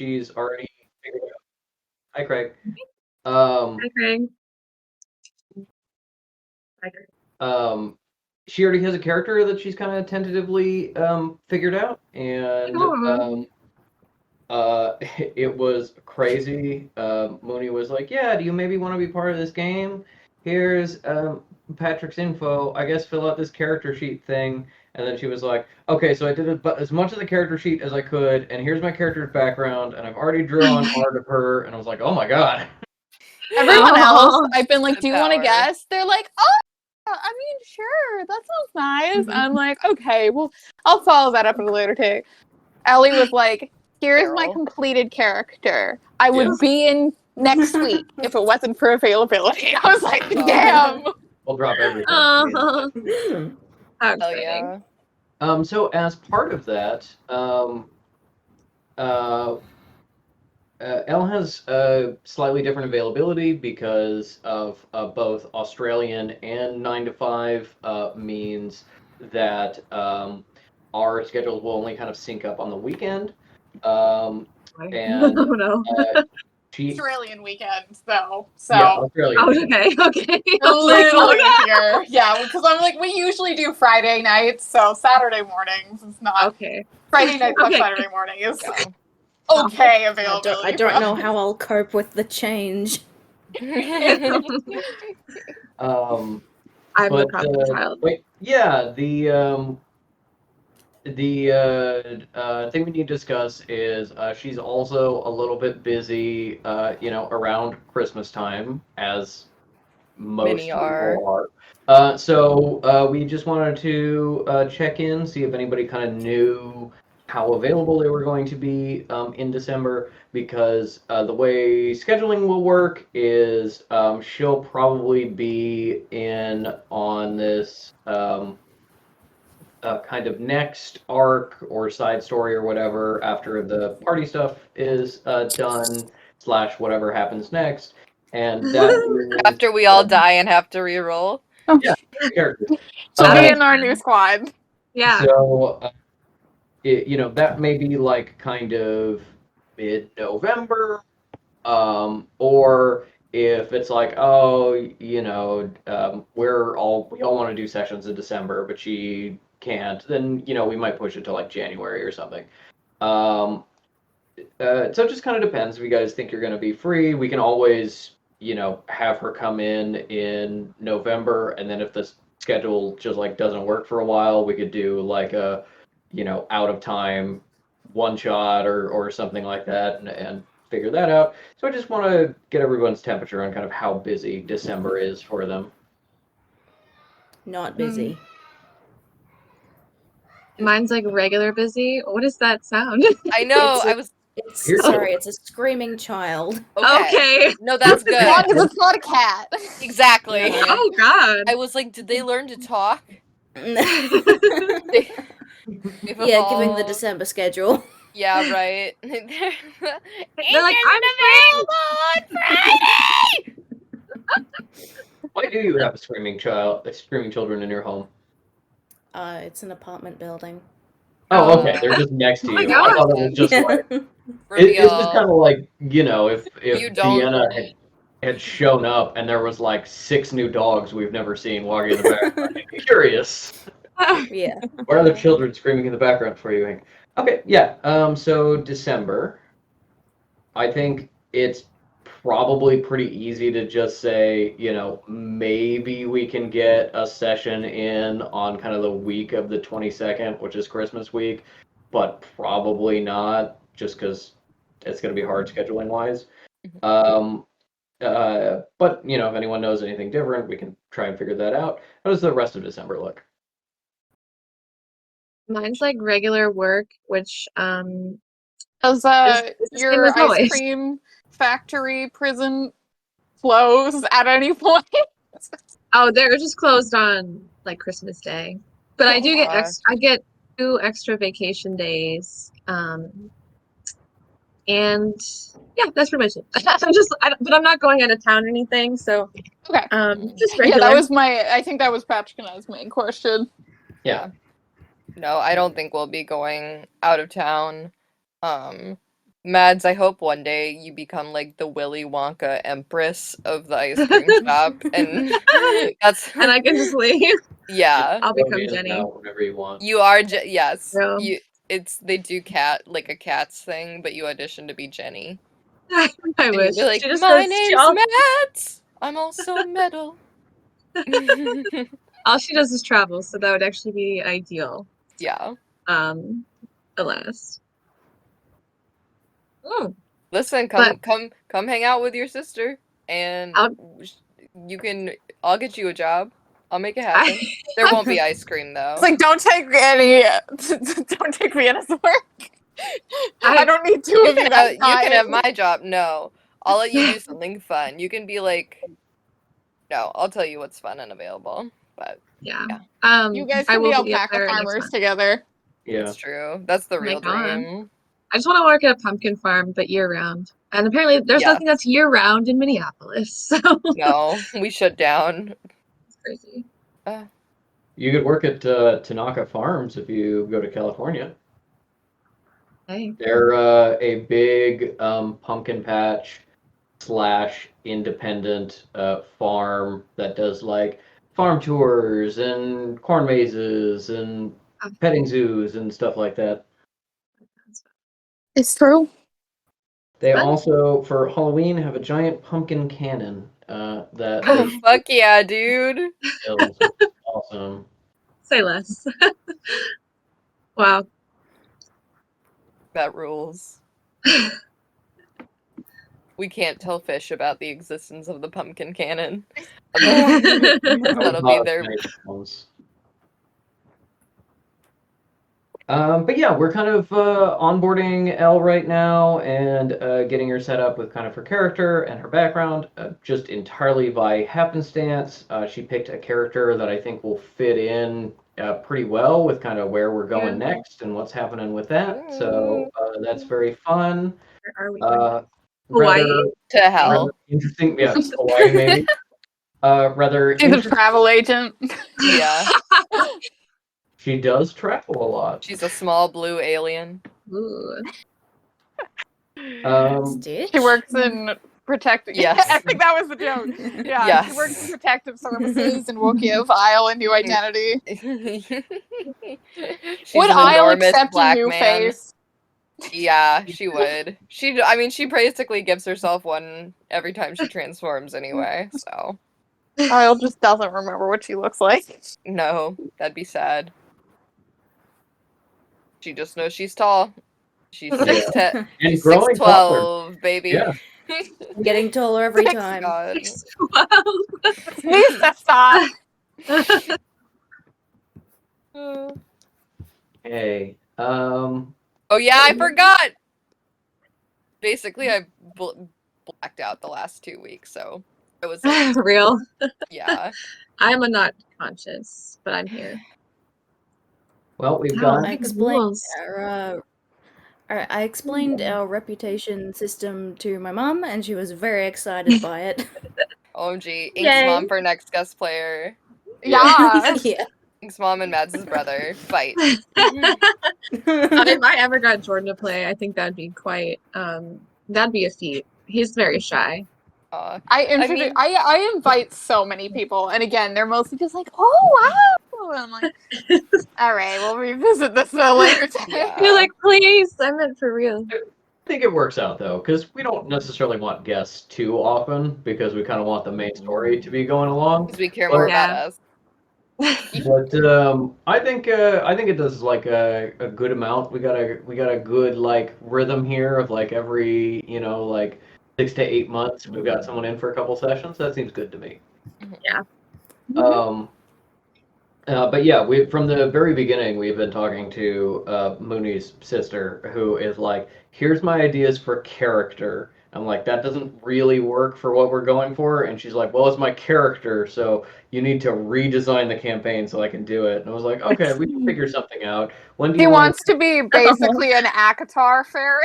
she's already figured out. Hi, Craig. Um, Hi, Craig. Hi, Craig. she already has a character that she's kind of tentatively figured out, and Oh. it was crazy. Mooney was like, "Yeah, do you maybe want to be part of this game? Here's Patrick's info. I guess fill out this character sheet thing." And then she was like, "Okay, so I did as much of the character sheet as I could, and here's my character's background, and I've already drawn art of her." And I was like, "Oh my god!" Everyone else, I've been like, The do you want to power. guess? They're like, oh, I mean, sure, that sounds nice. I'm like, okay, well, I'll follow that up at a later date. Ellie was like, here's my Carol. completed character. I would Yes. be in next week if it wasn't for availability. I was like, Oh. damn. We'll drop everything. Oh. Oh Exciting. yeah. So as part of that, Elle has slightly different availability because of both Australian and 9 to 5 means that our schedules will only kind of sync up on the weekend. And Oh no. she, Australian weekend, though. So yeah, Australian. Oh, okay. a little easier. Yeah, because I'm like, we usually do Friday nights, so Saturday mornings is not. Okay. Friday night plus Okay. Saturday morning is Yeah. okay I availability. don't know how I'll cope with the change. Um, I'm but a problem child. wait, yeah, the thing we need to discuss is she's also a little bit busy, around Christmas time, as most Many people are. are. So we just wanted to check in, see if anybody kind of knew how available they were going to be in December, because the way scheduling will work is she'll probably be in on this kind of next arc or side story or whatever after the party stuff is done, / whatever happens next. And that means, After we all die and have to reroll. characters. She'll be in our new squad. Yeah. So, that may be like kind of mid-November, or if it's like, oh, we all want to do sessions in December, but she can't, then we might push it to like January or something. So it just kind of depends. If you guys think you're going to be free, we can always have her come in November, and then if the schedule just like doesn't work for a while, we could do like a out of time one shot or something like that, and figure that out. So I just want to get everyone's temperature on kind of how busy December is for them. Not busy. Mine's like regular busy. What does that sound? I know. It's a- I was It's a screaming child. Okay. No, that's good. As long as it's not a cat. Exactly. Yeah. Oh God. I was like, did they learn to talk? Yeah, They've giving the evolved. December schedule. Yeah, right. They're like, I'm available on Friday. Why do you have screaming children in your home? It's an apartment building. Oh, okay. They're just next to Oh my you. God. I thought it was just like it's just kind Reveal. of like if You don't- Deanna had shown up and there was like 6 new dogs we've never seen walking in the background. I'd be curious. Yeah. Why are there children screaming in the background for you, Hank? Okay, yeah. So December, I think it's probably pretty easy to just say, maybe we can get a session in on kind of the week of the 22nd, which is Christmas week, but probably not, just because it's going to be hard scheduling wise. But if anyone knows anything different, we can try and figure that out. How does the rest of December look? Mine's like regular work, which Does It's the same your as ice always. cream factory prison close at any point? they're just closed on like Christmas Day. But I do get I get 2 extra vacation days. And yeah, that's pretty much it. But I'm not going out of town or anything, so Okay. just Yeah, regular. that was I think that was Patrick and I's main question. No, I don't think we'll be going out of town. Mads, I hope one day you become like the Willy Wonka empress of the ice cream shop, and that's And I can just leave. yeah. I'll Throw become me in and Jenny. out whenever you want. You are yes. Yeah. They do like a cats thing, but you audition to be Jenny. I And wish. you'll be like, She just my goes- she name's all, Mads. I'm also metal. all she does is travel, so that would actually be ideal. Yeah. Alas. Oh, Listen, But- come hang out with your sister, and I'll get you a job. I'll make it happen. There won't be ice cream though. It's like, don't take Vienna's work. I don't need two you of you can, that you can have time. my job. No, I'll let you do something fun. You can be like, no, I'll tell you what's fun and available. But yeah. Yeah. You guys I can will be up alpaca there next farmers month. together. Yeah. it's true. That's the Oh my real God. dream. I just want to work at a pumpkin farm, but year round. And apparently, there's Yes. nothing that's year round in Minneapolis, so No, we shut down. it's crazy. You could work at Tanaka Farms if you go to California. Hey, They're a big pumpkin patch / independent farm that does like farm tours and corn mazes and petting zoos and stuff like that. It's true. They Fun. also, for Halloween, have a giant pumpkin cannon that Oh, they fuck yeah, dude. build. Awesome. say less. Wow. That rules. We can't tell fish about the existence of the pumpkin cannon. That'll be their. But yeah, we're kind of onboarding Elle right now and getting her set up with kind of her character and her background just entirely by happenstance. She picked a character that I think will fit in pretty well with kind of where we're going Yeah. next and what's happening with that. So that's very fun. Where are we? Rather, Hawaii? To hell. rather interesting. Yes, Hawaii maybe. Rather She's a interesting. travel agent. Yeah. She does travel a lot. She's a small blue alien. Ooh. Stitch? She works in protective. Yes. I think that was the joke. Yeah, Yes. she works in protective services and will give Isle a new identity. She's Would an Isle enormous accept a black new man. face? Yeah, she would. I mean, she basically gives herself one every time she transforms anyway, so. Isle just doesn't remember what she looks like. No, that'd be sad. She just knows she's tall. She's Yeah. 6'10", And she's growing taller. 6'12", baby. Yeah. Getting taller every Six time. God. Wow. Needs to stop. Hey. Oh yeah, I forgot! Basically, I blacked out the last 2 weeks, so it was, like, Real. yeah. I'm a not conscious, but I'm here. Well, we've Wow. got I the explained rules. I explained our reputation system to my mom, and she was very excited by it. OMG, Ink's Yay. mom for next guest player. Yeah. Yeah. Ink's mom and Mads' brother. Fight. If I ever got Jordan to play, I think that'd be quite that'd be a feat. He's very shy. I invite so many people, and again, they're mostly just like, "Oh wow!" And I'm like, "All right, we'll revisit this at a later time." Yeah. You're like, please, I meant for real. I think it works out though, because we don't necessarily want guests too often because we kind of want the main story to be going along. Because we care more Yeah. about us. But I think it does like a good amount. We got a good like rhythm here of like every like 6 to 8 months we've got someone in for a couple sessions. That seems good to me. Yeah. But yeah, we from the very beginning we've been talking to Mooney's sister, who is like, here's my ideas for character. I'm like, that doesn't really work for what we're going for. And she's like, well, it's my character, so you need to redesign the campaign so I can do it. And I was like, okay, we can figure something out. When do He you want wants to be basically an Akatar fairy.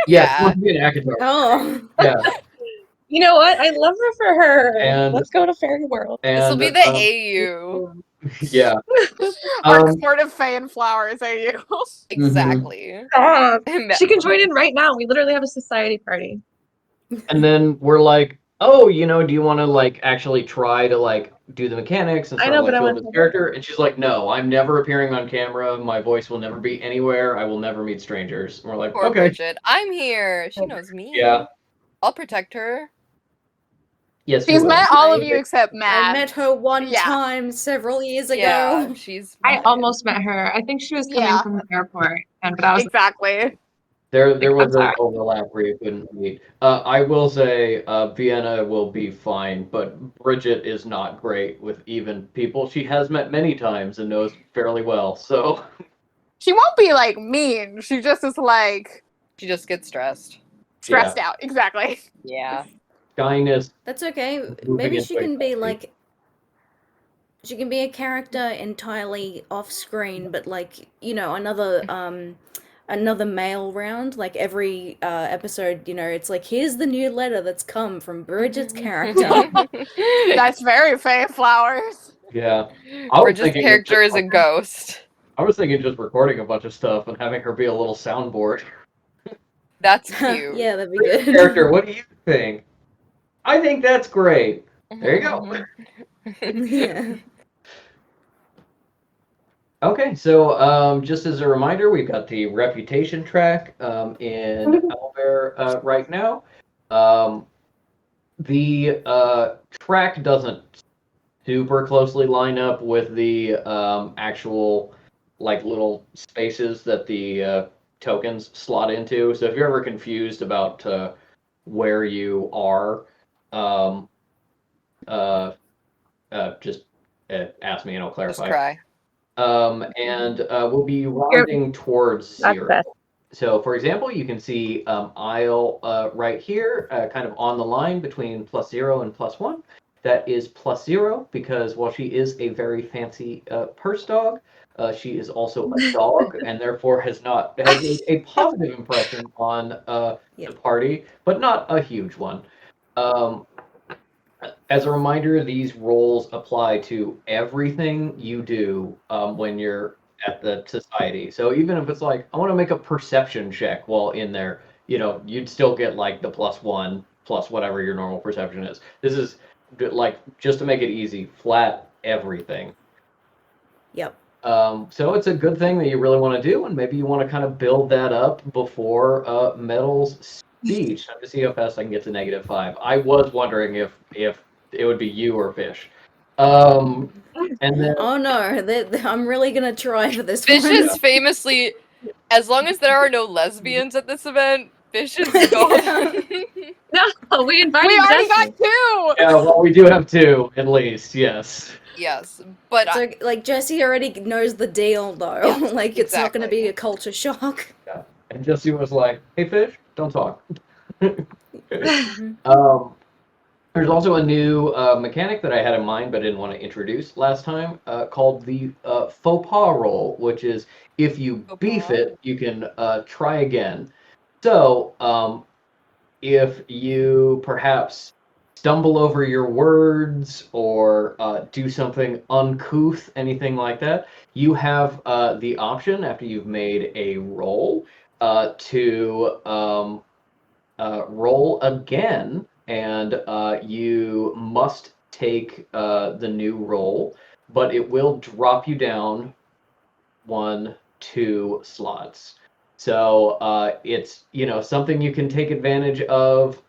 Yes, Yeah. he wants to be an Akatar. Oh. Yeah. You know what? I love her for her. And- Let's go to Fairy World. This will be And the AU. Yeah. Our Um, court of Fae and Flowers, are you? Exactly. She can join in right now. We literally have a society party. and then we're like, oh, do you want to like actually try to like do the mechanics and I sort know, of like but I build want this to. character? And she's like, no, I'm never appearing on camera. My voice will never be anywhere. I will never meet strangers. And we're like, Poor okay, Bridget. I'm here. She knows me. yeah, I'll protect her. yes, you She's will. met all of I- you except I Matt. met her one Yeah. time several years Yeah, ago. she's I fine. almost met her. I think she was coming Yeah. from the airport, but I was Exactly. There I'm was sorry. an overlap where you couldn't meet. I will say Vienna will be fine, but Bridget is not great with even people she has met many times and knows fairly well. So She won't be like mean. She just is like She just gets stressed. stressed out. Exactly. Yeah. shyness That's okay. moving Maybe into she can be anxiety. like she can be a character entirely off screen, but like, another mail round. Like every episode, it's like here's the new letter that's come from Bridget's character. That's very Fae and Flowers. Yeah, I was Bridget's thinking of character just, is a ghost. I was thinking just recording a bunch of stuff and having her be a little soundboard. That's cute. Yeah, that'd be Bridget's good. character, what do you think? I think that's great. There you go. Yeah. Okay, so just as a reminder, we've got the reputation track in Owlbear right now. The track doesn't super closely line up with the actual like little spaces that the tokens slot into. So if you're ever confused about where you are, um, just ask me and I'll Just clarify. cry. And we'll be rounding towards That's 0. best. So, for example, you can see Isle right here, kind of on the line between +0 and +1. That is +0 because while she is a very fancy purse dog, she is also a dog and therefore has made a positive impression on Yep. the party, but not a huge one. As a reminder, these roles apply to everything you do when you're at the society. So even if it's like, I want to make a perception check while in there, you'd still get like the +1 plus whatever your normal perception is. This is like, just to make it easy, flat everything. Yep. So it's a good thing that you really want to do, and maybe you want to kind of build that up before Metal's speech. Time to see how fast I can get to -5. I was wondering if it would be you or Fish. And then Oh no, I'm really gonna try for this Fish one. is famously, as long as there are no lesbians at this event, Fish is golden. No, we invited We already Jesse. got 2! yeah, well, we do have 2 at least. Yes. Yes, but So, like, Jesse already knows the deal, though. Yes, like, it's not gonna exactly. be a culture shock. And Jesse was like, "Hey, Fish, don't talk." Mhm. There's also a new mechanic that I had in mind but didn't want to introduce last time called the faux pas roll, which is if you Faux beef pas? it, you can try again. So if you perhaps stumble over your words or do something uncouth, anything like that, you have the option after you've made a roll to roll again, and you must take the new roll, but it will drop you down 1-2 slots. So it's something you can take advantage of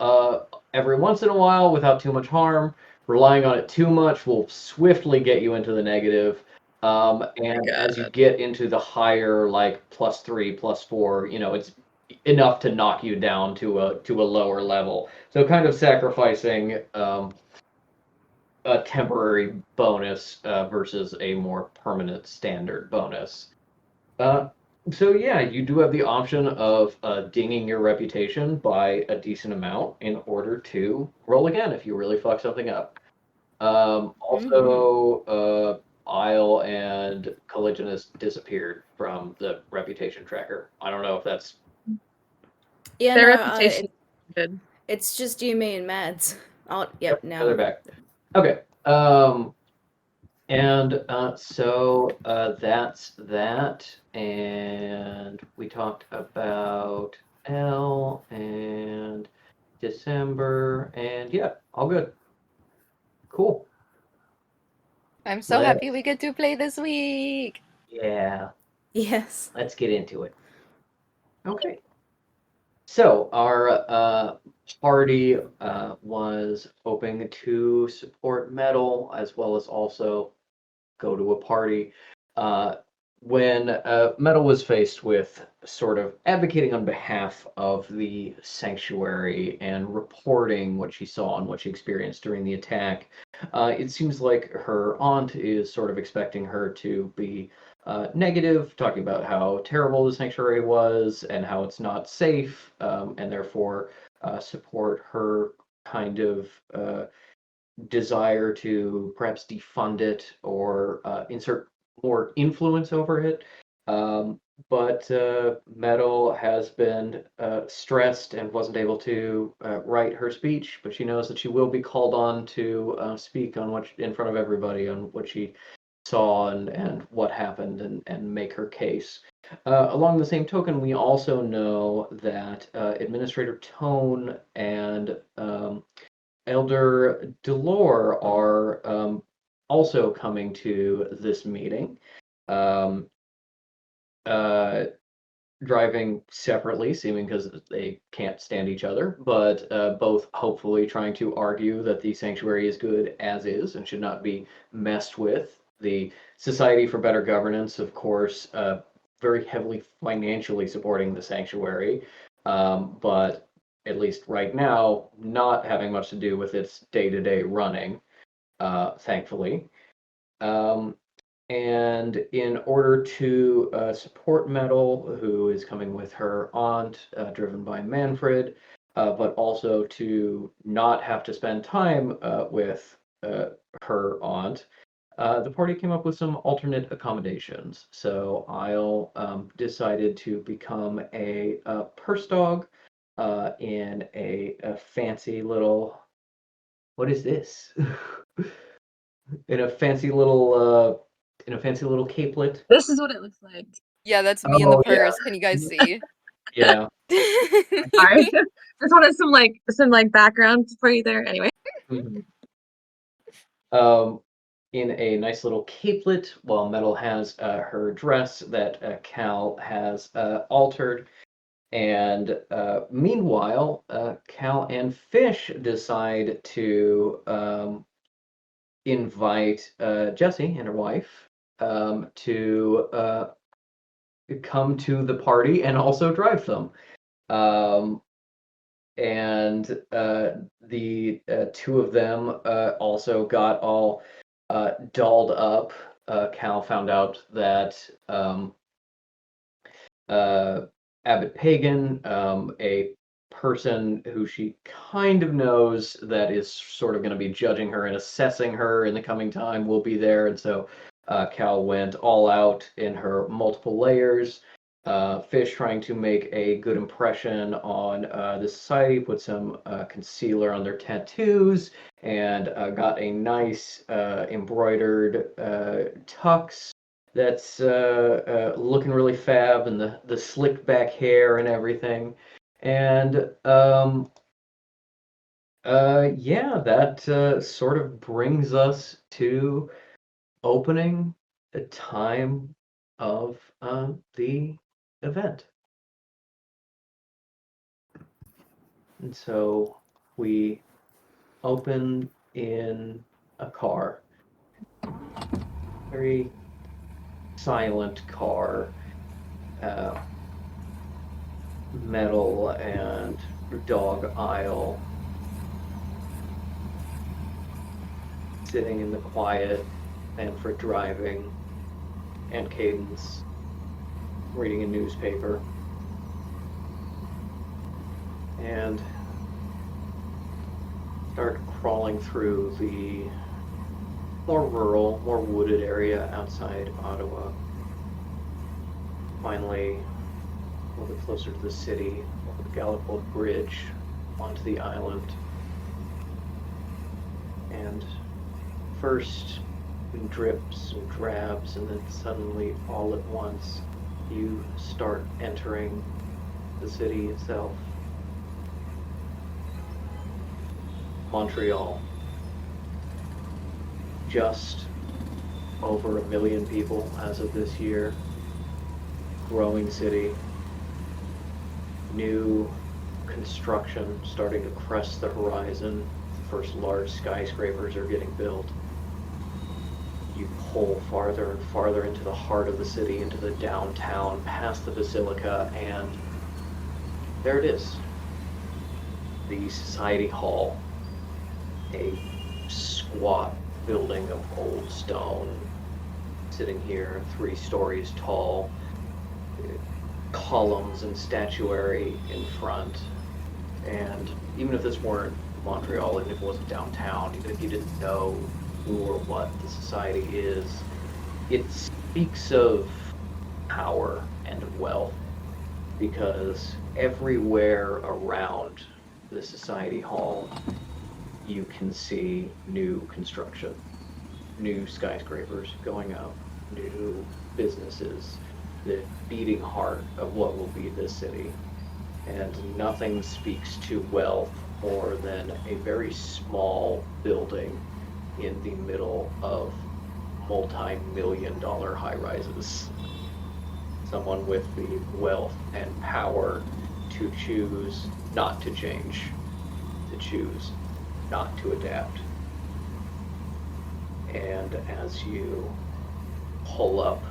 every once in a while without too much harm. Relying on it too much will swiftly get you into the negative. And as you get into the higher, like +3, +4, it's enough to knock you down to a lower level. So kind of sacrificing a temporary bonus versus a more permanent standard bonus. So yeah, you do have the option of dinging your reputation by a decent amount in order to roll again if you really fuck something up. Also, Isle and Caligulus disappeared from the reputation tracker. I don't know if that's Yeah, Their no, reputation is good. it's just you, me, and Mads. Oh, yep, now now. they're back. Okay. And so that's that. And we talked about L and December. And yeah, all good. Cool. I'm so Let- happy we get to play this week. Yeah, Yes. let's get into it. Okay. So our party was hoping to support metal as well as also go to a party. When Metal was faced with sort of advocating on behalf of the sanctuary and reporting what she saw and what she experienced during the attack, it seems like her aunt is sort of expecting her to be negative, talking about how terrible the sanctuary was and how it's not safe, and therefore support her kind of desire to perhaps defund it or insert more influence over it. But Metal has been stressed and wasn't able to write her speech, but she knows that she will be called on to speak on what in front of everybody on what she saw and what happened and make her case. Along the same token, we also know that Administrator Tone and Elder Delore are also coming to this meeting, um, driving separately, seeming because they can't stand each other, but both hopefully trying to argue that the sanctuary is good as is and should not be messed with. The Society for Better Governance, of course, very heavily financially supporting the sanctuary, but at least right now, not having much to do with its day-to-day running, thankfully. And in order to support Metal, who is coming with her aunt, driven by Manfred, but also to not have to spend time with her aunt, the party came up with some alternate accommodations. So Isle decided to become a purse dog in a fancy little. What is this? in a fancy little capelet. This is what it looks like. Yeah, that's me in the Oh, yeah. purse. Can you guys see? Yeah. Sorry. Just wanted some background for you there. Anyway. Mhm. In a nice little capelet, while Metal has her dress that Cal has altered. And meanwhile, Cal and Fish decide to invite Jessie and her wife to come to the party and also drive them. And the two of them also got all dolled up. Cal found out that Abbott Pagan, a person who she kind of knows that is sort of going to be judging her and assessing her in the coming time, will be there. And so Cal went all out in her multiple layers. Fish trying to make a good impression on the society, put some concealer on their tattoos, and got a nice embroidered tux that's looking really fab, and the slicked back hair and everything. And yeah, that sort of brings us to opening the time of the event. And so we open in a car, very silent car, Metal and Dog Isle sitting in the quiet, Manfred driving, and Cadence reading a newspaper. And start crawling through the more rural, more wooded area outside Ottawa. Finally, a little bit closer to the city, over the Gallipold Bridge, onto the island. And first, in drips and drabs, and then suddenly, all at once, you start entering the city itself. Montreal. Just over 1 million people as of this year. Growing city. New construction starting to crest the horizon. First large skyscrapers are getting built. You pull farther and farther into the heart of the city, into the downtown, past the Basilica, and there it is. The Society Hall. A squat building of old stone, sitting here 3 stories tall, columns and statuary in front. And even if this weren't Montreal, even if it wasn't downtown, even if you didn't know who or what the society is, it speaks of power and of wealth, because everywhere around the Society Hall you can see new construction, new skyscrapers going up, new businesses, the beating heart of what will be this city. And nothing speaks to wealth more than a very small building in the middle of multi-million-dollar high-rises. Someone with the wealth and power to choose not to change, to choose not to adapt. And as you pull up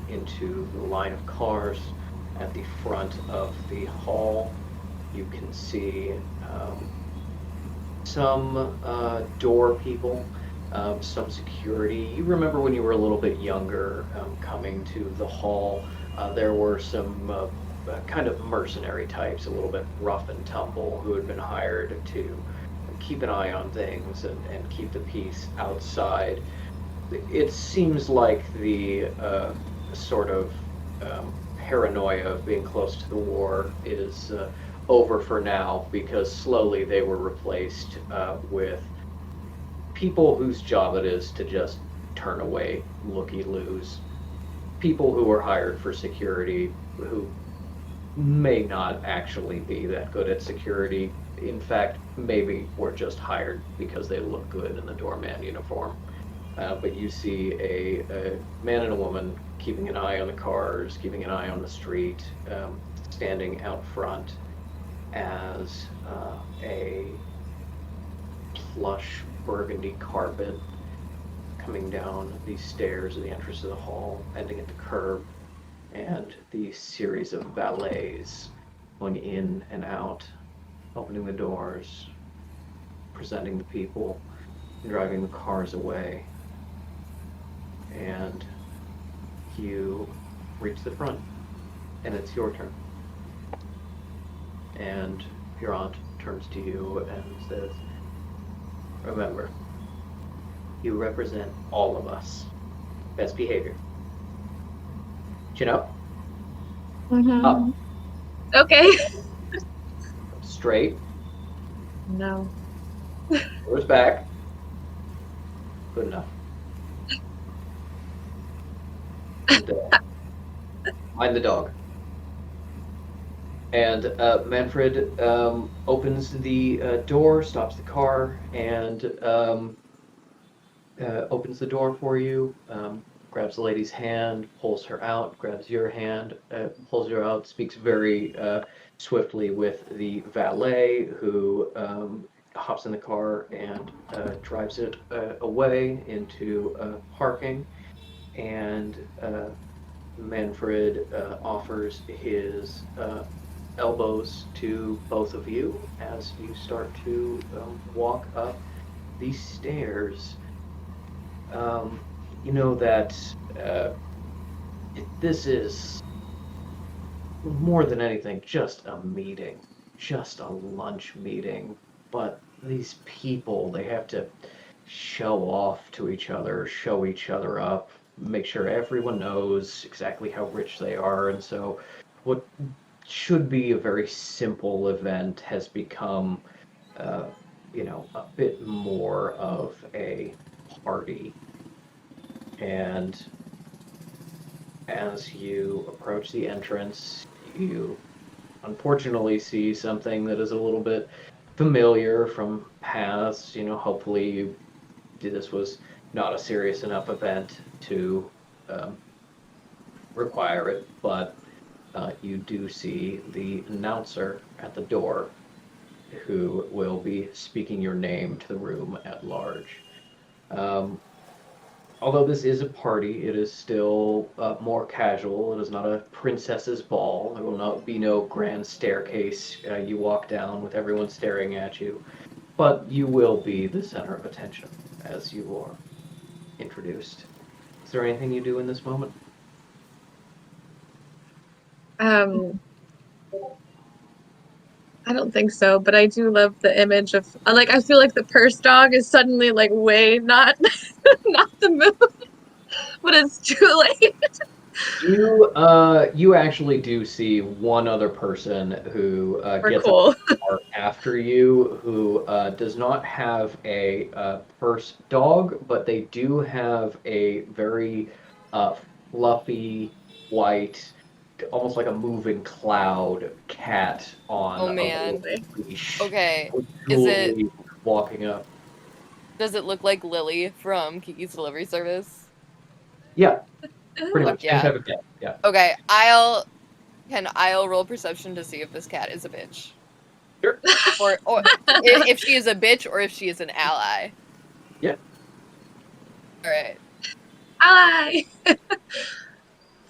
into the line of cars at the front of the hall, you can see some door people, some security. You remember when you were a little bit younger, coming to the hall, there were some kind of mercenary types, a little bit rough and tumble, who had been hired to keep an eye on things and keep the peace outside. It seems like the sort of paranoia of being close to the war is over for now, because slowly they were replaced with people whose job it is to just turn away looky-loos. People who were hired for security who may not actually be that good at security. In fact, maybe were just hired because they look good in the doorman uniform. But you see a man and a woman keeping an eye on the cars, keeping an eye on the street, standing out front as a plush burgundy carpet coming down these stairs at the entrance of the hall, ending at the curb, and the series of valets going in and out, opening the doors, presenting the people, and driving the cars away. And you reach the front, and it's your turn. And your aunt turns to you and says, "Remember, you represent all of us. Best behavior. Chin up, Mhm. up, Okay. straight, No. shoulders back. Good enough. And, mind the dog." And Manfred opens the door, stops the car, and opens the door for you, grabs the lady's hand, pulls her out, grabs your hand, pulls her out, speaks very swiftly with the valet, who hops in the car and drives it away into parking. And Manfred offers his elbows to both of you as you start to walk up these stairs. You know that this is more than anything just a meeting, just a lunch meeting. But these people, they have to show off to each other, show each other up, make sure everyone knows exactly how rich they are. And so what should be a very simple event has become, a bit more of a party. And as you approach the entrance, you unfortunately see something that is a little bit familiar from past. Hopefully this was not a serious enough event to um, require it, but you do see the announcer at the door who will be speaking your name to the room at large. Um, Although this is a party, it is still more casual. It is not a princess's ball. There will not be no grand staircase you walk down with everyone staring at you. But you will be the center of attention as you are introduced. Is there anything you do in this moment? I don't think so, but I do love the image of like I feel like the purse dog is suddenly like way not not the move, but it's too late. You actually do see one other person who We're gets cool. up the car after you, who does not have a purse dog, but they do have a very fluffy white, almost like a moving cloud cat on Oh, a man. little leash. Okay. Julie walking up? Does it look like Lily from Kiki's Delivery Service? Yeah, pretty much. Yeah. Same type of cat. Yeah. Okay, can I'll roll perception to see if this cat is a bitch. Sure. Or if she is a bitch or if she is an ally. Yeah. Alright. Ally.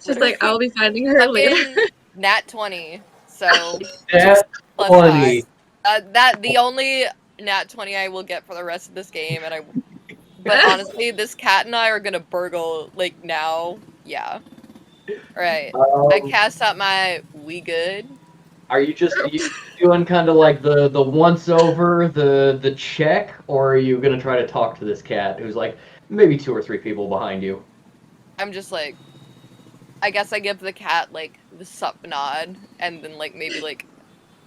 She's like, I'll be finding her later. Fucking nat 20. So Nat plus 20. 5. That the only nat 20 I will get for the rest of this game, but honestly, this cat and I are gonna burgle like now. Yeah. Alright. I cast out my we good. Are you doing kind of like the once over the check, or are you gonna try to talk to this cat who's like maybe 2 or 3 people behind you? I'm just like, I guess I give the cat like the sup nod, and then like maybe like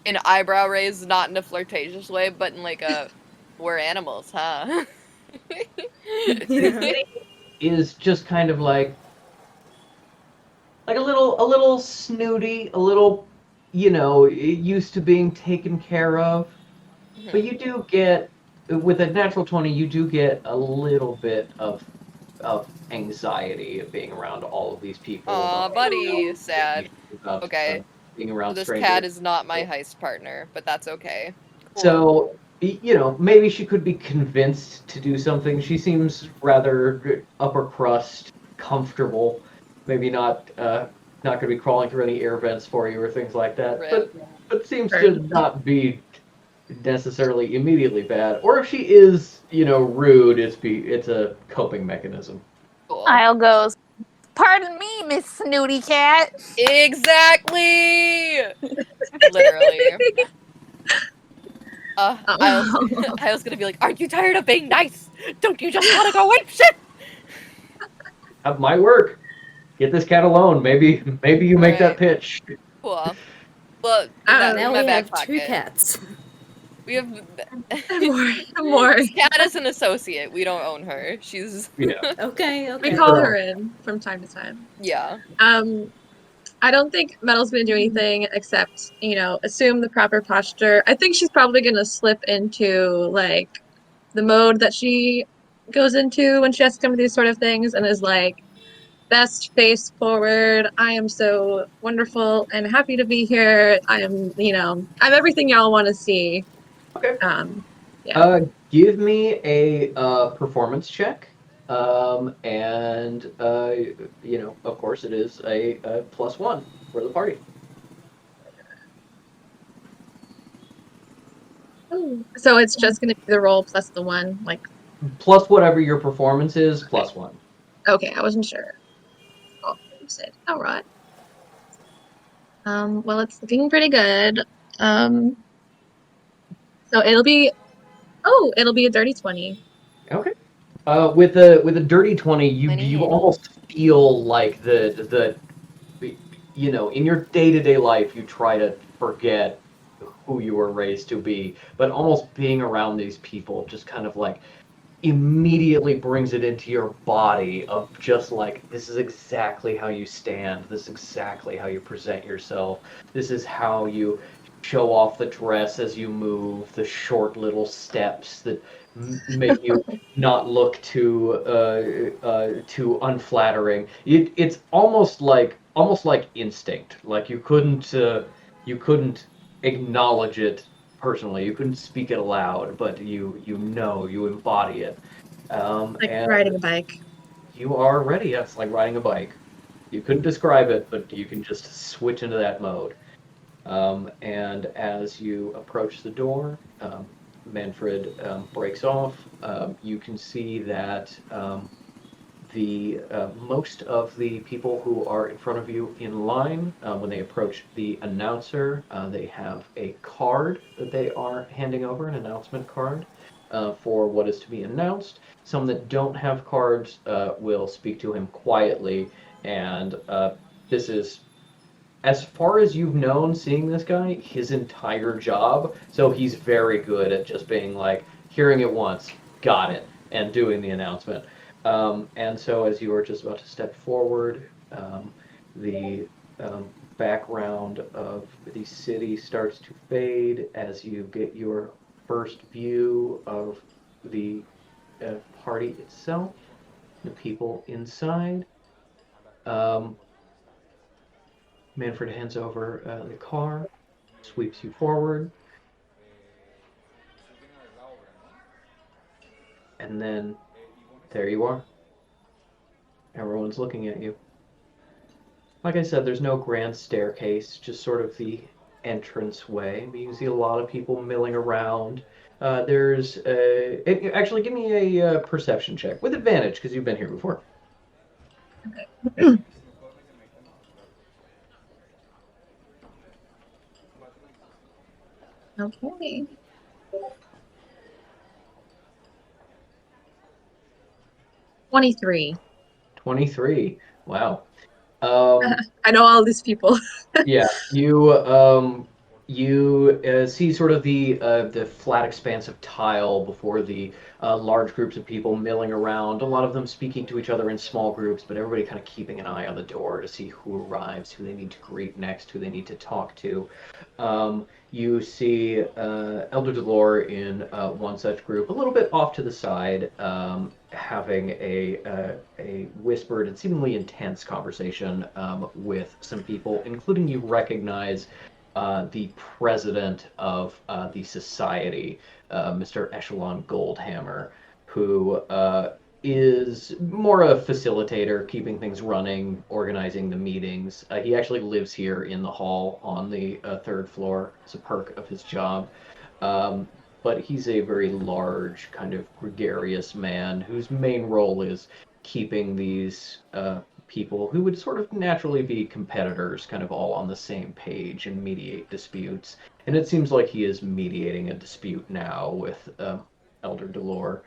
an eyebrow raise, not in a flirtatious way, but in like a we're animals, huh? Is just kind of like a little snooty, a little used to being taken care of. But you do get, with a natural 20, you do get a little bit of anxiety of being around all of these people. Aw, buddy, sad. About, Okay. Being around This strangers. cat is not my heist partner, but that's okay. Cool. So, maybe she could be convinced to do something. She seems rather upper crust, comfortable. Maybe not going to be crawling through any air vents for you or things like that. Right. But seems to not be necessarily immediately bad. Or if she is, rude, it's a coping mechanism. Cool. Isle goes, pardon me, Miss Snooty Cat. Exactly. Literally. I was gonna be like, aren't you tired of being nice? Don't you just want to go ape shit? That might work. Get this cat alone. Maybe you make that pitch. Cool. Well, Now in we my back have pocket. 2 cats. We have More. This cat is an associate. We don't own her. She's Okay. We call her in from time to time. yeah. I don't think Metal's gonna do anything except, assume the proper posture. I think she's probably gonna slip into like the mode that she goes into when she has to come to these sort of things and is like, best face forward. I am so wonderful and happy to be here. I am, I'm everything y'all want to see. Okay. Yeah. Give me a performance check. And of course it is a +1 for the party. So it's just going to be the roll plus the 1, like. Plus whatever your performance is, +1. Okay, I wasn't sure. Oh, you said. All right. Well, it's looking pretty good. So it'll be a dirty 20. Okay. With a dirty 20, you almost feel like the in your day-to-day life you try to forget who you were raised to be, but almost being around these people just kind of like immediately brings it into your body of just like, this is exactly how you stand, this is exactly how you present yourself, this is how you show off the dress as you move, the short little steps that make you not look too unflattering. It's almost like instinct. Like you couldn't acknowledge it personally. You couldn't speak it aloud, but you embody it. Like And riding a bike. you are ready. It's like riding a bike. You couldn't describe it, but you can just switch into that mode. And as you approach the door, Manfred breaks off. You can see that the most of the people who are in front of you in line, when they approach the announcer, they have a card that they are handing over, an announcement card for what is to be announced. Some that don't have cards will speak to him quietly, and this is, as far as you've known, seeing this guy, his entire job. So he's very good at just being like, hearing it once, got it, and doing the announcement. And so as you are just about to step forward, the background of the city starts to fade as you get your first view of the party itself, the people inside. Um, Manfred hands over the car, sweeps you forward, and then there you are. Everyone's looking at you. Like I said, there's no grand staircase, just sort of the entrance way. You can see a lot of people milling around. Actually, give me a perception check with advantage because you've been here before. Okay. 23. 23. Wow. I know all these people. Yeah, you see sort of the flat expanse of tile before the large groups of people milling around. A lot of them speaking to each other in small groups, but everybody kind of keeping an eye on the door to see who arrives, who they need to greet next, who they need to talk to. You see Elder Delore in one such group, a little bit off to the side, having a whispered and seemingly intense conversation with some people, including you recognize the president of the society, Mr. Echelon Goldhammer, who is more a facilitator, keeping things running, organizing the meetings. He actually lives here in the hall on the third floor as a perk of his job. But he's a very large, kind of gregarious man whose main role is keeping these people who would sort of naturally be competitors kind of all on the same page and mediate disputes. And it seems like he is mediating a dispute now with Elder Delore.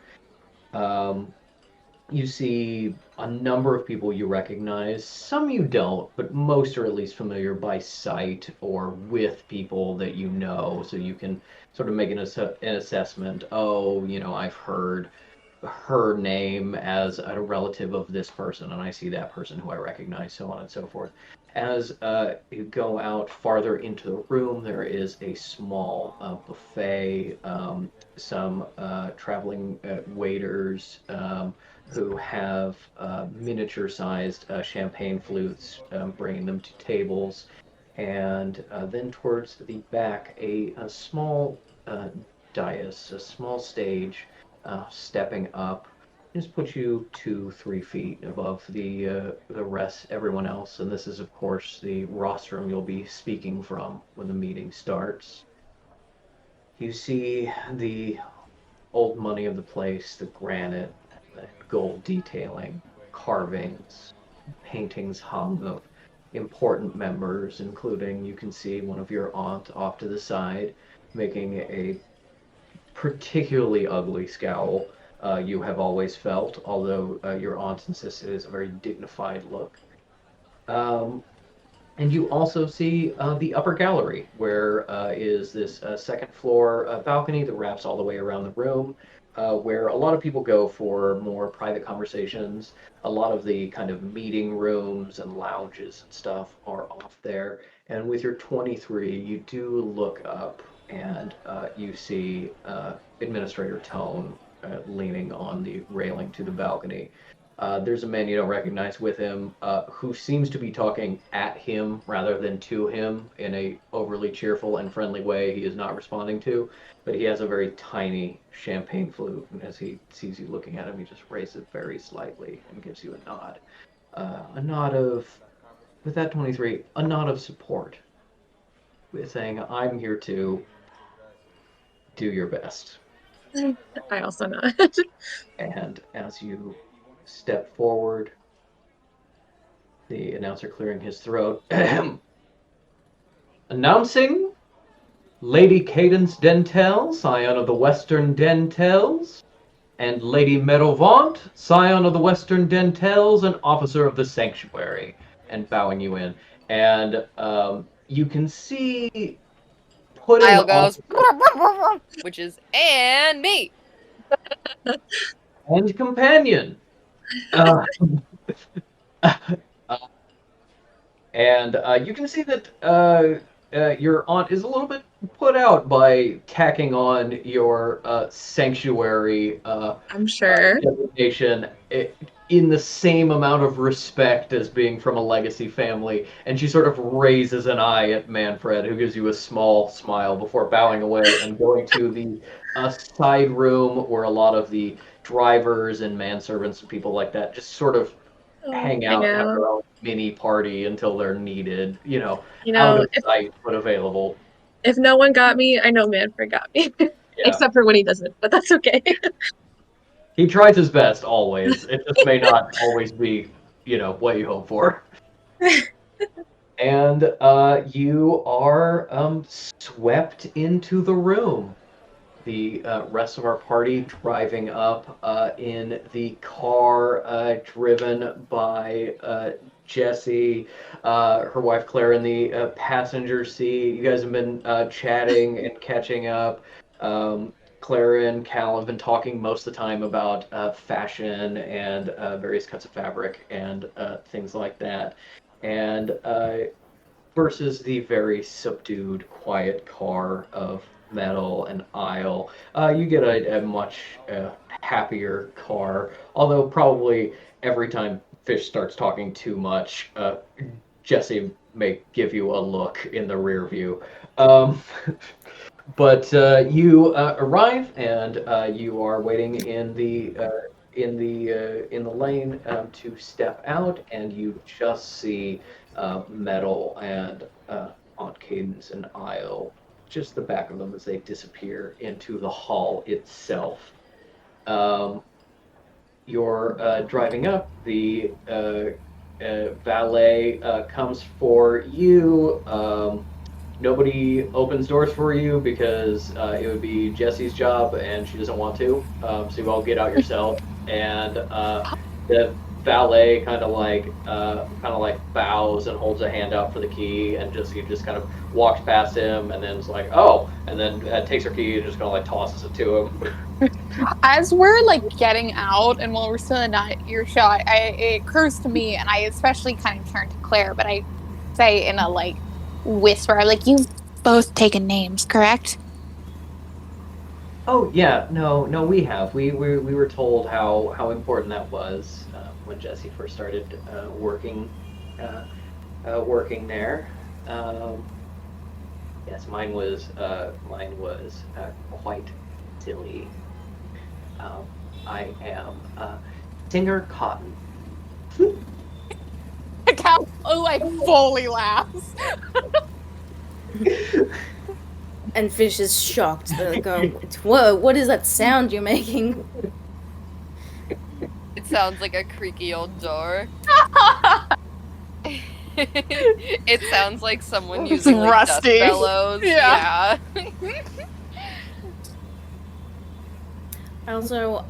You see a number of people you recognize, some you don't, but most are at least familiar by sight or with people that you know, so you can sort of make an assessment. Oh, I've heard her name as a relative of this person, and I see that person who I recognize, so on and so forth. As you go out farther into the room, there is a small buffet, some traveling waiters who have miniature-sized champagne flutes, bringing them to tables. And then towards the back, a small dais, a small stage, stepping up, just put you 2-3 feet above the rest, everyone else. And this is, of course, the rostrum you'll be speaking from when the meeting starts. You see the old money of the place, the granite, the gold detailing, carvings, paintings hung of important members, including, you can see one of your aunt off to the side making a particularly ugly scowl. You have always felt, although your aunt insists it is a very dignified look. And you also see the upper gallery, where is this second floor balcony that wraps all the way around the room, where a lot of people go for more private conversations. A lot of the kind of meeting rooms and lounges and stuff are off there. And with your 23, you do look up and you see Administrator Tone leaning on the railing to the balcony. There's a man you don't recognize with him who seems to be talking at him rather than to him in a overly cheerful and friendly way he is not responding to. But he has a very tiny champagne flute, and as he sees you looking at him, he just raises it very slightly and gives you a nod. A nod of, with that 23, a nod of support. With saying, I'm here to do your best. I also nod. And as you step forward, the announcer clearing his throat. Announcing Lady Cadence Dentel, scion of the Western Dentels, and Lady Merovaunt, scion of the Western Dentels and officer of the Sanctuary, and bowing you in. And you can see putting Isle goes, on, which is, and me. and companion. Uh, And you can see that your aunt is a little bit put out by tacking on your sanctuary I'm sure. designation in the same amount of respect as being from a legacy family. And she sort of raises an eye at Manfred, who gives you a small smile before bowing away and going to the side room where a lot of the drivers and manservants and people like that just sort of hang out, have their own mini party until they're needed, out of sight but available. If no one got me, I know Manfred got me. Yeah. Except for when he doesn't, but that's okay. He tries his best always. It just may not always be, what you hope for. And you are swept into the room. The rest of our party driving up in the car driven by Jessie, her wife Claire in the passenger seat. You guys have been chatting and catching up. Claire and Cal have been talking most of the time about fashion and various cuts of fabric and things like that. And versus the very subdued, quiet car of Metal and Isle, you get a much happier car. Although probably every time Fish starts talking too much, Jesse may give you a look in the rear view. But you arrive and you are waiting in the lane to step out, and you just see Metal and Aunt Cadence and Isle, just the back of them as they disappear into the hall itself. You're driving up. The valet comes for you. Nobody opens doors for you because it would be Jesse's job, and she doesn't want to. So you all get out yourself, and the valet kind of like bows and holds a hand out for the key, and Jesse just kind of walks past him, and then it's like, oh, and then takes her key and just kind of like tosses it to him. As we're like getting out, and while we're still in earshot, it occurs to me, and I especially kind of turn to Claire, but I say in a like whisper, like, you've both taken names, correct? Oh yeah, no, we have. We were told how important that was when Jesse first started working there. Yes, mine was quite silly. I am Singer Cotton. Cal like fully laughs. And Fish is shocked. They're going, whoa, what is that sound you're making? It sounds like a creaky old door. It sounds like someone It's using like dust rusty. bellows. Yeah. Also,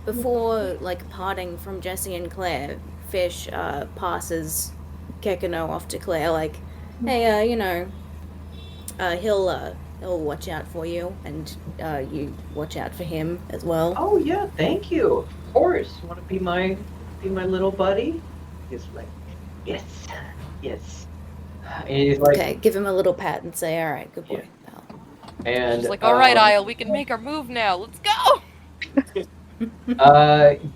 before like parting from Jesse and Claire, Fish passes Kekano off to Claire, like, hey, he'll watch out for you, and you watch out for him as well. Oh yeah, thank you. Of course. Want to be my little buddy? He's like, yes, yes. And he's like, Okay, give him a little pat and say, all right, good boy, pal. and She's like, all right, Isle, we can make our move now. Let's go.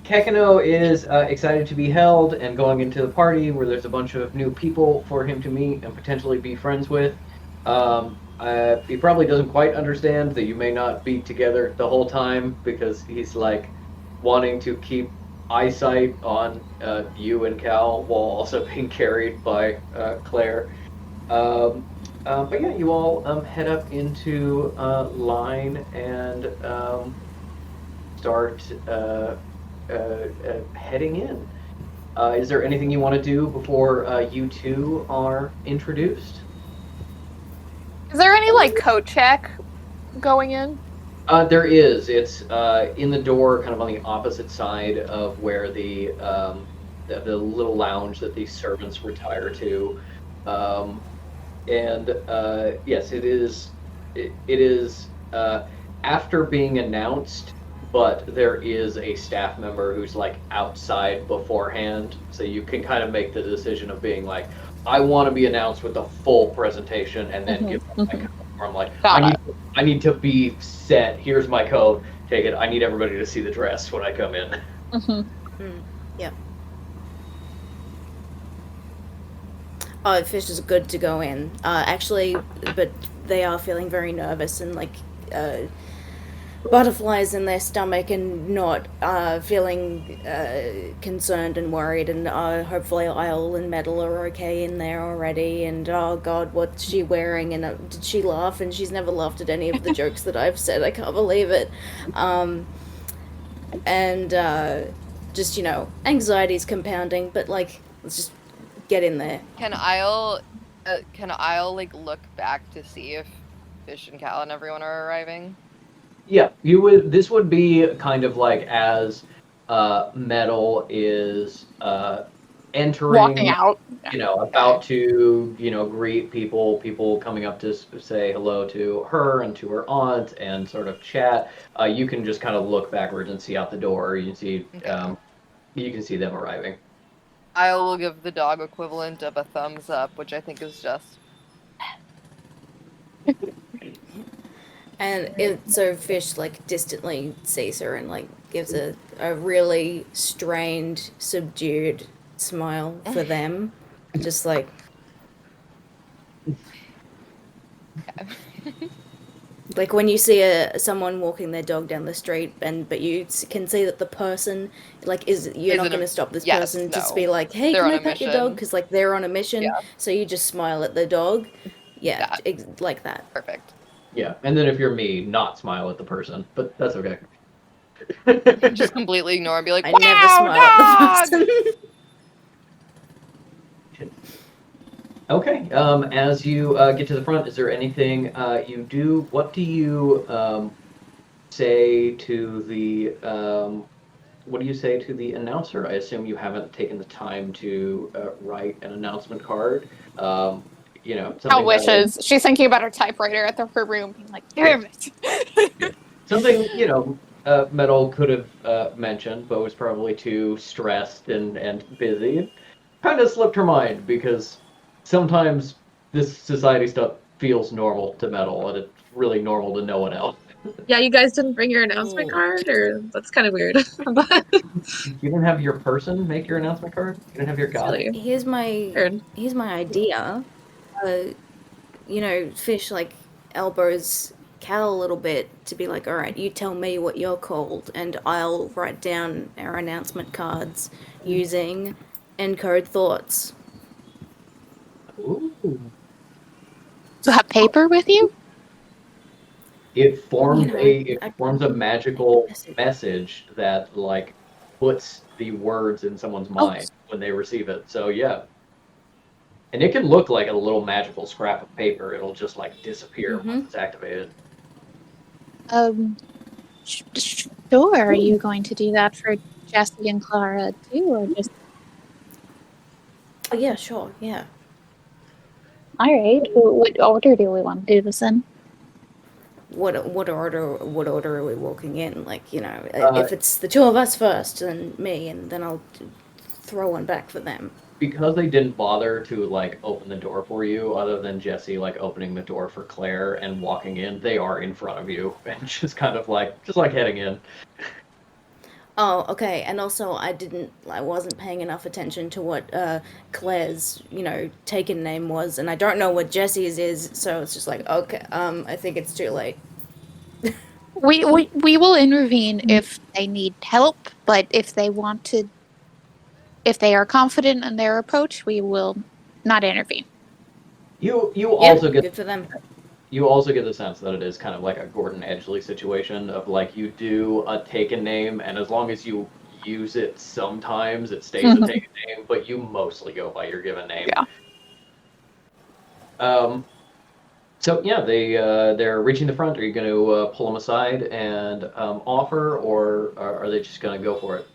Kekano is excited to be held and going into the party where there's a bunch of new people for him to meet and potentially be friends with. He probably doesn't quite understand that you may not be together the whole time because he's like wanting to keep eyesight on you and Cal while also being carried by Claire. But yeah, you all head up into line and start heading in. Is there anything you want to do before you two are introduced? Is there any like coat check going in? There is. It's in the door, kind of on the opposite side of where the little lounge that the servants retire to. Yes, it is. It is after being announced, but there is a staff member who's like outside beforehand, so you can kind of make the decision of being like, I want to be announced with the full presentation, and then give them my code. Or I'm like, I need to be set. Here's my code. Take it. I need everybody to see the dress when I come in. Yep. Oh, Fish is good to go in. Actually, but they are feeling very nervous and like butterflies in their stomach and not feeling concerned and worried. And hopefully Isle and Metal are okay in there already. And oh god, what's she wearing? And did she laugh? And she's never laughed at any of the jokes that I've said. I can't believe it. Just, anxiety's compounding, but like, let's just get in there. Can Isle like look back to see if Fish and Cal and everyone are arriving? Yeah, you would. This would be kind of like as Metal is entering, Walking out. about to, greet people coming up to say hello to her and to her aunt and sort of chat. You can just kind of look backwards and see out the door. You can see, you can see them arriving. I will give the dog equivalent of a thumbs up, which I think is just. And so Fish like distantly sees her and like gives a really strained, subdued smile for them. Just like like when you see someone walking their dog down the street but you can see that the person like you're not going to stop this person to be like, hey, can I pet your dog? Because like they're on a mission, so you just smile at the dog. Yeah, like that. Perfect. Yeah, and then if you're me, not smile at the person, but that's okay. Just completely ignore and be like, I wow, never smile at the person. Okay, as you get to the front, is there anything you do? What do you say to the what do you say to the announcer? I assume you haven't taken the time to write an announcement card. Cal wishes. She's thinking about her typewriter at her room, being like, damn it. Something, Metal could have mentioned, but was probably too stressed and busy. Kind of slipped her mind, because sometimes this society stuff feels normal to Metal, and it's really normal to no one else. Yeah, you guys didn't bring your announcement card, or that's kind of weird. But You didn't have your person make your announcement card? You didn't have your guy? Here's my idea. Fish like elbows Cal a little bit to be like, all right, you tell me what you're called, and I'll write down our announcement cards using encode thoughts. Ooh. You have paper with you? It forms a magical message that like puts the words in someone's mind when they receive it. So yeah. And it can look like a little magical scrap of paper. It'll just like disappear once it's activated. Sure. Are you going to do that for Jesse and Clara too, or just? Oh yeah, sure, yeah. All right. What order do we want to do this in? What order are we walking in? Like, you know, Uh, if it's the two of us first, then me, and then I'll throw one back for them. Because they didn't bother to like open the door for you, other than Jesse like opening the door for Claire and walking in, they are in front of you and just kind of like heading in. Oh, okay. And also, I wasn't paying enough attention to what Claire's, taken name was, and I don't know what Jesse's is, so it's just like, okay, I think it's too late. We will intervene if they need help, but if they are confident in their approach, we will not intervene. You Yeah, also get good for them. you also get the sense that it is kind of like a Gordon Edgley situation of like you do a taken name, and as long as you use it sometimes, it stays a taken name, but you mostly go by your given name. Yeah. So yeah, they're reaching the front. Are you going to pull them aside and offer, or are they just going to go for it?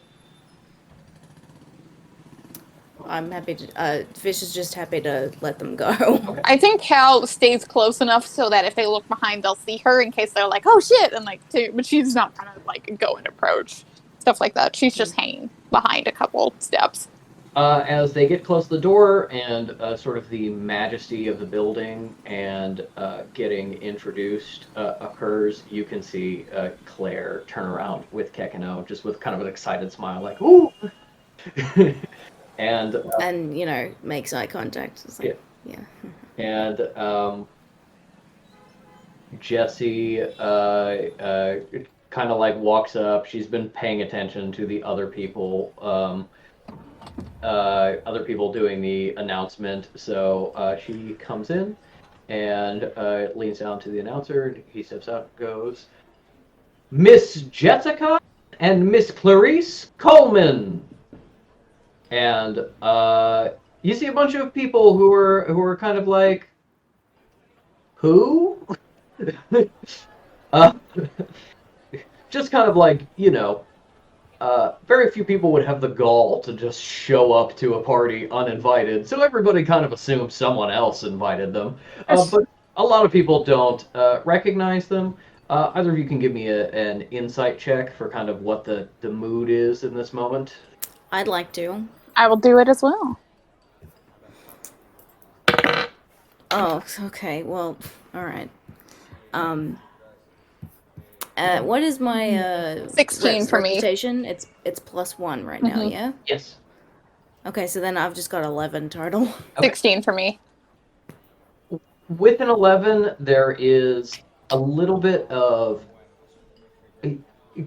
I'm happy to. Fish is just happy to let them go. I think Cal stays close enough so that if they look behind, they'll see her in case they're like, "Oh shit!" and but she's not gonna go and approach stuff like that. She's just hanging behind a couple steps. As they get close to the door and sort of the majesty of the building and getting introduced occurs, you can see Claire turn around with Kekino, just with kind of an excited smile, like, ooh! and makes eye contact. It's like, yeah. And Jessie kind of walks up. She's been paying attention to the other people doing the announcement. So she comes in and leans down to the announcer. He steps out and goes, Miss Jessica and Miss Clarice Coleman. And you see a bunch of people who are kind of like, who? Just kind of like, very few people would have the gall to just show up to a party uninvited, so everybody kind of assumes someone else invited them. But a lot of people don't recognize them. Either of you can give me an insight check for kind of what the mood is in this moment. I'd like to. I will do it as well. Oh, okay. Well, all right. What is my 16 for me. reputation? It's +1 right now, yeah? Yes. Okay, so then I've just got 11 total. Okay. 16 for me. With an 11, there is a little bit of a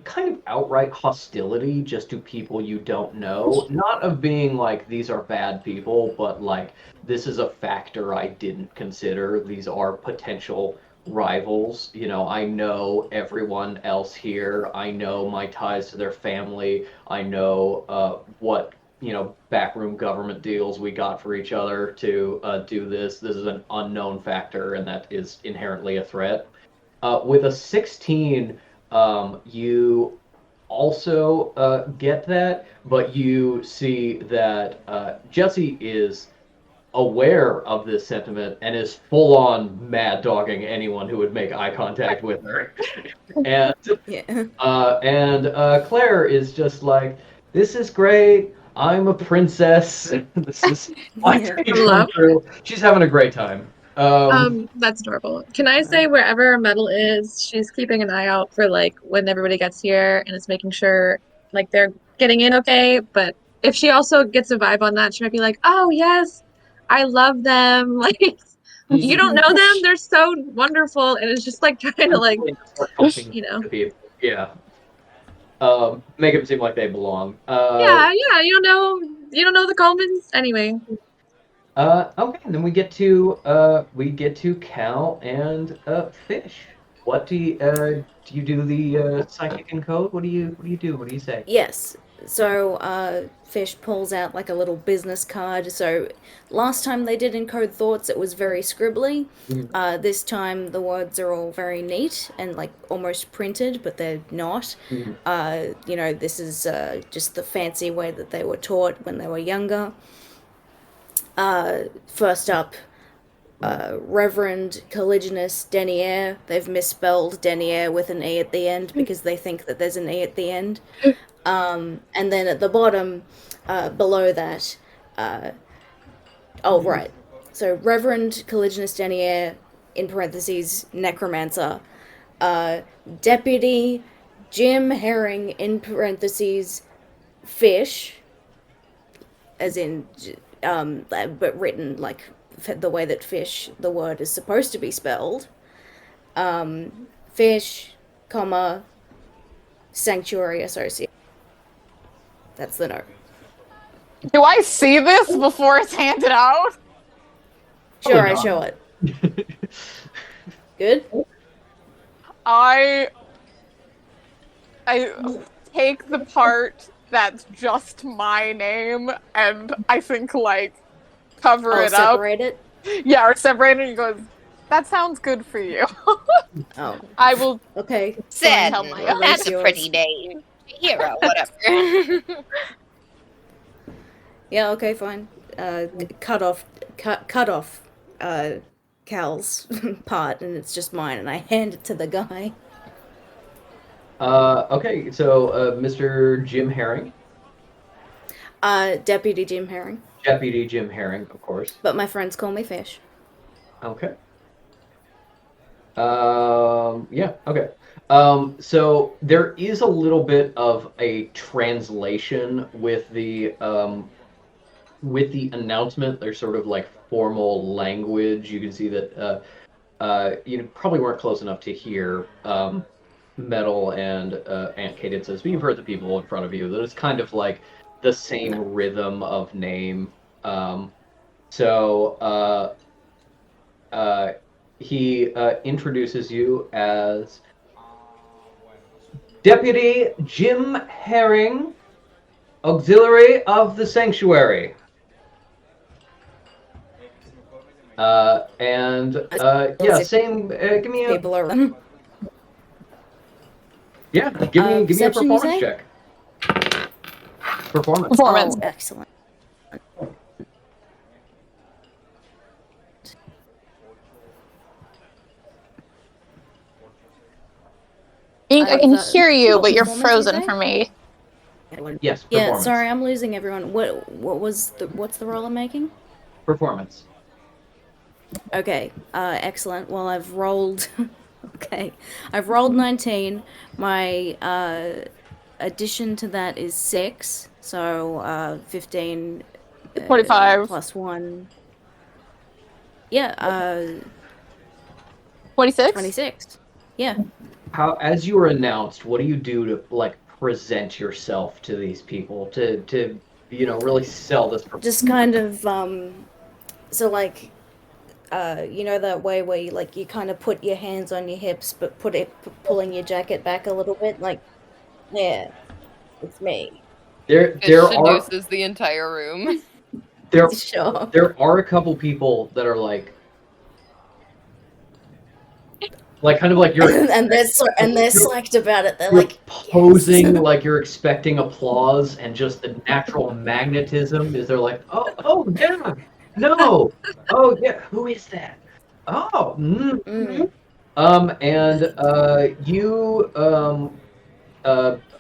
kind of outright hostility just to people you don't know. Not of being like, these are bad people, but like, this is a factor I didn't consider. These are potential rivals. I know everyone else here. I know my ties to their family. I know what backroom government deals we got for each other to do this. This is an unknown factor, and that is inherently a threat. With a 16, you also get that, but you see that Jessie is aware of this sentiment and is full on mad dogging anyone who would make eye contact with her. And Claire is just like, this is great. I'm a princess. This is my dream come true. She's having a great time. That's adorable. Can I say wherever Metal is, she's keeping an eye out for when everybody gets here and is making sure they're getting in okay. But if she also gets a vibe on that, she might be like, oh yes, I love them. You don't know them, they're so wonderful, and it's just trying to yeah. Make them seem like they belong. Yeah, you don't know the Colemans anyway. Okay, and then we get to Cal and Fish. What do you do the psychic encode? What do you do? What do you say? Yes. So Fish pulls out a little business card. So last time they did encode thoughts, it was very scribbly. This time the words are all very neat and almost printed, but they're not. This is just the fancy way that they were taught when they were younger. First up, Reverend Caligulus Denier. They've misspelled Denier with an E at the end because they think that there's an E at the end. And then at the bottom, below that, right. So Reverend Caligulus Denier, in parentheses, Necromancer. Deputy Jim Herring, in parentheses, Fish, as in, but written like the way that fish, the word, is supposed to be spelled. Fish, comma, Sanctuary Associate. That's the note. Do I see this before it's handed out? Sure, I show it. Good? I take the part that's just my name and I think, like, cover it up. Separate it? Yeah, or separate it and goes, that sounds good for you. Oh. I will Okay. Said, tell my that's a yours. pretty name. Hero, whatever. Yeah, okay, fine. Cut off Cal's part, and it's just mine, and I hand it to the guy. Okay, so Mr. Jim Herring, Deputy Jim Herring, Deputy Jim Herring, of course. but my friends call me Fish. Okay. Yeah, okay. So there is a little bit of a translation with the announcement. There's sort of like formal language. You can see that you probably weren't close enough to hear Metal and Aunt Cadence's, but you've heard the people in front of you that it's kind of like the same rhythm of name. He introduces you as Deputy Jim Herring, Auxiliary of the Sanctuary. Yeah, same. Give me a People are them. give me a Perception, you performance say? check. Performance. performance. Oh, excellent. I can I've, hear you, but you're performance, frozen you say? for me. Yes. Yeah, Performance. sorry, I'm losing everyone. What's the roll I'm making? Performance. Okay, excellent. Well, I've rolled. Okay, I've rolled 19. My addition to that is 6, so 15. 45. Plus 1. Yeah, 26? 26. Yeah. How, as you were announced, what do you do to like present yourself to these people to really sell this? Just kind of so like that way where you kind of put your hands on your hips but pulling your jacket back a little bit, like, yeah, it's me. There It are seduces the entire room. Sure. there are a couple people that are like kind of like you're and they're psyched about it. They're you're like posing like you're expecting applause, and just the natural magnetism is they're like, oh yeah, no, oh yeah, who is that? Oh,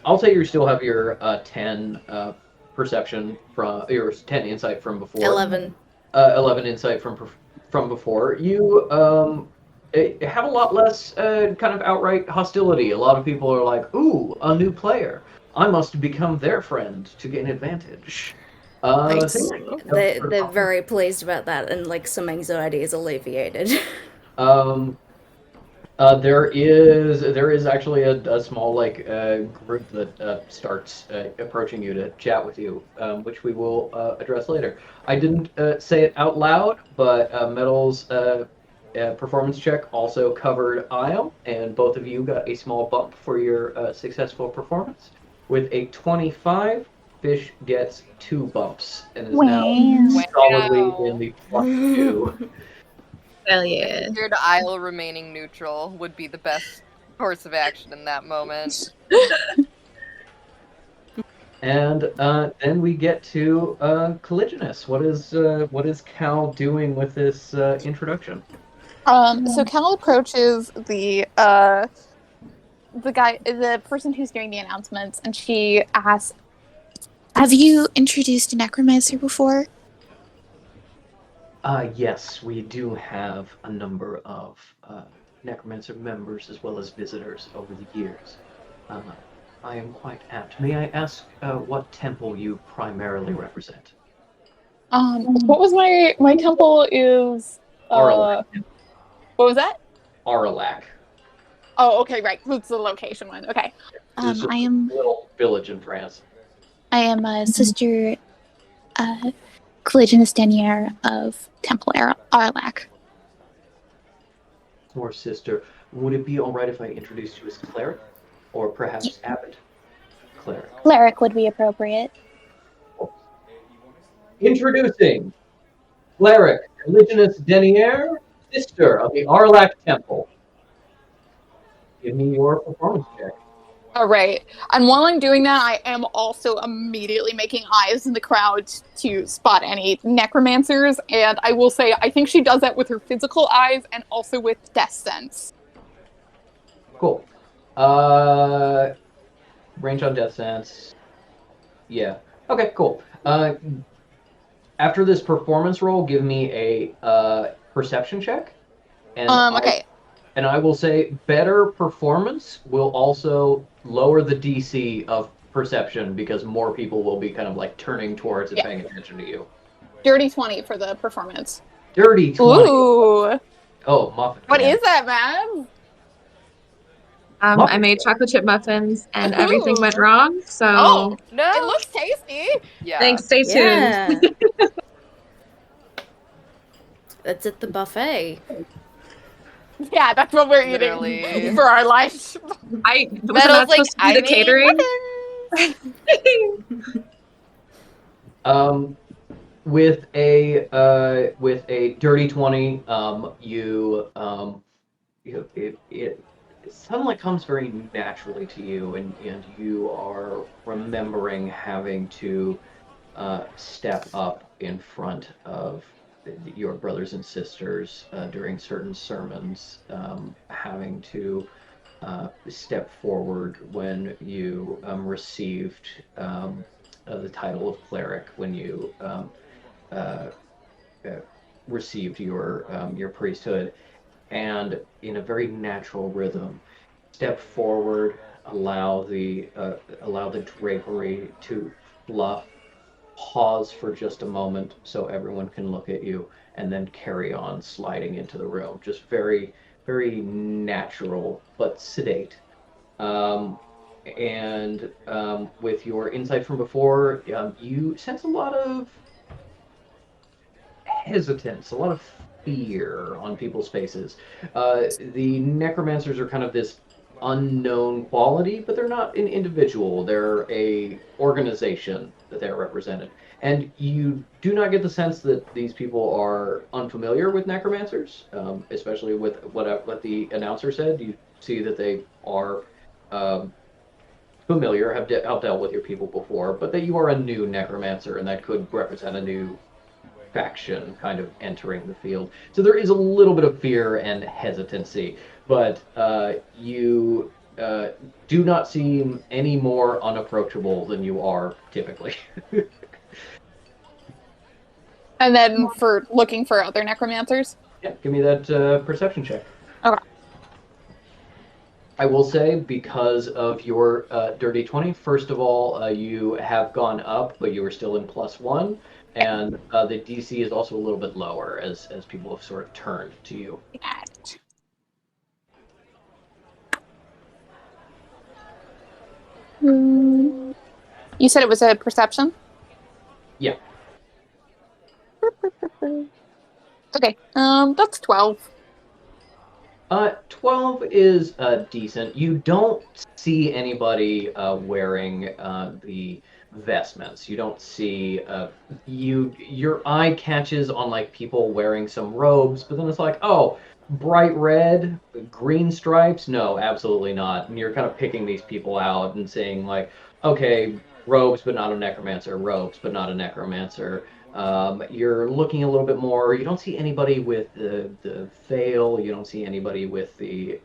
I'll say you still have your 10 perception from your 10 insight from before. 11. 11 insight from before. You have a lot less kind of outright hostility. A lot of people are like, ooh, a new player. I must become their friend to gain advantage. They're very pleased about that, and like some anxiety is alleviated. There is actually a small group that starts approaching you to chat with you, which we will address later. I didn't say it out loud, but Metal's performance check also covered Isle, and both of you got a small bump for your successful performance. With a 25, Fish gets 2 bumps and is now solidly in the +2. Hell yeah. Considered Isle remaining neutral would be the best course of action in that moment. And then we get to Caligulus. What is Cal doing with this introduction? So Cal approaches the person who's doing the announcements, and she asks, "Have you introduced a necromancer before?" Yes, we do have a number of necromancer members as well as visitors over the years. I am quite apt. May I ask what temple you primarily represent? What was my temple is Auralac. What was that? Auralac. Oh, okay, right. That's the location one. Okay. It's I am a little village in France. Sister Caligulus Denier of Temple Arlac. Or sister, would it be all right if I introduced you as cleric, or perhaps abbot? Cleric. Cleric would be appropriate. Introducing cleric Caligulus Denier, sister of the Auralac Temple. Give me your performance check. All right. And while I'm doing that, I am also immediately making eyes in the crowd to spot any necromancers. And I will say, I think she does that with her physical eyes and also with death sense. Cool. Range on death sense. Yeah. Okay, cool. After this performance roll, give me a perception check. And Okay. And I will say better performance will also lower the DC of perception because more people will be kind of like turning towards and paying attention to you. Dirty 20 for the performance. Dirty 20. Ooh. Oh, muffin. What is that, man? I made chocolate chip muffins and everything went wrong. So Oh, No. it looks tasty. Yeah. thanks. Stay tuned. Yeah. That's at the buffet. Yeah, that's what we're Literally. eating for our lunch. Was it Metal's not like, supposed to be the catering? With a dirty 20, sunlight comes very naturally to you, and you are remembering having to step up in front of your brothers and sisters during certain sermons, having to step forward when you received the title of cleric, when you received your priesthood, and in a very natural rhythm, step forward, allow the drapery to fluff, pause for just a moment so everyone can look at you, and then carry on sliding into the room. Just very, very natural, but sedate. With your insight from before, you sense a lot of hesitance, a lot of fear on people's faces. The necromancers are kind of this unknown quality, but they're not an individual. They're a organization that they're represented. And you do not get the sense that these people are unfamiliar with necromancers, especially with what the announcer said. You see that they are familiar, have dealt with your people before, but that you are a new necromancer, and that could represent a new faction kind of entering the field. So there is a little bit of fear and hesitancy, but you do not seem any more unapproachable than you are typically. And then for looking for other necromancers? Yeah, give me that perception check. Okay. I will say, because of your dirty 20, first of all, you have gone up, but you are still in +1, and the DC is also a little bit lower as people have sort of turned to you. You said it was a perception? Yeah. Okay, that's 12. 12 is decent. You don't see anybody wearing the vestments. You don't see your eye catches on like people wearing some robes, but then it's like, oh, bright red, green stripes? No, absolutely not. And you're kind of picking these people out and saying like, okay, robes, but not a necromancer. Robes, but not a necromancer. You're looking a little bit more. You don't see anybody with the veil. You don't see anybody with the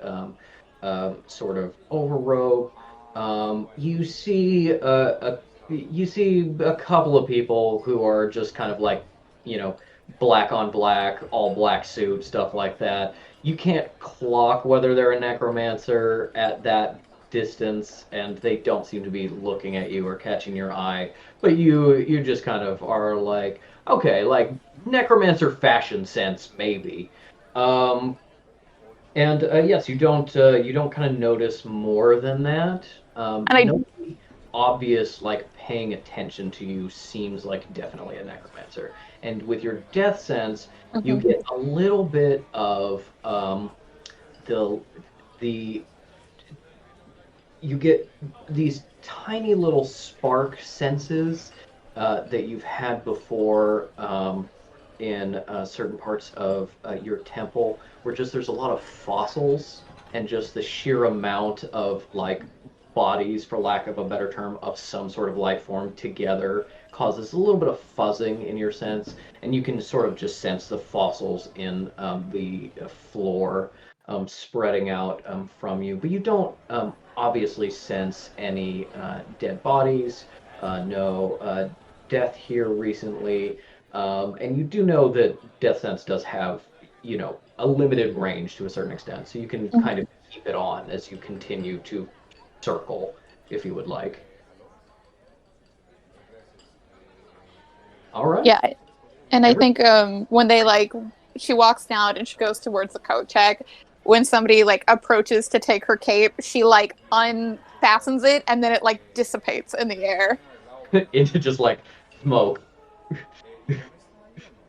sort of overrobe. You see you see a couple of people who are just kind of like, black on black, all black suit, stuff like that. You can't clock whether they're a necromancer at that distance, and they don't seem to be looking at you or catching your eye. But you just kind of are like, okay, like necromancer fashion sense maybe. And yes, you don't kind of notice more than that. And No obvious like paying attention to you seems like definitely a necromancer. And with your death sense, you get a little bit of the the you get these tiny little spark senses that you've had before in certain parts of your temple, where just there's a lot of fossils and just the sheer amount of like bodies, for lack of a better term, of some sort of life form together causes a little bit of fuzzing in your sense, and you can sort of just sense the fossils in the floor spreading out from you, but you don't obviously sense any dead bodies, no death here recently, and you do know that death sense does have, a limited range to a certain extent, so you can kind of keep it on as you continue to circle, if you would like. All right. Yeah, and I think when they she walks down and she goes towards the coat check. When somebody approaches to take her cape, she unfastens it and then it dissipates in the air into just smoke.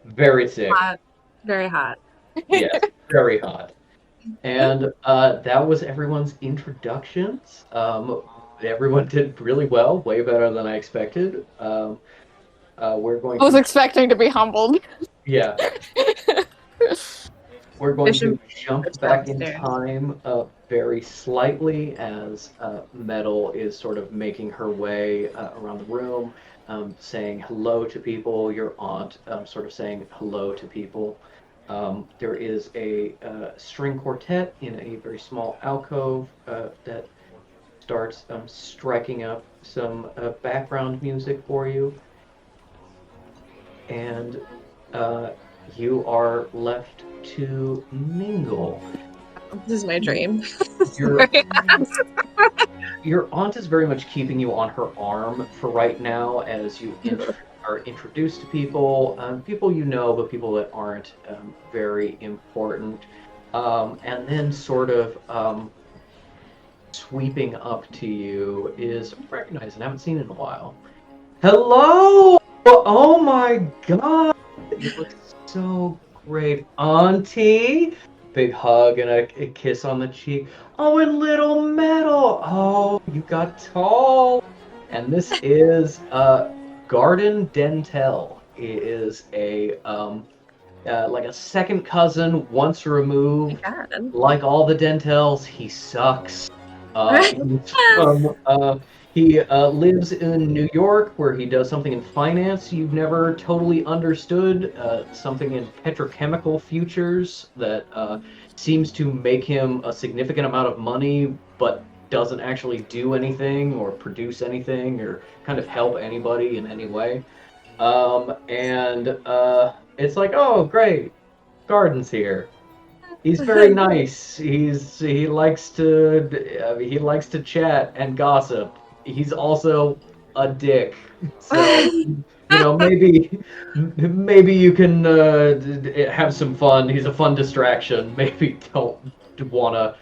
Very sick. Hot. Very hot. Yes, very hot. And that was everyone's introductions. Everyone did really well, way better than I expected. We're going. I was expecting to be humbled. Yeah. We're going to jump back in time very slightly as Metal is sort of making her way around the room, saying hello to people. Your aunt sort of saying hello to people. There is a string quartet in a very small alcove that starts striking up some background music for you. And you are left to mingle. This is my dream. Your aunt is very much keeping you on her arm for right now as you are introduced to people, people you know, but people that aren't very important. And then sort of sweeping up to you is recognized and haven't seen in a while. Hello! Oh my god! You look so great, Auntie! Big hug and a kiss on the cheek. Oh, and little Metal! Oh, you got tall! And this is Garden Dentel. He is a a second cousin, once removed. Like all the Dentels, he sucks. He lives in New York, where he does something in finance you've never totally understood, something in petrochemical futures that seems to make him a significant amount of money, but doesn't actually do anything or produce anything or kind of help anybody in any way. And it's like, oh, great, Garden's here. He's very nice. He likes to chat and gossip. He's also a dick. So maybe you can have some fun. He's a fun distraction. Maybe don't want to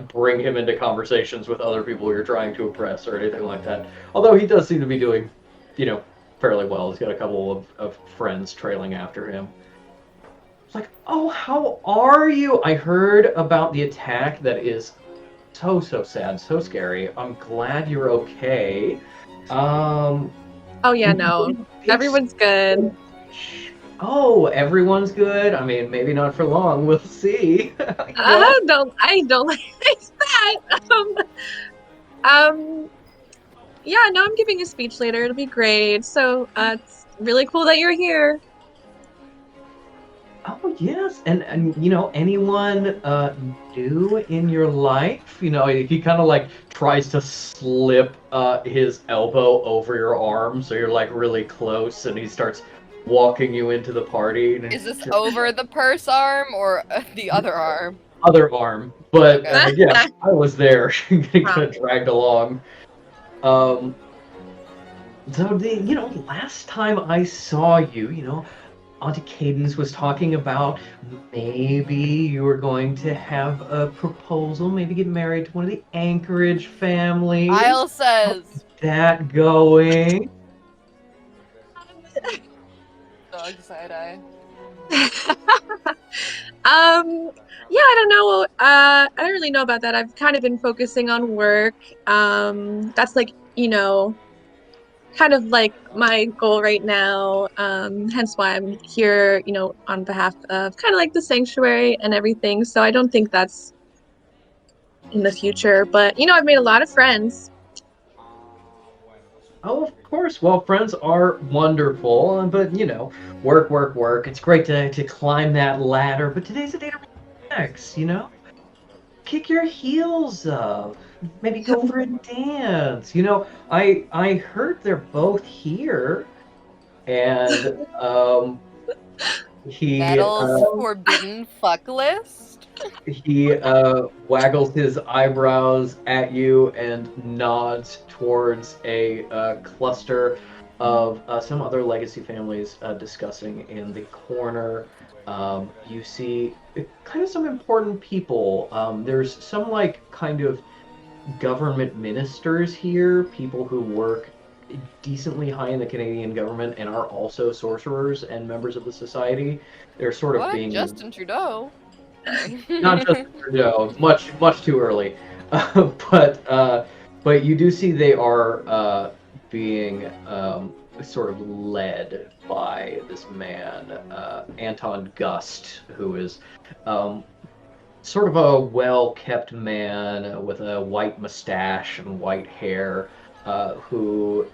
bring him into conversations with other people you're trying to impress or anything like that. Although he does seem to be doing, fairly well. He's got a couple of friends trailing after him. It's like, oh, how are you? I heard about the attack that is so sad, so scary. I'm glad you're okay. Oh yeah, no. Everyone's good. Oh, everyone's good? I mean, maybe not for long. We'll see. I don't like that. Yeah, no, I'm giving a speech later. It'll be great. So it's really cool that you're here. Oh yes, and anyone new in your life? He kind of like tries to slip his elbow over your arm, so you're like really close, and he starts walking you into the party. And Is this just over the purse arm or the other arm? other arm, but Okay. yeah, I was there, getting Wow. kind of dragged along. Um, so last time I saw you, Auntie Cadence was talking about maybe you were going to have a proposal, maybe get married to one of the Anchorage families. Isle says. That going? Dog side eye. Yeah, I don't know. I don't really know about that. I've kind of been focusing on work. That's like, kind of like my goal right now. Hence why I'm here, on behalf of kind of like the sanctuary and everything. So I don't think that's in the future, but I've made a lot of friends. Oh, of course. Well, friends are wonderful, but work, work, work. It's great to climb that ladder, but today's a day to relax. Kick your heels up. Maybe go for a dance. I heard they're both here, and he Metal's forbidden fuck list. he waggles his eyebrows at you and nods towards a cluster of some other legacy families discussing in the corner. You see kind of some important people. There's some like kind of government ministers here, people who work decently high in the Canadian government and are also sorcerers and members of the society. They're sort of What? being Justin Trudeau. not just Trudeau, much too early. But you do see they are being sort of led by this man, Anton Gust, who is sort of a well-kept man with a white mustache and white hair, who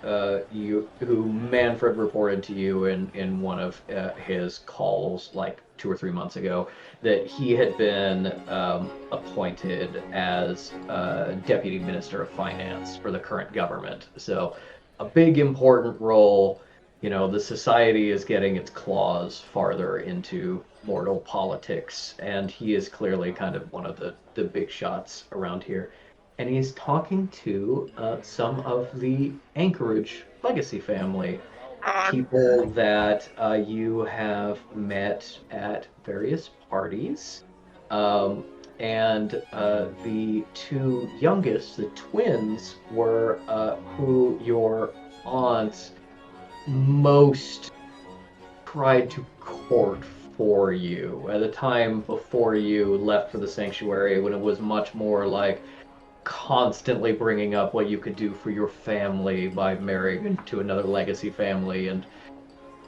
Manfred reported to you in one of his calls like 2 or 3 months ago, that he had been appointed as Deputy Minister of Finance for the current government. So a big important role. The society is getting its claws farther into mortal politics, and he is clearly kind of one of the big shots around here. And he's talking to some of the Anchorage legacy family, people that you have met at various parties. And the two youngest, the twins, were who your aunt most tried to court for you at the time before you left for the sanctuary, when it was much more like constantly bringing up what you could do for your family by marrying to another legacy family, and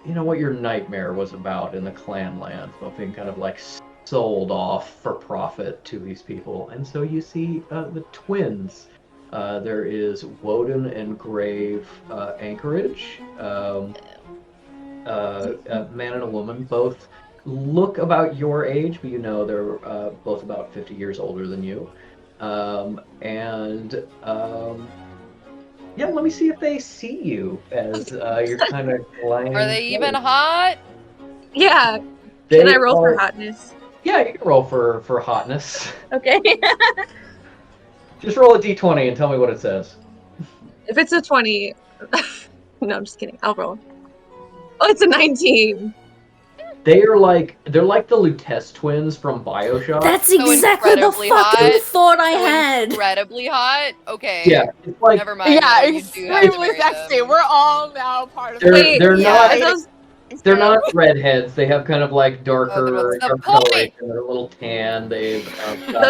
what your nightmare was about in the clan lands, about being kind of like sold off for profit to these people. And so you see the twins. There is Woden and Grave Anchorage, a man and a woman, both look about your age, but they're both about 50 years older than you. Yeah, let me see if they see you as you're kind of gliding. Are they even hot? Yeah. Can I roll for hotness? Yeah, you can roll for hotness. Okay. Just roll a d20 and tell me what it says. If it's a 20, no, I'm just kidding. I'll roll. Oh, it's a 19. They're like the Lutece twins from BioShock. That's So exactly the incredibly fucking hot. thought I So had. incredibly hot. Okay. Yeah, it's like Never mind. Yeah, no, you do have to extremely marry sexy. them. We're all now part of they're Wait, they're yeah, not Are those they're not redheads. They have kind of like darker, what's the dark point? coloration. They're a little tan. They've got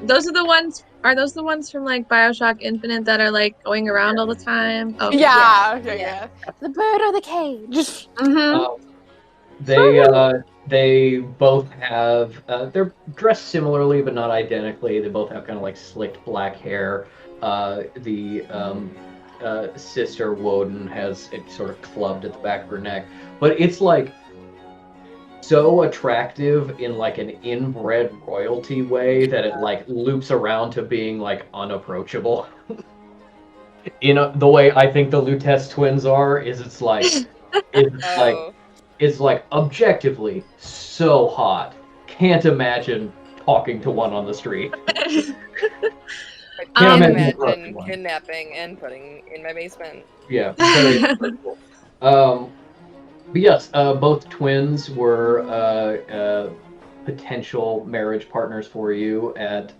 those are the ones? Are those the ones from like BioShock Infinite that are like going around all the time? Oh, Yeah. The bird or the cage? Mm-hmm. They both have they're dressed similarly but not identically. They both have kind of like slicked black hair. The sister Woden has it sort of clubbed at the back of her neck, but it's like so attractive in like an inbred royalty way that it like loops around to being like unapproachable. The way I think the Lutece twins are is it's like Oh, it's like objectively so hot. Can't imagine talking to one on the street. I Um, can't imagine approaching imagine one. kidnapping and putting in my basement. Yeah, very cool. But yes, both twins were potential marriage partners for you at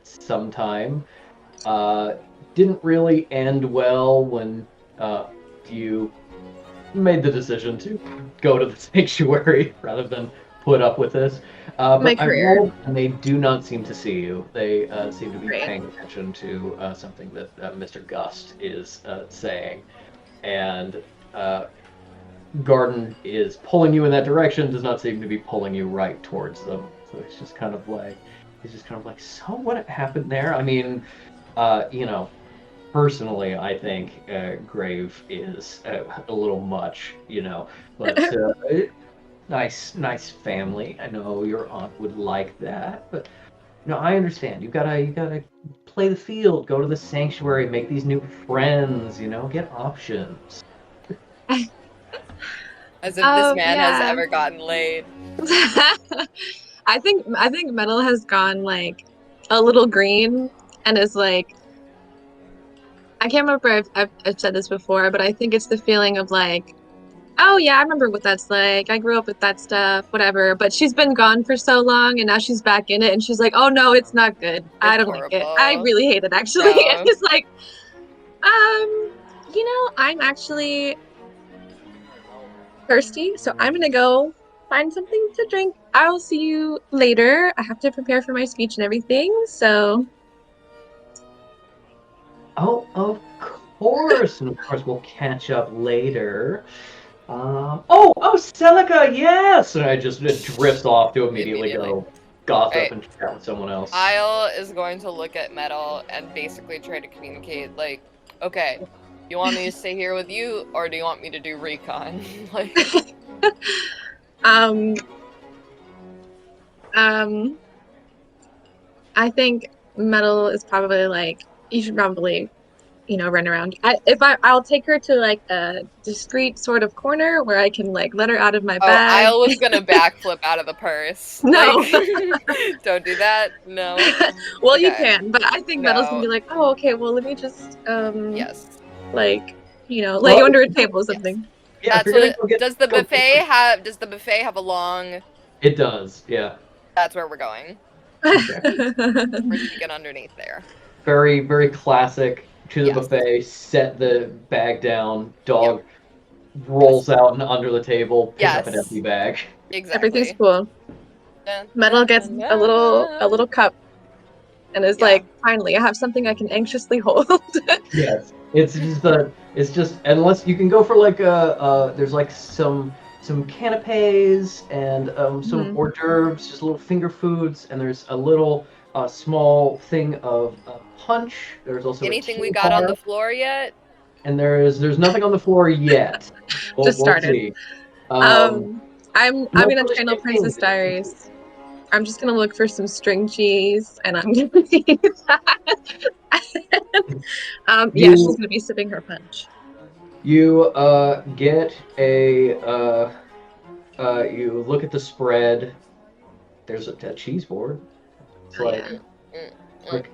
some time. Didn't really end well when you made the decision to go to the sanctuary rather than put up with this. My But I career. rolled, and they do not seem to see you. They seem to be Great. paying attention to something that Mr. Gust is saying. And Garden is pulling you in that direction, does not seem to be pulling you right towards them. So it's just kind of like, so what happened there? I mean, personally, I think Grave is a little much, but nice family. I know your aunt would like that, but I understand. You gotta play the field, go to the sanctuary, make these new friends. Get options. As if this man has Yeah. ever gotten laid. I think Metal has gone like a little green and is like, I can't remember if I've said this before, but I think it's the feeling of like, oh yeah, I remember what that's like. I grew up with that stuff, whatever. But she's been gone for so long and now she's back in it and she's like, oh no, it's not good. I It's don't like it. I horrible. really hate it actually. No. And it's like, I'm actually thirsty, so I'm gonna go find something to drink. I'll see you later. I have to prepare for my speech and everything, so Oh, of course, and of course we'll catch up later. Celica, yes! And I just drifts off to immediately go gossip Right. and chat with someone else. Isle is going to look at Metal and basically try to communicate, like, okay, you want me to stay here with you, or do you want me to do recon? Like, I think Metal is probably like, you should probably, run around. I'll take her to like a discreet sort of corner where I can like let her out of my bag. Isle was gonna backflip out of the purse. No. Like, don't do that. No. Well, you Okay. can, but I think Metal's gonna be like, oh, okay, well, let me just, Yes. like, lay you under a table or something. Yeah, if That's you're what. gonna go Does the go- buffet have? Does the buffet have a long? It does, yeah. That's where we're going. We're sneaking underneath there. Very, very classic. To the Yes. buffet, set the bag down, dog rolls out and under the table, pick up an Yes. empty bag. Exactly. Everything's cool. Dun, Metal gets dun, a little cup and is Yeah. like, finally, I have something I can anxiously hold. Yes, it's just unless you can go for like there's like some canapes and some Mhm. hors d'oeuvres, just little finger foods, and there's a little small thing of punch. There's also Anything a we tea got on bar, the floor yet? and there's nothing on the floor yet. Just started. See. I'm no gonna further channel champagne. Princess Diaries. I'm just gonna look for some string cheese and I'm gonna eat that. Yeah, she's gonna be sipping her punch. You get a you look at the spread. There's a cheese board. It's Oh, like, yeah. like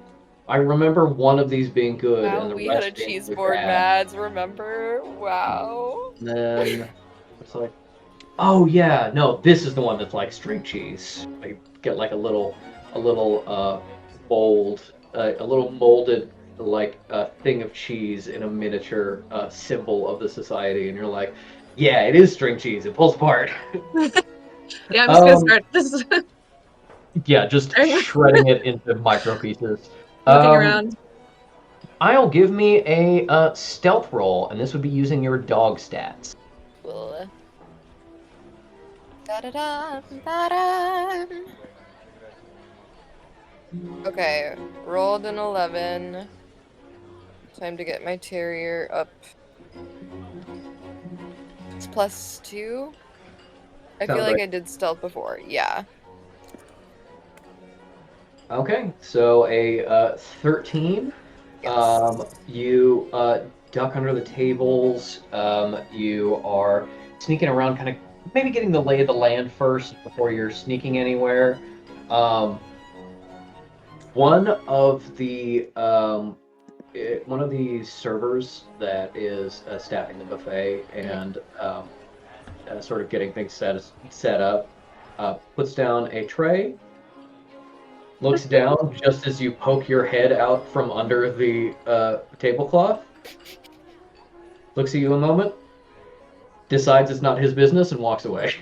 I remember one of these being good and Wow, the we rest had a being cheese really board, bad. Mads. Remember? Wow. And then it's like, oh yeah, no, this is the one that's like string cheese. You get like a little molded like thing of cheese in a miniature symbol of the society, and you're like, yeah, it is string cheese. It pulls apart. Yeah, I'm just gonna start this Yeah, just shredding it into micro pieces. looking around. I'll give me a stealth roll, and this would be using your dog stats. Cool. Da-da-da, da-da. Okay, rolled an 11. Time to get my terrier up. It's +2. I Sounds feel like right. I did stealth before. Yeah. Okay, so a 13. Yes. You duck under the tables. You are sneaking around, kind of maybe getting the lay of the land first before you're sneaking anywhere. One of the servers that is staffing the buffet and sort of getting things set up puts down a tray, looks down just as you poke your head out from under the tablecloth, looks at you a moment, decides it's not his business, and walks away.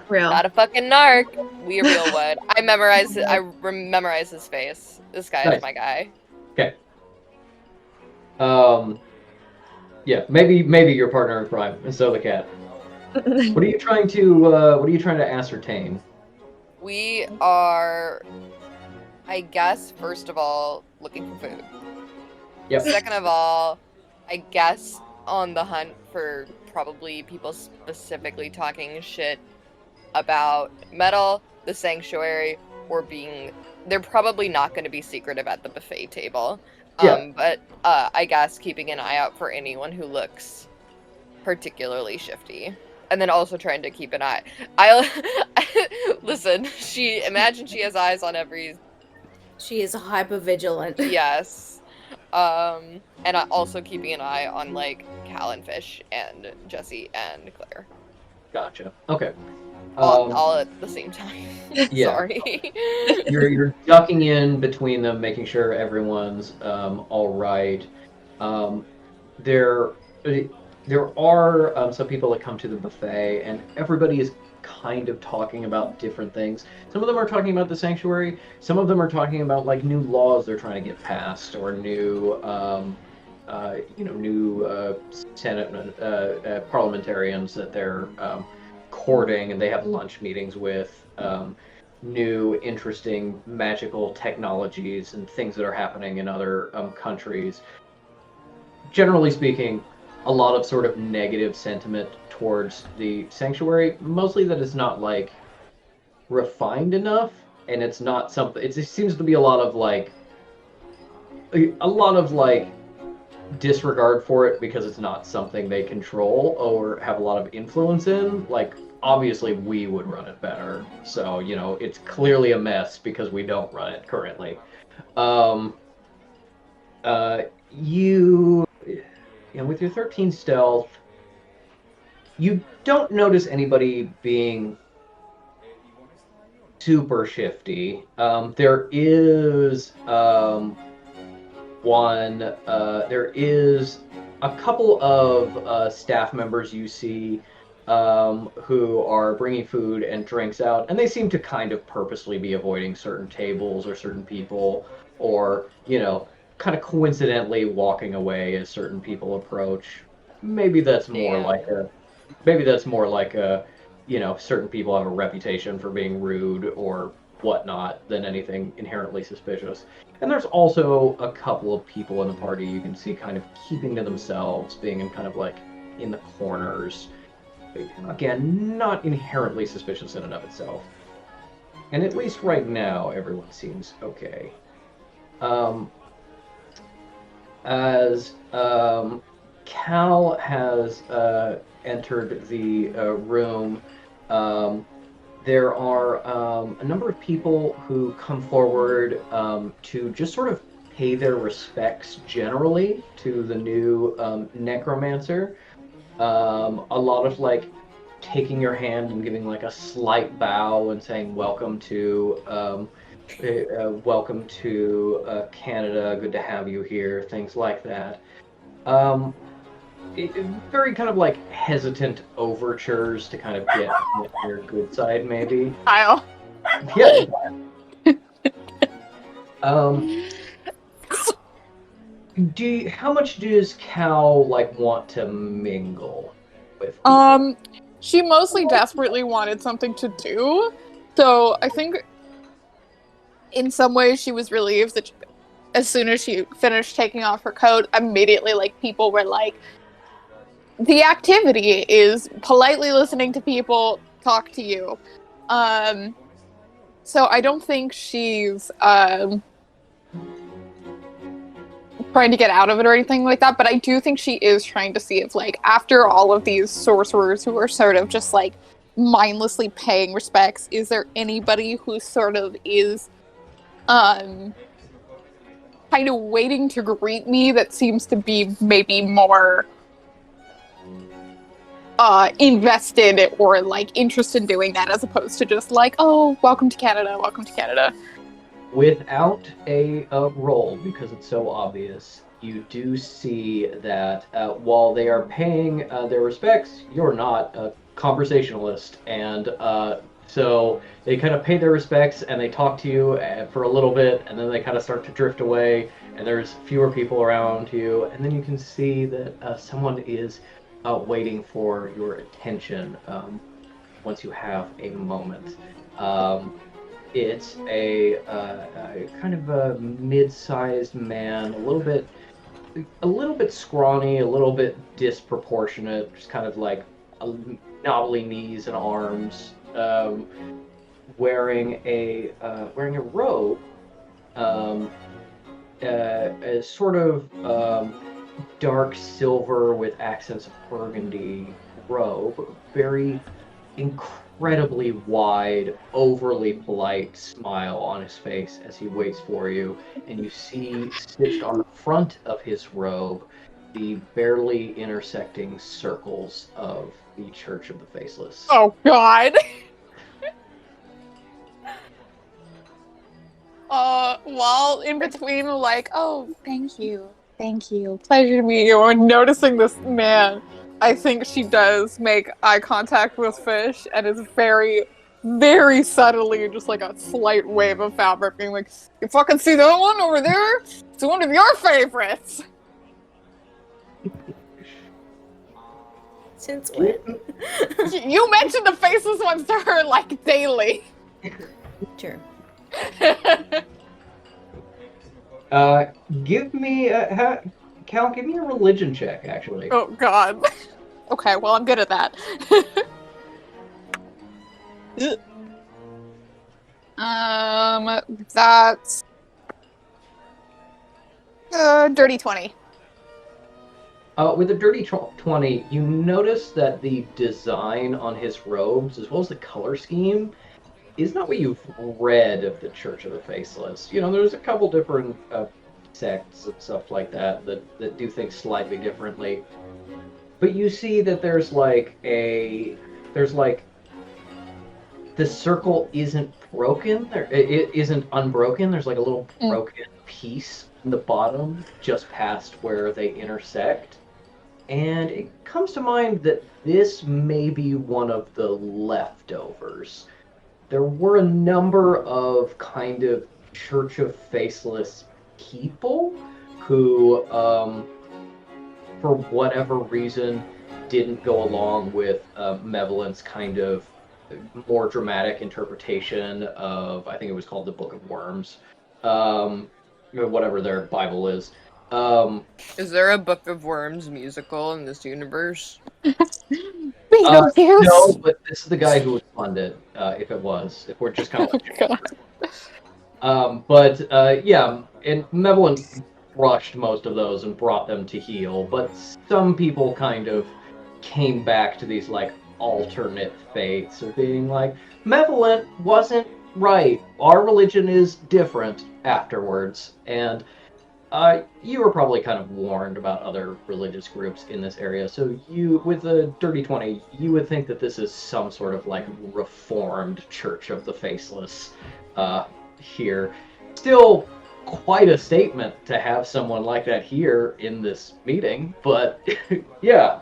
Real. Not a fucking narc. We a real one. I memorized it. I memorized his face. This guy Nice. is my guy. Okay. Yeah, maybe your partner in crime, and so the cat. What are you trying to ascertain? We are, I guess, first of all, looking for food. Yep. Second of all, I guess on the hunt for probably people specifically talking shit about Metal, the Sanctuary, or being... They're probably not going to be secretive at the buffet table. Yeah. But I guess keeping an eye out for anyone who looks particularly shifty. And then also trying to keep an eye. Listen, imagine she has eyes on every... She is hyper vigilant. Yes. And also keeping an eye on, like, Cal and Fish and Jesse and Claire. Gotcha. Okay. All at the same time. Yeah. Sorry. You're ducking in between them, making sure everyone's all right. There are some people that come to the buffet, and everybody is kind of talking about different things. Some of them are talking about the Sanctuary. Some of them are talking about like new laws they're trying to get passed, or new Senate parliamentarians that they're courting, and they have lunch meetings with. New interesting magical technologies and things that are happening in other countries. Generally speaking, a lot of sort of negative sentiment towards the Sanctuary, mostly that it's not like refined enough, and it's not something. It seems to be a lot of disregard for it because it's not something they control or have a lot of influence in. Like, obviously we would run it better, so it's clearly a mess because we don't run it currently. With your 13 stealth, you don't notice anybody being super shifty. There is there is a couple of staff members you see who are bringing food and drinks out, and they seem to kind of purposely be avoiding certain tables or certain people, or kind of coincidentally walking away as certain people approach. Maybe that's more like a certain people have a reputation for being rude or whatnot than anything inherently suspicious. And there's also a couple of people in the party you can see kind of keeping to themselves, being in kind of like in the corners. Again, not inherently suspicious in and of itself. And at least right now, everyone seems okay. As Cal has entered the room, there are a number of people who come forward to just sort of pay their respects generally to the new necromancer. A lot of like taking your hand and giving like a slight bow and saying welcome to Canada, good to have you here, things like that. Very kind of like hesitant overtures to kind of get your good side, maybe. Kyle. Yeah. How much does Cal like want to mingle with people? She mostly desperately wanted something to do, so I think in some ways she was relieved that as soon as she finished taking off her coat, immediately, like, people were like, the activity is politely listening to people talk to you. So I don't think she's trying to get out of it or anything like that, but I do think she is trying to see if, like, after all of these sorcerers who are sort of just, like, mindlessly paying respects, is there anybody who sort of is kind of waiting to greet me that seems to be maybe more invested or, like, interested in doing that, as opposed to just like, oh, welcome to Canada. Without a roll, because it's so obvious, you do see that while they are paying their respects, you're not a conversationalist, and so they kind of pay their respects and they talk to you for a little bit, and then they kind of start to drift away, and there's fewer people around you, and then you can see that someone is waiting for your attention once you have a moment. It's a kind of a mid-sized man, a little bit scrawny, a little bit disproportionate, just kind of like knobbly knees and arms, wearing a robe, a sort of dark silver with accents of burgundy robe, very incredibly wide, overly polite smile on his face as he waits for you, and you see stitched on the front of his robe the barely intersecting circles of the Church of the Faceless. Oh, God. While in between, like, oh, thank you, pleasure to meet you, and noticing this man, I think she does make eye contact with Fish, and is very, very subtly just like a slight wave of fabric, being like, you fucking see that one over there? It's one of your favorites! Since when? You mentioned the Faceless ones to her, like, daily. Sure. Give me Cal, give me a religion check, actually. Oh, God. Okay, well, I'm good at that. That's dirty 20. With a dirty 20, you notice that the design on his robes, as well as the color scheme, is not what you've read of the Church of the Faceless. You know, there's a couple different sects and stuff like that do things slightly differently. But you see that there's like the circle isn't broken. It isn't unbroken. There's like a little broken piece in the bottom, just past where they intersect. And it comes to mind that this may be one of the leftovers. There were a number of kind of Church of Faceless people who, for whatever reason, didn't go along with Malevolent's kind of more dramatic interpretation of, I think it was called the Book of Worms, whatever their Bible is. Is there a Book of Worms musical in this universe? No, but this is the guy who would fund it, if we're just kind of yeah, and Malevolent brushed most of those and brought them to heel, but some people kind of came back to these like alternate faiths of being like, Malevolent wasn't right, our religion is different afterwards, and you were probably kind of warned about other religious groups in this area, so you, with a dirty 20, you would think that this is some sort of like reformed Church of the Faceless here. Still quite a statement to have someone like that here in this meeting, but yeah.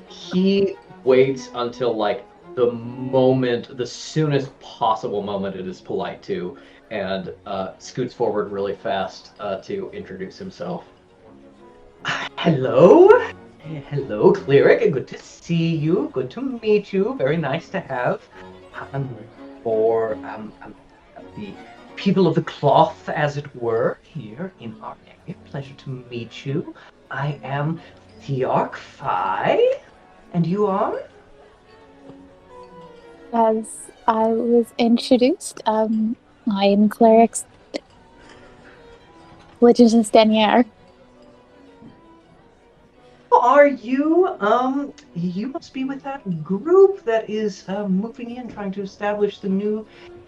He waits until like the soonest possible moment it is polite to, and scoots forward really fast to introduce himself. Hello, cleric. Good to see you. Good to meet you. Very nice to have. For the people of the cloth, as it were, here in our area. Pleasure to meet you. I am Thearch Phi, and you are? As I was introduced, I am Cleric's Legitimus Denier. Are you? You must be with that group that is moving in, trying to establish the new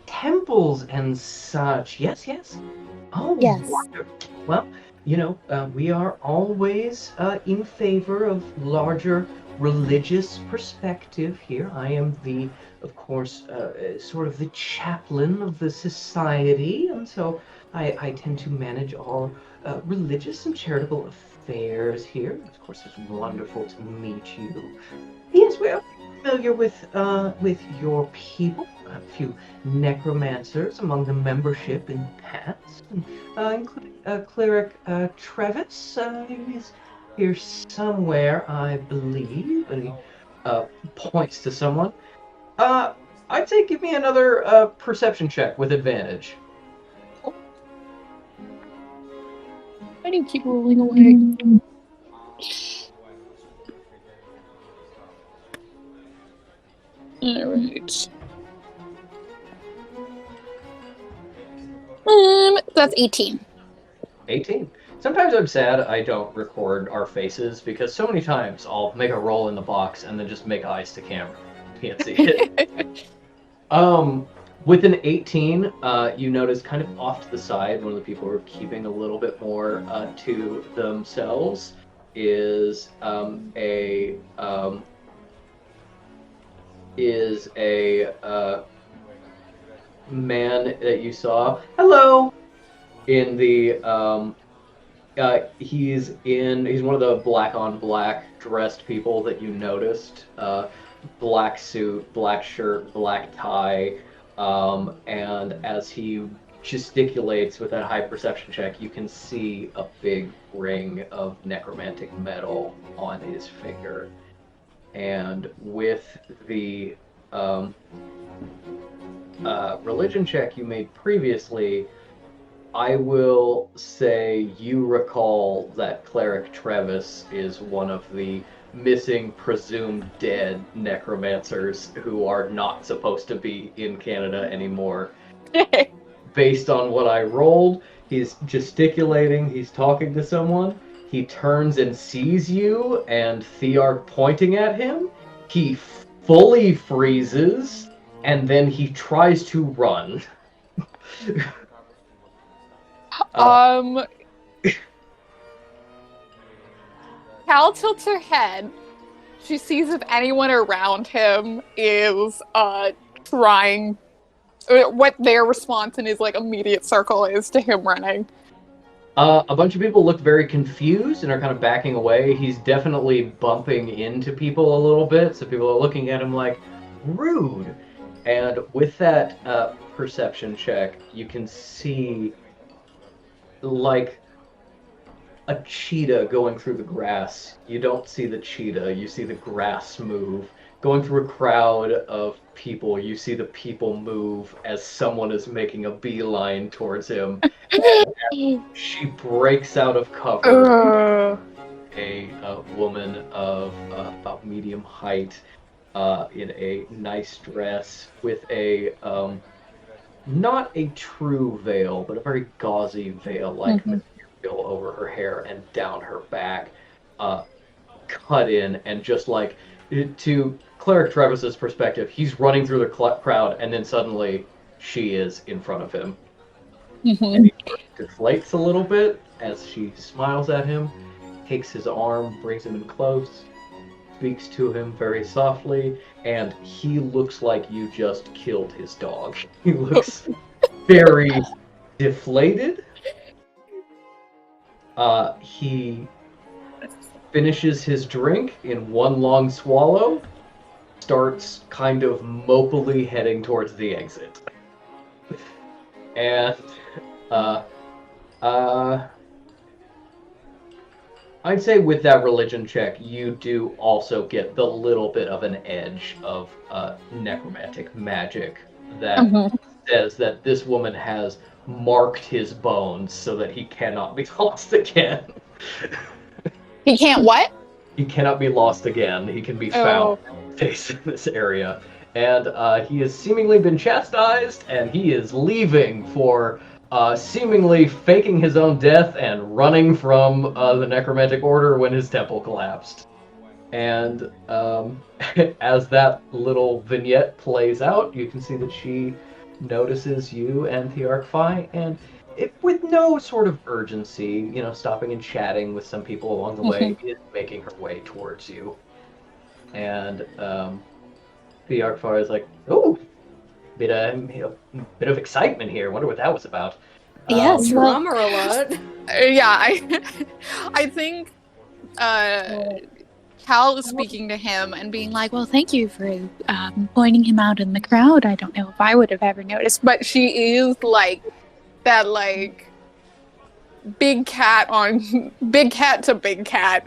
temples and such. Yes, yes. Oh, Yes. wonderful. Well, we are always in favor of larger religious perspective here. I am of course, sort of the chaplain of the society, and so I tend to manage all religious and charitable affairs here. Of course, it's wonderful to meet you. Yes, we're familiar with your people. A few necromancers among the membership in the past, including Cleric Trevis. He's here somewhere, I believe, and he points to someone. I'd say give me another perception check with advantage. Why do you keep rolling away? Alright. That's 18. 18. Sometimes I'm sad I don't record our faces because so many times I'll make a roll in the box and then just make eyes to camera. Can't see it. With an 18, you notice kind of off to the side, one of the people who are keeping a little bit more to themselves is a man that you saw. Hello. In the he's one of the black on black dressed people that you noticed. Black suit, black shirt, black tie, and as he gesticulates with that high perception check, you can see a big ring of necromantic metal on his finger. And with the religion check you made previously, I will say you recall that Cleric Trevis is one of the missing, presumed dead necromancers who are not supposed to be in Canada anymore. Based on what I rolled, he's gesticulating, he's talking to someone, he turns and sees you and Thearch pointing at him, he fully freezes, and then he tries to run. Cal tilts her head. She sees if anyone around him is trying what their response in his immediate circle is to him running. A bunch of people look very confused and are kind of backing away. He's definitely bumping into people a little bit, so people are looking at him like, rude. And with that perception check, you can see like a cheetah going through the grass. You don't see the cheetah, you see the grass move. Going through a crowd of people, you see the people move as someone is making a beeline towards him. She breaks out of cover. A woman of about medium height in a nice dress with a not a true veil, but a very gauzy veil-like material over her hair and down her back, cut in, and just like, to Cleric Trevis's perspective, he's running through the crowd, and then suddenly she is in front of him. And he deflates a little bit as she smiles at him, takes his arm, brings him in close, speaks to him very softly, and he looks like you just killed his dog. He looks very deflated. He finishes his drink in one long swallow, starts kind of mopily heading towards the exit. And I'd say with that religion check, you do also get the little bit of an edge of necromantic magic that says that this woman has marked his bones so that he cannot be lost again. He can't what? He cannot be lost again. He can be found safe in this area. And he has seemingly been chastised, and he is leaving for seemingly faking his own death and running from the Necromantic Order when his temple collapsed. And as that little vignette plays out, you can see that she notices you and Thearchfai, and with no sort of urgency, stopping and chatting with some people along the way, is making her way towards you. And Thearchfai is like, "Oh, bit of excitement here. Wonder what that was about." Yes, well, Drummer alert. yeah, I think Cal is speaking to him and being like, well, thank you for pointing him out in the crowd. I don't know if I would have ever noticed, but she is like that, like big cat to big cat.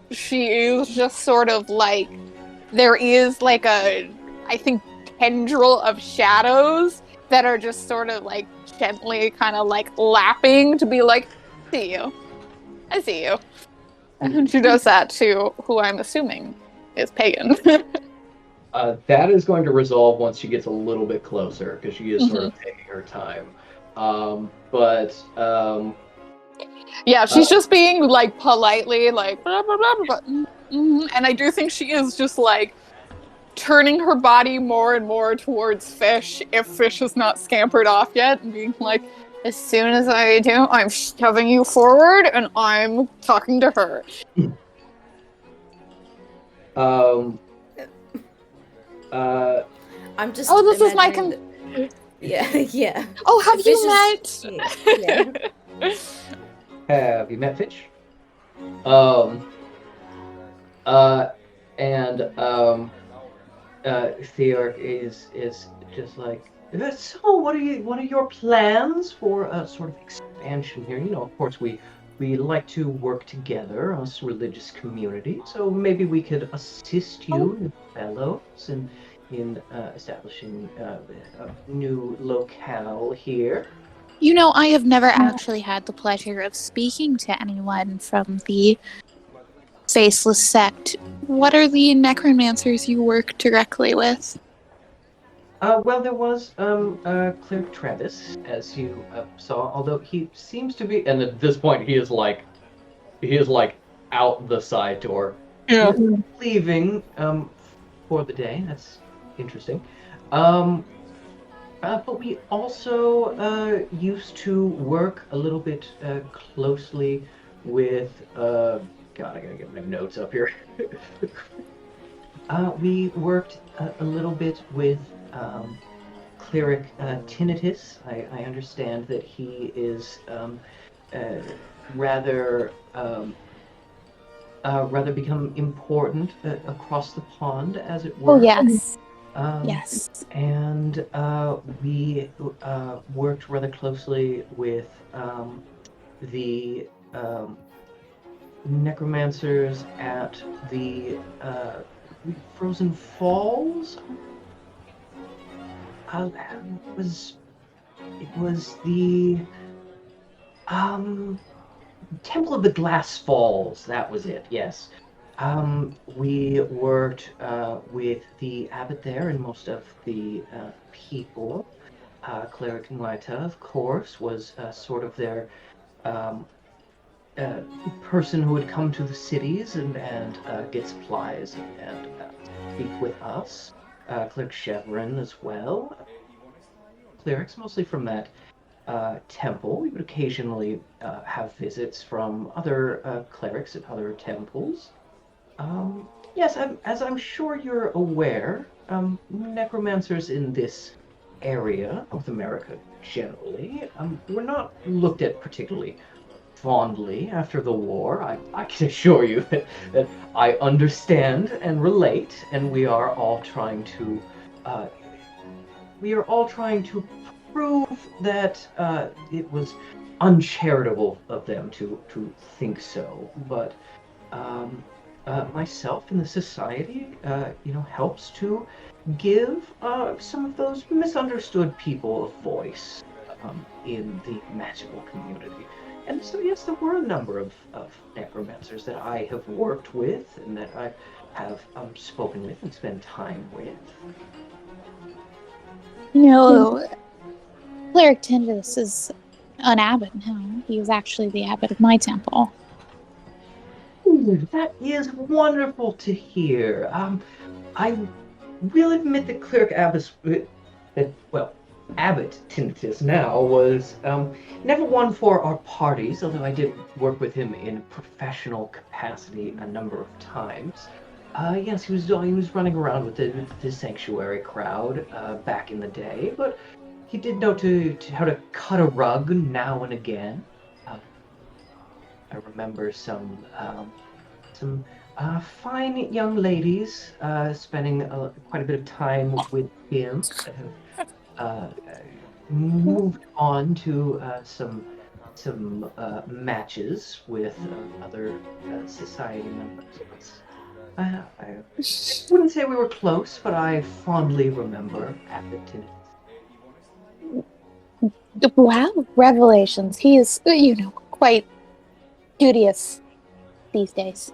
She is just sort of like, there is like I think, tendril of shadows that are just sort of like gently kind of like lapping to be like, I see you. And she does that to who I'm assuming is Pagan. That is going to resolve once she gets a little bit closer, because she is sort of taking her time. Yeah, she's just being like politely like blah, blah, blah, blah, blah. And I do think she is just like turning her body more and more towards Fish if Fish has not scampered off yet, and being like, as soon as I do, I'm shoving you forward and I'm talking to her. I'm just. Oh, this is my Yeah. Oh, have you met? Yeah. Have you met Fitch? Thearch is just like, so what are your plans for a sort of expansion here? Of course we like to work together as a religious community, so maybe we could assist you, fellows, in establishing a new locale here. I have never actually had the pleasure of speaking to anyone from the Faceless Sect. What are the necromancers you work directly with? Well, there was Cleric Travis, as you saw, although he seems to be, and at this point he is like out the side door. Yeah. Leaving for the day. That's interesting. But we also used to work a little bit closely with God, I gotta get my notes up here. We worked a little bit with Cleric Tinnitus. I understand that he is rather become important across the pond, as it were. Oh, yes. Yes. And we worked rather closely with the necromancers at the Frozen Falls. It was the Temple of the Glass Falls. That was it. Yes. We worked with the abbot there and most of the people. Cleric Nwata, of course, was sort of their person who would come to the cities and get supplies and speak with us. Cleric Chevron as well. Clerics mostly from that temple. We would occasionally have visits from other clerics at other temples. Yes, as I'm sure you're aware, necromancers in this area, North America generally, were not looked at particularly fondly after the war. I can assure you that I understand and relate, and we are all trying to prove that it was uncharitable of them to think so. But myself and the society, helps to give some of those misunderstood people a voice in the magical community. And so, yes, there were a number of necromancers that I have worked with and that I have spoken with and spent time with. Cleric Tindus is an abbot now. He was actually the abbot of my temple. Ooh, that is wonderful to hear. I will admit that Cleric Abbot Tinnitus now was never one for our parties, although I did work with him in professional capacity a number of times. Yes, he was running around with the sanctuary crowd back in the day, but he did know how to cut a rug now and again. I remember some fine young ladies spending quite a bit of time with him that have moved on to some matches with other society members. I wouldn't say we were close, but I fondly remember Abbot Tinnitus. Wow, revelations. He is, quite studious these days.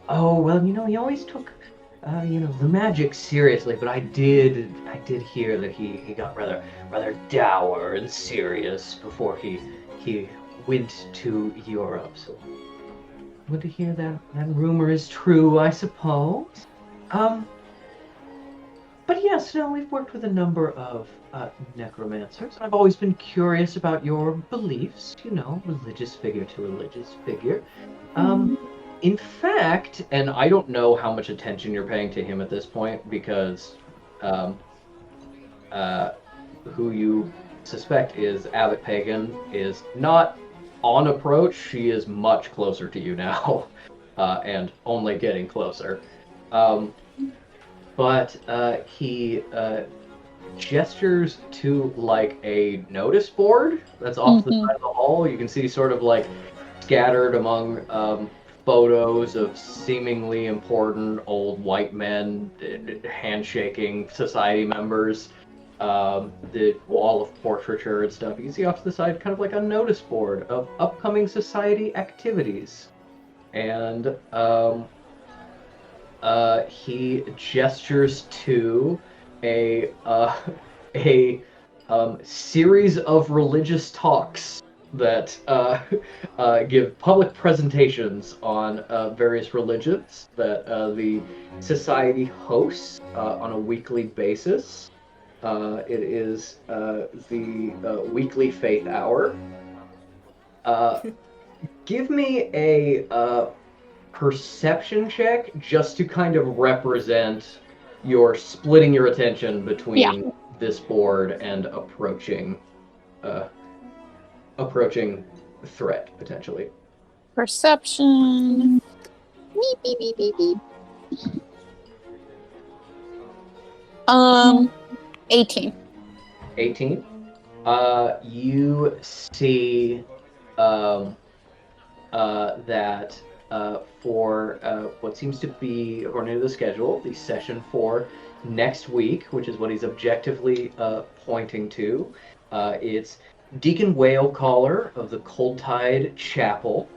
Oh, well, he always took, the magic seriously, but I did hear that he got rather dour and serious before he went to Europe, so good to hear that rumor is true, I suppose. But yes, we've worked with a number of necromancers. I've always been curious about your beliefs, religious figure to religious figure. In fact, and I don't know how much attention you're paying to him at this point, because who you suspect is Abbot Pagan is not on approach. She is much closer to you now, and only getting closer. But he gestures to like a notice board that's off the side of the hall. You can see sort of like scattered among photos of seemingly important old white men handshaking society members. The wall of portraiture and stuff. You can see off to the side kind of like a notice board of upcoming society activities. And he gestures to a series of religious talks that give public presentations on various religions that the society hosts on a weekly basis. It is the weekly faith hour. Give me a perception check just to kind of represent your splitting your attention between this board and approaching threat potentially. Perception. Beep, beep, beep, beep, beep. 18. 18. You see that for what seems to be, according to the schedule, the session for next week, which is what he's objectively pointing to, it's Deacon Whalecaller of the Coldtide Chapel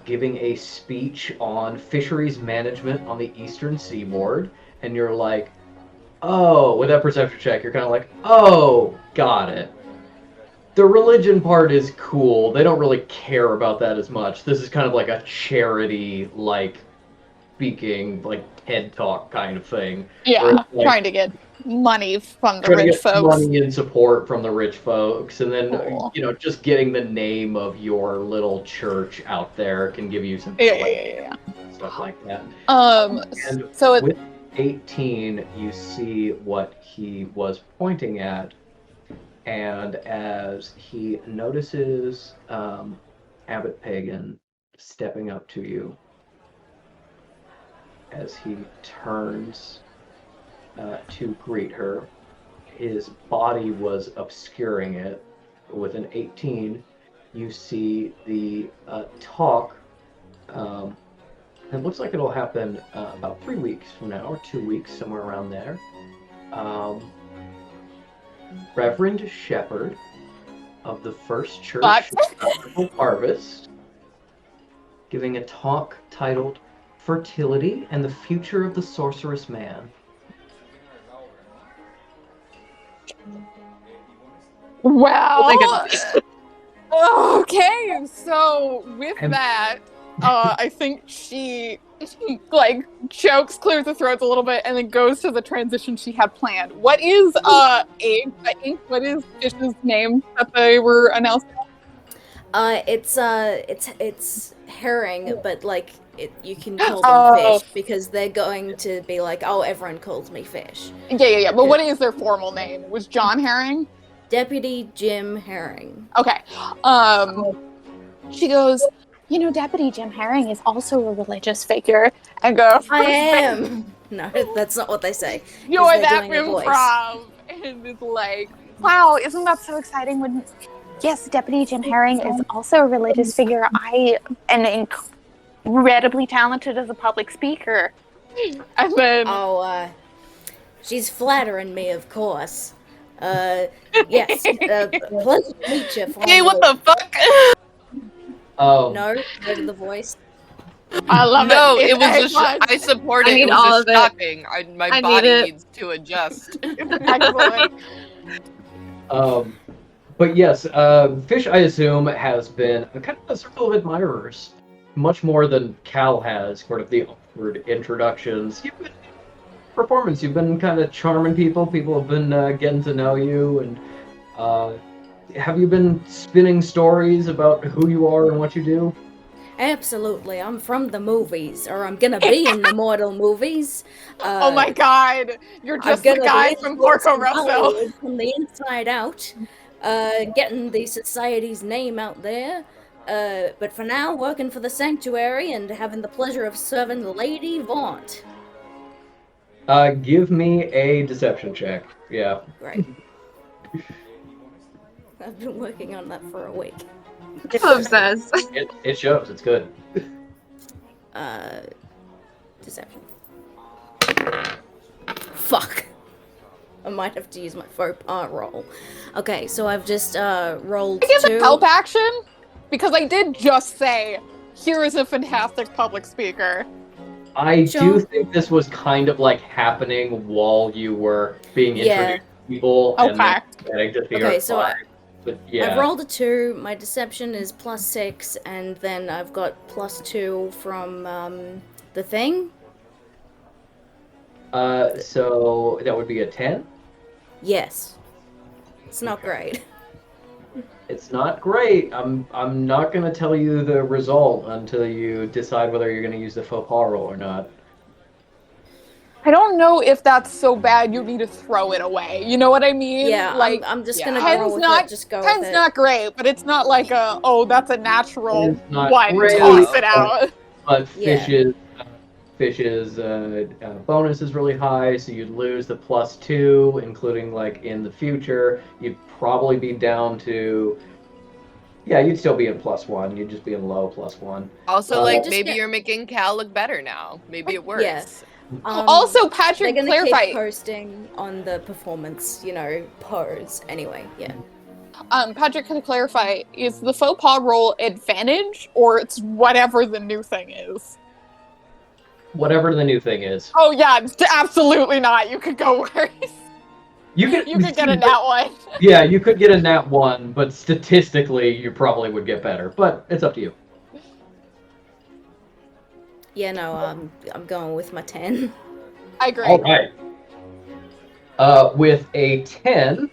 giving a speech on fisheries management on the eastern seaboard, and you're like, oh, with that perception check, you're kind of like, oh, got it. The religion part is cool. They don't really care about that as much. This is kind of like a charity, like, speaking, like, TED Talk kind of thing. Yeah, like, trying to get money from the trying rich to get folks. money and support from the rich folks. And then, Cool. just getting the name of your little church out there can give you some Yeah. stuff like that. And So it, with 18, you see what he was pointing at. And as he notices Abbot Pagan stepping up to you, as he turns to greet her, his body was obscuring it. With an 18, you see the talk It looks like it'll happen about 3 weeks from now, or 2 weeks, somewhere around there. Reverend Shepherd of the First Church of Harvest, giving a talk titled Fertility and the Future of the Sorceress Man. Wow. Oh my goodness. Okay, so with that, I think she like chokes, clears the throats a little bit, and then goes to the transition she had planned. What is Abe? What is Fish's name that they were announcing? It's Herring, but like you can call them Fish because they're going to be like, oh, everyone calls me Fish. Yeah. But what is their formal name? It was John Herring? Deputy Jim Herring. Okay. She goes, you know, Deputy Jim Herring is also a religious figure. And go, I am. No, that's not what they say. You're they're that doing a voice. improv. And it's like, Wow, isn't that so exciting? When yes, Deputy Jim Herring is also a religious figure. I am incredibly talented as a public speaker. and then Oh, she's flattering me, of course. Yes, pleasure to meet you. Hey, what the fuck? Oh, No, go to the voice. I love No, it. it was It's just I support I it. need It was all just of it. shocking. My I need body it. needs to adjust. excellent. But yes, Fish, I assume, has been kind of a circle of admirers, much more than Cal has. Sort of the awkward introductions. You've been performance. You've been kind of charming people. People have been getting to know you, and have you been spinning stories about who you are and what you do? Absolutely, I'm from the movies, or I'm gonna be in the Mortal movies. Oh my god, you're I'm just the gonna guy be from Porco in Rosso. Hollywood from the inside out, getting the society's name out there. But for now, working for the Sanctuary and having the pleasure of serving Lady Vaunt. Give me a deception check. Yeah. Great. I've been working on that for a week. Caleb says. It shows. It's good. Deception. Fuck. I might have to use my faux pas roll. Okay, so I've just rolled I give 2. a help action because I did just say, here is a fantastic public speaker. I Sure. do think this was kind of like happening while you were being introduced to people and Okay. then getting to figure Okay, out so why. But yeah. I've rolled a 2. My deception is +6, and then I've got +2 from the thing. So that would be a 10. Yes. It's not great. It's not great. I'm not gonna tell you the result until you decide whether you're gonna use the faux pas roll or not. I don't know if that's so bad you need to throw it away. You know what I mean? Yeah, like I'm just yeah. gonna Ten's roll with not- it. Just go 10's with it. not great, but it's not like a that's a natural It's not one. great. Toss it out. But Yeah. Fish's bonus is really high, so you'd lose the +2, including like in the future. You'd probably be down to, yeah, you'd still be in +1. You'd just be in low +1. Also, Well, like just maybe get- you're making Cal look better now. Maybe it works. Yeah. Also, they're Patrick, gonna clarify. keep posting on the performance, pose. Anyway, yeah. Patrick, can I clarify? Is the faux pas roll advantage, or it's whatever the new thing is? Whatever the new thing is. Oh yeah, it's absolutely not. You could go worse. You could get a nat one. Yeah, you could get a nat 1, but statistically, you probably would get better. But it's up to you. Yeah, no, I'm going with my 10. I agree. All right. With a 10,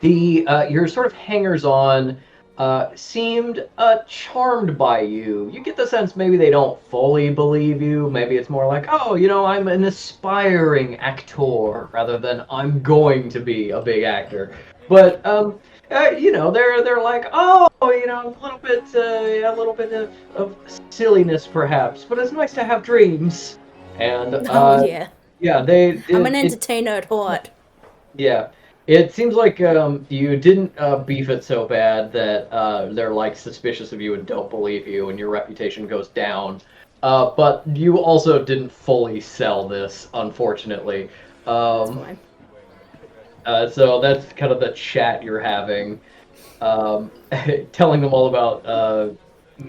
your sort of hangers-on seemed charmed by you. You get the sense maybe they don't fully believe you. Maybe it's more like, oh, I'm an aspiring actor, rather than I'm going to be a big actor. But they're like, oh, a little bit of silliness perhaps, but it's nice to have dreams. And Oh yeah. yeah, they I'm an it- entertainer at heart. yeah, It seems like you didn't beef it so bad that they're like suspicious of you and don't believe you, and your reputation goes down. But you also didn't fully sell this, unfortunately. That's Um, fine. so that's kind of the chat you're having, telling them all about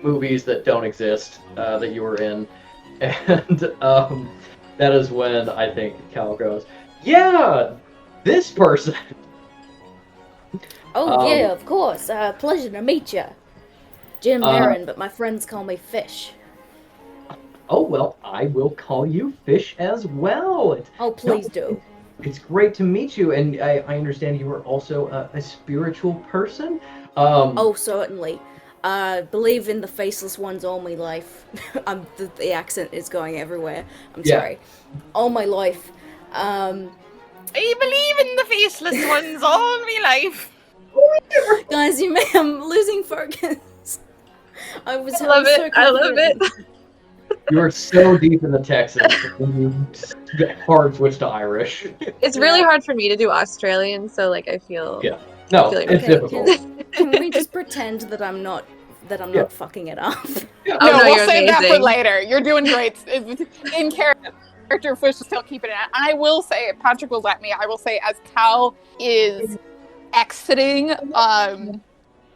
movies that don't exist that you were in, and that is when I think Cal goes, "Yeah, this person." Oh yeah, of course. Pleasure to meet you. Jim Heron, but my friends call me Fish. Oh, well, I will call you Fish as well. Oh, please do. It's great to meet you, and I understand you are also a spiritual person. Oh, certainly. Believe in the faceless ones all my life. The accent is going everywhere. I'm Yeah. sorry. All my life. I believe in the faceless ones all my life. Guys, I'm losing focus. I was I love so it. I love confident. it. You are so deep in the Texans when you hard switch to Irish. It's really hard for me to do Australian, so like I feel. Yeah. No, I feel like it's Okay, difficult. can we just pretend that I'm not Yeah. fucking it up? Yeah. Oh, No, no, we'll you're save that for amazing. later. You're doing great. In character, Fish is still keeping it. And I will say, Patrick will let me, I will say, as Cal is exiting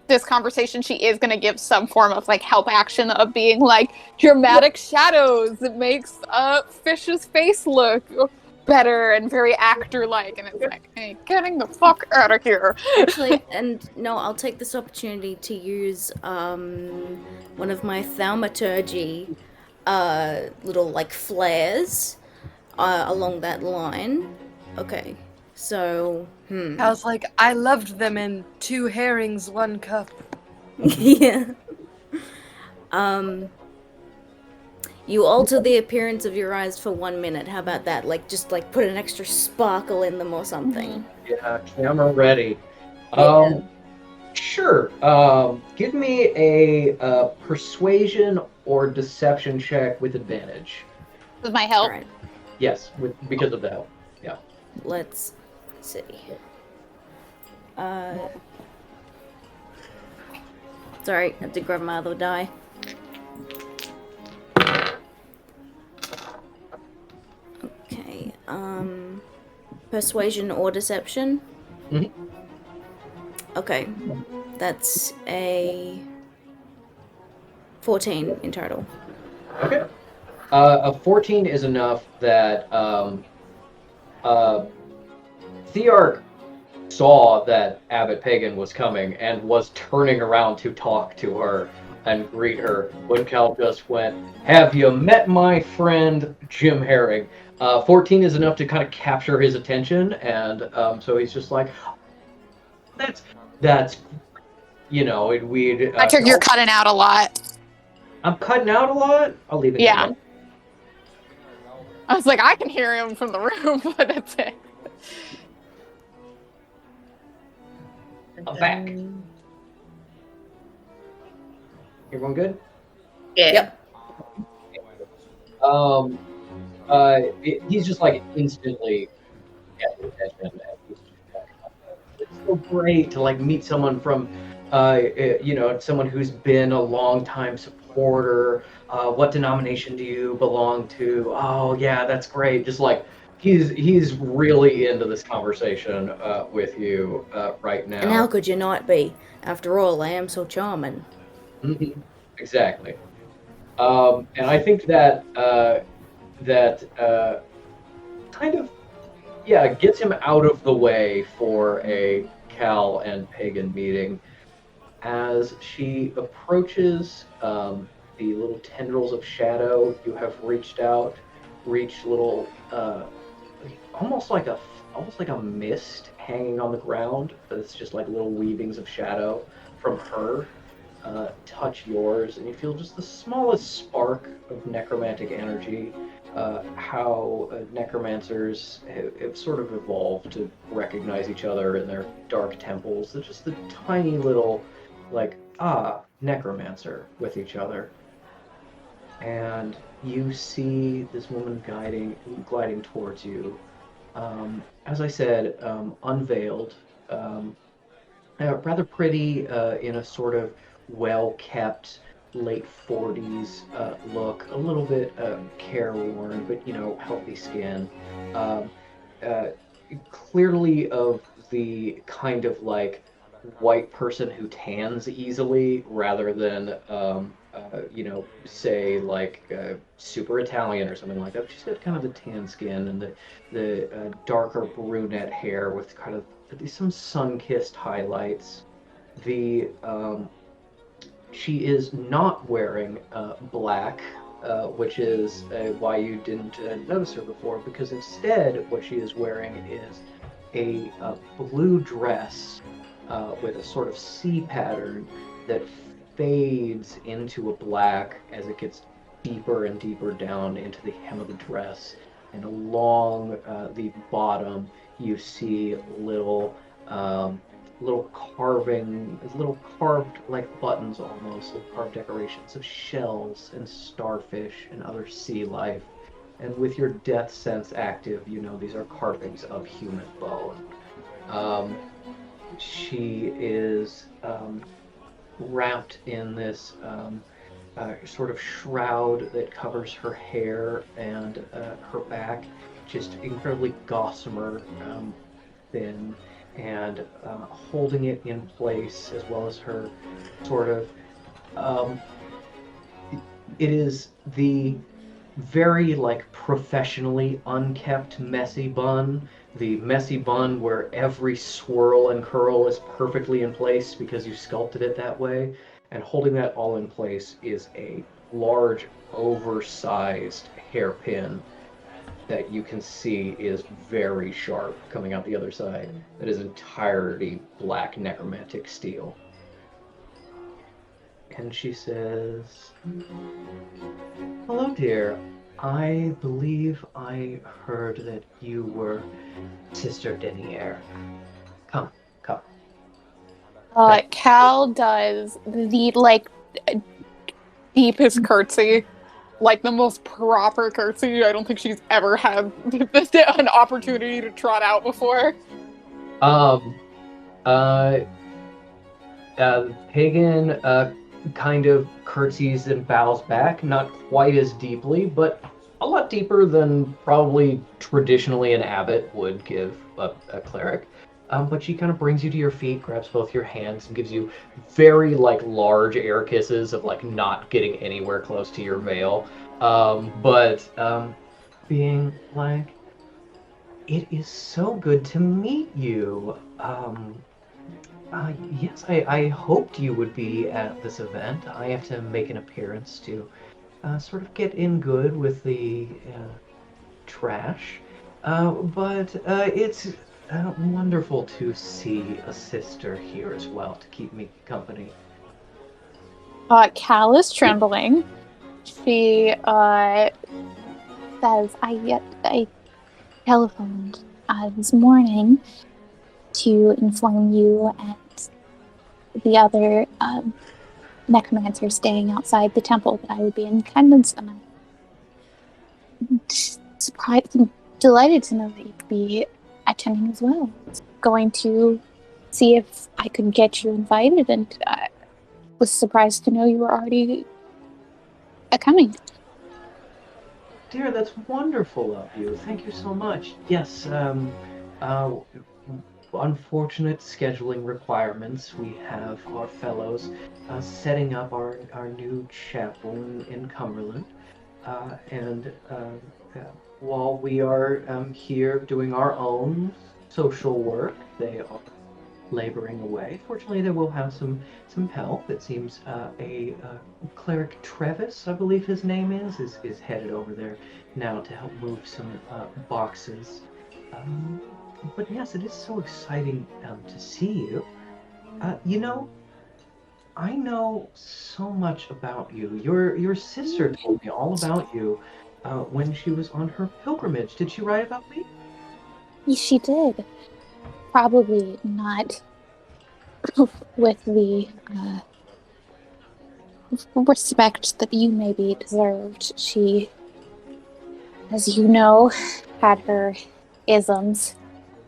this conversation, she is going to give some form of like help action of being like dramatic shadows. It makes Fish's face look better and very actor-like. And it's like, hey, getting the fuck out of here. Actually, and no, I'll take this opportunity to use one of my thaumaturgy little like flares along that line. Okay, so I was like, I loved them in 2 herrings, 1 cup. yeah. You alter the appearance of your eyes for 1 minute. How about that? Like, just like put an extra sparkle in them or something. Yeah, camera ready. Yeah. Sure. Give me a persuasion or deception check with advantage. With my help. Alright, Yes, because of that. let's see. Sorry, I have to grab my other die. Okay, persuasion or deception? Mhm. Okay, that's a 14 in total. Okay. A 14 is enough that Thearch saw that Abbot Pagan was coming and was turning around to talk to her and greet her when Cal just went, "Have you met my friend Jim Herring?" 14 is enough to kind of capture his attention, and so he's just like, that's we'd. Patrick, you're cutting out a lot. I'm cutting out a lot. I'll leave it. Yeah. there. I was like, I can hear him from the room, but that's it. I'm back. Everyone good? Yeah. Yep. He's just like instantly getting attention. It's so great to like meet someone from, someone who's been a long time supporter. What denomination do you belong to? Oh yeah, that's great. Just like he's really into this conversation with you right now. And how could you not be? After all, I am so charming. Mhm. Exactly. And I think that kind of gets him out of the way for a Cal and Pagan meeting. As she approaches the little tendrils of shadow, you have reach little almost like a mist hanging on the ground. It's just like little weavings of shadow from her. Touch yours, and you feel just the smallest spark of necromantic energy. How necromancers have sort of evolved to recognize each other in their dark temples. They're just the tiny little, necromancer with each other. And you see this woman gliding towards you, as I said, unveiled, rather pretty in a sort of well-kept late 40s look, a little bit careworn, but healthy skin. Um, uh, Clearly of the kind of like white person who tans easily rather than say like super Italian or something like that. She's got kind of the tan skin and the darker brunette hair with kind of some sun-kissed highlights. The She is not wearing black, which is why you didn't notice her before, because instead what she is wearing is a blue dress with a sort of C pattern that fades into a black as it gets deeper and deeper down into the hem of the dress. And along the bottom, you see little carving, little carved like buttons almost, little carved decorations of shells and starfish and other sea life. And with your death sense active, these are carvings of human bone. She is wrapped in this sort of shroud that covers her hair and her back, just incredibly gossamer, thin, and holding it in place, as well as her sort of it is the very like professionally unkept messy bun, the messy bun where every swirl and curl is perfectly in place because you sculpted it that way. And holding that all in place is a large oversized hairpin that you can see is very sharp coming out the other side. That is entirely black necromantic steel. And she says, "Hello, dear. I believe I heard that you were Sister Denier. Come. Cal does the deepest curtsy, like the most proper curtsy. I don't think she's ever had an opportunity to trot out before. Pagan kind of curtsies and bows back, not quite as deeply, but a lot deeper than probably traditionally an abbot would give a cleric. But she kind of brings you to your feet, grabs both your hands, and gives you very large air kisses of not getting anywhere close to your veil. But being like, "It is so good to meet you. Yes, I hoped you would be at this event. I have to make an appearance to sort of get in good with the trash. But it's wonderful to see a sister here as well to keep me company." Cal is trembling. She says, I telephoned this morning to inform you and the other necromancers staying outside the temple that I would be in attendance, and I'm surprised and delighted to know that you'd be attending as well. I was going to see if I could get you invited, and was surprised to know you were already coming. Dear, that's wonderful of you. Thank you so much. Yes, unfortunate scheduling requirements. We have our fellows setting up our new chapel in Cumberland. And while we are here doing our own social work, they are laboring away. Fortunately, they will have some help. It seems a cleric Trevis, I believe his name is headed over there now to help move some boxes. But yes, it is so exciting to see you. I know so much about you. Your sister told me all about you when she was on her pilgrimage. Did she write about me? She did. Probably not with the respect that you maybe deserved. She, as you know, had her isms,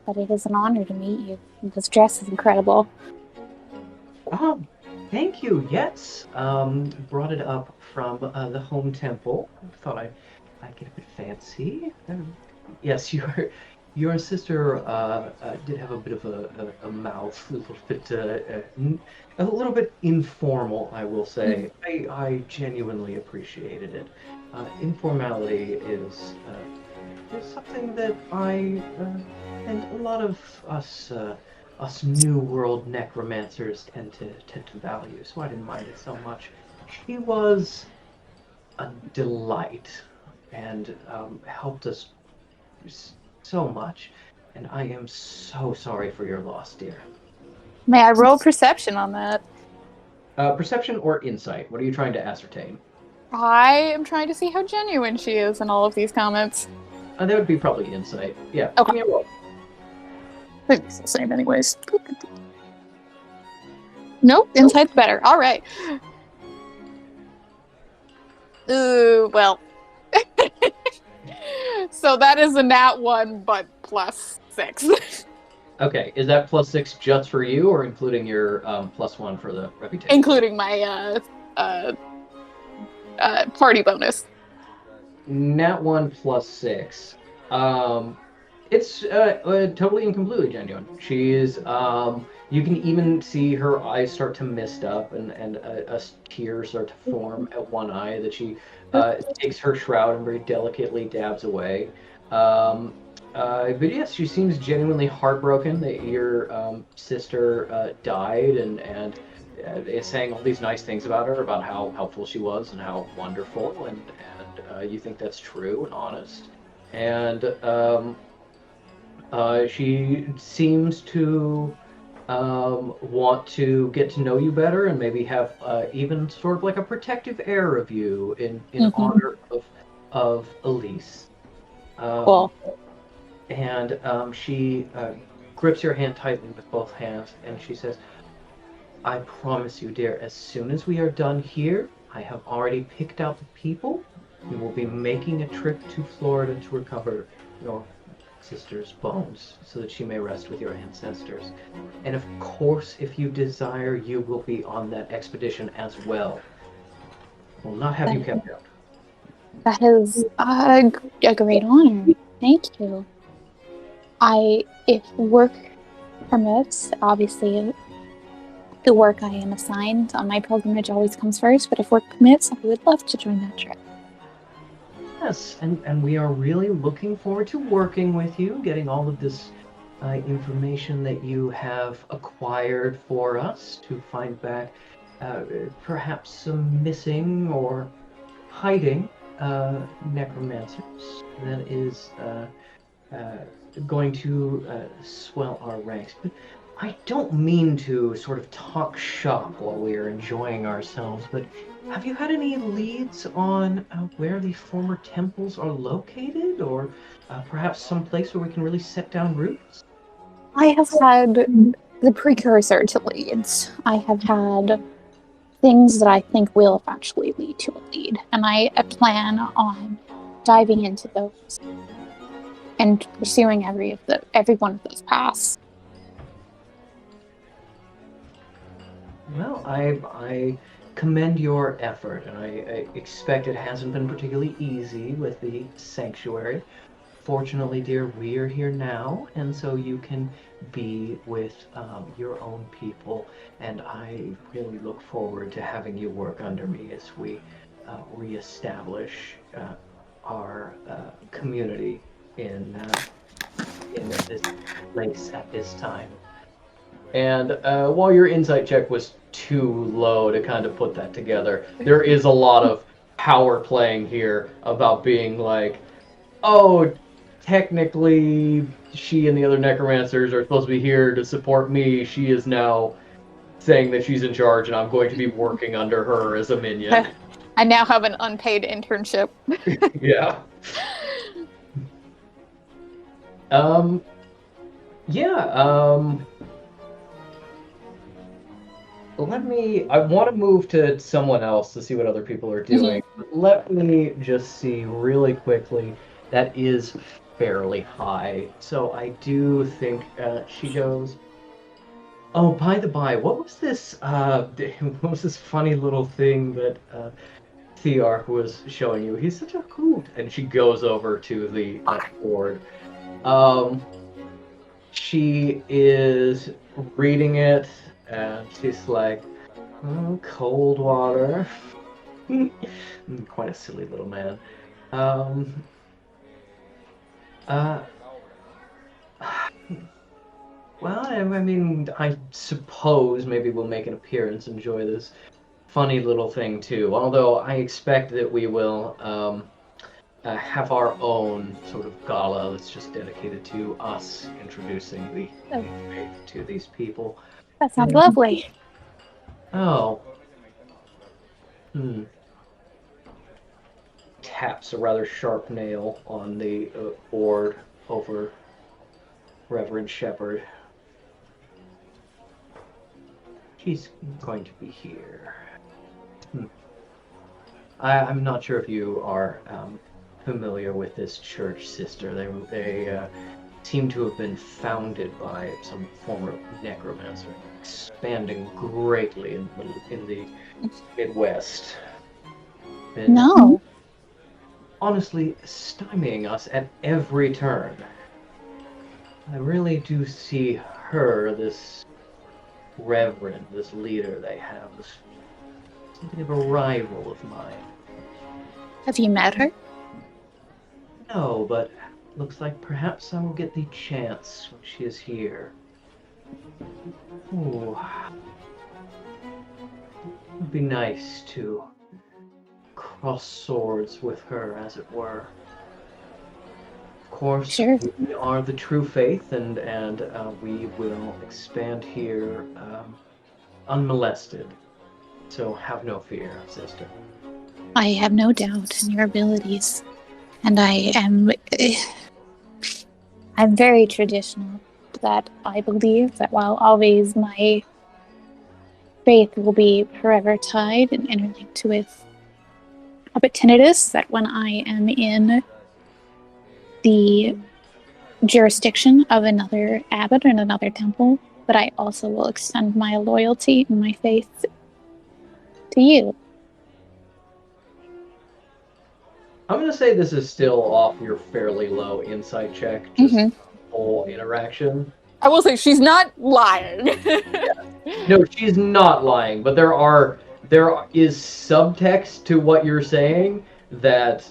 but it is an honor to meet you. This dress is incredible. Oh, thank you. Yes. Brought it up from the home temple. Thought I'd get a bit fancy. Yes, your sister did have a bit of a mouth, a little bit informal, I will say. I genuinely appreciated it. Informality is something that I and a lot of us New World necromancers tend to value. So I didn't mind it so much. She was a delight and helped us so much, and I am so sorry for your loss, dear. May I roll perception on that? Perception or insight? What are you trying to ascertain? I am trying to see how genuine she is in all of these comments. That would be probably insight. Yeah. Okay. Give me a roll. I think it's the same anyways. Nope, insight's better. All right. Ooh, well. So that is a nat 1, but plus 6. Okay, is that +6 just for you, or including your +1 for the reputation? Including my party bonus. Nat 1 +6. It's totally and completely genuine. She is. You can even see her eyes start to mist up, and a tear start to form at one eye that she takes her shroud and very delicately dabs away. But yes, she seems genuinely heartbroken that your sister died, and is saying all these nice things about her, about how helpful she was and how wonderful, and you think that's true and honest. And she seems to want to get to know you better and maybe have even sort of like a protective air of you in honor of Elise. Cool. And she grips your hand tightly with both hands, and she says, I promise you, dear, as soon as we are done here, I have already picked out the people. We will be making a trip to Florida to recover your sister's bones so that she may rest with your ancestors. And of course, if you desire, you will be on that expedition as well. We'll not have you kept out. That is a great honor. Thank you. If work permits, obviously the work I am assigned on my pilgrimage always comes first, but if work permits, I would love to join that trip. Yes, and we are really looking forward to working with you, getting all of this information that you have acquired for us to find back perhaps some missing or hiding necromancers that is going to swell our ranks. But I don't mean to sort of talk shop while we are enjoying ourselves, but have you had any leads on where the former temples are located, or perhaps some place where we can really set down roots? I have had the precursor to leads. I have had things that I think will eventually lead to a lead, and I plan on diving into those and pursuing every one of those paths. Well, I commend your effort, and I expect it hasn't been particularly easy with the sanctuary. Fortunately, dear, we are here now, and so you can be with your own people, and I really look forward to having you work under me as we reestablish our community in this place at this time. And while your insight check was too low to kind of put that together, there is a lot of power playing here about being like, oh, technically she and the other necromancers are supposed to be here to support me. She is now saying that she's in charge, and I'm going to be working under her as a minion. I now have an unpaid internship. Yeah. I want to move to someone else to see what other people are doing. Let me just see really quickly. That is fairly high. So I do think she goes, "Oh, by the by, what was this? What was this funny little thing that Thearch was showing you? He's such a hoot." And she goes over to the board. She is reading it, and she's like, "Oh, cold water." Quite a silly little man. Well, I mean, I suppose maybe we'll make an appearance, enjoy this funny little thing too. Although I expect that we will have our own sort of gala that's just dedicated to us introducing the faith to these people. That sounds lovely. Oh. Taps a rather sharp nail on the board over Reverend Shepherd. She's going to be here. I'm not sure if you are familiar with this church, sister. They seem to have been founded by some former necromancer, expanding greatly in the Midwest. And No. honestly stymieing us at every turn. I really do see her, this reverend, this leader they have, this something of a rival of mine. Have you met her? No, but looks like perhaps I will get the chance when she is here. Ooh. It would be nice to cross swords with her, as it were. Of course, Sure. we are the true faith, and we will expand here unmolested. So have no fear, sister. I have no doubt in your abilities. And I'm very traditional, that I believe that while always my faith will be forever tied and interlinked with Abbot Tinnitus, that when I am in the jurisdiction of another abbot and another temple, that I also will extend my loyalty and my faith to you. I'm going to say this is still off your fairly low insight check, just whole interaction. I will say she's not lying. No, she's not lying, but there is subtext to what you're saying that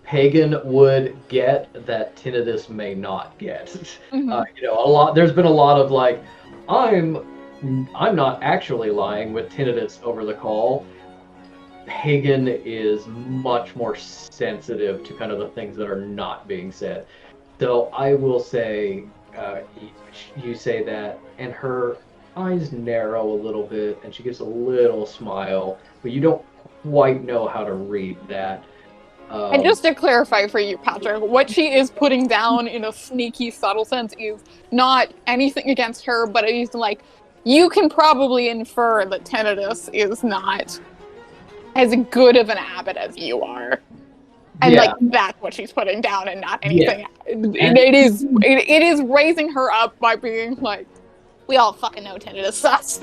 Pagan would get that Tinnitus may not get. There's been a lot of like, I'm not actually lying with Tinnitus over the call. Pagan is much more sensitive to kind of the things that are not being said. So I will say, you say that, and her eyes narrow a little bit, and she gives a little smile, but you don't quite know how to read that. And just to clarify for you, Patrick, what she is putting down in a sneaky, subtle sense is not anything against her, but it is like, you can probably infer that Tinnitus is not as good of an abbot as you are. And that's what she's putting down and not anything. Yeah. It is raising her up by being like, we all fucking know Tinnitus sucks.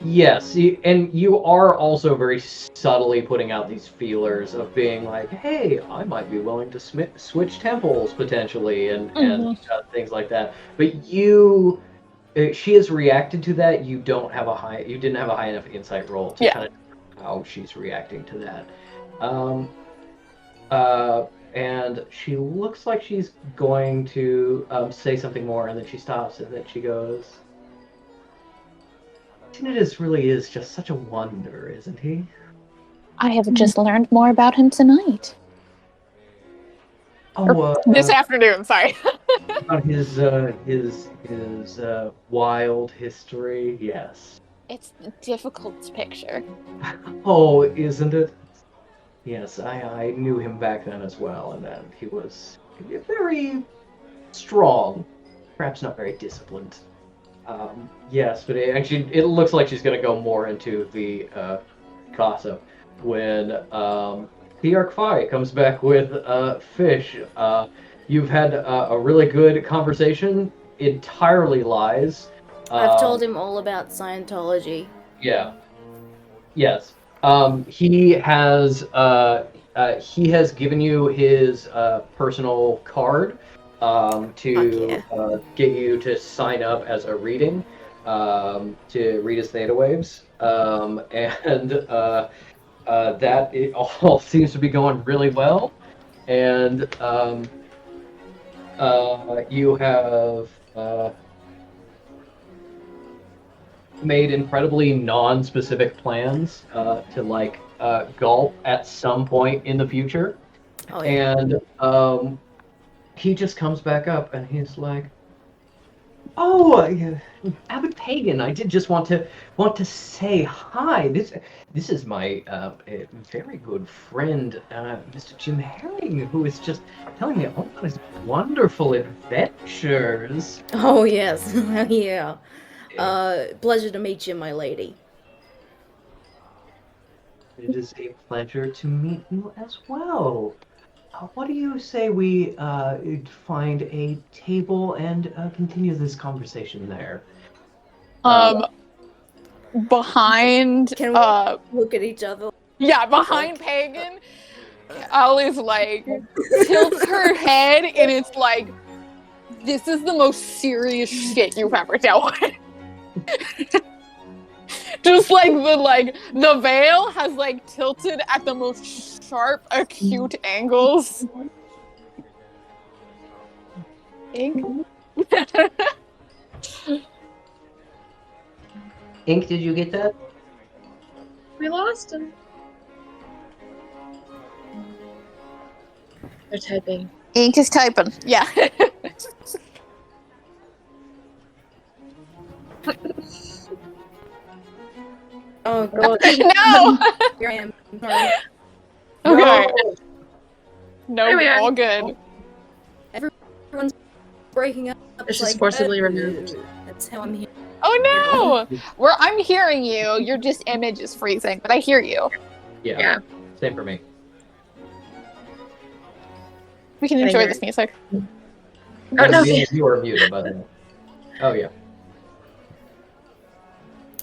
Yes, and you are also very subtly putting out these feelers of being like, hey, I might be willing to switch temples potentially and things like that. But she has reacted to that. You didn't have a high enough insight roll to kind of know how she's reacting to that. And she looks like she's going to say something more, and then she stops, and then she goes, Tinnitus really is just such a wonder, isn't he? I have just learned more about him tonight. This afternoon, sorry. About his wild history, yes. It's difficult to picture. Oh, isn't it? Yes, I knew him back then as well, and then he was very strong, perhaps not very disciplined. Yes, but it looks like she's going to go more into the gossip when Thearch Phi comes back with Fish. You've had a really good conversation. Entirely lies. I've told him all about Scientology. Yeah. Yes. He has given you his personal card to get you to sign up as a reading to read his theta waves, and that it all seems to be going really well, and you have made incredibly non-specific plans to like golf at some point in the future, Oh, yeah. and he just comes back up and he's like, "Oh, Abbot Pagan, I did just want to say hi. This is my very good friend, Mr. Jim Herring, who is just telling me all about his wonderful adventures." Oh, yes. Yeah. Pleasure to meet you, my lady. It is a pleasure to meet you as well. What do you say we find a table and continue this conversation there? Behind Can we look at each other? yeah, behind Pagan, Ali's like tilts her head and it's like, this is the most serious shit you've ever dealt with. Just like the veil has like tilted at the most sharp, acute angles. Ink? Ink, did you get that? We lost him. They're typing. Ink is typing. Yeah. Oh, God. No! Here I am. Sorry. Okay. There No, we are. all good. Everyone's breaking up. This like is forcibly that. removed. That's how I'm here. Oh no! I'm hearing you. Your just image is freezing, but I hear you. Yeah. Same for me. We can I enjoy hear this music. Oh, no. You are muted, by the way. Oh yeah.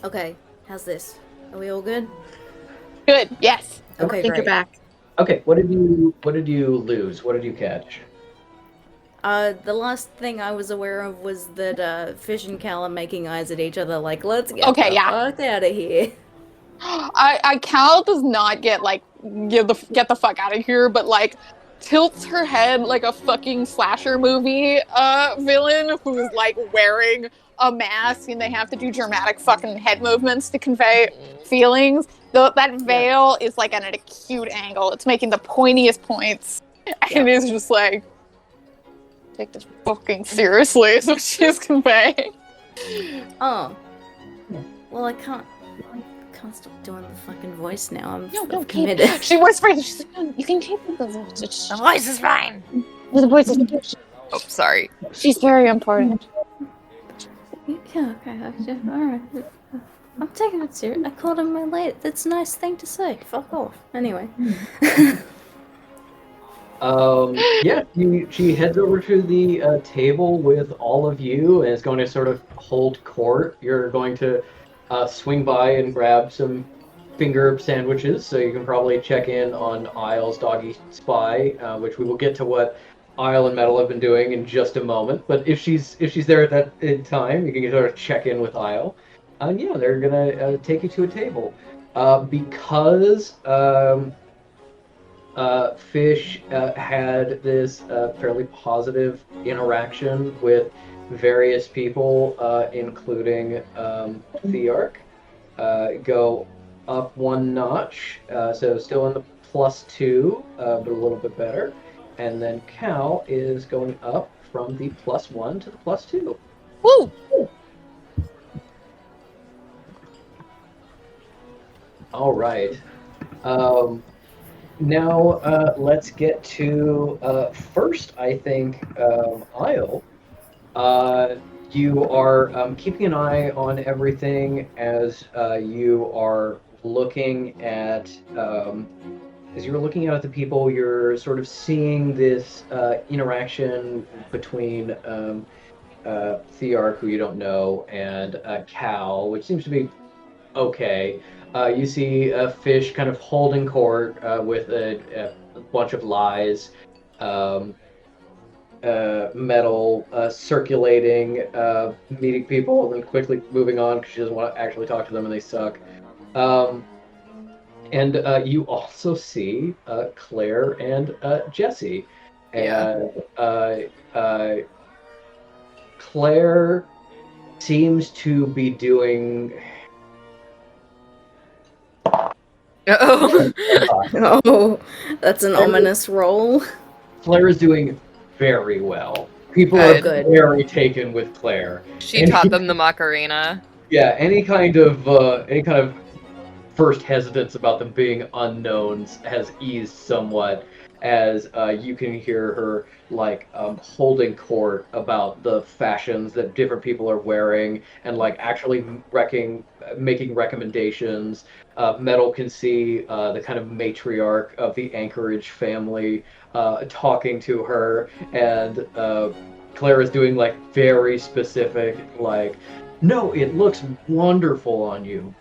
Okay, how's this? Are we all good? Good. Yes. Okay, I think great. you're back. Okay. What did you lose? What did you catch? The last thing I was aware of was that Fish and Cal are making eyes at each other like, let's get Okay, the yeah. fuck out of here. Cal does not get get the fuck out of here, but like tilts her head like a fucking slasher movie villain who's like wearing a mask and they have to do dramatic fucking head movements to convey feelings. That veil is like at an acute angle. It's making the pointiest points. And it's just like, take this fucking seriously is what she's conveying. Oh. Well, I can't stop doing the fucking voice now. I'm don't keep committed. She whispers, she's like, No, you can keep the voice. the voice is fine. The voice is. Oh, sorry. She's very important. Yeah, okay, alright. I'm taking it serious. I called him my lady. That's a nice thing to say. Fuck off. Anyway. Yeah, she heads over to the table with all of you and is going to sort of hold court. You're going to swing by and grab some finger sandwiches, so you can probably check in on Isle's Doggy Spy, which we will get to what Isle and Metal have been doing in just a moment. But if she's there at that time, you can sort of check in with Isle. And yeah, they're gonna take you to a table because. Fish had this fairly positive interaction with various people, including Thearch. Go up one notch, so still in the +2, but a little bit better. And then Cal is going up from the +1 to the +2. Woo! All right. Now, let's get to first, I think, Isle. You are keeping an eye on everything as you are looking at as you're looking out at the people, you're sort of seeing this interaction between Theark, who you don't know, and Cal, which seems to be okay. You see Fish kind of holding court with a bunch of lies. Metal circulating, meeting people, and then quickly moving on because she doesn't want to actually talk to them and they suck. And you also see Claire and Jesse. And Claire seems to be doing. Uh-oh. Oh, that's an ominous roll. Claire is doing very well. People Good. are very taken with Claire. She taught them the Macarena. Yeah, any kind of first hesitance about them being unknowns has eased somewhat, as you can hear her holding court about the fashions that different people are wearing and actually making recommendations. Metal can see the kind of matriarch of the Anchorage family talking to her, and Claire is doing very specific no, it looks wonderful on you.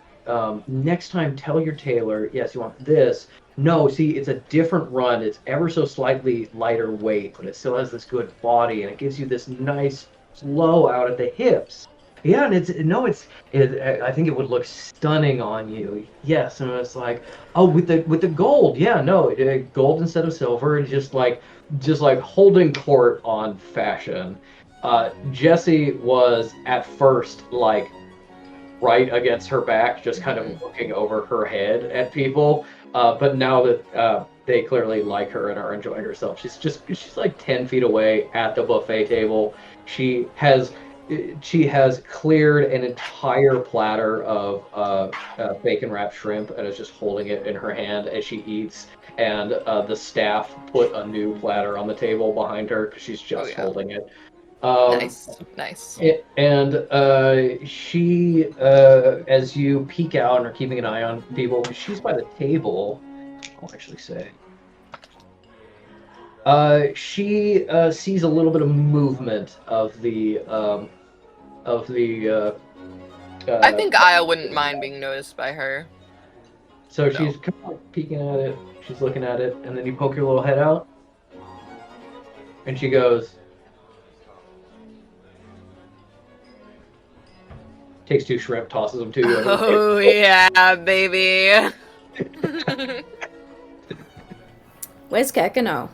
Next time, tell your tailor, yes, you want this. No, see, it's a different run. It's ever so slightly lighter weight, but it still has this good body, and it gives you this nice flow out at the hips. Yeah, and I think it would look stunning on you. Yes, and it's with the gold. Yeah, no, gold instead of silver, and just holding court on fashion. Jesse was at first right against her back, just kind of looking over her head at people. But now that they clearly like her and are enjoying herself, she's 10 feet away at the buffet table. She has cleared an entire platter of bacon wrapped shrimp and is just holding it in her hand as she eats. And the staff put a new platter on the table behind her because she's just holding it. Nice. She, as you peek out and are keeping an eye on people, she's by the table. I'll actually say. She sees a little bit of movement of the. I think Aya wouldn't mind being noticed by her. So she's kind of peeking at it. She's looking at it, and then you poke your little head out, and she goes. Takes 2 shrimp, tosses them to you. Oh yeah, baby. Where's Kekino?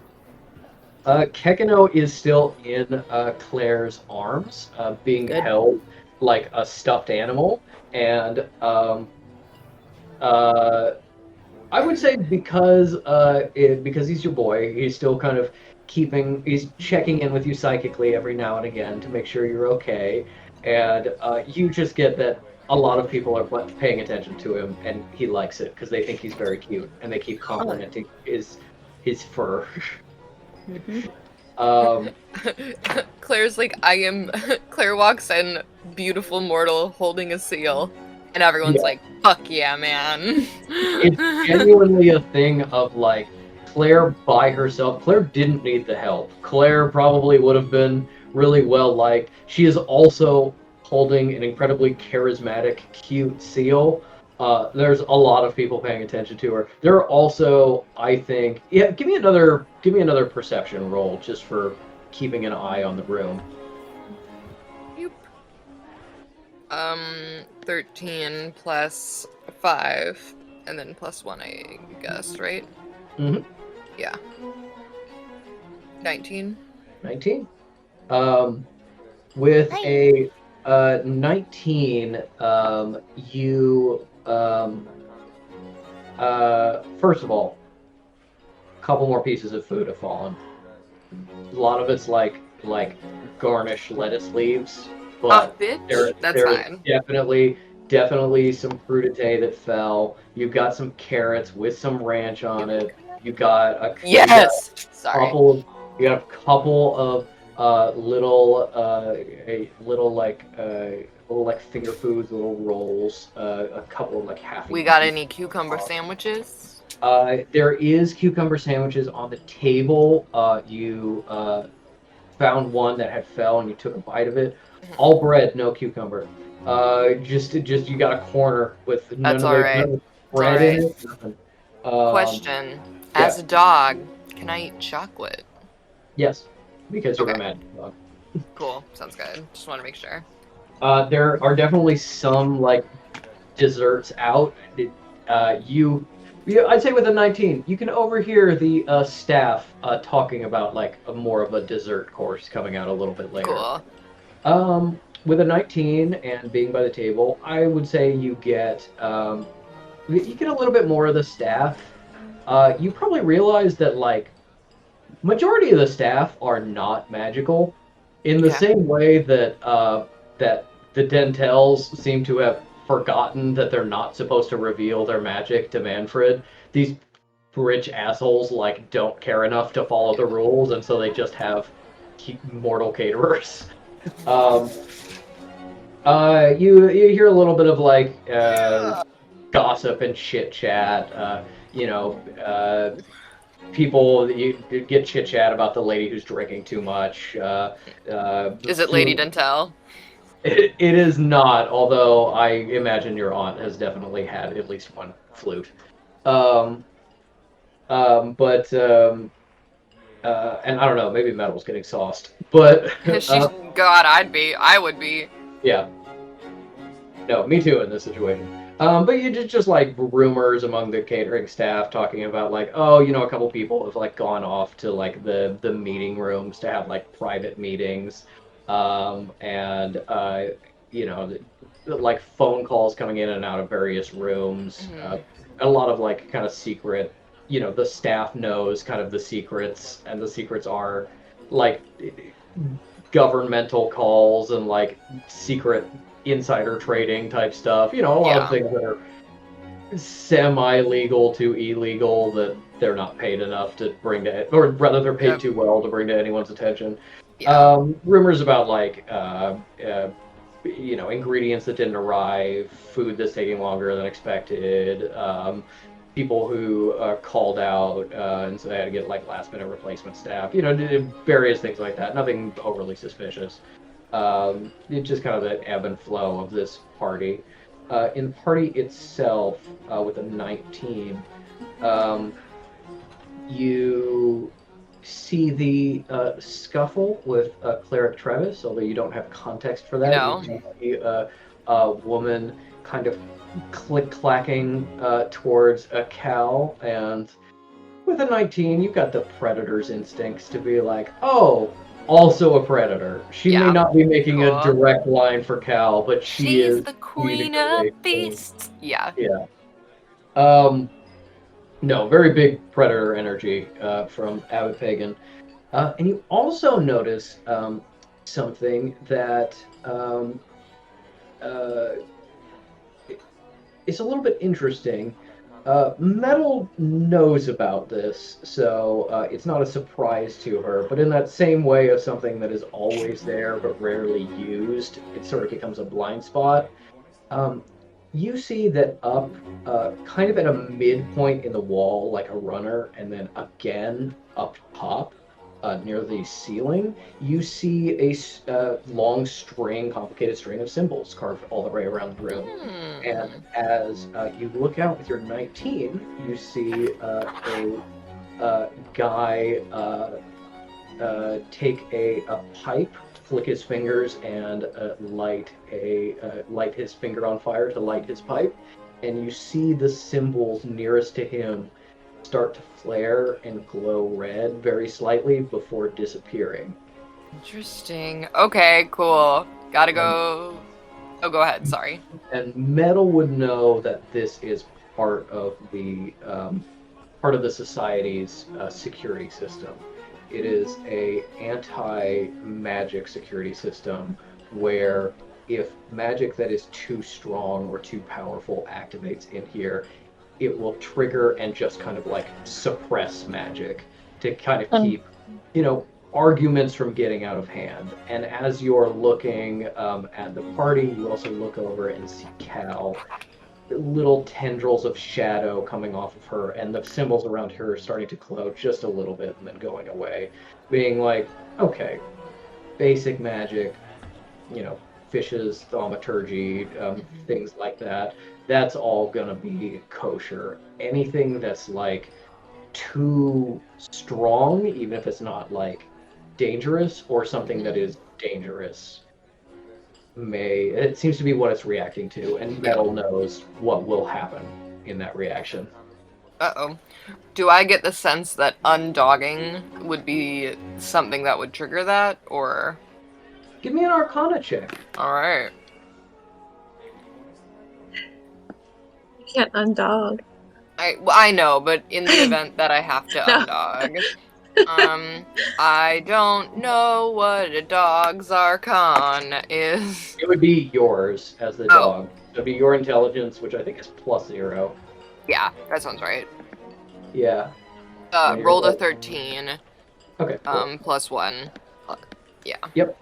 Kekino is still in Claire's arms, being held like a stuffed animal, and I would say because he's your boy, he's still kind of he's checking in with you psychically every now and again to make sure you're okay. And you just get that a lot of people are paying attention to him, and he likes it because they think he's very cute, and they keep complimenting his fur. Mm-hmm. Claire's Claire walks in, beautiful mortal, holding a seal, and everyone's like, "Fuck yeah, man!" It's genuinely a thing of Claire by herself. Claire didn't need the help. Claire probably would have been really well liked. She is also holding an incredibly charismatic, cute seal. There's a lot of people paying attention to her. There are also, I think, give me another perception roll just for keeping an eye on the room. 13 plus 5, and then plus 1, I guess, right? Mm-hmm. Yeah. 19. 19. With a 19, you first of all, a couple more pieces of food have fallen. A lot of it's like garnished lettuce leaves, but bitch. That's fine. Definitely some crudité that fell. You've got some carrots with some ranch on it. You got a couple of little finger foods, little rolls, a couple of half. We got any cucumber sandwiches? There is cucumber sandwiches on the table. You found one that had fell and you took a bite of it. All bread, no cucumber. Just you got a corner with That's all right. none of the bread in it. Nothing. Question: As a dog, can I eat chocolate? Yes, because you're a Okay. magic dog. Cool. Sounds good. Just want to make sure. There are definitely some like desserts out. I'd say with a 19, you can overhear the staff talking about like more of a dessert course coming out a little bit later. Cool. With a 19 and being by the table, I would say you get a little bit more of the staff. You probably realize that like majority of the staff are not magical, in the Okay. same way that that the Dentels seem to have forgotten that they're not supposed to reveal their magic to Manfred. These rich assholes like don't care enough to follow the rules, and so they just have mortal caterers. You hear a little bit of like gossip and chit chat. People you get chit chat about the lady who's drinking too much. Is it Lady Dentel? It is not, although I imagine your aunt has definitely had at least one flute. And I don't know, maybe Metal's getting sauced, but God, I would be. yeah. No, me too in this situation. But you just like rumors among the catering staff talking about like, oh, a couple people have like gone off to like the meeting rooms to have like private meetings, like phone calls coming in and out of various rooms. A lot of like kind of secret, the staff knows kind of the secrets, and the secrets are like governmental calls and like secret insider trading type stuff. A lot of things that are semi-legal to illegal that they're not paid enough to bring to, or rather they're paid too well to bring to anyone's attention. Rumors about like ingredients that didn't arrive, food that's taking longer than expected, people who called out and so they had to get like last minute replacement staff, various things like that. Nothing overly suspicious. It's just kind of the ebb and flow of this party. In the party itself, with a 19, you see the scuffle with Cleric Travis, although you don't have context for that. No. You see a woman kind of click-clacking towards a cow, and with a 19, you've got the predator's instincts to be like, oh, also a predator. She may not be making a direct line for Cal, but she's the queen of beasts. Yeah. Yeah. No, very big predator energy from Abbot Pagan. And you also notice something that is a little bit interesting. Metal knows about this, so it's not a surprise to her, but in that same way of something that is always there but rarely used, it sort of becomes a blind spot. You see that up, kind of at a midpoint in the wall, like a runner, and then again up top, near the ceiling, you see a long string, complicated string of symbols carved all the way around the room. And as you look out with your 19, you see a guy take a pipe, flick his fingers, and light his finger on fire to light his pipe. And you see the symbols nearest to him start to flare and glow red very slightly before disappearing. Interesting. Okay, cool. Gotta go. Oh, go ahead. Sorry. And Metal would know that this is part of the society's security system. It is a anti-magic security system where if magic that is too strong or too powerful activates in here, it will trigger and just kind of like suppress magic to kind of keep, arguments from getting out of hand. And as you're looking at the party, you also look over and see Cal. little tendrils of shadow coming off of her, and the symbols around her are starting to glow just a little bit and then going away, being like, okay, basic magic, fishes, thaumaturgy, things like that. That's all gonna be kosher. Anything that's like too strong, even if it's not like dangerous, or something that is dangerous, it seems to be what it's reacting to, and Metal knows what will happen in that reaction. Uh-oh. Do I get the sense that undogging would be something that would trigger that, or? Give me an Arcana check. Alright. You can't undog. I know, but in the event that I have to No. undog, I don't know what a dog's arcana is. It would be yours as the dog. It would be your intelligence, which I think is +0. Yeah, that sounds right. Yeah. Rolled a 13. Okay. Cool. +1. Yeah. Yep.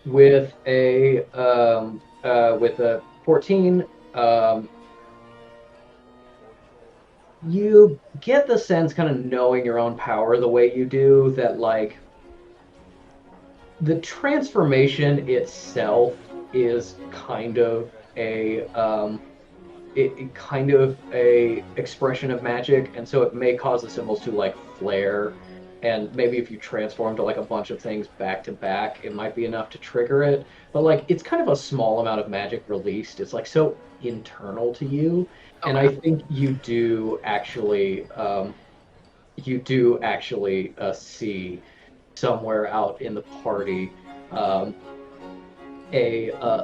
With a 14, you get the sense, kind of knowing your own power the way you do, that like the transformation itself is kind of a expression of magic, and so it may cause the symbols to like flare, and maybe if you transform to like a bunch of things back to back, it might be enough to trigger it. But like it's kind of a small amount of magic released. It's like so internal to you. Okay. And I think you do actually see somewhere out in the party a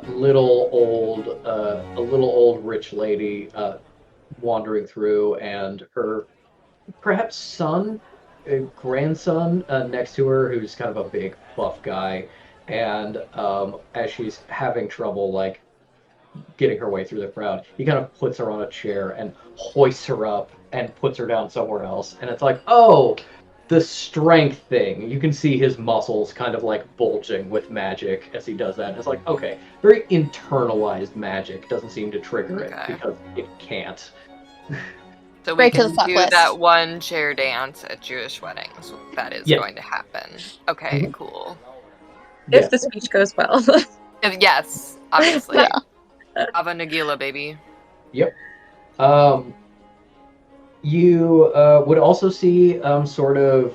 little old rich lady wandering through, and her perhaps grandson next to her, who's kind of a big buff guy, and as she's having trouble like getting her way through the crowd, he kind of puts her on a chair and hoists her up and puts her down somewhere else. And it's like, oh, the strength thing. You can see his muscles kind of like bulging with magic as he does that. And it's like, okay, very internalized magic. Doesn't seem to trigger it because it can't. So we Right to can the fuck do list. that one chair dance at Jewish weddings. That is Yeah. going to happen. Okay, Mhm. cool. Yeah. If the speech goes well. Yes, obviously. Yeah. Ava Nagila, baby. You would also see sort of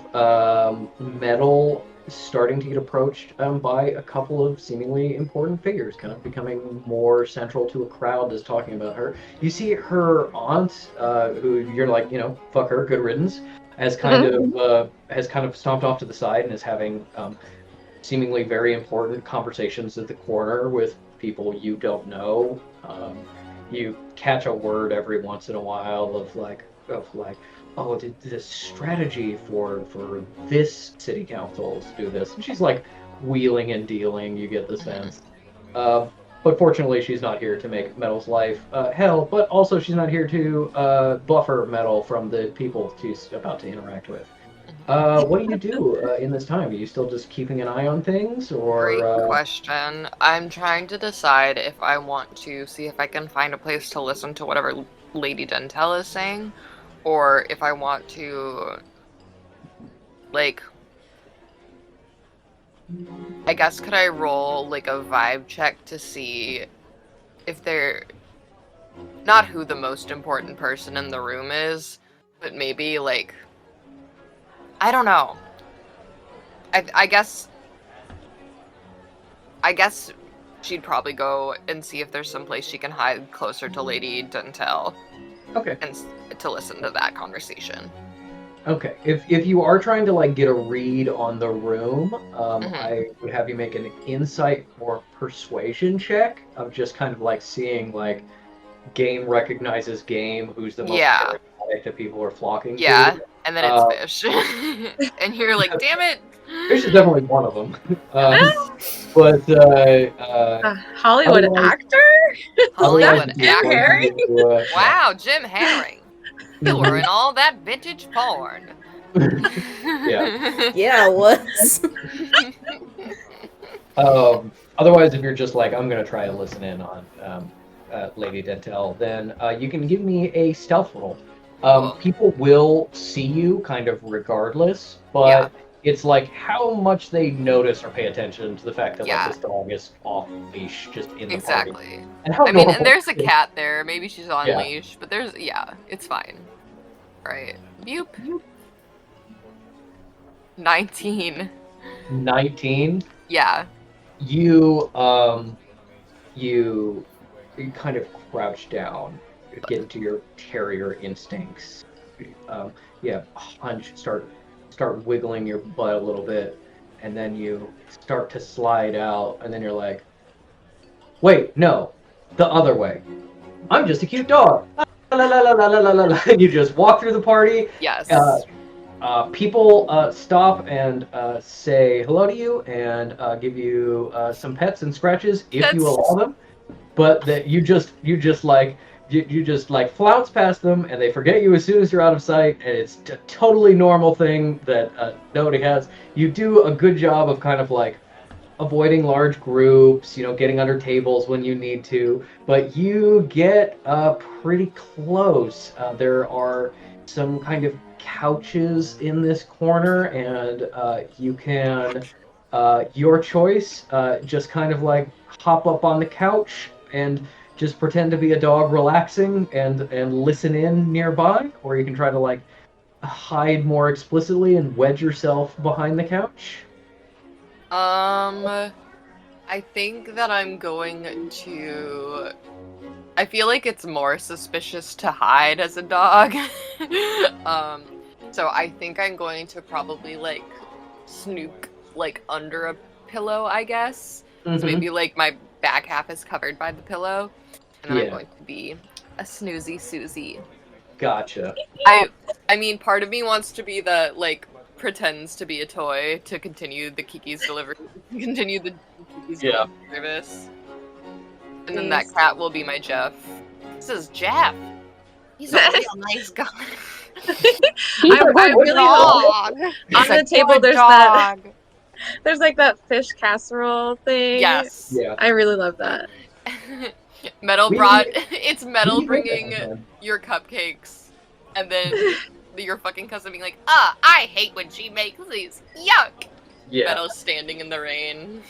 Metal starting to get approached by a couple of seemingly important figures, kind of becoming more central to a crowd that's talking about her. You see her aunt, who you're like, fuck her, good riddance, has kind of stomped off to the side and is having seemingly very important conversations at the corner with people you don't know. You catch a word every once in a while of like, oh, the strategy for this city council is to do this. And she's like wheeling and dealing, you get the sense. But fortunately, she's not here to make Metal's life hell, but also she's not here to buffer Metal from the people she's about to interact with. What do you do in this time? Are you still just keeping an eye on things, or? Great question. I'm trying to decide if I want to see if I can find a place to listen to whatever Lady Dentel is saying, or if I want to, like, I guess could I roll like a vibe check to see if they're not who the most important person in the room is, but maybe like, I don't know. I guess she'd probably go and see if there's some place she can hide closer to Lady Dentel. Okay. And to listen to that conversation. Okay. If you are trying to like get a read on the room, I would have you make an insight or persuasion check of just kind of like seeing like game recognizes game, who's the most charismatic that people are flocking to. And then it's Fish. And you're like, damn it! Fish is definitely one of them. But Hollywood actor? Hollywood Jim Herring? Wow, Jim Herring. You were in all that vintage porn. Yeah. Yeah, it was. Otherwise, if you're just like, I'm going to try and listen in on Lady Dentel, then you can give me a stealth roll. Cool. People will see you kind of regardless, but it's like how much they notice or pay attention to the fact that like this dog is off leash just in the party. Exactly. And how I mean, normal and there's a it is. cat there. Maybe she's on Yeah. leash, but there's it's fine. Right. Boop. 19. 19. Yeah. You kind of crouch down, get into your terrier instincts. Hunch, start wiggling your butt a little bit, and then you start to slide out, and then you're like, wait, no, the other way. I'm just a cute dog. La, la, la, la, la, la, la, la. And you just walk through the party. Yes. People stop and say hello to you and give you some pets and scratches if you allow them, but that you just flounce past them and they forget you as soon as you're out of sight, and it's a totally normal thing that nobody has. You do a good job of kind of like avoiding large groups, getting under tables when you need to, but you get pretty close. There are some kind of couches in this corner, and you can, your choice, just kind of like hop up on the couch and just pretend to be a dog relaxing and listen in nearby, or you can try to like hide more explicitly and wedge yourself behind the couch. I think that I'm going to... I feel like it's more suspicious to hide as a dog. So I think I'm going to probably like snoop like under a pillow, I guess. So maybe like my back half is covered by the pillow. And I'm going to be a snoozy Susie. Gotcha. I mean, part of me wants to be the like pretends to be a toy to continue the Kiki's delivery, continue the Kiki's delivery service. And then that cat will be my Jeff. This is Jeff. He's a real nice guy. I really dog. on the table. There's like that fish casserole thing. Yes. Yeah. I really love that. It's Metal bringing your cupcakes, and then your fucking cousin being like, I hate when she makes these. Yuck. Yeah. Metal's standing in the rain.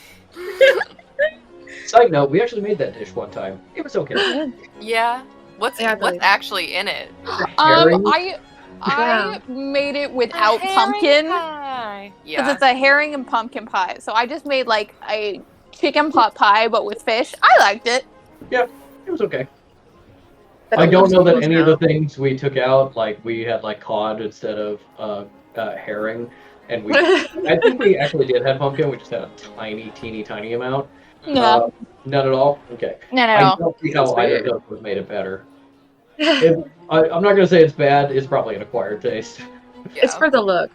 Side note, we actually made that dish one time. It was okay. Yeah. What's actually in it? Herring? I made it without pumpkin. Because it's a herring and pumpkin pie. So I just made like a chicken pot pie, but with fish. I liked it. Yeah, it was okay. I don't know that any of the things we took out, like we had like cod instead of herring, and I think we actually did have pumpkin. We just had a teeny tiny amount. No. None at all. Okay. No. I don't see how either of those would have made it better. I'm not gonna say it's bad. It's probably an acquired taste. Yeah. It's for the look.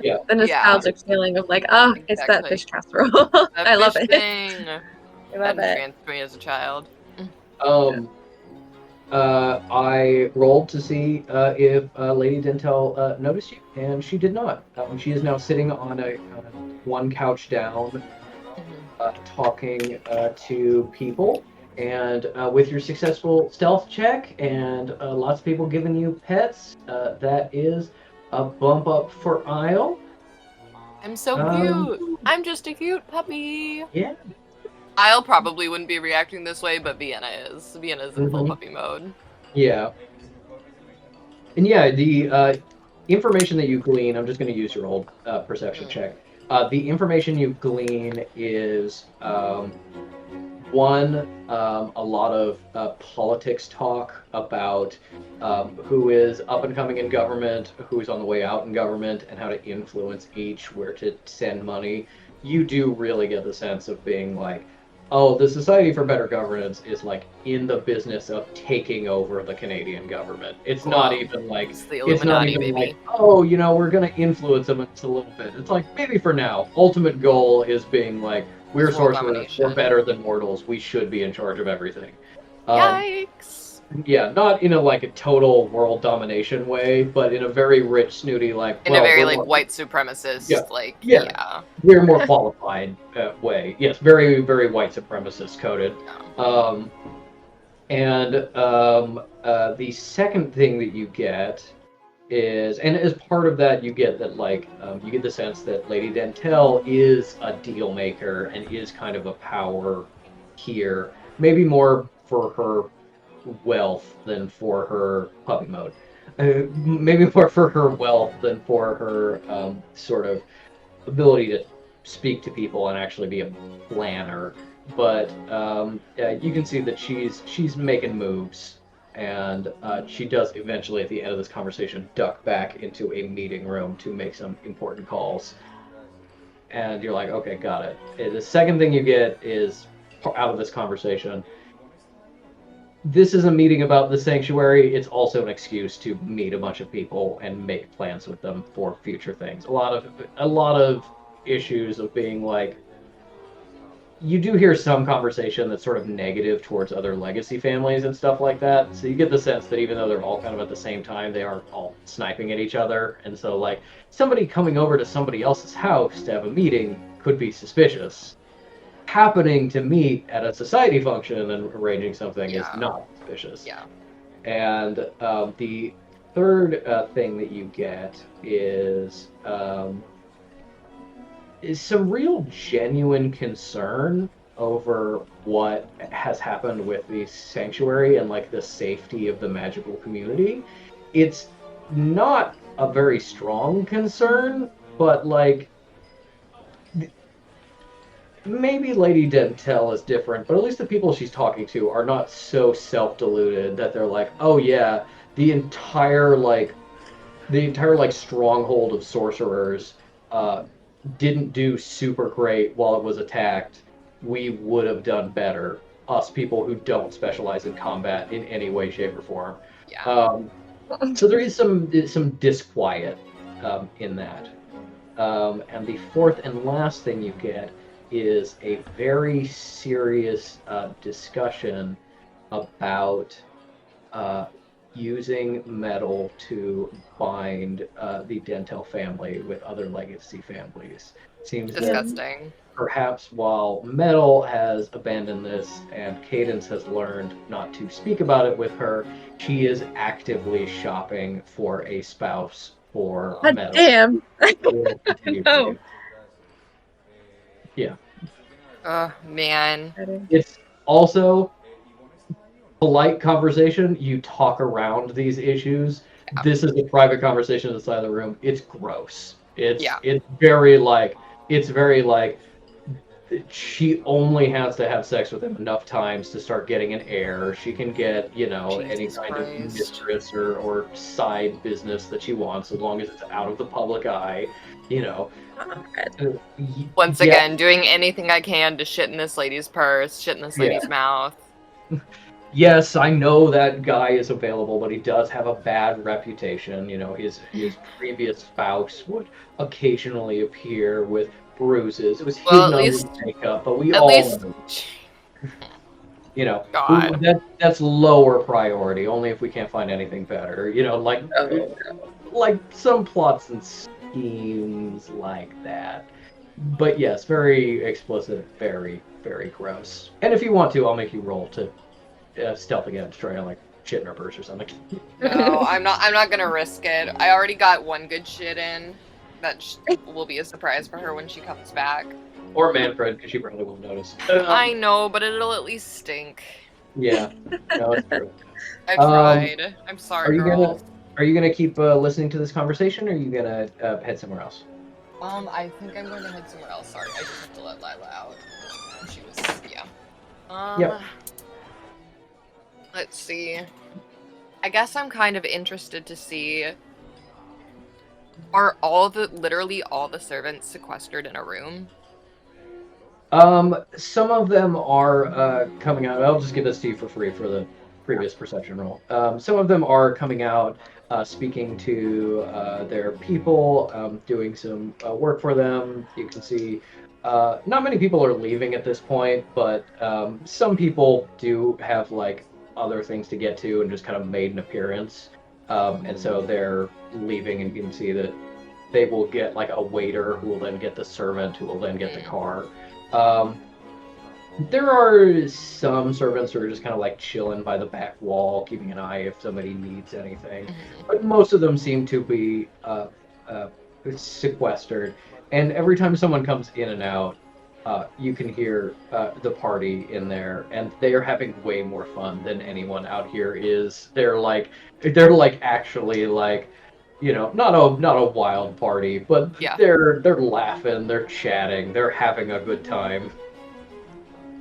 Yeah. The nostalgic feeling of like, it's that fish casserole. I love it. I love it. Tranced me as a child. I rolled to see if Lady Dentel noticed you, and she did not. She is now sitting on a one couch down, talking to people. And with your successful stealth check and lots of people giving you pets, that is a bump up for Isle. I'm so cute. I'm just a cute puppy. Yeah. Isle probably wouldn't be reacting this way, but Vienna is. Vienna's in full puppy mode. Yeah. And yeah, the information that you glean, I'm just going to use your old perception check. The information you glean is, one, a lot of politics talk about who is up and coming in government, who's on the way out in government, and how to influence each, where to send money. You do really get the sense of being like, oh, the Society for Better Governance is like in the business of taking over the Canadian government. It's not even like It's the Illuminati, baby. like, oh, we're gonna influence them just a little bit. It's like maybe for now. Ultimate goal is being like, we're World sorcerers, domination. we're better than mortals, we should be in charge of everything. Yikes! Yeah, not in a like a total world domination way, but in a very rich, snooty, like In a very we're like more, white supremacist, Yeah. like Yeah. we're more qualified way. Yes, very very white supremacist coded. The second thing that you get is, and as part of that, you get that like you get the sense that Lady Dentel is a deal maker and is kind of a power here, maybe more for her wealth than for her puppy mode. Maybe more for her wealth than for her sort of ability to speak to people and actually be a planner. But you can see that she's making moves, and she does eventually, at the end of this conversation, duck back into a meeting room to make some important calls. And you're like, okay, got it. The second thing you get is out of this conversation. This is a meeting about the sanctuary. It's also an excuse to meet a bunch of people and make plans with them for future things. A lot of issues of being like, you do hear some conversation that's sort of negative towards other legacy families and stuff like that. So you get the sense that even though they're all kind of at the same time, they are all sniping at each other. And so like somebody coming over to somebody else's house to have a meeting could be suspicious. Happening to meet at a society function and arranging something is not suspicious. Yeah. And the third thing that you get is some real genuine concern over what has happened with the sanctuary and like the safety of the magical community. It's not a very strong concern, but like maybe Lady Dentel is different, but at least the people she's talking to are not so self-deluded that they're like, oh yeah, the entire stronghold of sorcerers didn't do super great while it was attacked. We would have done better. Us people who don't specialize in combat in any way, shape, or form. Yeah. So there is some disquiet in that. And the fourth and last thing you get is a very serious discussion about using metal to bind the Dentel family with other legacy families. Seems disgusting. That perhaps while Metal has abandoned this and Cadence has learned not to speak about it with her, she is actively shopping for a spouse for God Metal. damn. No. Yeah. Oh man. It's also polite conversation. You talk around these issues. Yeah. This is a private conversation inside the room. It's gross. It's very like she only has to have sex with him enough times to start getting an heir. She can get, any kind of mistress or side business that she wants as long as it's out of the public eye, Once again, doing anything I can to shit in this lady's purse, shit in this lady's mouth. Yes, I know that guy is available, but he does have a bad reputation. His previous spouse would occasionally appear with bruises. It was hidden under his makeup, but we all know. God. That's lower priority. Only if we can't find anything better. Like some plots and schemes like that. But yes, very explicit, very very gross. And if you want to, I'll make you roll to stealth against try like shit in her purse or something. No, I'm not gonna risk it. I already got one good shit in. That will be a surprise for her when she comes back. Or Manfred, because she probably won't notice. I know, but it'll at least stink. Yeah, no, it's true. I tried. I'm sorry, girl. Are you gonna keep listening to this conversation, or are you gonna head somewhere else? I think I'm going to head somewhere else. Sorry, I just have to let Lila out. She was, Yep. Let's see. I guess I'm kind of interested to see, are literally all the servants sequestered in a room? Some of them are coming out. I'll just give this to you for free for the previous perception roll. Some of them are coming out, speaking to their people, doing some work for them. You can see not many people are leaving at this point, but some people do have like other things to get to and just kind of made an appearance. And so they're leaving, and you can see that they will get like a waiter who will then get the servant who will then get the car. There are some servants who are just kind of like chilling by the back wall, keeping an eye if somebody needs anything. But most of them seem to be sequestered. And every time someone comes in and out, you can hear the party in there, and they are having way more fun than anyone out here is. They're like actually like, not a wild party, but Yeah. they're laughing, they're chatting, they're having a good time,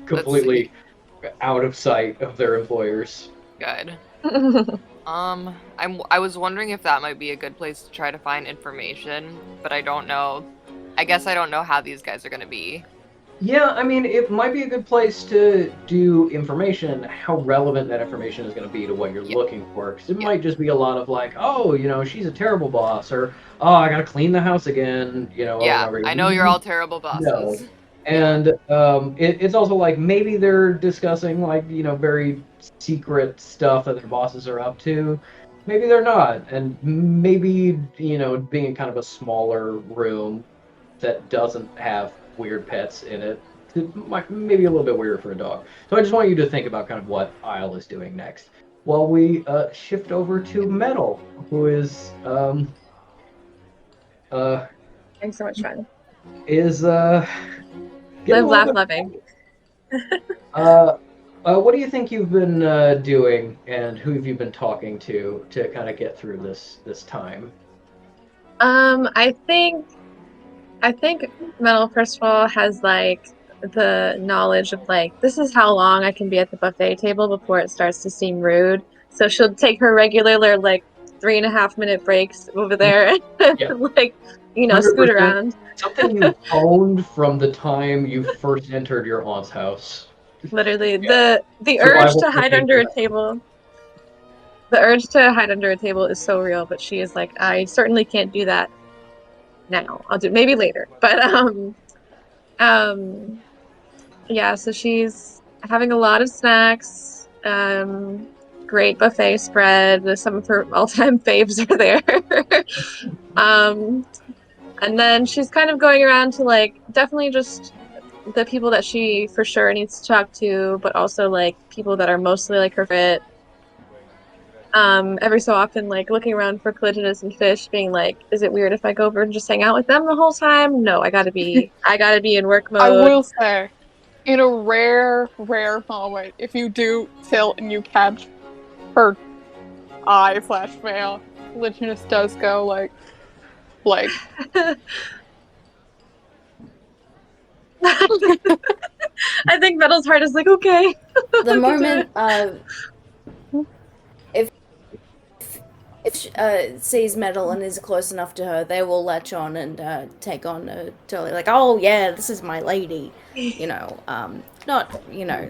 completely out of sight of their employers. Good. I was wondering if that might be a good place to try to find information, but I don't know. I guess I don't know how these guys are gonna be. Yeah, I mean, it might be a good place to do information. How relevant that information is going to be to what you're looking for, because it might just be a lot of like, oh, she's a terrible boss, or oh, I got to clean the house again. Yeah, I know you're all terrible bosses. No. And it's also like maybe they're discussing like very secret stuff that their bosses are up to. Maybe they're not, and maybe being in kind of a smaller room that doesn't have weird pets in it. Maybe a little bit weirder for a dog. So I just want you to think about kind of what Isle is doing next. While we shift over to Metal, who is Thanks so much, fun. Is Live, laugh, loving. What do you think you've been doing, and who have you been talking to kind of get through this time? I think Metal, first of all, has like the knowledge of like, this is how long I can be at the buffet table before it starts to seem rude. So she'll take her regular like 3.5-minute breaks over there and like, scoot 100%. around. Something you honed from the time you first entered your aunt's house. Literally, the urge to hide under a table. The urge to hide under a table is so real, but she is like, I certainly can't do that now. I'll do it maybe later. But yeah, so she's having a lot of snacks. Great buffet spread. Some of her all-time faves are there. And then she's kind of going around to like definitely just the people that she for sure needs to talk to, but also like people that are mostly like her fit. Every so often, like looking around for Colliginous and Fish, being like, "Is it weird if I go over and just hang out with them the whole time?" No, I gotta be in work mode. I will say, in a rare moment, if you do tilt and you catch her eye flash veil, Colliginous does go like. I think Metal's heart is like, okay. The moment if sees Metal and is close enough to her, they will latch on and take on totally like, oh yeah, this is my lady, not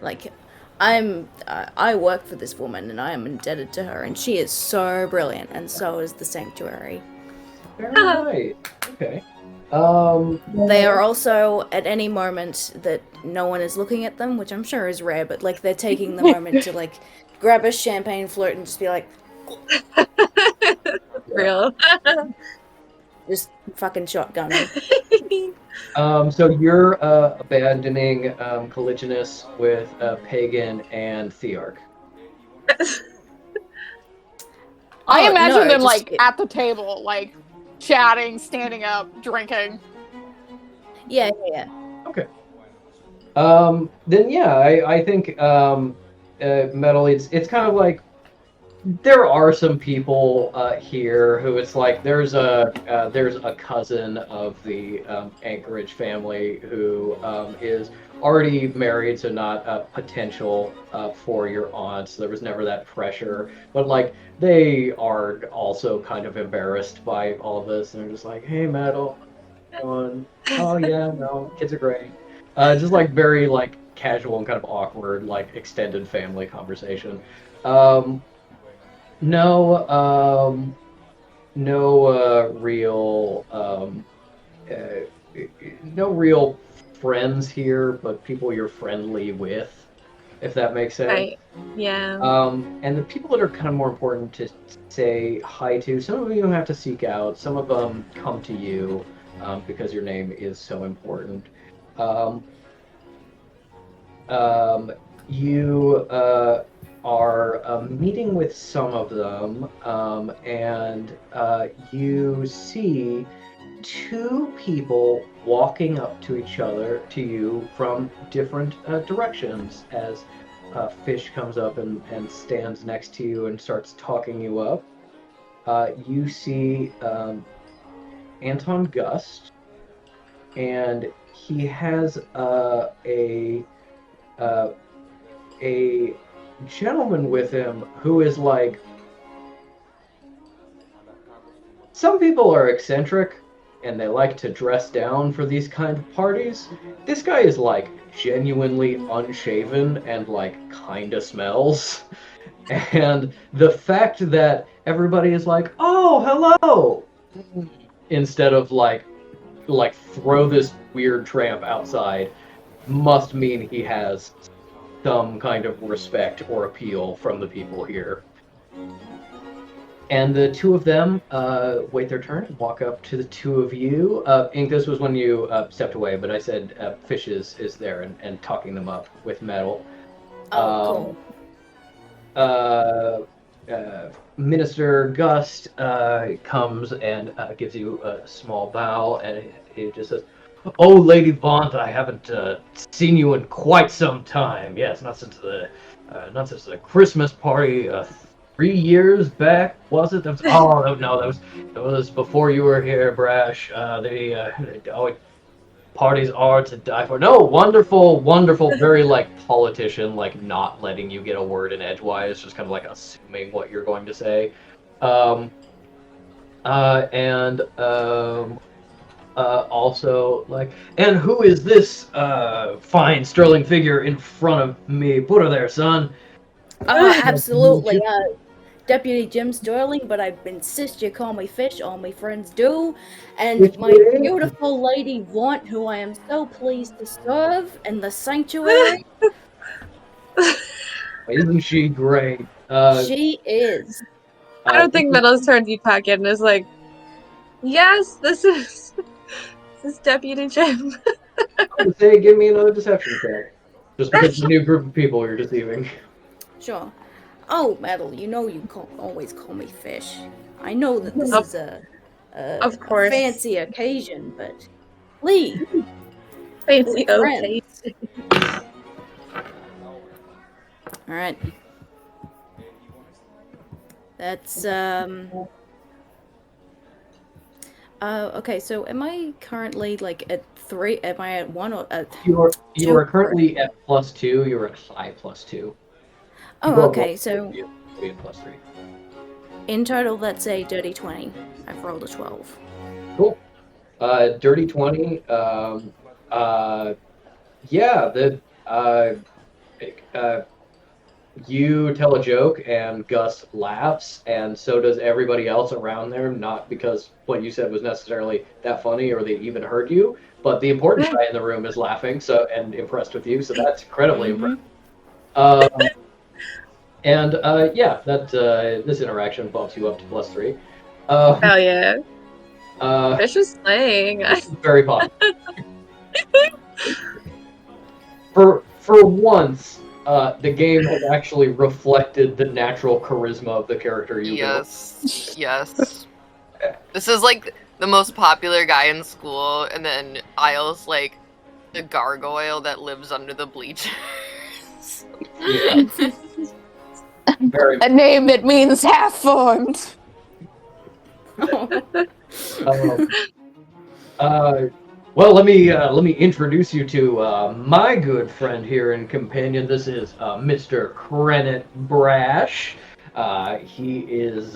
like I work for this woman and I am indebted to her, and she is so brilliant, and so is the Sanctuary. Very right. Okay. They are also at any moment that no one is looking at them, which I'm sure is rare, but like they're taking the moment to like grab a champagne float and just be like, real. Just fucking shotgunning. So you're abandoning Colliginous with Pagan and Thearch. I imagine no, them just- like at the table, like chatting, standing up, drinking. Yeah. Okay. Then yeah, I think Metal. It's kind of like there are some people here who it's like there's a cousin of the Anchorage family who is already married, so not a potential for your aunt. So there was never that pressure, but like they are also kind of embarrassed by all of this, and they're just like, "Hey, Metal, on. Oh yeah, no, kids are great." Just like very like casual and kind of awkward, like extended family conversation. No real friends here, but people you're friendly with. if that makes sense. Right. Yeah. And the people that are kind of more important to say hi to, some of you have to seek out, some of them come to you because your name is so important. You are meeting with some of them, and you see two people walking up to each other, to you, from different directions as Fish comes up and stands next to you and starts talking you up. You see Anton Gust, and he has a gentleman with him who is like, some people are eccentric and they like to dress down for these kind of parties. This guy is like genuinely unshaven and like kinda smells. And the fact that everybody is like, oh, hello, instead of like throw this weird tramp outside, must mean he has some kind of respect or appeal from the people here. And the two of them wait their turn and walk up to the two of you. Ink, this was when you stepped away, but I said Fish is there and talking them up with Metal. Oh, cool. Minister Gust comes and gives you a small bow, and he just says, "Oh, Lady Vaunt, I haven't seen you in quite some time. Yes, not since the Christmas party 3 years back, was it? That was, oh no, that was before you were here, Brash. Parties are to die for. No, wonderful, very like politician, like not letting you get a word in edgewise, just kind of like assuming what you're going to say. Also like, and who is this fine sterling figure in front of me? Put her there, son. Absolutely. Deputy Jim Sterling, but I insist you call me Fish, all my friends do. And my beautiful Lady Vaunt, who I am so pleased to serve in the sanctuary. Isn't she great? She is. I don't think Metal's turned you back in and is like, yes, this is Deputy Jim. I would say, give me another deception check. Just because it's a new group of people you're deceiving. Sure. Oh, Metal, you know you always call me Fish. I know that this is of course, a fancy occasion, but please. Fancy occasion. Alright. That's, okay, so am I currently, like, at 3? Am I at 1 or at 2? You are currently at +2. You're at high +2. Oh, okay, so +3. in total, that's a dirty 20. I've rolled a 12. Cool. Dirty 20. You tell a joke and Gus laughs, and so does everybody else around there. Not because what you said was necessarily that funny or they even heard you, but the important guy in the room is laughing and impressed with you. So that's incredibly impressive. And this interaction bumps you up to +3. Hell yeah. Fish is slaying. Very positive. For once, the game has actually reflected the natural charisma of the character you built. Yes. This is like the most popular guy in school, and then Isle's like the gargoyle that lives under the bleachers. Yeah. A name that means half-formed. Well, let me introduce you to my good friend here and companion. This is Mr. Krennet Brash. He is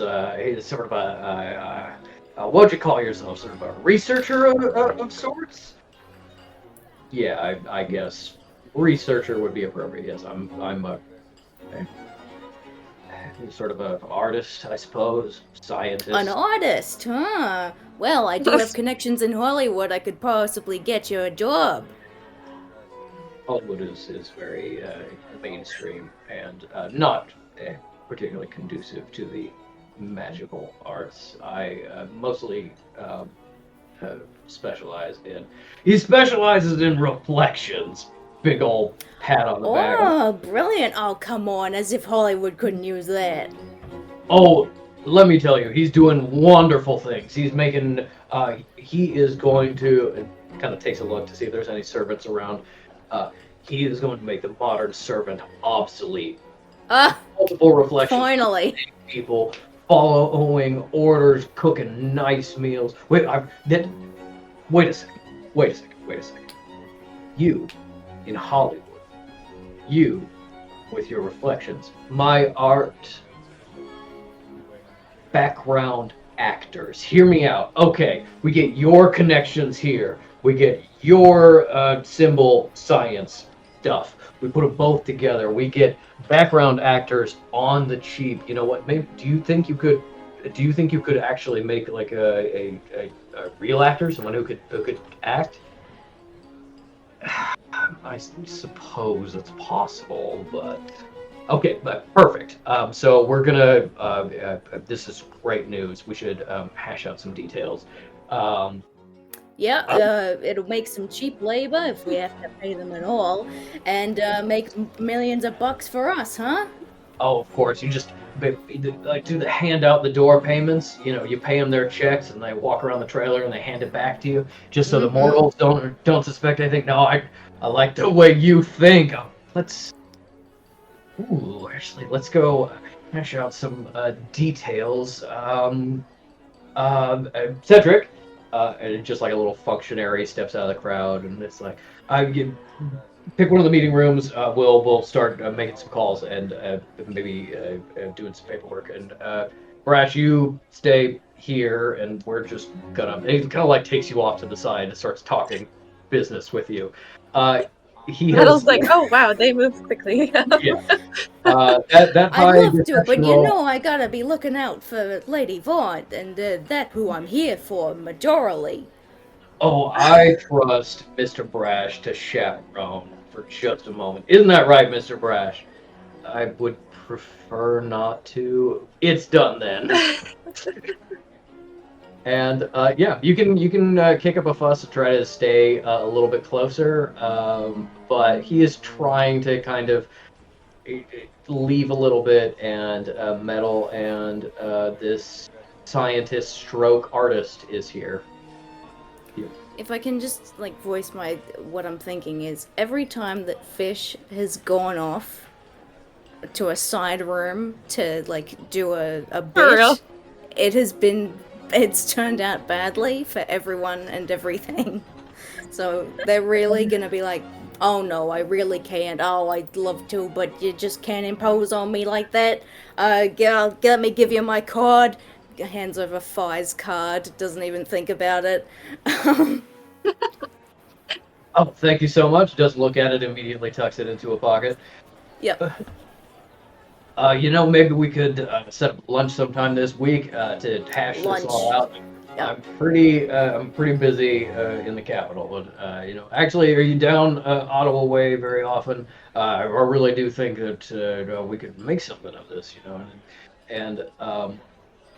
sort of a what'd you call yourself? Sort of a researcher of sorts. Yeah, I guess researcher would be appropriate. Yes, I'm a sort of an artist, I suppose, scientist. An artist, huh? Well, I do have connections in Hollywood. I could possibly get you a job. Hollywood is very mainstream and not particularly conducive to the magical arts. I mostly specialize in. He specializes in reflections. Big old pat on the back. Oh, brilliant. Oh, come on, as if Hollywood couldn't use that. Oh, let me tell you, he's doing wonderful things. He's making. He is going to. It kind of takes a look to see if there's any servants around. He is going to make the modern servant obsolete. Ah, Multiple reflections. finally. People following orders, cooking nice meals. Wait a second. You, in Hollywood, you, with your reflections, my art, background actors. Hear me out. Okay, we get your connections here. We get your symbol science stuff. We put them both together. We get background actors on the cheap. You know what? Maybe do you think you could actually make like a real actor, someone who could act? I suppose it's possible, but okay, but perfect. So we're gonna. This is great news. We should hash out some details. Yeah, it'll make some cheap labor if we have to pay them at all, and make millions of bucks for us, huh? Oh, of course. You just like do the hand out the door payments. You know, you pay them their checks, and they walk around the trailer and they hand it back to you, just so the mortals don't suspect anything. No, I like the way you think. Let's go hash out some details. Cedric. And just like a little functionary steps out of the crowd, and it's like, pick one of the meeting rooms. We'll start making some calls and maybe doing some paperwork. And Brash, you stay here, and we're just gonna. He kind of like takes you off to the side and starts talking business with you. Metal's like, oh wow, they move quickly. Yeah. That I'd love to, but you know I gotta be looking out for Lady Vaughn, and that's who I'm here for, majorly. Oh, I trust Mr. Brash to chaperone for just a moment. Isn't that right, Mr. Brash? I would prefer not to. It's done then. And yeah, you can kick up a fuss to try to stay a little bit closer, but he is trying to kind of leave a little bit, and Metal and this scientist stroke artist is here. If I can just like voice what I'm thinking is, every time that Fish has gone off to a side room to like do a bit, it's turned out badly for everyone and everything. So they're really gonna be like, oh no, I really can't. Oh, I'd love to, but you just can't impose on me like that. Let me give you my card. Hands over Fi's card, doesn't even think about it. Oh, thank you so much. Doesn't look at it, immediately tucks it into a pocket. Yep. You know, maybe we could set up lunch sometime this week to hash this all out. Yep. I'm pretty busy in the capital, but you know, actually, are you down Ottawa way very often? I really do think that we could make something of this, you know. And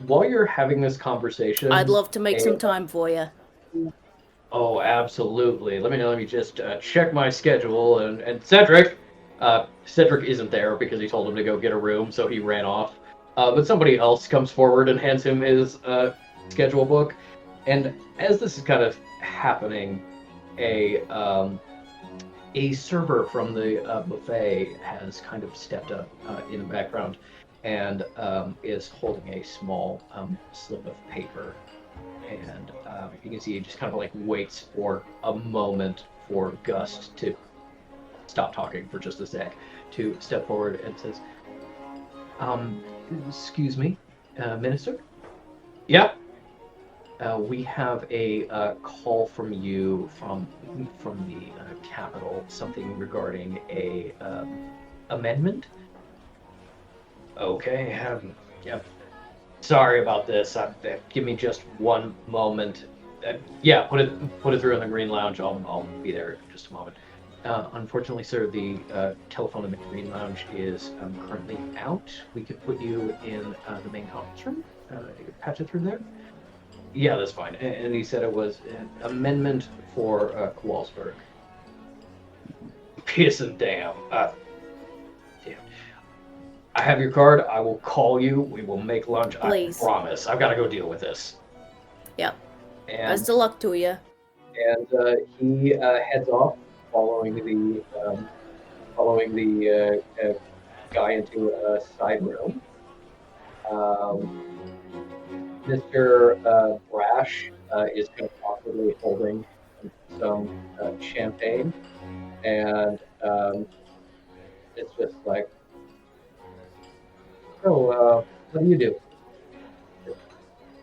while you're having this conversation, I'd love to make some time for you. Oh, absolutely. Let me just check my schedule, and Cedric. Cedric isn't there because he told him to go get a room, so he ran off. But somebody else comes forward and hands him his schedule book. And as this is kind of happening, a server from the buffet has kind of stepped up in the background and is holding a small slip of paper. And you can see he just kind of like waits for a moment for Gust to stop talking for just a sec, to step forward and says, excuse me, Minister? Yeah? We have a call from you from the capital, something regarding a amendment? Okay, yep. Sorry about this. Give me just one moment. Yeah, put it through in the Green Lounge. I'll be there in just a moment. Unfortunately, sir, the telephone in the Green Lounge is currently out. We could put you in the main conference room. Patch it through there. Yeah, that's fine. And he said it was an amendment for Kowalsberg. Pearson, damn. Damn. I have your card. I will call you. We will make lunch. Please. I promise. I've got to go deal with this. Yep. And, Best of luck to you. and he heads off, following the guy into a side room. Mr. Brash is kind of awkwardly holding some champagne, and it's just like, "Oh, what do you do?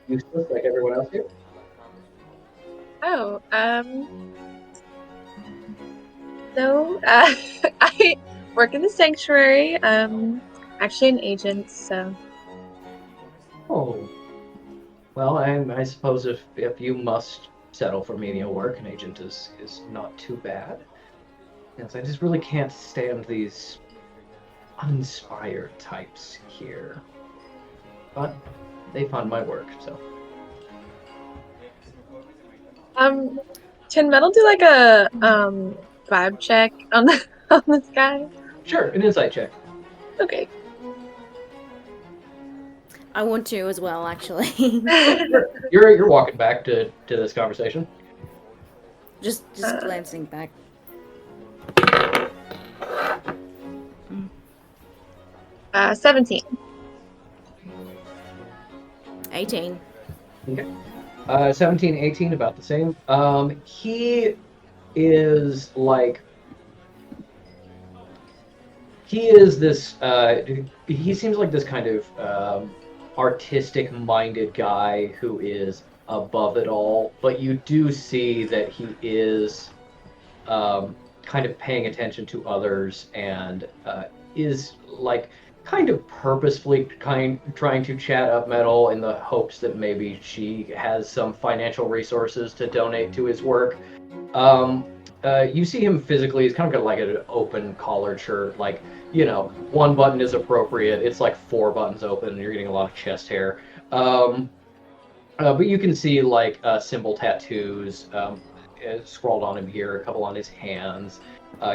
Useless like everyone else here?" Oh, no, I work in the sanctuary. Actually an agent, so. Oh, well, I suppose if you must settle for menial work, an agent is not too bad. Yes, I just really can't stand these uninspired types here. But they fund my work, so. Can Metal do like a vibe check on on this guy? Sure, an insight check. Okay. I want to as well, actually. You're walking back to this conversation. just glancing back. 17. 18. Okay. 17, 18, about the same. He is like... He is this... he seems like this kind of artistic-minded guy who is above it all, but you do see that he is kind of paying attention to others and is like kind of purposefully trying to chat up Metal in the hopes that maybe she has some financial resources to donate to his work. You see him physically, he's kind of got like an open collared shirt, like, you know, one button is appropriate, it's like 4 buttons open, and you're getting a lot of chest hair. But you can see like symbol tattoos scrawled on him here, a couple on his hands.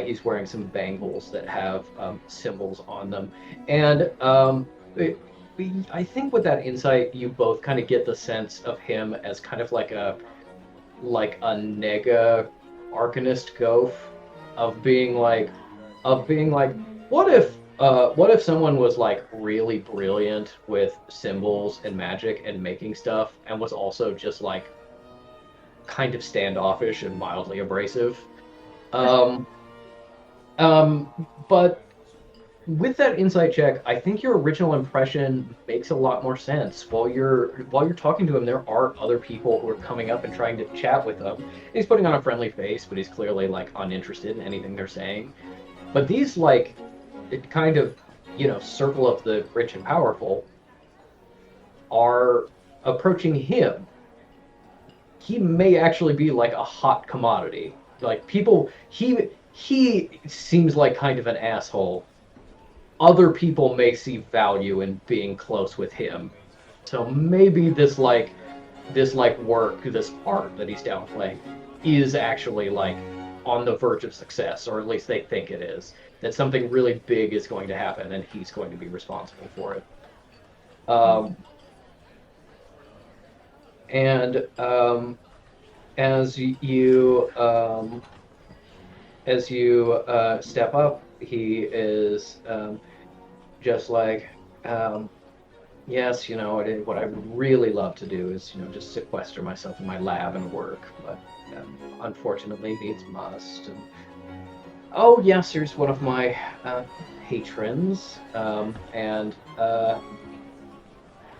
He's wearing some bangles that have symbols on them. And I think with that insight, you both kind of get the sense of him as kind of like a nega arcanist Goph, of being like, what if someone was like really brilliant with symbols and magic and making stuff, and was also just like kind of standoffish and mildly abrasive. But with that insight check, I think your original impression makes a lot more sense. While you're talking to him, there are other people who are coming up and trying to chat with him. He's putting on a friendly face, but he's clearly like uninterested in anything they're saying. But these like, it kind of, you know, circle of the rich and powerful are approaching him. He may actually be like a hot commodity. Like people, he seems like kind of an asshole. Other people may see value in being close with him. So maybe this work, this art that he's downplaying is actually like on the verge of success, or at least they think it is. That something really big is going to happen and he's going to be responsible for it. As you step up, he is just like, yes, you know, what I would really love to do is, you know, just sequester myself in my lab and work, but unfortunately needs must. And, oh yes, here's one of my patrons, and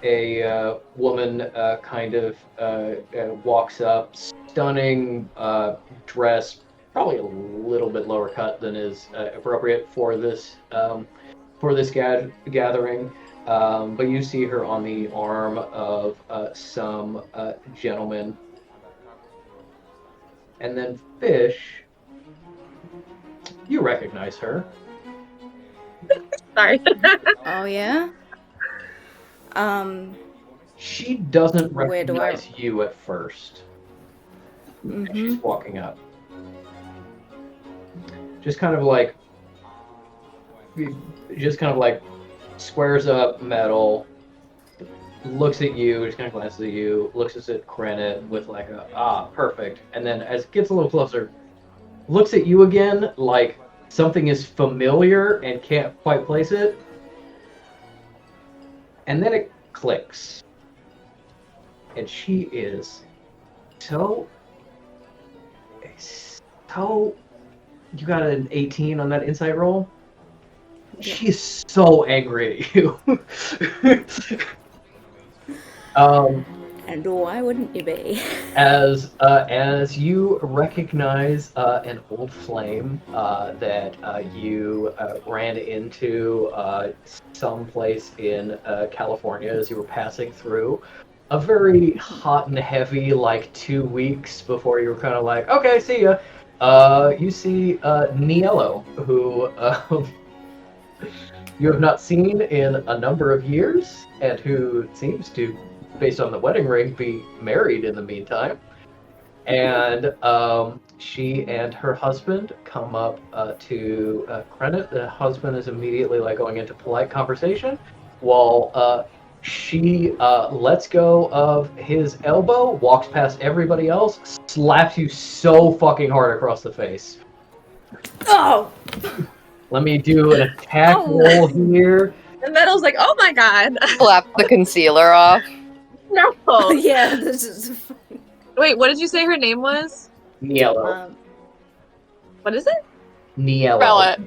a woman kind of walks up, stunning dress, probably a little bit lower cut than is appropriate for this gathering. But you see her on the arm of some gentlemen. And then Fish, You recognize her. Sorry. Oh yeah. She doesn't Where do I- recognize you at first. And she's walking up. Just kind of like squares up Metal, looks at you, just kind of glances at you, looks at Krennet with like a perfect, and then as it gets a little closer, looks at you again like something is familiar and can't quite place it, and then it clicks, and she is so. You got an 18 on that insight roll? Yeah. She's so angry at you. And why wouldn't you be? As you recognize an old flame that you ran into someplace in California as you were passing through, a very hot and heavy, like 2 weeks before you were kind of like, okay, see ya. You see Niello, who you have not seen in a number of years, and who seems to, based on the wedding ring, be married in the meantime. And she and her husband come up to Krennet. The husband is immediately like going into polite conversation, while she lets go of his elbow, walks past everybody else, slaps you so fucking hard across the face. Oh! Let me do an attack roll here. And Metal's like, oh my god. Slap the concealer off. No. Yeah, this is. Wait, what did you say her name was? Niello. What is it? Niello. Spell it.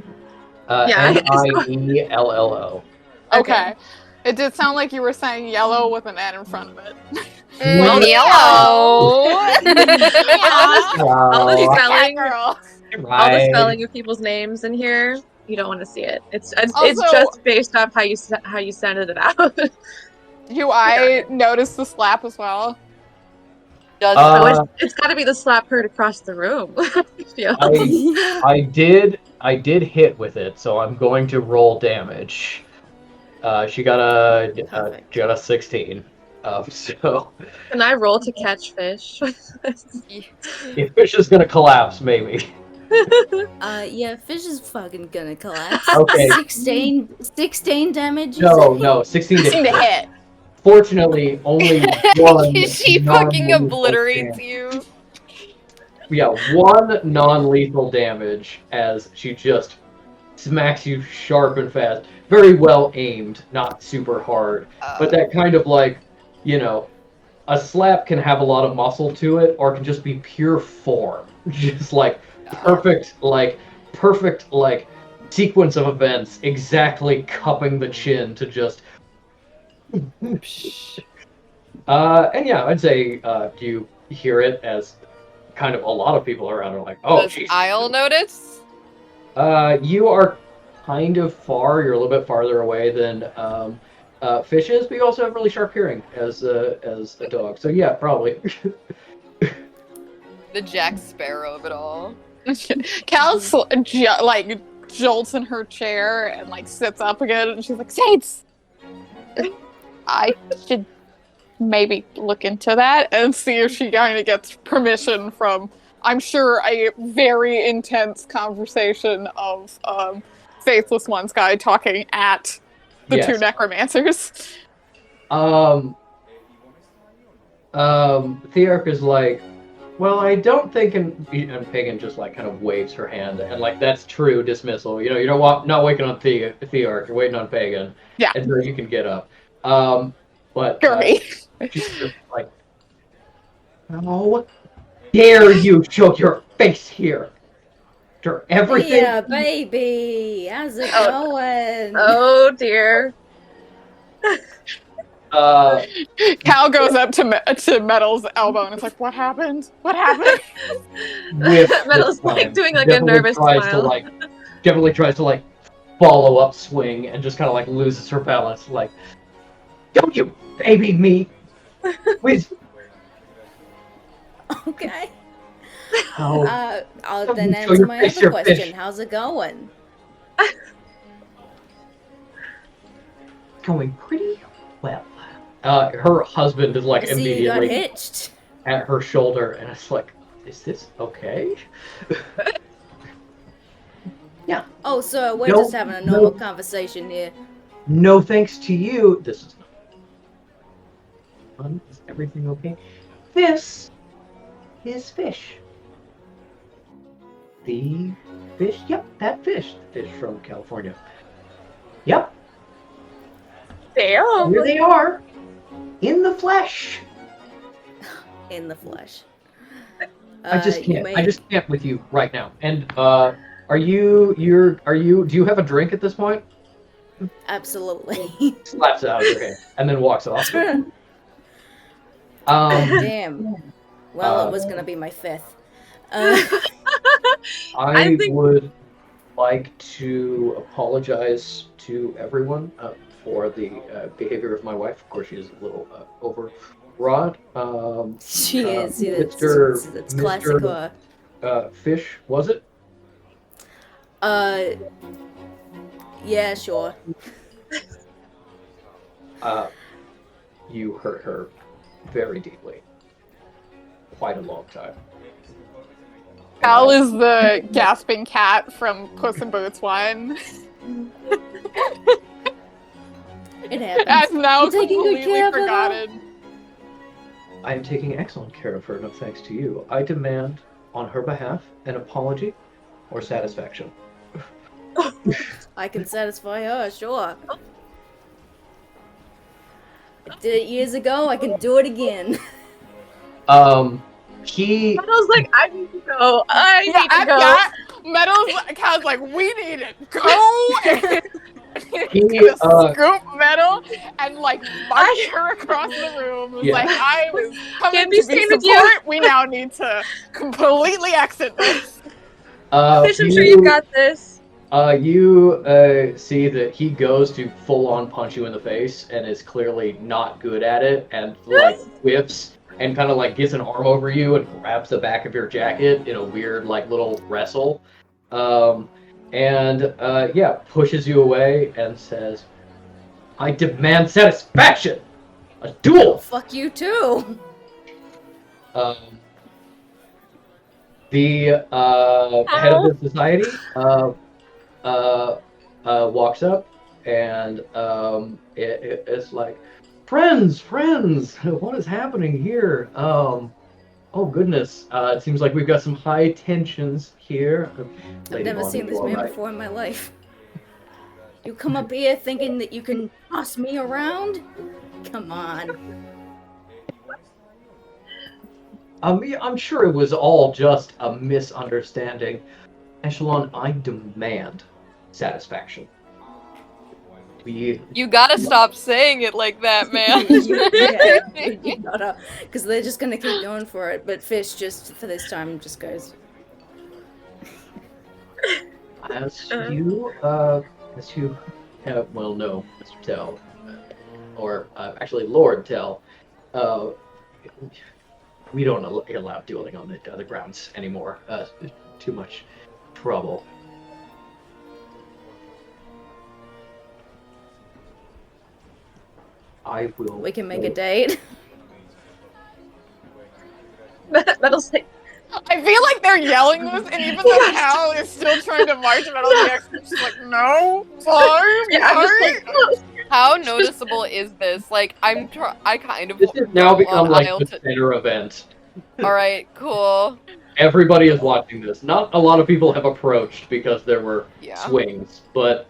Yeah. Niello. Okay. It did sound like you were saying yellow with an N in front of it. Yellow. All the Wow. spelling, Girl. all the Right. spelling of people's names in here. You don't want to see it. It's Also- just based off how you sounded it out. Do I notice the slap as well? Does Uh, It's got to be the slap heard across the room. I feel. I did hit with it, so I'm going to roll damage. She got a 16. So Can I roll to catch fish? if fish is gonna collapse, maybe. Yeah, fish is fucking gonna collapse. Okay. 16 damage. you No, 16 to Seem to hit. hit. Fortunately, only one. she fucking non-lethal obliterates damage. you. Yeah, one non-lethal damage as she just smacks you sharp and fast. Very well aimed, not super hard. But that kind of like, you know, a slap can have a lot of muscle to it, or it can just be pure form. Just like perfect sequence of events, exactly cupping the chin to just. And yeah, I'd say you hear it as kind of a lot of people around are like, oh, Does jeez. Isle notice? You are kind of far. You're a little bit farther away than Fish is, but you also have really sharp hearing as a dog. So yeah, probably. The Jack Sparrow of it all. Cal like jolts in her chair and like sits up again, and she's like, "Saints, I should maybe look into that and see if she kind of gets permission from, I'm sure, a very intense conversation of Faithless One's guy talking at the Yes. two necromancers." Thearch is like, well, I don't think, and Pagan just like kind of waves her hand, and like that's true dismissal. You know, you're not waiting on Thearch, you're waiting on Pagan. Yeah. And so you can get up. But Gurry. she's just like, how dare you show your face here? After everything. Yeah, baby. How's it Oh. going? Oh dear. Cal goes up to Metal's elbow and is like, "What happened? What happened?" With Metal's this like time. doing like a Definitely nervous tries smile. Definitely tries to like follow up swing and just kind of like loses her balance. Like, don't you baby me, please. Okay. How I'll Don't then you show answer your my face, other your question. fish. How's it going? going pretty well. Her husband is like I see you got immediately hitched. at her shoulder, and it's like, is this okay? Oh, so we're No, just having a normal no. conversation here. No thanks to you. This is not fun. Is everything okay? This is fish. The fish? Yep, that fish. The fish from California. Yep, Damn. here they are. In the flesh. In the flesh. I just you can't. may- I just can't with you right now. And do you have a drink at this point? Absolutely. Slaps it out of your hand and then walks off. Damn. Well, it was gonna be my fifth. I I think- would like to apologize to everyone for the behavior of my wife. Of course, she is a little overwrought. She is. Mr. It's classic her. Fish, was it? Yeah, sure. You hurt her very deeply. Quite a long time. Cal is the gasping cat from Puss in Boots 1. It happens. That's now You taking good completely care of her, though? forgotten. I am taking excellent care of her, no thanks to you. I demand, on her behalf, an apology or satisfaction. I can satisfy her, sure. I did it years ago, I can do it again. He Metal's like, I need to go. I need to Yeah, go. yeah. Cal's like, we need to go. He, He's gonna scoop Metal and like march her across the room. It's Yeah. like, I was coming Can't be to be staying with you. support. We now need to completely exit this. Fish, I'm sure you've got this. You see that he goes to full on punch you in the face and is clearly not good at it and like whips and kind of like gets an arm over you and grabs the back of your jacket in a weird like little wrestle. Yeah, pushes you away and says, I demand satisfaction! A duel! Fuck you too. The head of the society walks up and it's like, friends, what is happening here? Oh goodness, it seems like we've got some high tensions here. I've never seen this man before in my life. You come up here thinking that you can toss me around? Come on. I'm sure it was all just a misunderstanding. Echelon, I demand satisfaction. You gotta stop saying it like that, man. Because they're just gonna keep going for it. But Fish just for this time just goes. As you well know, Mr. Tell, or actually Lord Tell, we don't allow dueling on the grounds anymore. Too much trouble. I will. We can make a date. Metal's like, I feel like they're yelling this, and even though Cal is still trying to march Metal to the exit, she's like, no, sorry, yeah, I'm just sorry. like, oh, How noticeable is this? Like, I kind of This has now become on like aisle the to- center event. All right, cool. Everybody is watching this. Not a lot of people have approached because there were Yeah. swings, but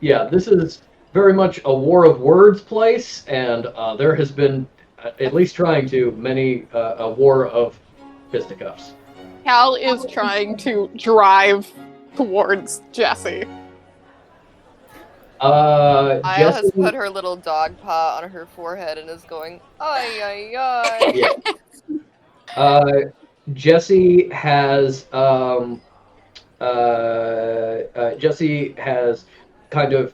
yeah, this is very much a war of words place, and there has been, at least trying to, many a war of fisticuffs. Cal is trying to drive towards Jesse. Aya has Jesse, put her little dog paw on her forehead and is going, ay, ay, ay. yeah. Jesse has Jesse has kind of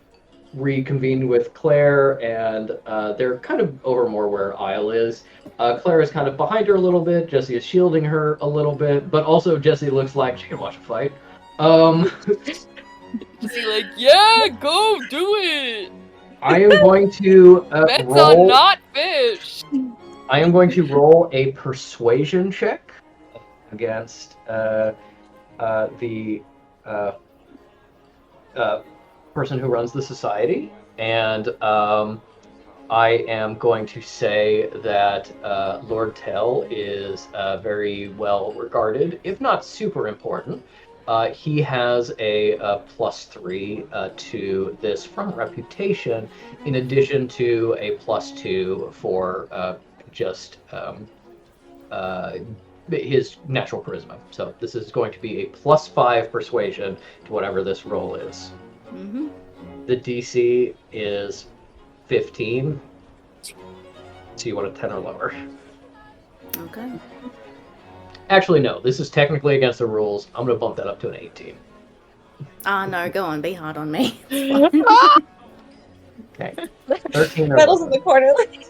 reconvened with Claire, and they're kind of over more where Isle is. Claire is kind of behind her a little bit. Jessie is shielding her a little bit, but also Jessie looks like she can watch a fight. Jessie like, yeah, go do it. I am going to Bets on roll. not fish. I am going to roll a persuasion check against the person who runs the society, and I am going to say that Lord Tell is very well regarded, if not super important. He has a +3 to this from reputation, in addition to a +2 for just his natural charisma. So this is going to be a +5 persuasion to whatever this roll is. Mm-hmm. The DC is 15. So you want a 10 or lower. Okay. Actually, no. This is technically against the rules. I'm going to bump that up to an 18. No, go on, be hard on me. Okay. 13 or Metal's in lower. the corner. Like,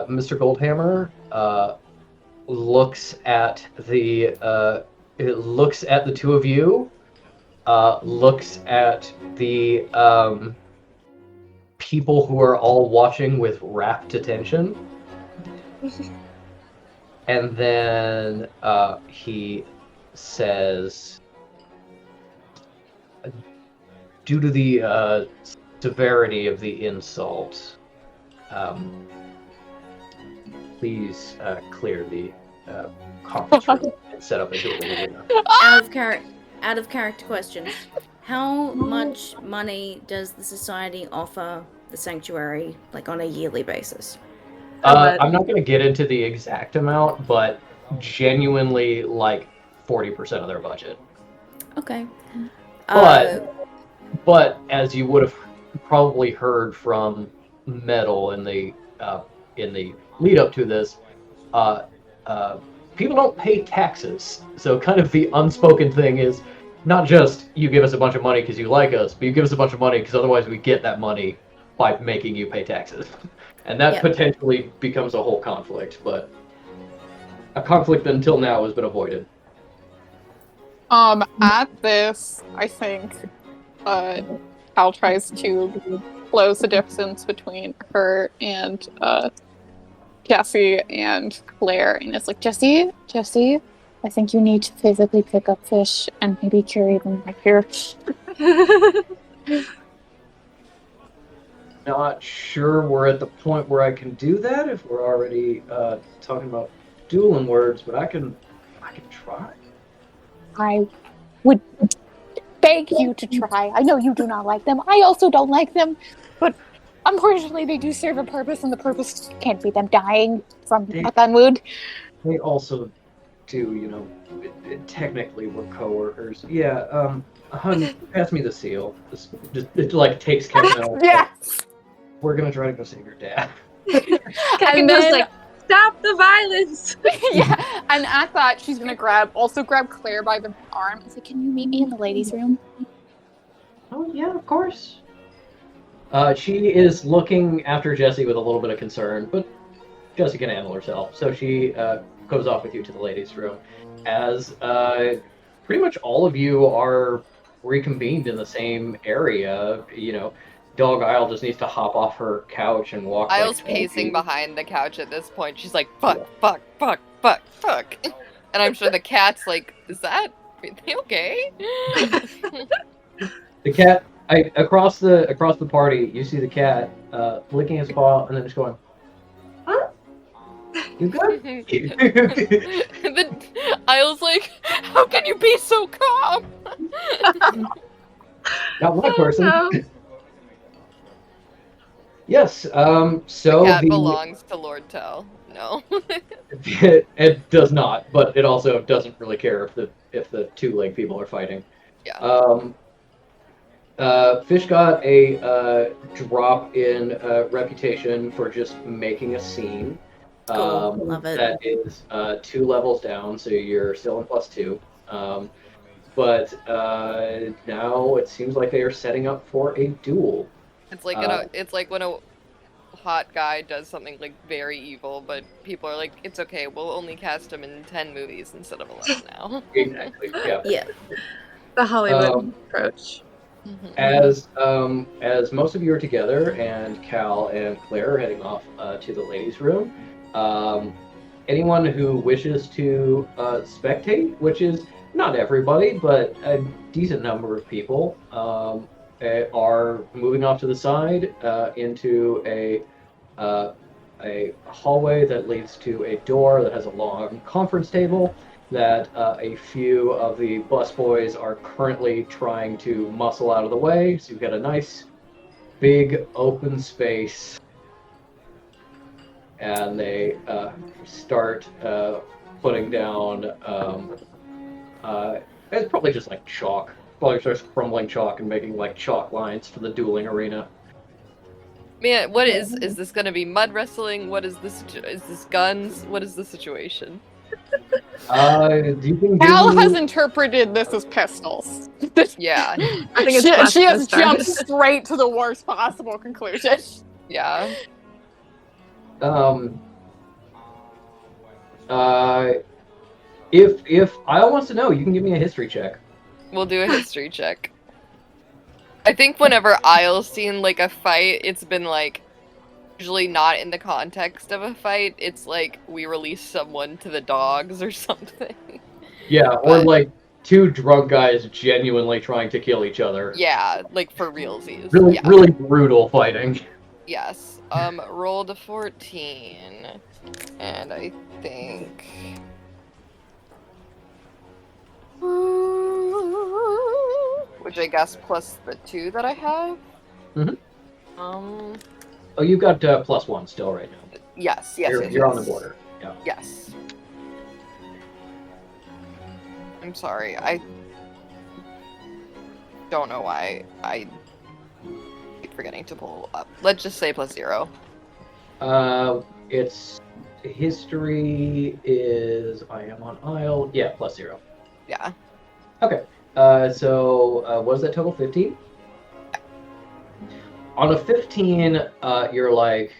Mr. Goldhammer looks at the two of you, looks at the people who are all watching with rapt attention, and then he says, due to the severity of the insult, please clear the conference room and set up a duel arena. Out of character question. How much money does the society offer the sanctuary, like on a yearly basis? I'm not going to get into the exact amount, but genuinely like 40% of their budget. Okay. But as you would have probably heard from Metal in the lead up to this, people don't pay taxes. So kind of the unspoken thing is not just you give us a bunch of money because you like us, but you give us a bunch of money because otherwise we get that money by making you pay taxes. And that potentially becomes a whole conflict, but a conflict that until now has been avoided. At this, I think Al tries to close the distance between her and Jessie and Claire, and it's like, Jessie, I think you need to physically pick up fish and maybe carry them right here. Not sure we're at the point where I can do that if we're already talking about dueling words, but I can try. I would beg you to try. I know you do not like them. I also don't like them, but unfortunately they do serve a purpose, and the purpose can't be them dying from a gun wound. They also do, technically we're coworkers. Yeah, hun, pass me the seal. It like takes Kevin out. Yeah. We're gonna try to go save your dad. Kevin goes like, stop the violence. Yeah, and at that, she's gonna grab Claire by the arm. It's like, can you meet me in the ladies' room? Oh yeah, of course. She is looking after Jessie with a little bit of concern, but Jessie can handle herself. So she goes off with you to the ladies' room, as pretty much all of you are reconvened in the same area. Dog Isle just needs to hop off her couch and walk. Isle's like 20 pacing feet. behind the couch at this point. She's like, fuck. And I'm sure the cat's like, are they okay? The cat, across the party, you see the cat licking his paw and then just going, huh? You good? And then Isle's like, how can you be so calm? Not one person. No. Yes. So The cat belongs to Lord Tell. No. it does not, but it also doesn't really care if the two-leg people are fighting. Yeah. Fish got a drop in reputation for just making a scene. Cool. Love it. That is 2 levels down, so you're still in +2. But now it seems like they are setting up for a duel. It's like it's like when a hot guy does something like very evil, but people are like, it's okay, we'll only cast him in 10 movies instead of 11 now. Exactly. Yeah. Yeah. The Hollywood approach. As most of you are together, and Cal and Claire are heading off to the ladies' room, anyone who wishes to spectate, which is not everybody, but a decent number of people, are moving off to the side into a hallway that leads to a door that has a long conference table that a few of the busboys are currently trying to muscle out of the way. So you've got a nice big open space, and they start putting down it's probably just like chalk. Probably starts crumbling chalk and making like chalk lines for the dueling arena. Man, what is this gonna be mud wrestling? What is this? Is this guns? What is the situation? Do you think Cal has interpreted this as pistols. Yeah, I think it's she has this time. jumped straight to the worst possible conclusion. yeah. If Isle wants to know, you can give me a history check. We'll do a history check. I think whenever Isle's seen like a fight, it's been like usually not in the context of a fight. It's like we release someone to the dogs or something. Yeah, or like two drunk guys genuinely trying to kill each other. Yeah, like for realsies. Really, yeah. really brutal fighting. Yes. Rolled a 14, and I think. Which I guess plus the 2 that I have. Mhm. Um. Oh, you've got +1 still right now. Yes. You're on the border. Yeah. Yes. I'm sorry. I don't know why I keep forgetting to pull up. Let's just say +0. Its history is I am on Isle. Yeah, +0. Yeah. Okay. So what is that total? 15? On a 15, you're like,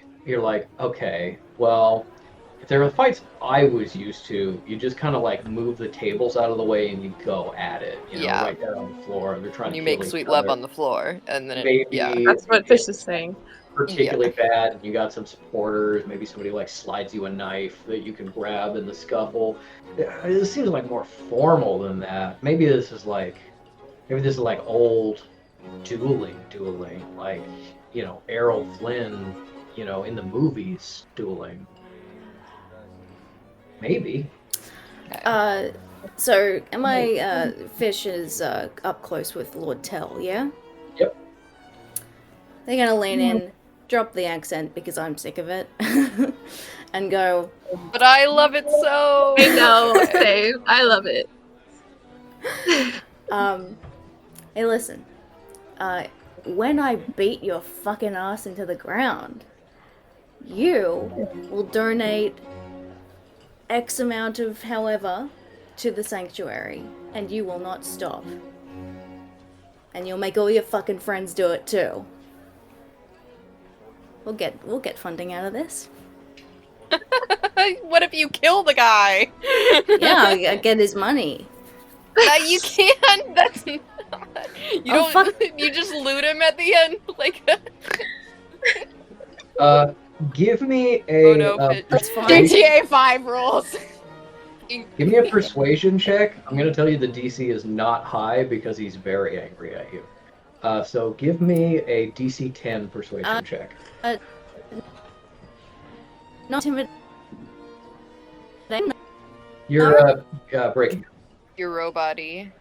okay, well, if there are fights I was used to, you just kind of like move the tables out of the way and you go at it. You know, Yeah. right there on the floor. They're trying You to make kill sweet each love other. on the floor, and then Maybe yeah. That's what Fish is saying. Particularly bad, and you got some supporters. Maybe somebody like slides you a knife that you can grab in the scuffle. It seems like more formal than that. Maybe this is like old dueling, like, you know, Errol Flynn, you know, in the movies dueling. Maybe. So am I, Fish is, up close with Lord Tell, yeah? Yep. They're gonna lean in, drop the accent because I'm sick of it, and go, But I love it so. I know, same. I love it. hey listen, when I beat your fucking ass into the ground, you will donate X amount of however to the sanctuary, and you will not stop. And you'll make all your fucking friends do it too. We'll get funding out of this. What if you kill the guy? Yeah, I get his money. No, you can't. That's not. You Oh, don't. fuck. You just loot him at the end, like. Give me Oh, a no, Fitch. That's fine. GTA 5 rules. give me a persuasion check. I'm gonna tell you the DC is not high because he's very angry at you. So give me a DC 10 persuasion check. Not timid. You're breaking. Your robot-y.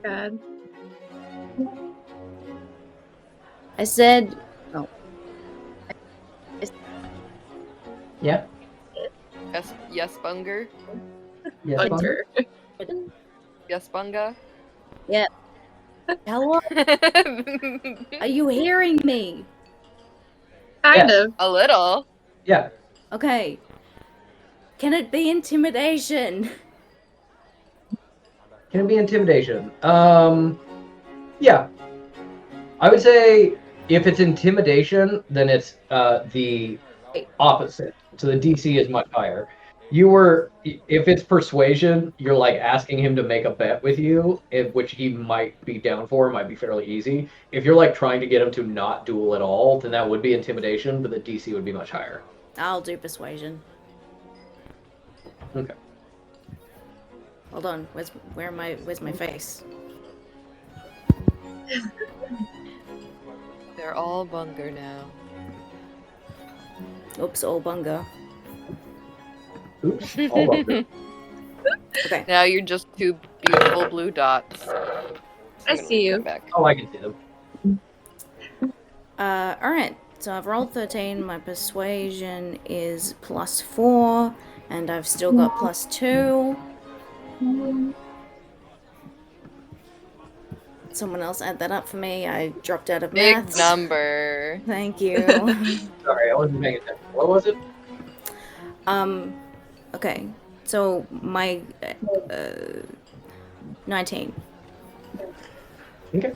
God. I said, Yeah. Yes, Bunger. Yes, Bunga? Hunter. Yes, Bunga. Hello? Are you hearing me? Kind Yes. of. A little. Yeah. Okay. Can it be intimidation? Can it be intimidation? Yeah. I would say if it's intimidation, then it's the opposite. So the DC is much higher. If it's persuasion, you're like asking him to make a bet with you, which he might be down for, might be fairly easy. If you're like trying to get him to not duel at all, then that would be intimidation, but the DC would be much higher. I'll do persuasion. Okay. Hold on. Where's my face? They're all Bunger now. Oops, all bunga. Oops. All over. Okay. Now you're just two beautiful blue dots. I see you. Back. Oh, I can see them. Alright. So I've rolled 13, my persuasion is +4, and I've still got +2. Someone else add that up for me. I dropped out of Big maths. number. Thank you. Sorry, I wasn't paying attention. What was it? Okay. So my 19. Okay.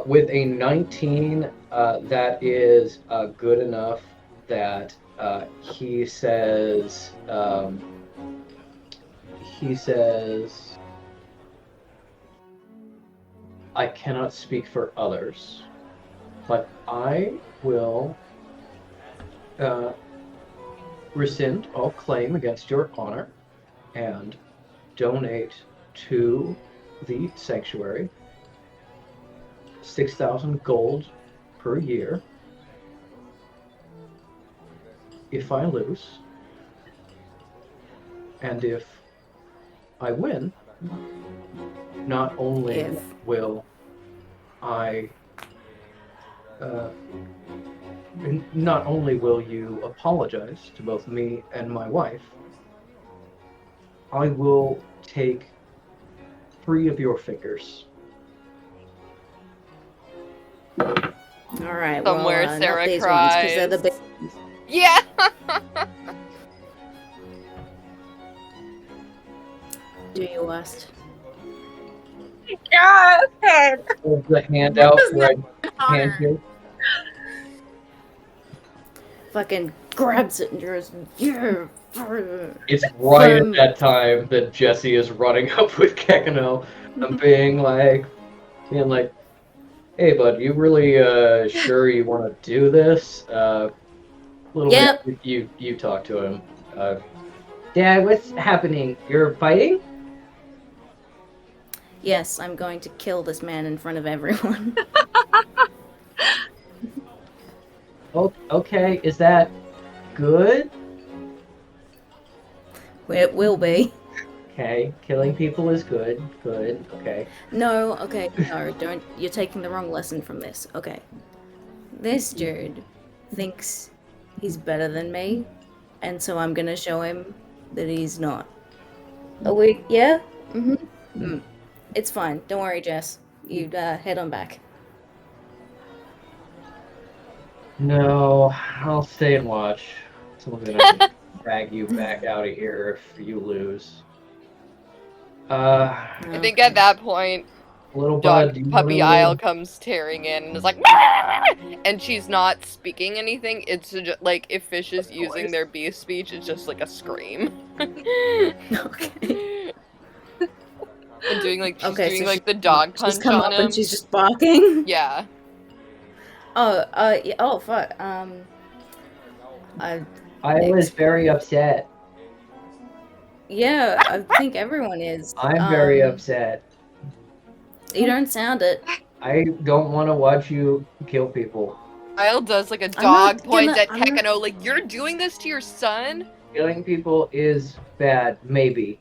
With a 19, that is good enough that he says, I cannot speak for others, but I will rescind all claim against your honor and donate to the sanctuary 6,000 gold per year if I lose, and if I win, not only will I not only will you apologize to both me and my wife, I will take 3 of your fingers. Alright, Somewhere well, Sarah not these ones, 'cause they're the cries. big... Yeah. Do your worst. God, okay. Hold the hand out for a handshake. Fucking grabs it and just... Yeah. It's right at that time that Jesse is running up with Kekano and being like, hey bud, you really sure you want to do this? Little Yep. bit, you talk to him. Dad, what's happening? You're fighting? Yes, I'm going to kill this man in front of everyone. Okay, is that good? It will be. Okay, killing people is good. Good, okay. No, okay, no, don't. You're taking the wrong lesson from this. Okay. This dude thinks he's better than me, and so I'm gonna show him that he's not. Oh, wait, yeah? It's fine. Don't worry, Jess. You, head on back. No, I'll stay and watch. Someone's gonna drag you back out of here if you lose. I think at that point, Little bud, dog puppy Isle comes tearing in and is like, and she's not speaking anything. It's just like if Fish is using their beast speech, it's just like a scream. Okay. And doing like she's Okay, doing so like the dog punch She's come on up him. and she's just barking? Yeah. Yeah, oh, fuck, I was very upset. Yeah, I think everyone is. I'm very upset. You don't sound it. I don't want to watch you kill people. Isle does like a not dog points gonna- at I'm not- Kekano, like, you're doing this to your son? Killing people is bad, maybe.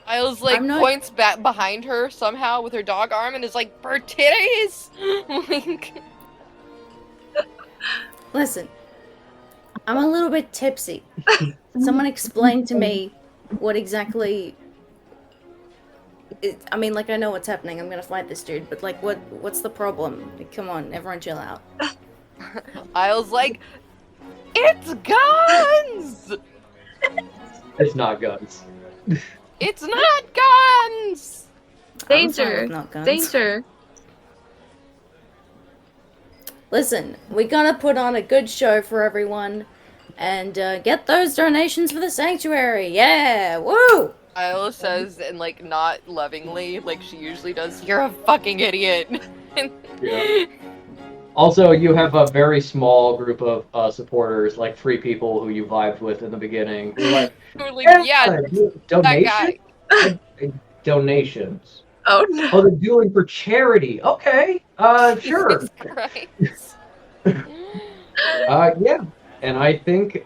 Isle's like I'm not- points back behind her somehow with her dog arm and is like, for titties! Like, Listen, I'm a little bit tipsy. Someone explain to me what exactly I mean, like, I know what's happening. I'm gonna fight this dude, but like, what's the problem? Like, come on, everyone, chill out. Isle's like, it's guns! It's not guns. It's not guns! I'm fine Danger. with not guns. Danger. Listen, we gotta put on a good show for everyone, and get those donations for the sanctuary. Yeah, woo! Isle says, and like not lovingly, like she usually does, you're a fucking idiot. Yeah. Also, you have a very small group of supporters, like 3 people who you vibed with in the beginning. You're like, We're like, yeah, donation? that Donations. Oh no. Oh, they're doing for charity. Okay. Sure. Jesus Christ. Yeah. And I think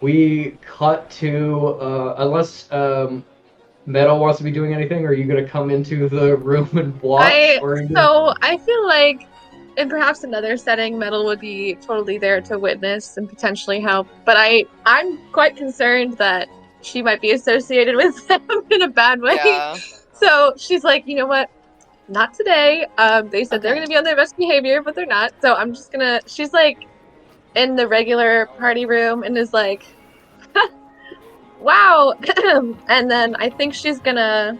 we cut to unless Meadow wants to be doing anything, are you gonna come into the room and watch? So I feel like in perhaps another setting, Metal would be totally there to witness and potentially help. But I'm quite concerned that she might be associated with them in a bad way. Yeah. So she's like, you know what? Not today. They said they're gonna be on their best behavior, but they're not. So I'm just gonna. She's like in the regular party room and is like, wow. And then I think she's gonna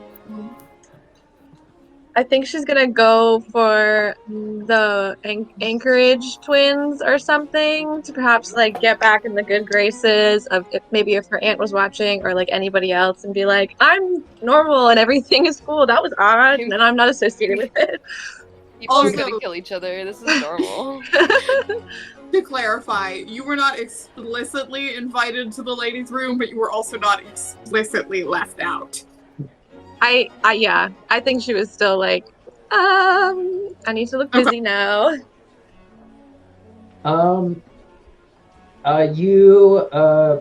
go for the Anchorage twins or something to perhaps like get back in the good graces of if her aunt was watching or like anybody else and be like, I'm normal and everything is cool. That was odd and I'm not associated with it. People are Also- gonna kill each other. This is normal. To clarify, you were not explicitly invited to the ladies' room, but you were also not explicitly left out. I think she was still like, I need to look busy now. You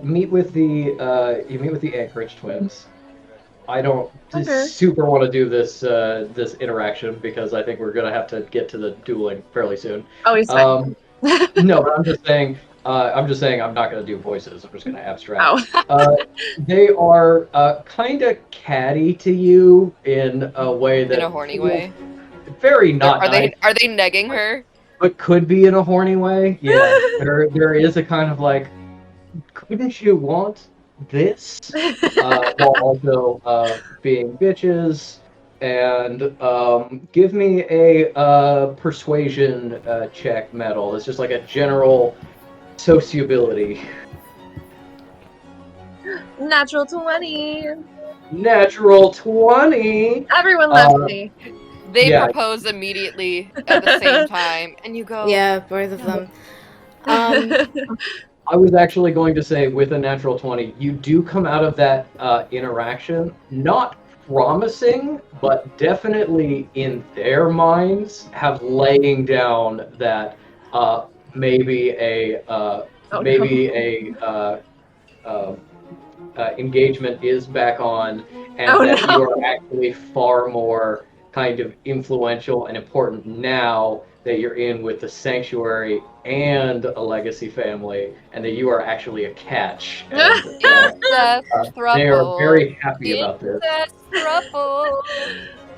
meet with the Anchorage twins. I don't super want to do this this interaction because I think we're gonna have to get to the dueling fairly soon. Oh, he's fine. No, but I'm just saying I'm not gonna do voices. I'm just gonna abstract. Oh. They are kind of catty to you in a way that In a horny way. very not Are nice, they negging her? but could be in a horny way. Yeah, there is a kind of like, couldn't you want this? While also being bitches. And give me a persuasion check, Metal. It's just like a general sociability. Natural 20. Natural 20. Everyone loves me. They Yeah. propose immediately at the same time, and you go, Yeah, both of them. I was actually going to say, with a natural 20, you do come out of that interaction not promising, but definitely in their minds have laying down that maybe engagement is back on, and that you are actually far more kind of influential and important now that you're in with the sanctuary and a legacy family, and that you are actually a catch. And, they are very happy about this.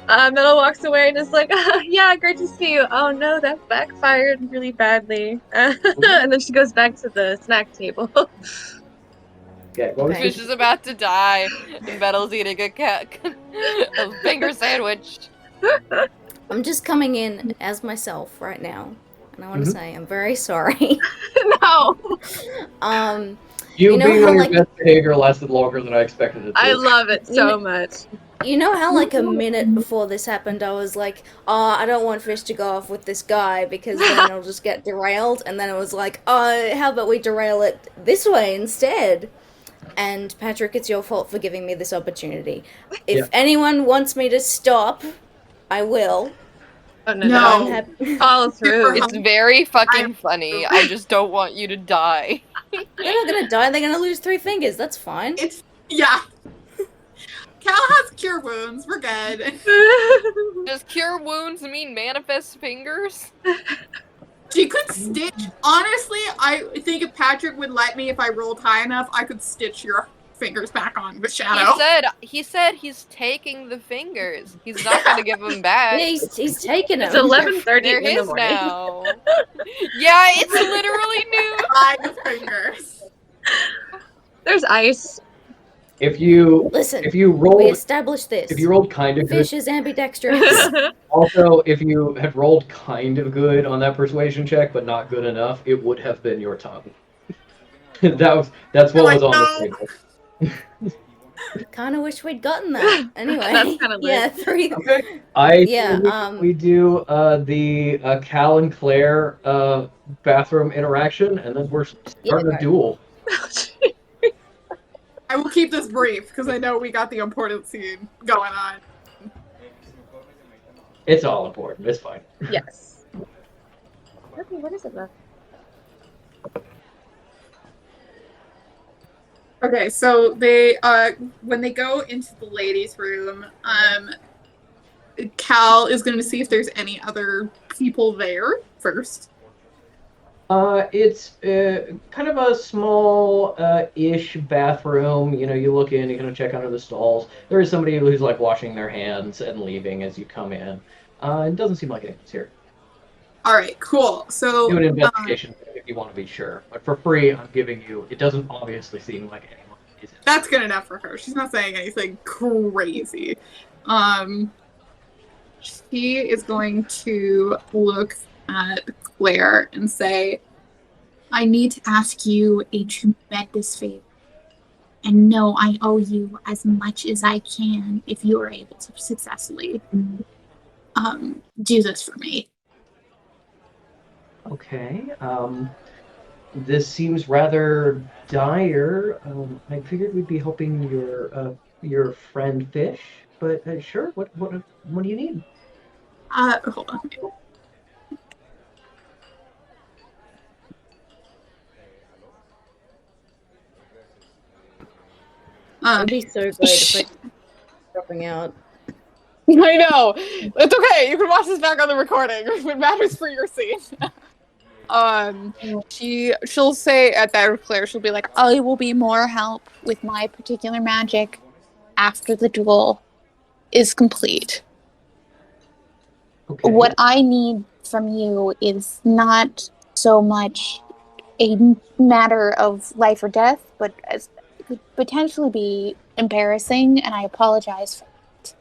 Metal walks away and is like, yeah, great to see you. Oh no, that backfired really badly. And then she goes back to the snack table. Okay, what was Fish is about to die, and Metal's eating a finger sandwich. I'm just coming in as myself right now, and I want to say I'm very sorry. No. You know being how, on your like- best behavior lasted longer than I expected it to. I love it so much. You know how, like, a minute before this happened, I was like, oh, I don't want Fish to go off with this guy because then it'll just get derailed. And then it was like, oh, how about we derail it this way instead? And Patrick, it's your fault for giving me this opportunity. If anyone wants me to stop, I will. Oh, No. no. I'm happy. Follow through. It's very fucking funny. I just don't want you to die. They're not gonna die, they're gonna lose 3 fingers, that's fine. Yeah. Cal has cure wounds. We're good. Does cure wounds mean manifest fingers? She could stitch. Honestly, I think if Patrick would let me, if I rolled high enough, I could stitch your fingers back on with He Shadow. said he's taking the fingers. He's not gonna give them back. Yeah, he's taking It's them. 11:30 They're in the his morning. now. Yeah, it's literally new. 5 fingers. There's ice. If you Listen, if you we rolled established this. if you rolled kind of good, Fish is ambidextrous. also if you had rolled kind of good on that persuasion check but not good enough, it would have been your tongue. That's what You're was like, on "No." the table. Kind of wish we'd gotten that. Anyway, That's kinda lit. yeah, 3. Okay. Yeah, We do the Cal and Claire bathroom interaction, and then we're starting Yeah. a duel. I will keep this brief because I know we got the important scene going on. It's all important. It's fine. Yes. Okay, what is it though? Okay, so they when they go into the ladies' room, Cal is going to see if there's any other people there first. It's kind of a small ish bathroom. You know, you look in, you kind of check under the stalls. There is somebody who's like washing their hands and leaving as you come in. It doesn't seem like anyone's here. All right, cool. So Do an investigation if you want to be sure, but for free, I'm giving you. It doesn't obviously seem like anyone is in. that's good enough for her. She's not saying anything crazy. She is going to look at Claire and say, I need to ask you a tremendous favor. And no, I owe you as much as I can if you are able to successfully do this for me. Okay. This seems rather dire. I figured we'd be helping your friend Fish, but sure. What do you need? Hold on. It'd be so great if I dropping out. I know. It's okay. You can watch this back on the recording. It matters for your scene. She'll say at that with Claire, she'll be like, I will be more help with my particular magic after the duel is complete. Okay. What I need from you is not so much a matter of life or death, but as it could potentially be embarrassing, and I apologize for it.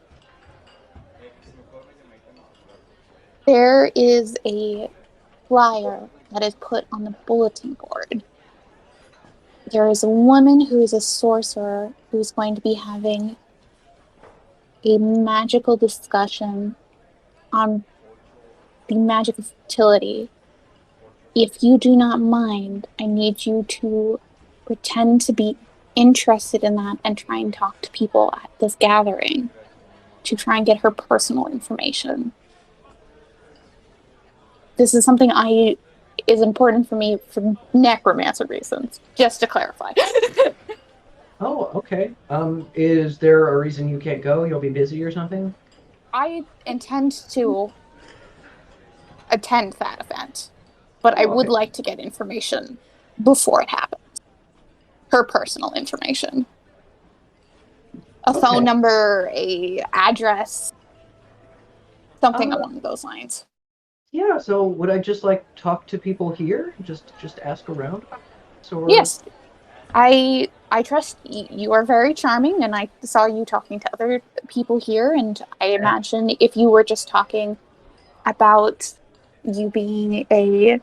There is a flyer that is put on the bulletin board. There is a woman who is a sorcerer who is going to be having a magical discussion on the magic of fertility. If you do not mind, I need you to pretend to be interested in that and try and talk to people at this gathering to try and get her personal information. This is something is important for me for necromancer reasons, just to clarify. Oh, okay. Is there a reason you can't go? You'll be busy or something? I intend to attend that event, but I would Okay. like to get information before it happens. Her personal information. A Okay. phone number, a address, something Uh, along those lines. Yeah, so would I just like talk to people here? Just ask around? Or... Yes. I trust you are very charming, and I saw you talking to other people here, and I imagine if you were just talking about you being a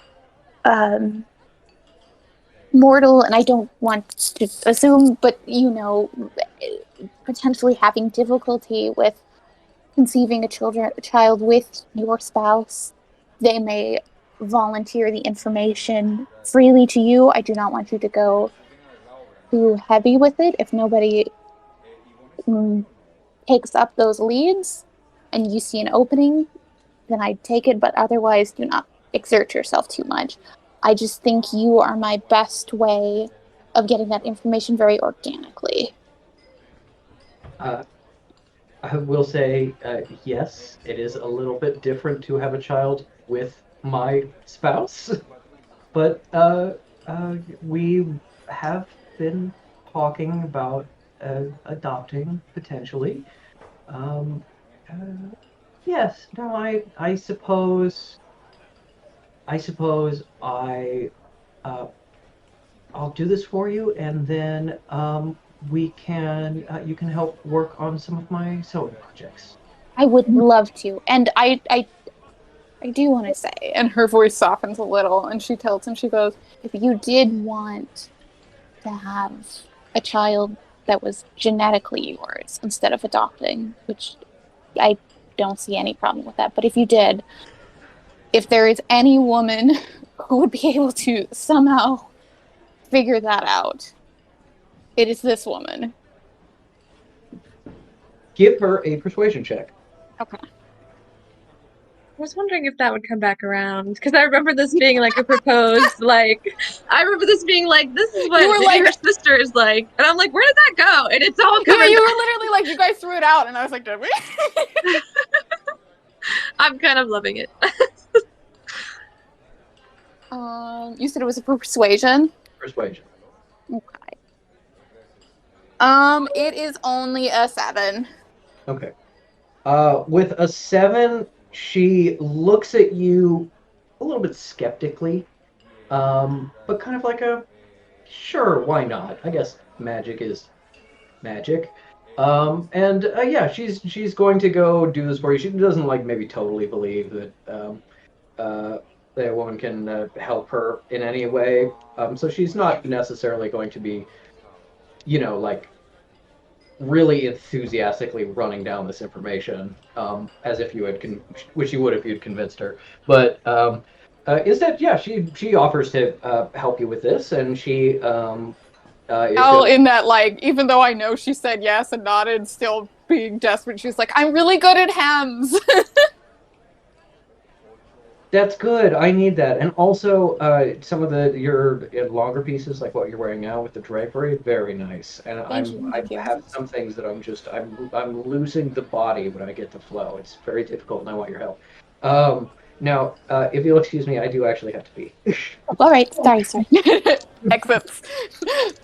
mortal, and I don't want to assume, but potentially having difficulty with conceiving a child with your spouse, they may volunteer the information freely to you. I do not want you to go too heavy with it. If nobody takes up those leads and you see an opening, then I'd take it, but otherwise do not exert yourself too much. I just think you are my best way of getting that information very organically. I will say, yes, it is a little bit different to have a child with my spouse, but we have been talking about adopting potentially. Um, uh, yes. No, I suppose I'll do this for you, and then we can you can help work on some of my sewing projects. I would love to. And I do want to say, And her voice softens a little, and she tells him, she goes, if you did want to have a child that was genetically yours instead of adopting, which I don't see any problem with that, but if you did, if there is any woman who would be able to somehow figure that out, it is this woman. Give her a persuasion check. Okay. I was wondering if that would come back around because I remember this being like a proposed, like I remember this being like, this is what You were maybe like- her sister is like, and I'm like, where did that go? And it's all Yeah, coming. you were literally like, you guys threw it out, and I was like, did we? I'm kind of loving it. You said it was a persuasion? Persuasion. Okay. It is only a 7. Okay. With a 7, she looks at you a little bit skeptically, but kind of like a, sure, why not? I guess magic is magic. Yeah, she's going to go do this for you. She doesn't like maybe totally believe that that woman can help her in any way. So she's not necessarily going to be, like really enthusiastically running down this information, as if you had, which you would if you'd convinced her. But instead, yeah, she offers to help you with this, and she is In that, like, even though I know she said yes and nodded, still being desperate, she's like, I'm really good at hems. That's good. I need that. And also, some of your longer pieces, like what you're wearing now with the drapery, very nice. And Thank you. I have some things that I'm losing the body when I get the flow. It's very difficult, and I want your help. Now, if you'll excuse me, I do actually have to pee. All right. Sorry. Exits.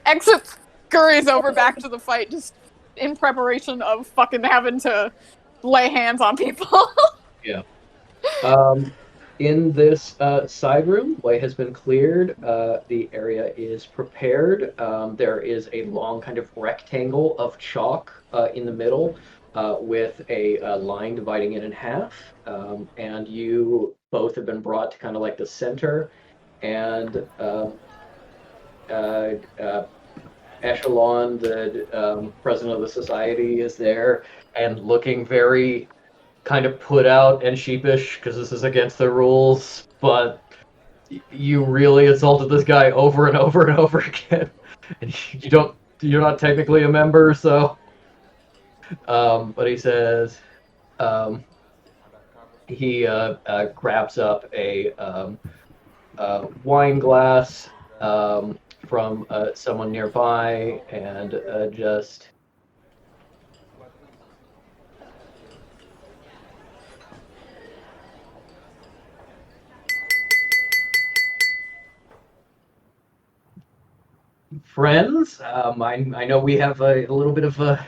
Exits. Scurries over back to the fight, just in preparation of fucking having to lay hands on people. Yeah. In this side room, way has been cleared. The area is prepared. There is a long kind of rectangle of chalk in the middle with a line dividing it in half. And you both have been brought to kind of like the center. And Echelon, the president of the society, is there and looking very kind of put out and sheepish because this is against the rules, but you really assaulted this guy over and over and over again, and you're not technically a member, so but he says he grabs up a wine glass from someone nearby and just friends. I know we have a little bit of a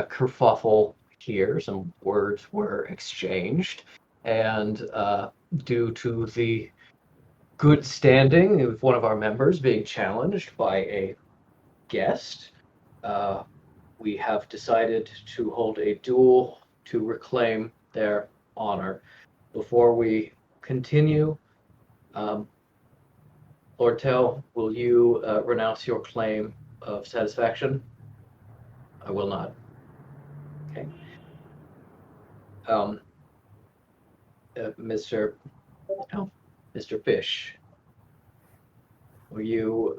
kerfuffle here. Some words were exchanged, and due to the good standing of one of our members being challenged by a guest, we have decided to hold a duel to reclaim their honor. Before we continue, Lord Tell, will you renounce your claim of satisfaction? I will not. Okay. Mr. Fish, will you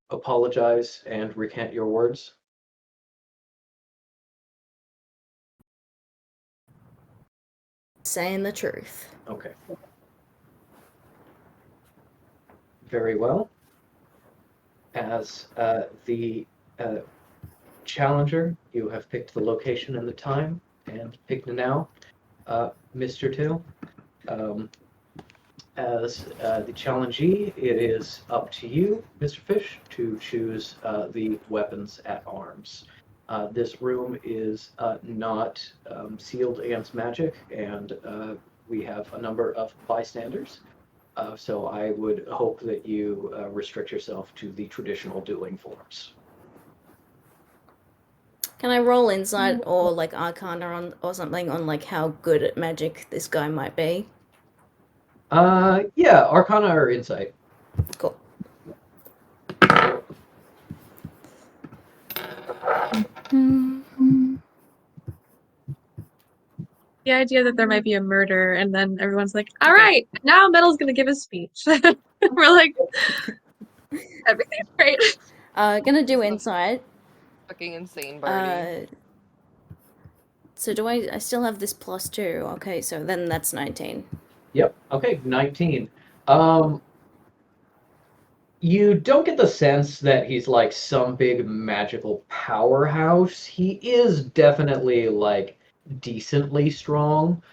apologize and recant your words? Saying the truth. Okay. Very well. As the challenger, you have picked the location and the time, and picked now. Mr. Till, as the challengee, it is up to you, Mr. Fish, to choose the weapons at arms. This room is not sealed against magic, and we have a number of bystanders. So I would hope that you restrict yourself to the traditional dueling forms. Can I roll insight or like Arcana on or something on like how good at magic this guy might be? Yeah, Arcana or Insight. Cool. The idea that there might be a murder and then everyone's like, all right, now Metal's gonna give a speech. We're like, everything's great. Gonna do insight. Fucking insane, Barney. So do I still have this +2? Okay, so then that's 19. Yep. Okay, 19. You don't get the sense that he's like some big magical powerhouse. He is definitely like decently strong,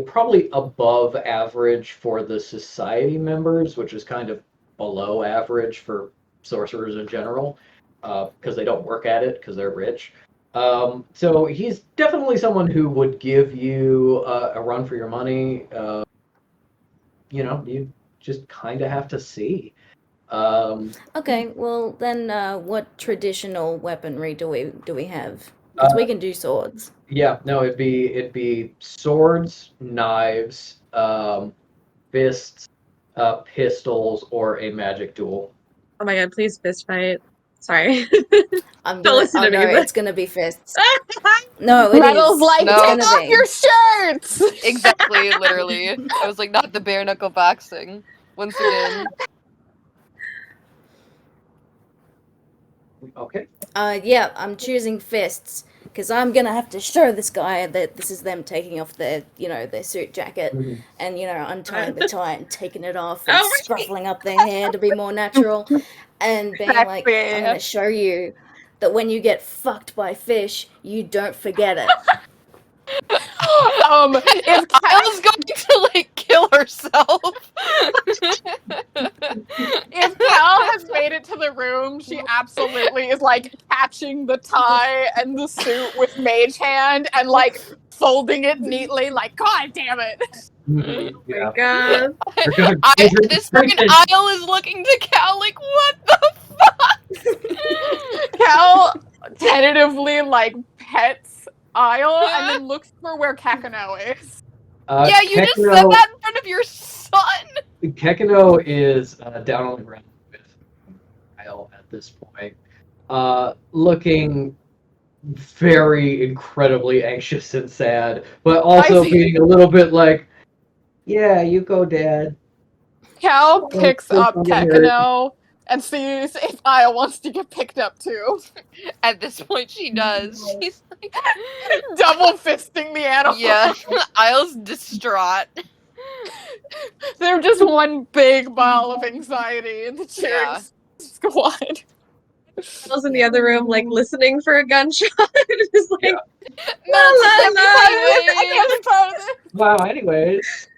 probably above average for the society members, which is kind of below average for sorcerers in general, because they don't work at it because they're rich. So he's definitely someone who would give you a run for your money. You just kind of have to see. Okay, well then, what traditional weaponry do we have? Because we can do swords. Yeah, no, it'd be swords, knives, fists, pistols, or a magic duel. Oh my god, please fist fight. Sorry. I'm Don't listen to me, but- it's gonna be fists. No, it Metal's is. like, No. take It's off gonna be. your shirts! Exactly, literally. I was like, not the bare knuckle boxing. Once again. Okay. Yeah, I'm choosing fists because I'm gonna have to show this guy that this is them taking off their suit jacket and untying the tie and taking it off and Oh, right. scruffling up their hair to be more natural and being like, I'm gonna show you that when you get fucked by fish, you don't forget it. If I was going to like kill herself. If Cal has made it to the room, she absolutely is like catching the tie and the suit with mage hand and like folding it neatly, like, God damn it. Yeah. God. This fucking Isle is looking to Cal like, what the fuck? Cal tentatively like pets Isle and then looks for where Kakano is. Yeah, you just said that in front of your son. Kekino is down on the ground with Kyle at this point, looking very incredibly anxious and sad, but also I see. being a little bit like, "Yeah, you go, Dad." Cal picks please up don't get hurt. Kakano and sees if Isle wants to get picked up too. At this point, she does. She's like, Double fisting the animal. yeah. Isle's distraught. They're just one big ball of anxiety in the cheering Yeah. squad. Metal's in the other room, like listening for a gunshot. Just like, No, I can't be part of this. Wow. Anyways,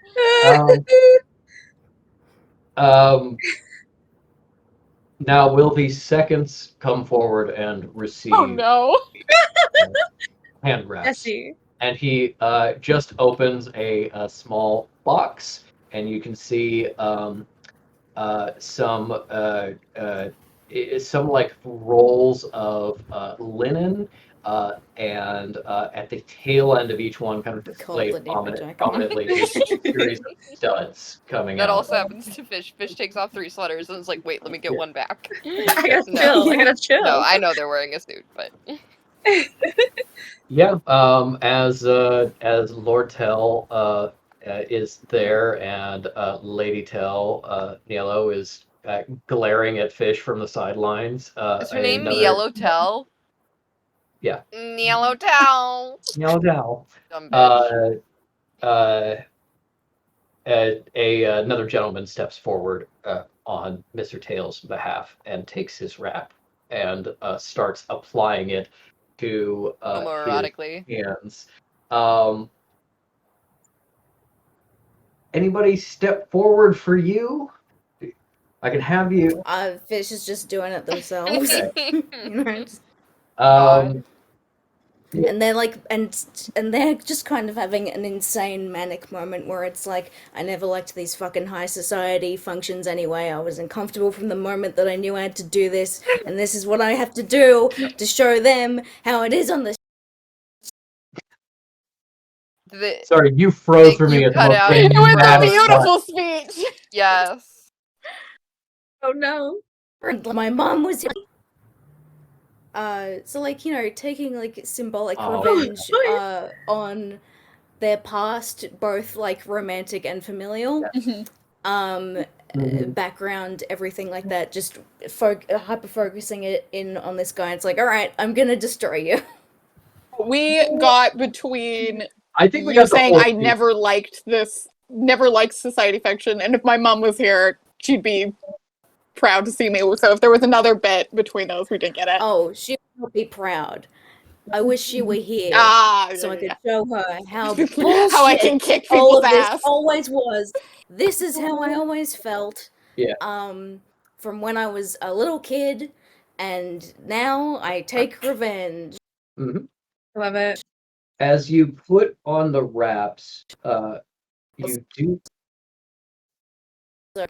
now will the seconds come forward and receive Oh no. hand wraps? Essie. And he just opens a small box, and you can see some like rolls of linen, and at the tail end of each one, kind of displayed prominently, a series of studs coming That out. also happens to Fish. Fish takes off 3 sweaters and is like, wait, let me get one back. I gotta No. chill. I gotta chill. No, I know they're wearing a suit, but Yeah, as Lord Tell is there, and Lady Tell, Niello, is glaring at Fish from the sidelines. is her name another- Yellowtail? Yeah. Yellowtail. Niello Tell. Dumb bitch. Another gentleman steps forward on Mr. Tail's behalf and takes his wrap and starts applying it to his Homoerotically. hands. anybody step forward for you? I can have you. Fish is just doing it themselves. You know, and they're like, and they're just kind of having an insane manic moment where it's like, I never liked these fucking high society functions anyway. I was uncomfortable from the moment that I knew I had to do this, and this is what I have to do to show them how it is on the. Sorry, you froze for me you at the cut most out. It was a dramatic beautiful speech. Yes. Oh no. My mom was. So like, you know, taking like symbolic Oh. revenge on their past, both like romantic and familial. Background, everything like that, just hyper focusing it in on this guy. It's like, all right, I'm gonna destroy you. We got between I think we you got the saying whole I speech. never liked society fiction, and if my mom was here, she'd be proud to see me. So if there was another bit between those, we didn't get it. Oh, she would be proud. I wish she were here so I could show her how bullshit how I can kick all people's of this ass. always was. This is how I always felt. Yeah. From when I was a little kid, and now I take revenge. Love it. As you put on the wraps, you do.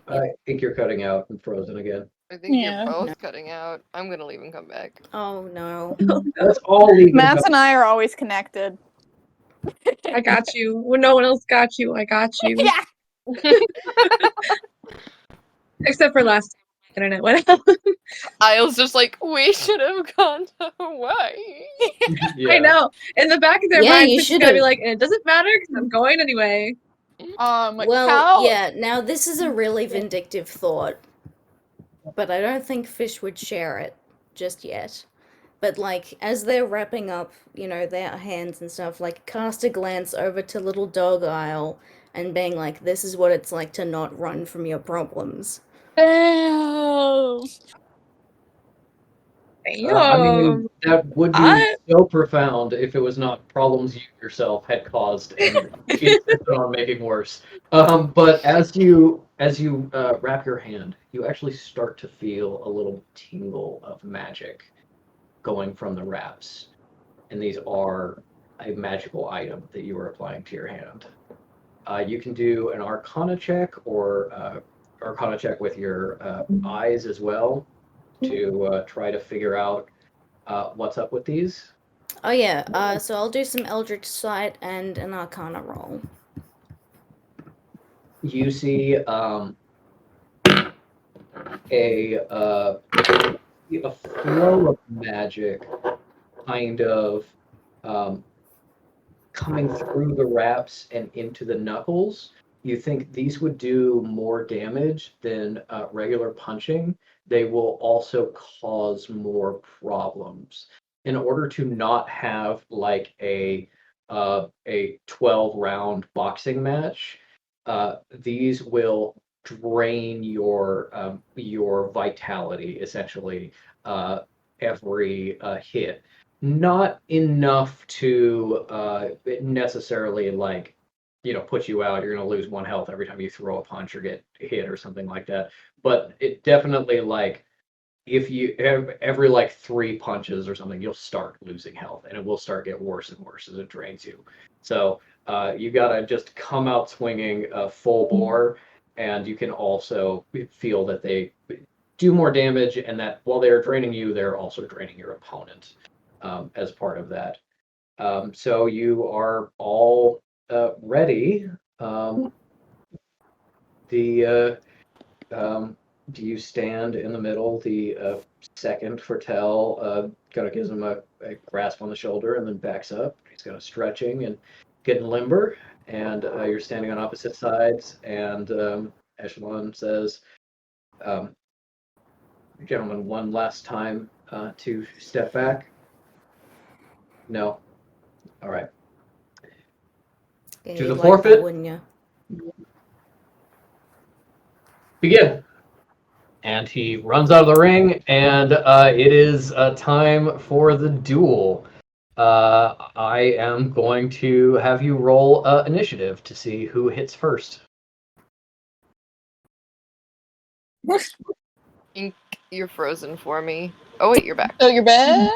I think you're cutting out and frozen again. I think Yeah. you're both cutting out. I'm gonna leave and come back. Oh no. Let's all leave. Matt and I are always connected. I got you. When no one else got you, I got you. Yeah. Except for last time the internet went out. I was just like, we should have gone to Hawaii. I know. In the back of their Yeah, mind, you it's gonna be should've. like, it doesn't matter because I'm going anyway. Well, Cal, yeah, now this is a really vindictive thought, but I don't think Fish would share it just yet. But, like, as they're wrapping up, you know, their hands and stuff, like, cast a glance over to Little Dog Isle and being like, this is what it's like to not run from your problems. Damn. I mean, that would be so profound if it was not problems you yourself had caused and insisted on making worse. But as you wrap your hand, you actually start to feel a little tingle of magic going from the wraps, and these are a magical item that you are applying to your hand. You can do an Arcana check or Arcana check with your eyes as well to try to figure out what's up with these. Oh, yeah, so I'll do some Eldritch Sight and an Arcana roll. You see a flow of magic kind of coming through the wraps and into the knuckles. You think these would do more damage than regular punching. They will also cause more problems. In order to not have like a 12-round boxing match, these will drain your vitality essentially every hit. Not enough to necessarily like put you out. You're going to lose 1 health every time you throw a punch or get hit or something like that. But it definitely like if you every like 3 punches or something, you'll start losing health, and it will start get worse and worse as it drains you. So you gotta just come out swinging full bore, and you can also feel that they do more damage, and that while they're draining you, they're also draining your opponent as part of that. So you are all ready. Do you stand in the middle? The second Fertel kind of gives him a grasp on the shoulder and then backs up. He's kind of stretching and getting limber, and you're standing on opposite sides. And Echelon says, "Gentlemen, one last time to step back." No. All right. Yeah, To you'd the like forfeit? that, wouldn't you? Begin. And he runs out of the ring, and it is time for the duel. I am going to have you roll initiative to see who hits first. Ink, you're frozen for me. Oh wait, you're back. Oh, you're back?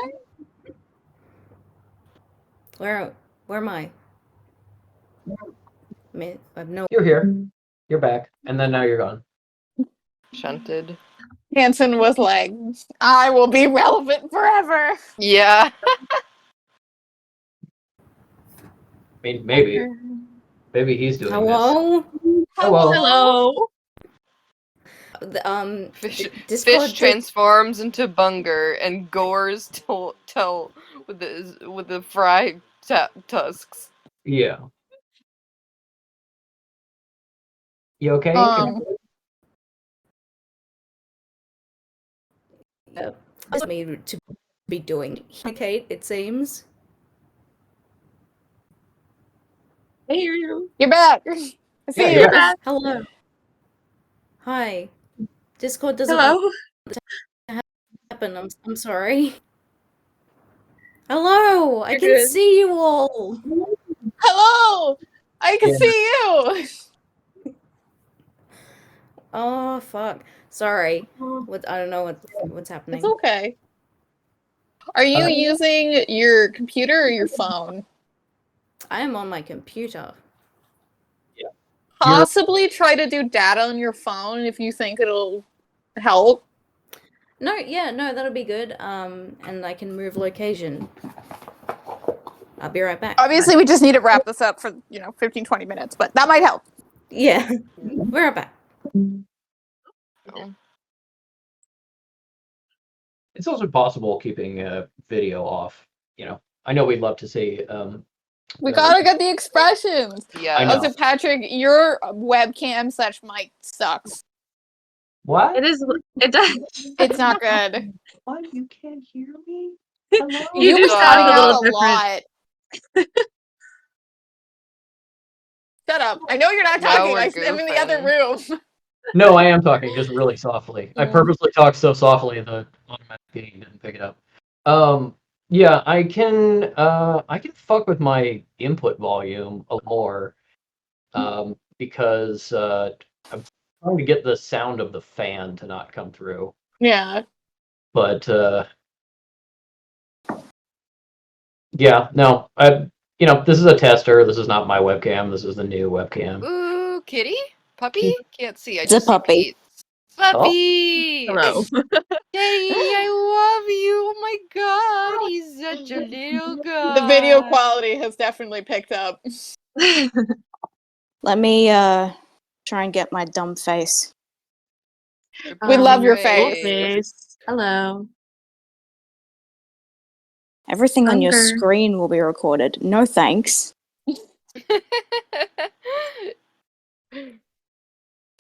Where am I? I've no. You're here. You're back, and then now you're gone. Shunted. Hanson was like, I will be relevant forever. Yeah. I mean, maybe he's doing Hello. Hello. Fish Discord transforms into Bunger and gores Tell with the fry tusks. this. Yeah. You okay? Me to be doing. Okay, it seems. I hear you. You're back. I see Yeah, you. you're back. Hello. Hi. Discord doesn't Hello. happen. I'm sorry. Hello. I You're can good. see you all. Hello. I can Yeah. see you. Oh fuck. Sorry. I don't know what's happening. It's okay. Are you using your computer or your phone? I am on my computer. Possibly try to do data on your phone if you think it'll help. No, that'll be good. And I can move location. I'll be right back. Obviously, we just need to wrap this up for 15-20 minutes, but that might help. Yeah. We're right back. Oh. It's also possible keeping video off. I know we'd love to see. We gotta get the expressions. Yeah. I know. Also, Patrick, your webcam / mic sucks. What? It is. It does. It's not good. What? You can't hear me? Hello? You do were sound a cutting little out different. lot. Shut up. I know you're not Now talking. we're I'm in the other room. No, I am talking just really softly. I Yeah. purposely talk so softly the automatic gain didn't pick it up. Yeah, I can fuck with my input volume a little more, because I'm trying to get the sound of the fan to not come through. Yeah. But yeah, no, this is a tester. This is not my webcam. This is the new webcam. Ooh, kitty? Puppy? Can't see. I It's a just see puppy. Pete. Puppy! Hello. Daddy, I love you. Oh my god, he's such a little guy. The video quality has definitely picked up. Let me try and get my dumb face. We love your Great. face. Hello. Everything on your Hunger. screen will be recorded. No thanks.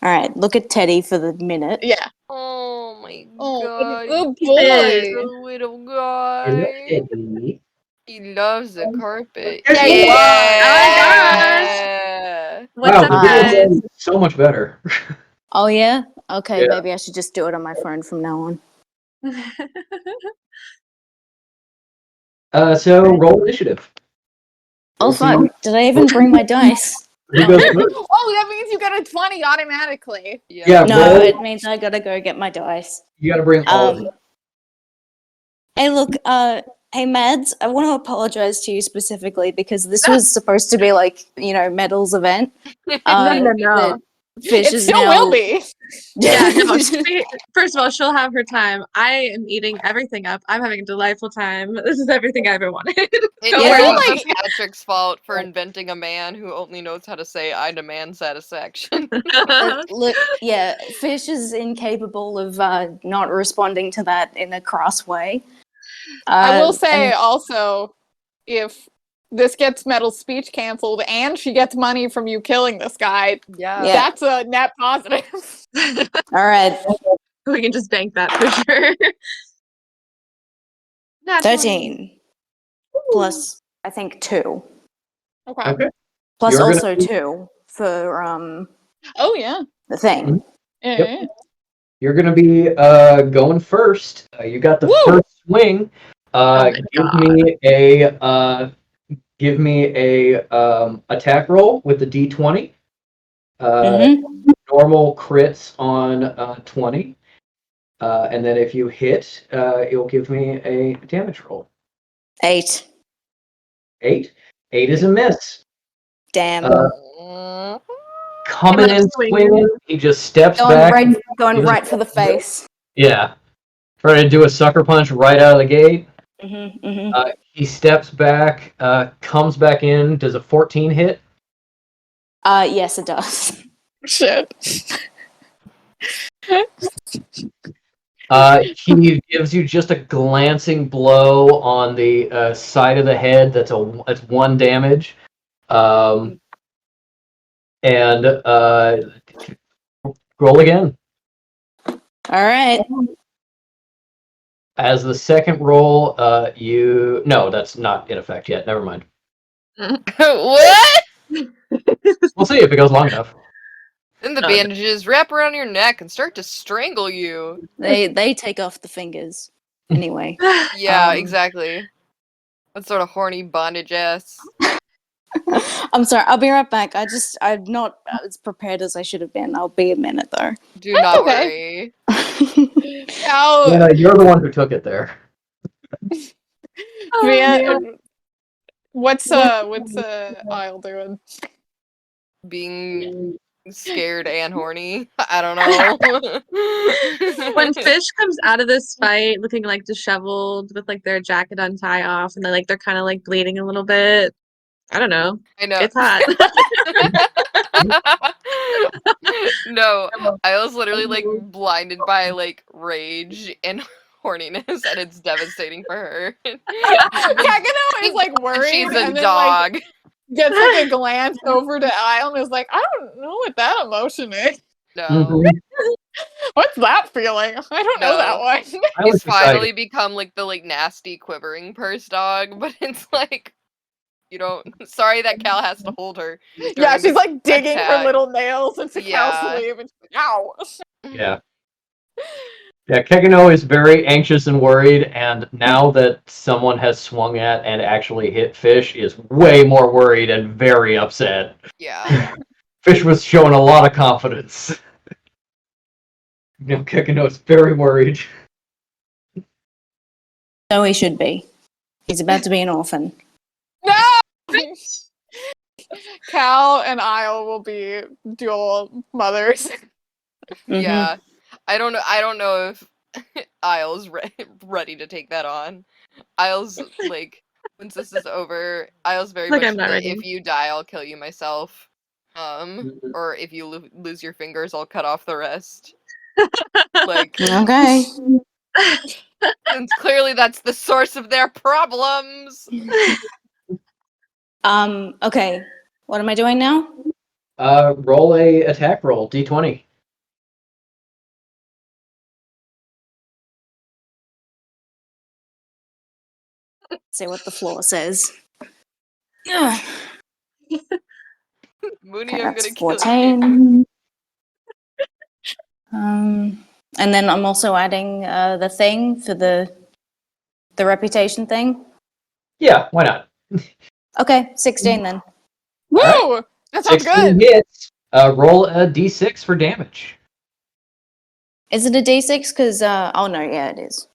All right, look at Teddy for the minute. Yeah. Oh my Oh, god. good he's boy. a little guy. He loves the carpet. Yeah. Yeah. What's Wow, up, the video guys? quality is so much better. Oh yeah? Okay, Yeah. maybe I should just do it on my phone from now on. So roll initiative. Oh We'll see fuck, did I even bring my dice? who goes first. Oh, that means you get a 20 automatically. Yeah, No, roll. it means I gotta go get my dice. You gotta bring all of them. Hey look, hey Mads, I want to apologize to you specifically because this was supposed to be like, Medals event. No. that Fish It is still now... will be. Yeah, no. First of all, she'll have her time. I am eating everything up. I'm having a delightful time. This is everything I ever wanted. It's Yeah. like Patrick's fault for inventing a man who only knows how to say "I demand satisfaction." Look, yeah, Fish is incapable of not responding to that in a crass way. I will say and- also, if this gets Metal's speech canceled and she gets money from you killing this guy, Yeah. Yeah. that's a net positive. all right, We can just bank that for sure. Not 13 plus I think 2, Okay. Okay. plus You're gonna also be- 2 for Oh, yeah. the thing. Yeah. Yep. You're gonna be going first. You got the Woo! first swing. my Give me a attack roll with the D20. Mhm. normal crits on 20. And then if you hit, it'll give me a damage roll. 8. 8. 8 is a miss. Damn. Coming in swinging, he just steps Going back. right for the face. Yeah. Trying to do a sucker punch right out of the gate. Mm-hmm. He steps back, comes back in. Does a 14 hit? Yes, it does. Shit. He gives you just a glancing blow on the side of the head. That's 1 damage. And roll again. All right. As the second roll, no, that's not in effect yet. Never mind. What? We'll see if it goes long enough. Then the bandages wrap around your neck and start to strangle you. They take off the fingers. Anyway. Yeah, exactly. What sort of horny bondage ass? I'm sorry. I'll be right back. I'm not as prepared as I should have been. I'll be a minute though. Do not worry. Ow. Yeah, you're the one who took it there. What's Isle doing? Being scared and horny. I don't know. When Fish comes out of this fight looking like disheveled with like their jacket untie off and they're kind of like bleeding a little bit. I don't know. I know. It's hot. No, I was literally like blinded by like rage and horniness, and it's devastating for her. Kakano is like worried. She's a and then, dog. Like, gets like a glance over to Isle and is like, I don't know what that emotion is. No. Mm-hmm. What's that feeling? I don't know that one. He's finally become like the like nasty quivering purse dog, but it's like you don't. Sorry that Cal has to hold her. Yeah, she's like digging attack. her little nails into Cal's sleeve and she's like, ow. Yeah. Yeah, Kegano is very anxious and worried, and now that someone has swung at and actually hit Fish, is way more worried and very upset. Yeah. Fish was showing a lot of confidence. Now Kegano is very worried. So he should be. He's about to be an orphan. No! Cal and Isle will be dual mothers. Yeah. I don't know if Isle's ready to take that on. Isle's like, once this is over, Isle's very Like, much I'm not ready. if you die, I'll kill you myself. Or if you lose your fingers, I'll cut off the rest. Like, Okay. since clearly that's the source of their problems. Okay. What am I doing now? Roll a attack roll, D20. See what the floor says. Yeah. Mooney, Okay, I'm that's gonna kill you. 14. And then I'm also adding the thing for the reputation thing. Yeah, why not? Okay, 16 then. Woo! Right. That sounds 16 good. hits. Roll a D6 for damage. Is it a D6? Because, oh no, yeah, it is.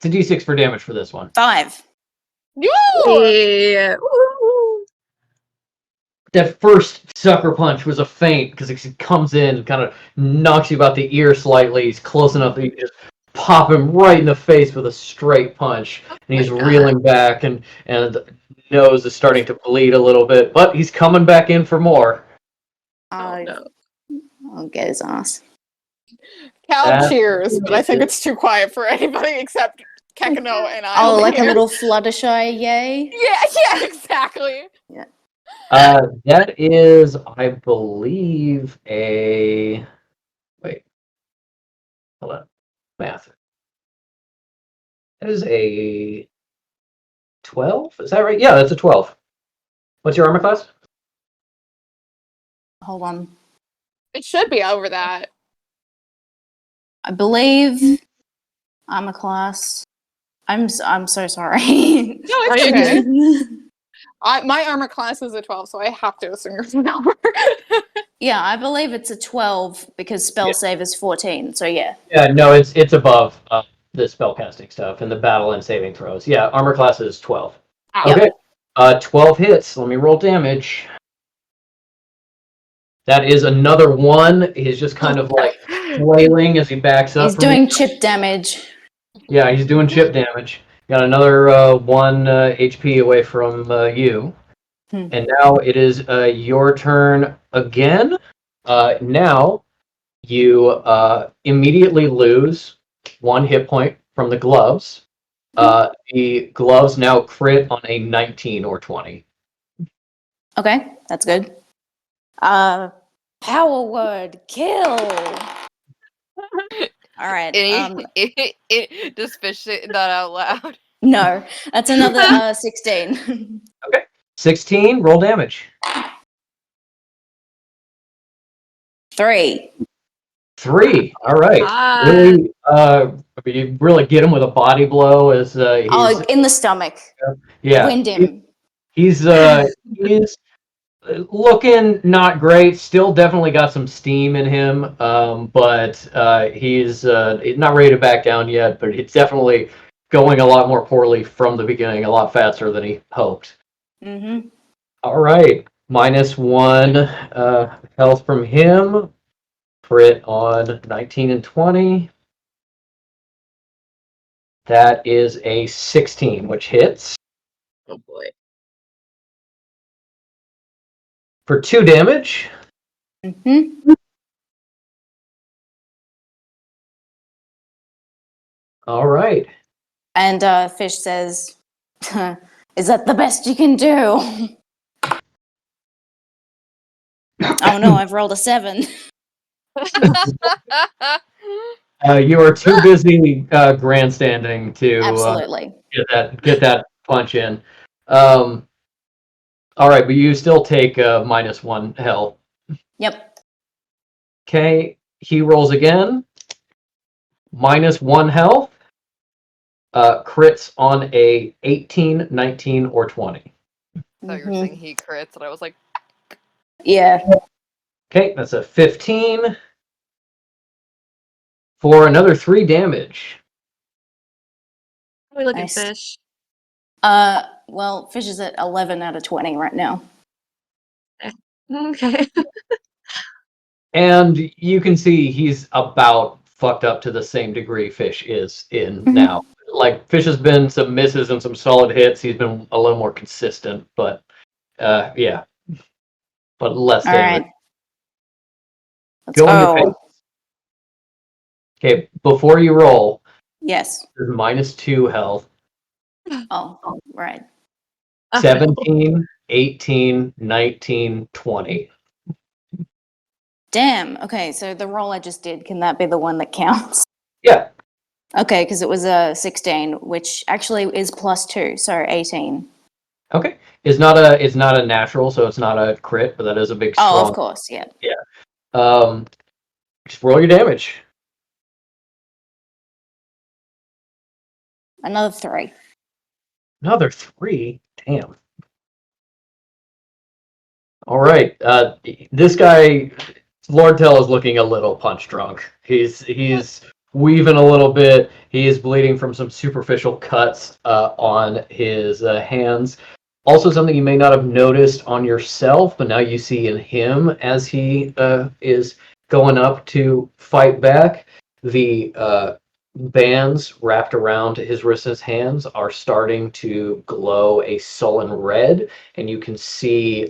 It's a D6 for damage for this one. 5. Woo! Yeah. Woo. That first sucker punch was a feint because he comes in and kind of knocks you about the ear slightly. He's close enough that you can just pop him right in the face with a straight punch. And he's reeling back and the nose is starting to bleed a little bit. But he's coming back in for more. Oh, no. I'll get his ass. Cal cheers, but I think it's too quiet for anybody except Kakano and I. Oh, like a little Fluttershy, yay? Yeah, exactly. Yeah. That is, I believe, a... Wait. Hold on. Math. That is a 12? Is that right? Yeah, that's a 12. What's your armor class? Hold on. It should be over that. I believe armor class. I'm so sorry. No, it's Are you okay. My armor class is a 12, so I have to assume yours is an number. Yeah, I believe it's a 12 because spell save is 14. So yeah. Yeah, no, it's above the spellcasting stuff and the battle and saving throws. Yeah, armor class is 12. Okay. 12 hits. Let me roll damage. That is another 1. He's just kind of like flailing as he backs up. He's doing chip damage. Yeah, he's doing chip damage. Got another 1 HP away from you. And now it is your turn again. Now you immediately lose 1 hit point from the gloves. The gloves now crit on a 19 or 20. Okay, that's good. Power word, kill. All right. Just fish it that out loud. No, that's another 16. Okay. 16, roll damage. 3. 3. All right. Really, you really get him with a body blow as he's in the stomach. yeah. Wind him. He's looking not great. Still definitely got some steam in him, but he's not ready to back down yet. But it's definitely going a lot more poorly from the beginning, a lot faster than he hoped. Mm-hmm. All right, -1 health from him. Crit on 19 and 20. That is a 16, which hits. Oh boy. For 2 damage. Mm-hmm. All right. And Fish says, "Is that the best you can do?" Oh no, I've rolled a 7. You are too busy grandstanding to Absolutely. get that punch in. All right, but you still take -1 health. Yep. Okay, he rolls again. -1 health. Crits on a 18, 19, or 20. I thought you were saying he crits, and I was like, yeah. Okay, that's a 15 for another 3 damage. How are we looking, Nice. Fish? Well, Fish is at 11 out of 20 right now. Okay. And you can see he's about fucked up to the same degree Fish is in now. Like, Fish has been some misses and some solid hits. He's been a little more consistent, but yeah. But less All damage. right. Let's Go in your go. pace. Okay, before you roll, Yes. there's -2 health. Oh, right. 17, 18, 19, 20. Damn. Okay, so the roll I just did, can that be the one that counts? Yeah. Okay, because it was a 16, which actually is +2, so 18. Okay. It's not a natural, so it's not a crit, but that is a big strong. Oh, of course, yeah. Yeah. Just roll your damage. Another 3. Another 3? Damn. All right. This guy, Lordtel, is looking a little punch drunk. He's weaving a little bit. He is bleeding from some superficial cuts on his hands. Also, something you may not have noticed on yourself, but now you see in him as he is going up to fight back. The bands wrapped around his wrists and hands are starting to glow a sullen red, and you can see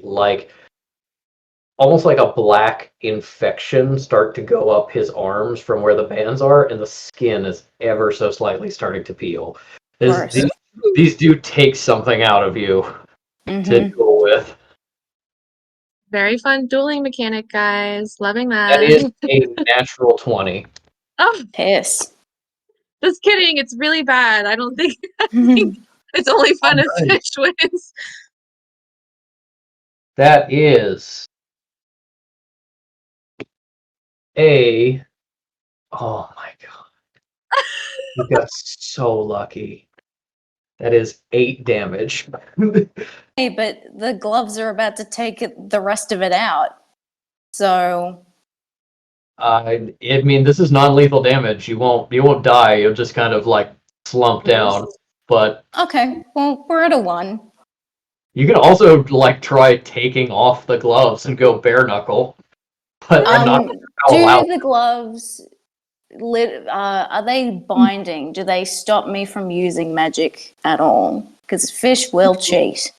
almost like a black infection start to go up his arms from where the bands are, and the skin is ever so slightly starting to peel. These do take something out of you to deal with. Very fun dueling mechanic, guys. Loving that. That is a natural 20. Oh, Piss. just kidding. It's really bad. I think it's only fun if Fish wins. That is oh my god. You got so lucky. That is 8 damage. Hey, but the gloves are about to take the rest of it out. So I mean, this is non-lethal damage. You won't die. You'll just kind of like slump down. But okay, well we're at a 1. you can also like try taking off the gloves and go bare knuckle. But I'm not Do allowed. the gloves are they binding? Do they stop me from using magic at all? Because fish will cheat.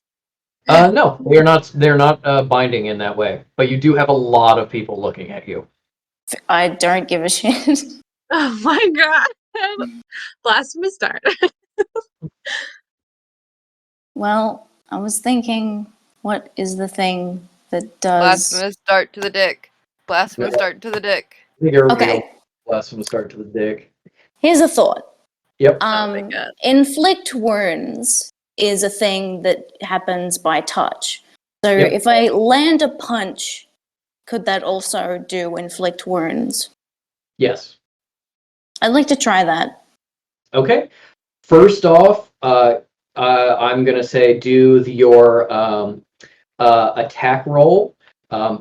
No, they're not. They're not binding in that way. But you do have a lot of people looking at you. I don't give a shit. Oh my god. Blasphemous start. Well, I was thinking, what is the thing that does? Blasphemous dart to the dick. Blasphemous dart to the dick. I think everybody Okay. else last one start to the dick. Here's a thought. Yep. Oh my god. Inflict wounds is a thing that happens by touch. So Yep. if I land a punch, could that also do inflict wounds? Yes. I'd like to try that. Okay. First off, I'm gonna say do your attack roll.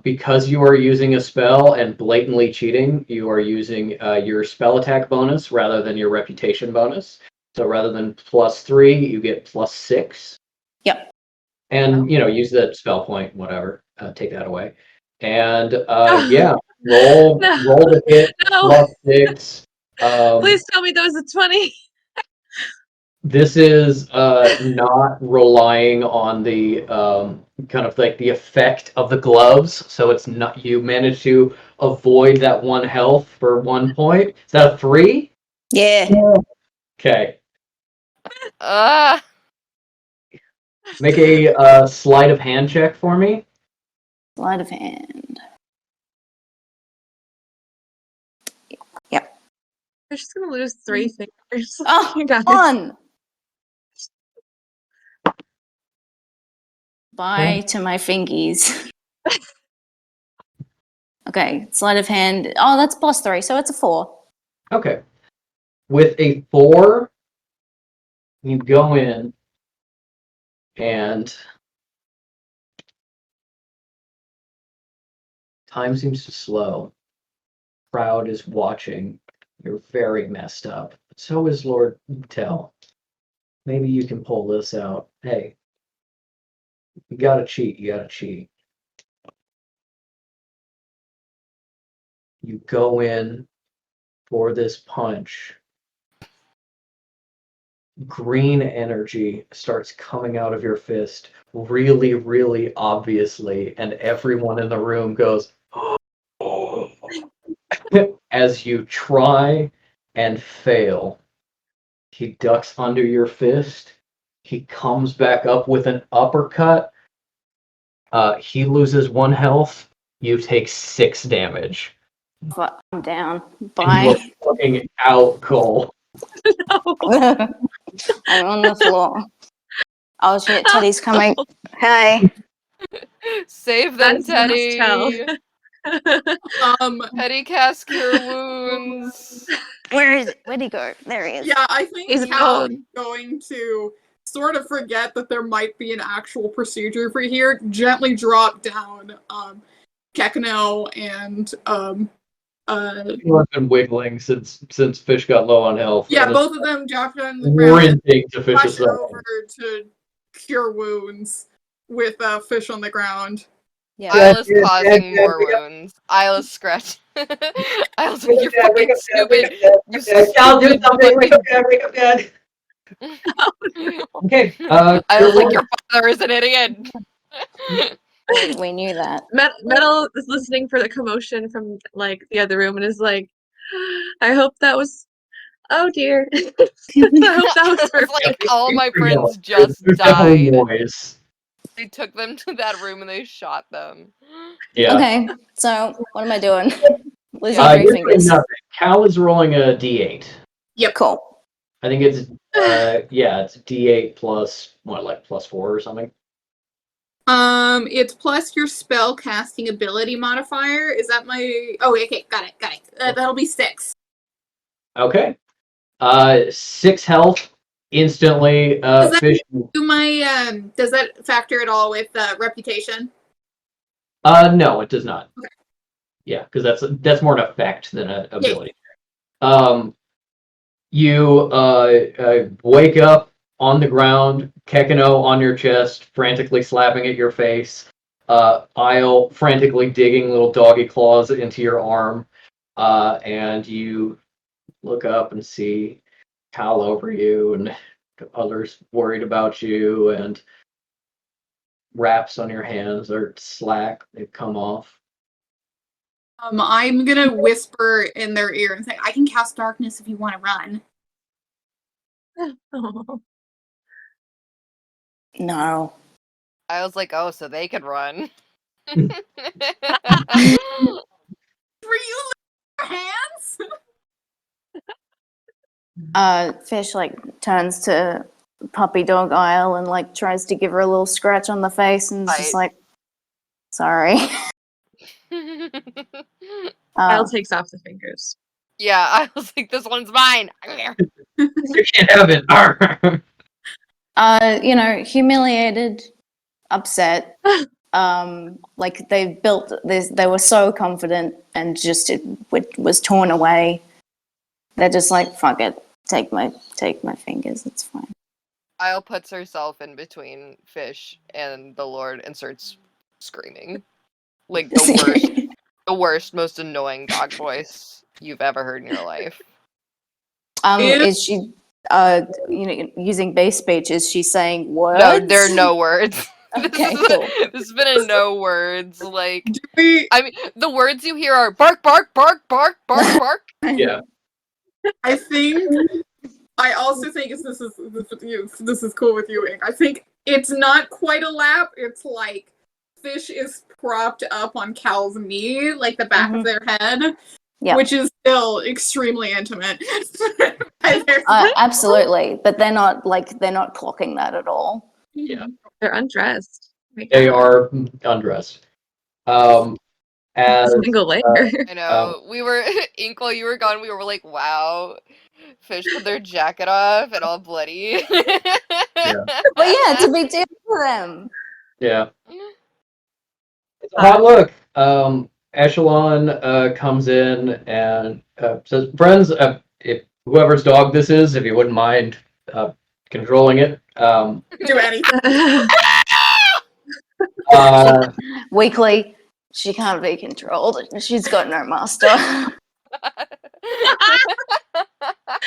Because you are using a spell and blatantly cheating, you are using your spell attack bonus rather than your reputation bonus. So rather than +3, you get +6. Yep. And use that spell point, whatever. Take that away. And yeah, roll the hit No. +6. Please tell me that was a 20. This is not relying on the kind of like the effect of the gloves, so it's not. You manage to avoid that 1 health for 1 point. Is that a 3? Yeah. Okay. Make Make a sleight of hand check for me. Sleight of hand. We're just gonna lose 3 fingers. Oh, You guys. fun! Bye to my fingies. Okay, sleight of hand. Oh, that's +3, so it's a 4. Okay. With a 4, you go in and time seems to slow. Crowd is watching. You're very messed up. So is Lord Tell. Maybe you can pull this out. Hey, you gotta cheat. You gotta cheat. You go in for this punch. Green energy starts coming out of your fist really, really obviously, and everyone in the room goes, oh. As you try and fail. He ducks under your fist. He comes back up with an uppercut. He loses 1 health. You take 6 damage. But I'm down. And Bye. you are fucking out, Cole. I'm on the floor. Oh shit, Teddy's coming. Hey. Save them, That's a Teddy. must Teddy cast cure wounds. Where is it? Where'd he go? There he is. Yeah, I think He's Cal is gone. going to sort of forget that there might be an actual procedure for here. Gently drop down Kekano and You have been wiggling since Fish got low on health. yeah, and both of them drop down the ground. sprinting to Rush Fish's side. over to cure wounds with Fish on the ground. Yeah. Isla's causing more wounds. Isla's scratch. Isla's like, you're fucking stupid. You Cal, do stupid something. Wake up, fucking- Dad. Wake up, Dad. Okay. Isla's like, your father is an idiot. We knew that. Metal is listening for the commotion from like the other room and is like, I hope that was. Oh dear. I hope that was It's perfect. like all my Yeah, friends just there's definitely died. noise. They took them to that room and they shot them. Yeah. Okay, so what am I doing? Losing You're 3 doing fingers. nothing. Cal is rolling a d8. Yep. Cool. I think it's it's d8 plus what, like +4 or something. It's plus your spell casting ability modifier. Is that my? Oh, okay, got it. That'll be 6. Okay. 6 health instantly. Does that- Fish. Do my does that factor at all with reputation? No, it does not. Yeah, because that's more an effect than an Yeah. ability. You wake up on the ground, Kekino on your chest, frantically slapping at your face. Isle frantically digging little doggy claws into your arm, and you look up and see Cal over you, and others worried about you, and wraps on your hands are slack; they've come off. I'm gonna whisper in their ear and say, "I can cast darkness if you want to run." Oh. No. I was like, oh, so they could run. For you, hands. Fish like turns to puppy dog Isle and like tries to give her a little scratch on the face and is just Right. like, sorry. Kyle takes off the fingers. Yeah, I was like, this one's mine. You can't have it. You know, humiliated, upset. Like they built this, they were so confident, and just it was torn away. They're just like, fuck it, take my fingers, it's fine. Isle puts herself in between Fish and the Lord and starts screaming. Like the worst, most annoying dog voice you've ever heard in your life. Is she using base speech? Is she saying words? No, there are no words. Okay, cool. This has been a no words. Like, Do we? I mean, the words you hear are bark, bark, bark, bark, bark, bark. Yeah. I think. I also think this is cool with you, Ink. I think it's not quite a lap. It's like Fish is propped up on Cal's knee, like the back of their head, which is still extremely intimate. Absolutely, but they're not clocking that at all. Yeah. They're undressed. They are undressed. As Single layer. I know. We were Ink, while you were gone, we were like, wow. Fish with their jacket off and all bloody. Yeah. But yeah, it's a big deal for them. Yeah. It's a hot look. Echelon comes in and says, "Friends, if whoever's dog this is, if you wouldn't mind controlling it." Do anything. Weekly, she can't be controlled. She's got no master.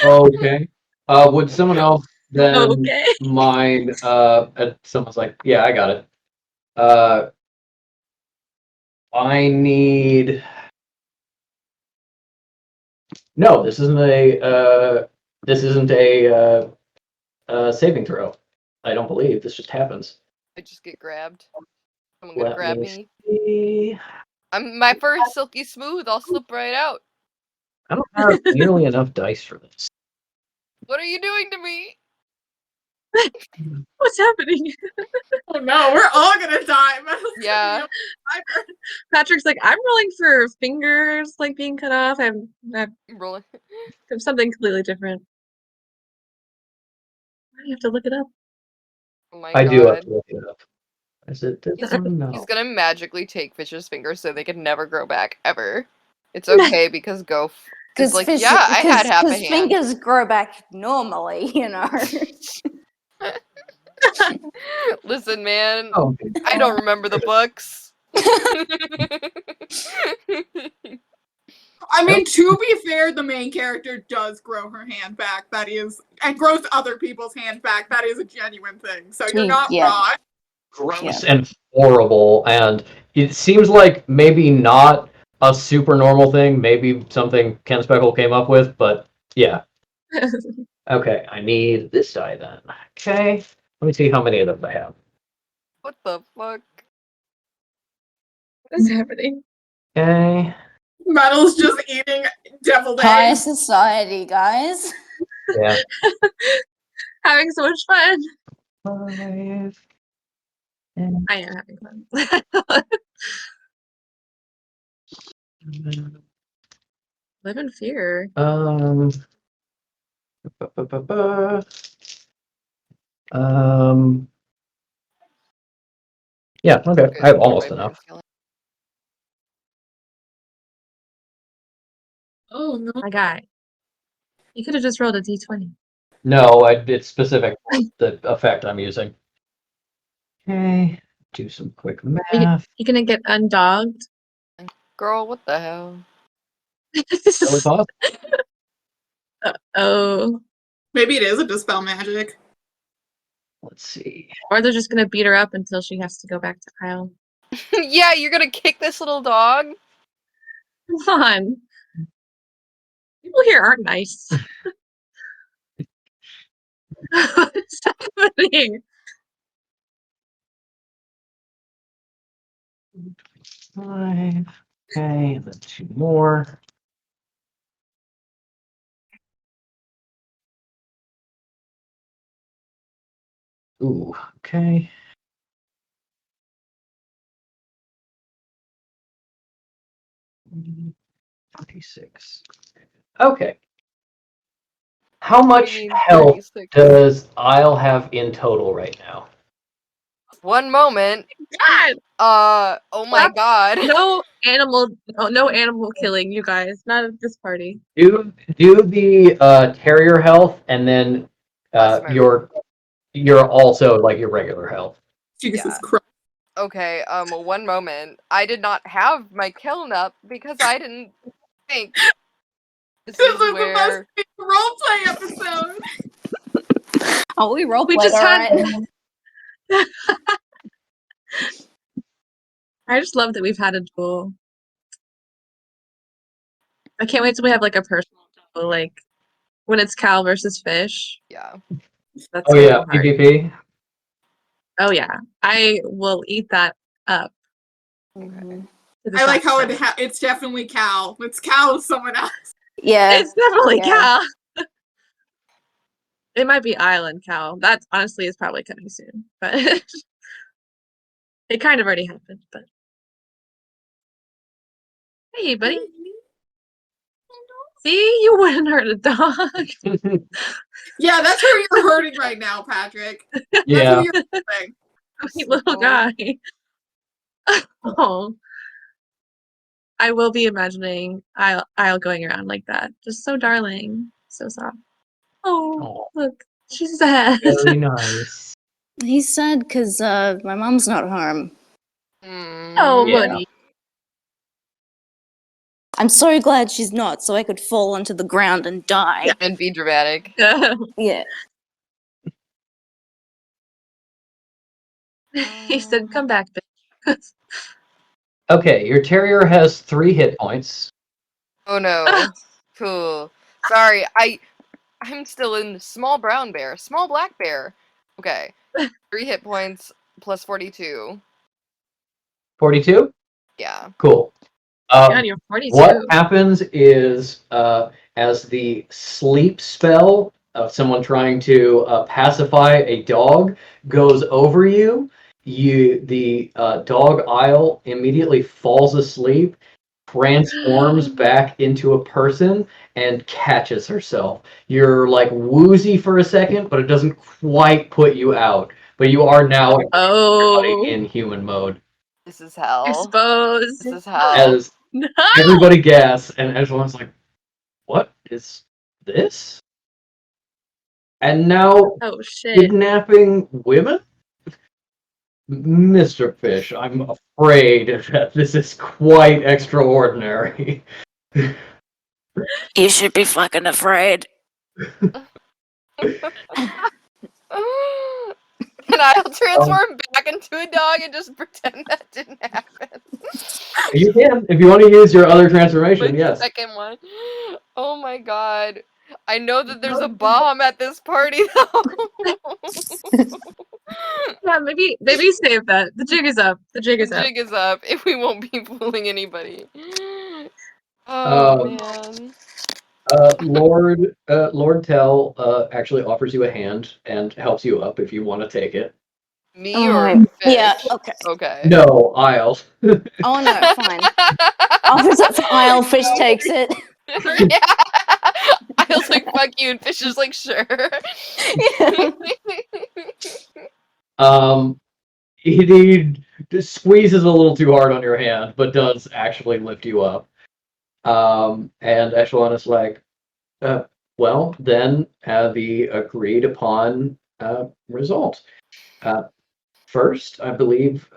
Okay. Would someone else then mind? Someone's like, "Yeah, I got it." I need. No, this isn't a. This isn't a saving throw. I don't believe this just happens. I just get grabbed. Someone gonna Let grab me me. see. I'm my fur is silky smooth. I'll slip right out. I don't have nearly enough dice for this. What are you doing to me? What's happening? Oh no, we're all gonna die. Yeah. Patrick's like, I'm rolling for fingers like being cut off. I'm rolling. Something completely different. You have to look it up. Oh my I god. do have to look it up. Is it this one? No. He's gonna magically take Fish's fingers so they can never grow back ever. It's okay because is like, yeah, I had half a hand. Fingers grow back normally, you know. Listen, man, Oh, I don't remember the books. I mean, to be fair, the main character does grow her hand back. That is, and grows other people's hands back. That is a genuine thing. So you're not wrong. Gross and horrible, and it seems like maybe not a super normal thing. Maybe something Ken Speckle came up with, but yeah. Okay, I need this die then. Okay, let me see how many of them I have. What the fuck? What's happening? Okay. Metal's just eating deviled High eggs. society, guys. Yeah. Having so much fun. 5. I am having fun. Live in fear. Yeah, okay. I have almost enough. Oh no. My guy. You could have just rolled a d20. No, it's specific for the effect I'm using. Okay, do some quick math. You're gonna get undogged. Girl, what the hell? Really possible. Oh. Maybe it is a dispel magic. Let's see. Or they're just gonna beat her up until she has to go back to Isle. Yeah, you're gonna kick this little dog? Come on. People here aren't nice. What's happening? 5. Okay, and then 2 more. Ooh, okay. $26. Okay. How much health does Isle have in total right now? One moment. God! Oh my god. No animal killing, you guys. Not at this party. Do the terrier health, and then your also like your regular health. Jesus Yeah. Christ. Okay, 1 moment. I did not have my kiln up because I didn't think this This is is the where... best roleplay episode. Oh, we roleplayed, We just had. alright. I just love that we've had a duel. I can't wait till we have like a personal duel, like when it's Cal versus Fish. Yeah. That's Oh gonna yeah, go hard. PvP. Oh yeah, I will eat that up. Mhm. to the I like how top. it's definitely Cal. It's Cal with someone else. Yeah. It's definitely Yeah. Cal. It might be Island Cal. That honestly is probably coming soon, but it kind of already happened. But hey, buddy, see, you wouldn't hurt a dog. Yeah, that's who you're hurting right now, Patrick. That's Yeah. who you're hurting. Sweet little guy. Oh, I will be imagining I'll going around like that. Just so darling, so soft. Oh, Oh, look, she's sad. very nice. He's sad because my mom's not home. Oh, Yeah. buddy. I'm so glad she's not, so I could fall onto the ground and die. And be dramatic. Yeah. He said, "Come back, bitch." Okay, your terrier has 3 hit points. Oh no. Cool. Sorry, I'm still in small brown bear. Small black bear. Okay. 3 hit points plus 42. 42? Yeah. Cool. God, you're 42. What happens is, as the sleep spell of someone trying to pacify a dog goes over you, the dog Isle immediately falls asleep, transforms back into a person, and catches herself. You're like woozy for a second, but it doesn't quite put you out. But you are now Oh, in human mode. This is hell. expose. This is hell. As No. everybody gasps, and everyone's like, "What is this?" And now Oh shit. kidnapping women? Mr. Fish, I'm afraid that this is quite extraordinary. You should be fucking afraid. Can I transform back into a dog and just pretend that didn't happen? You can, if you want to use your other transformation, My yes. second one. Oh my god. I know that there's a bomb at this party though. Yeah, maybe save that. The jig is up. The jig is The up. jig is up if we won't be fooling anybody. Oh man. Lord Tell actually offers you a hand and helps you up if you want to take it. Me or Fish? Yeah, okay. Okay. No, Isle. Oh no, fine. Offers it for Isle, Fish takes it. Yeah. I was like, fuck you, and Fish is like, sure. He squeezes a little too hard on your hand, but does actually lift you up. And Echelon is like, well, then the agreed upon result. First, I believe,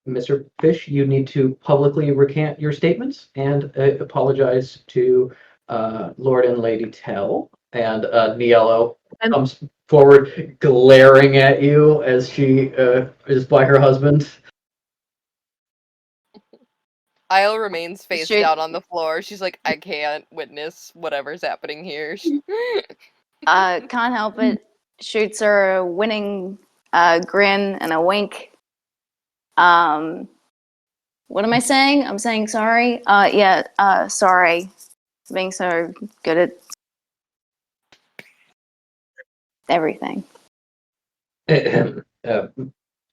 Mr. Fish, you need to publicly recant your statements and apologize to Lord and Lady Tell. And Niello comes forward, glaring at you as she is by her husband. Isle remains face Shoot. down on the floor. She's like, I can't witness whatever's happening here. Can't help it. Shoots her a winning grin and a wink. What am I saying? I'm saying sorry. Sorry for being so good at everything.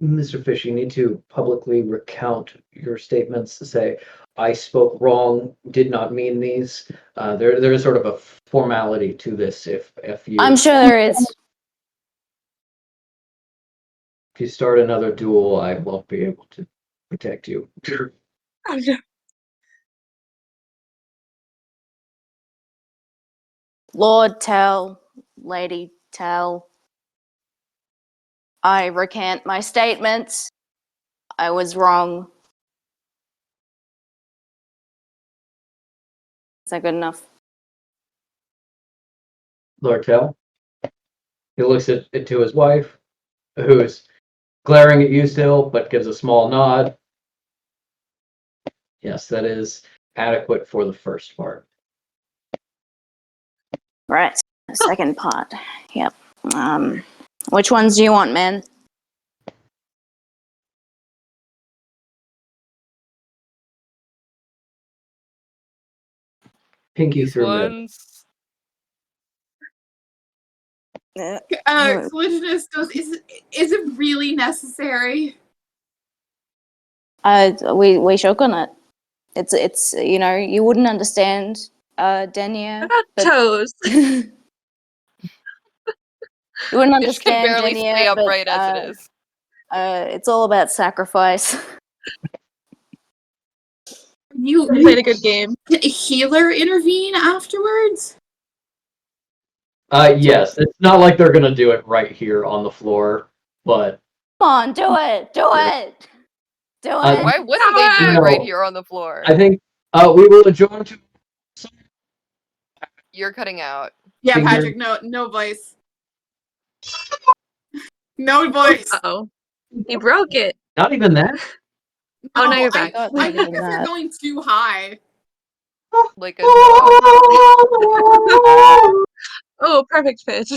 Mr. Fish, you need to publicly recount your statements to say, I spoke wrong, did not mean these. There is sort of a formality to this if you... I'm sure there is. If you start another duel, I won't be able to protect you. Oh, no. Lord Tell, Lady Tell, I recant my statements. I was wrong. Is that good enough? Lord Tell. He looks to his wife, who is glaring at you still, but gives a small nod. Yes, that is adequate for the first part. Right. The second part. Yep. Which ones do you want, man? Pinky These through mid. ones. Collisionist goes, is it really necessary? We shook on it. It's you wouldn't understand, Denia. What about toes? You wouldn't Fish can understand, barely Denia, stay but, upright as it is. it's all about sacrifice. You Played a good game. Did a healer intervene afterwards? Yes, it's not like they're gonna do it right here on the floor, but Come on, do it! Do it! Do it! Why wouldn't they do it No. right here on the floor? I think we will adjourn to. You're cutting out. Yeah, Finger. Patrick, no voice. No voice. Uh-oh. He broke it. Not even that. Oh, now you're I- back. I think if you're going too high. Like a Oh, perfect pitch.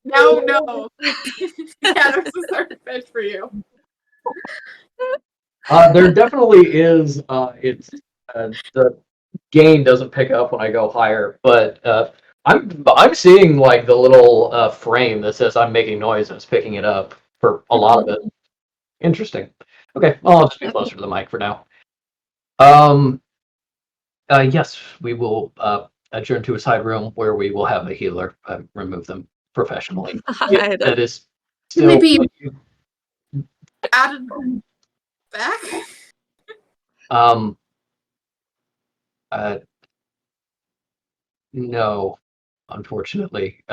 No. Yeah, there's a certain fish for you. There definitely is. It's the gain doesn't pick up when I go higher, but I'm seeing like the little frame that says I'm making noise and it's picking it up for a lot of it. Interesting. Okay, well, I'll just be closer to the mic for now. Yes, we will adjourn to a side room where we will have a healer remove them professionally. Hide. That is still Maybe added back. No, unfortunately.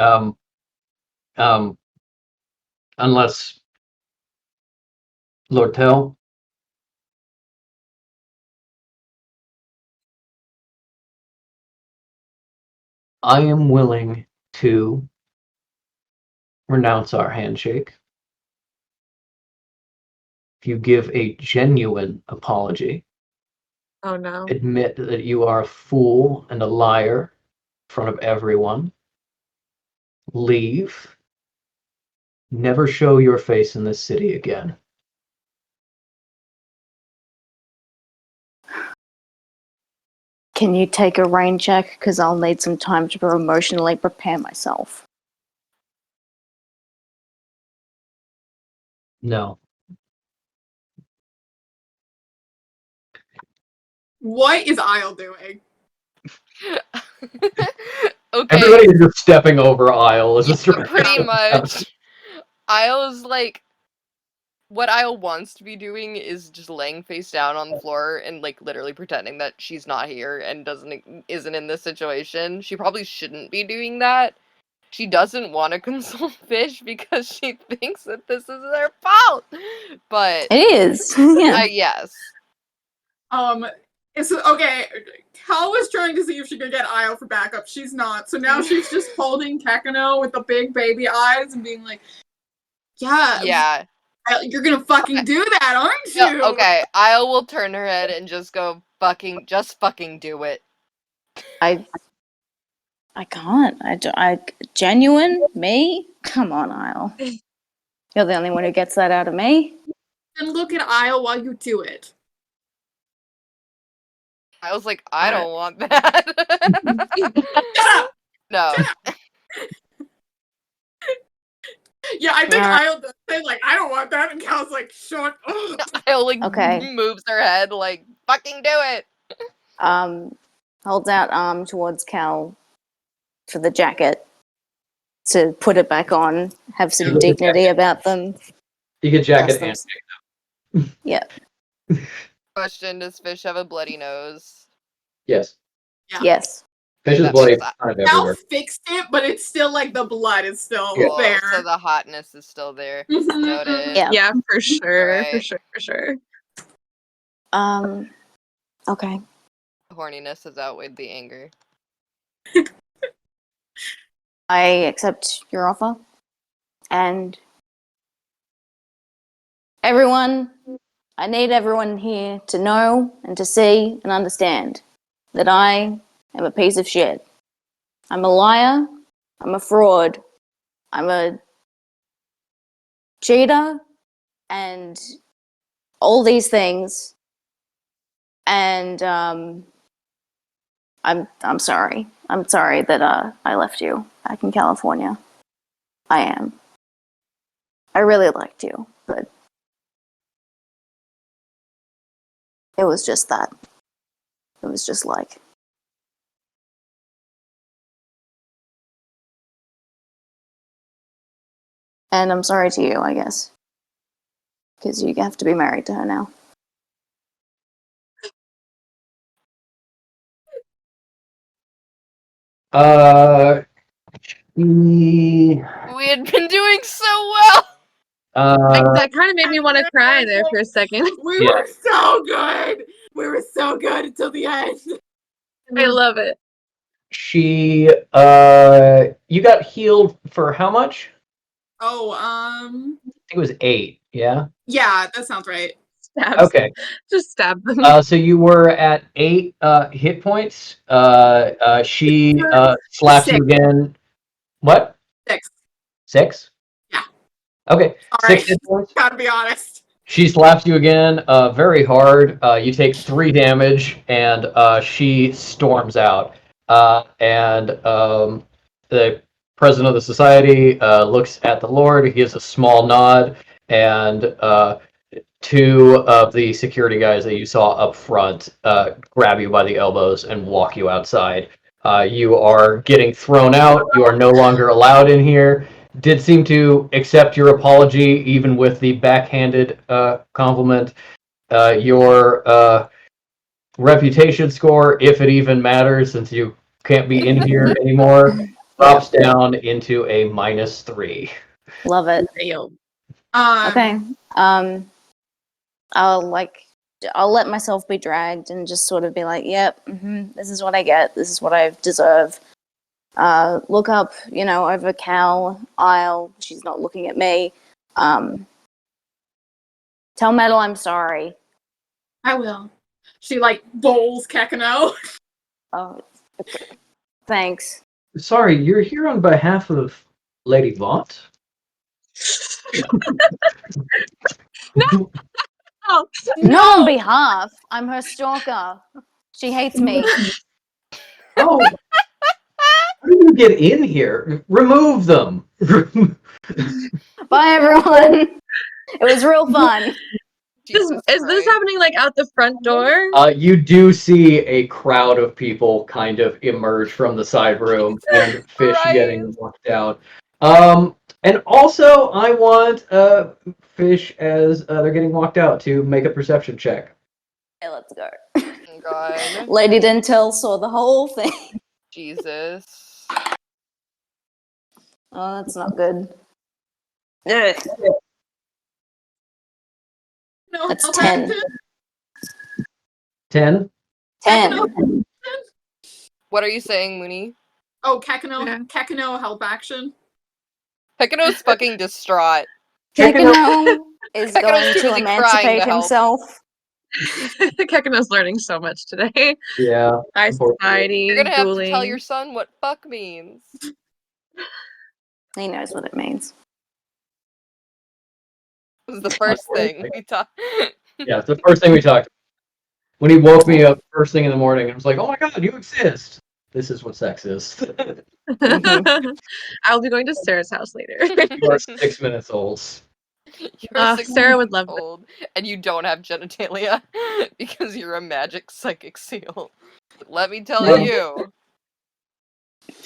Unless Lord Tell. I am willing to renounce our handshake. If you give a genuine apology, Oh no. admit that you are a fool and a liar in front of everyone, leave, never show your face in this city again. Can you take a rain check? Because I'll need some time to emotionally prepare myself. No. What is Isle doing? Okay. Everybody is just stepping over Isle. Is this Pretty much. Isle's like what Isle wants to be doing is just laying face down on the floor and like literally pretending that she's not here and isn't in this situation. She probably shouldn't be doing that. She doesn't want to consult Fish because she thinks that this is their fault. But It is. Yeah. yes. It's okay. Cal was trying to see if she could get Isle for backup. She's not. So now she's just holding Kakano with the big baby eyes and being like, Yeah. You're gonna fucking do that, aren't you? No, okay, Isle will turn her head and just go just fucking do it. I can't. I genuine me? Come on, Isle. You're the only one who gets that out of me. And look at Isle while you do it. I was like, I don't want that. No. Yeah, I think Isle does say, like, I don't want that, and Cal's like, shut up. Isle, like, Okay. moves her head, like, fucking do it. Holds out arm towards Cal for the jacket to put it back on, have some dignity about them. You get jacket Bless and them. Yeah. Question, does Fish have a bloody nose? yes. Yeah. Yes. Fish is That's bloody just kind of Cal everywhere. fixed it, but it's still like the blood is still Cool, there. so the hotness is still there. Mhm, Noted. Yeah. Yeah, for sure, for Alright. sure, for sure. Okay. The horniness has outweighed the anger. I accept your offer. And I need everyone here to know and to see and understand that I am a piece of shit. I'm a liar. I'm a fraud. I'm a cheater. And all these things. And I'm sorry. I'm sorry that I left you back in California. I am. I really liked you, but it was just that. It was just like. And I'm sorry to you, I guess. Because you have to be married to her now. We had been doing so well! That kind of made me want to cry there for a second. We were so good. We were so good until the end. I love it. you got healed for how much? Oh, I think it was 8, yeah? yeah, that sounds right. Stabs. Okay. Just stab them. So you were at 8 hit points. She slaps you 6. again. What? 6. 6? Yeah. Okay. Alright. 6 hit points. Gotta be honest. She slaps you again very hard. You take 3 damage, and she storms out. And the president of the society looks at the Lord. He gives a small nod, and 2 of the security guys that you saw up front grab you by the elbows and walk you outside. You are getting thrown out. You are no longer allowed in here. Did seem to accept your apology, even with the backhanded compliment. Your reputation score, if it even matters, since you can't be in here anymore, drops down into a -3. Love it. Okay. I'll let myself be dragged and just sort of be like, yep, this is what I get. This is what I deserve. Look up, over Cal, Isle. She's not looking at me. Tell Metal I'm sorry. I will. She, like, bowls Kakano. Oh, okay. Thanks. Sorry, you're here on behalf of Lady Vaught? Oh, Not on behalf. I'm her stalker. She hates me. Oh, how do you get in here? Remove them. Bye, everyone. It was real fun. is this happening like out the front door? You do see a crowd of people kind of emerge from the side room and Fish Right. getting walked out. And also, I want Fish as they're getting walked out to make a perception check. Yeah, let's go. Oh, God. Lady Dentel saw the whole thing. Jesus. Oh, that's not good. Ugh. No, That's help 10. action. 10. 10. What are you saying, Mooney? Oh, Kakano, Yeah. Kakano, help action. Pekino's fucking distraught. Kakano is Kakano's going too to busy crying emancipate to help. himself. Kekino's learning so much today. Yeah. High unfortunately. society, You're gonna have to tell dueling. your son what fuck means. He knows what it means. It was the first thing we talked. Yeah, it's the first thing we talked. When he woke me up first thing in the morning, I was like, "Oh my god, you exist!" This is what sex is. I'll be going to Sarah's house later. You are 6 minutes old. You're 6 Sarah would months love that. old, and you don't have genitalia because you're a magic psychic seal. Let me tell Um, you.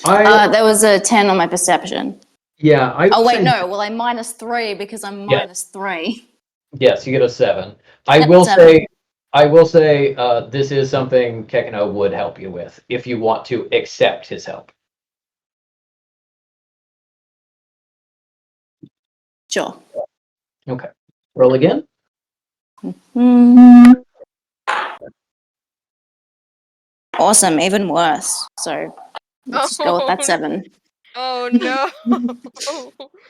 There was a 10 on my perception. Yeah, I. Oh, would wait, say- no. Well, I minus 3 because I'm Yeah. minus 3. Yes, you get a 7. I Yep, will 7. say. I will say this is something Kekino would help you with if you want to accept his help. Sure. Okay. Roll again. Awesome, even worse. So let's just go with that 7. Oh no.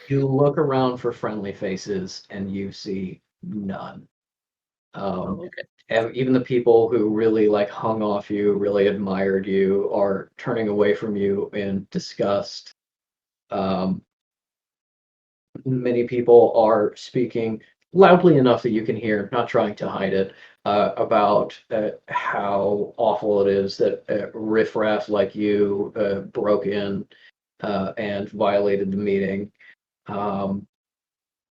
You look around for friendly faces and you see none. And even the people who really like hung off you, really admired you, are turning away from you in disgust. Many people are speaking loudly enough that you can hear, not trying to hide it, about how awful it is that riffraff like you broke in and violated the meeting.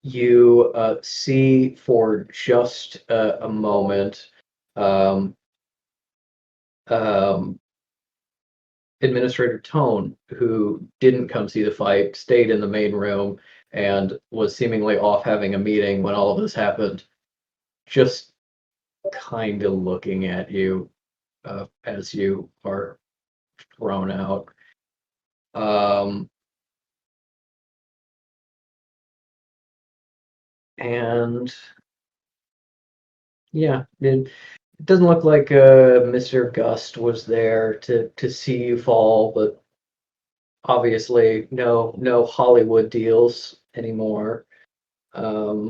You see for just a moment Administrator Tone, who didn't come see the fight, stayed in the main room and was seemingly off having a meeting when all of this happened, just kind of looking at you as you are thrown out. And yeah, it doesn't look like Mr. Gust was there to see you fall, but obviously no Hollywood deals anymore. Yeah,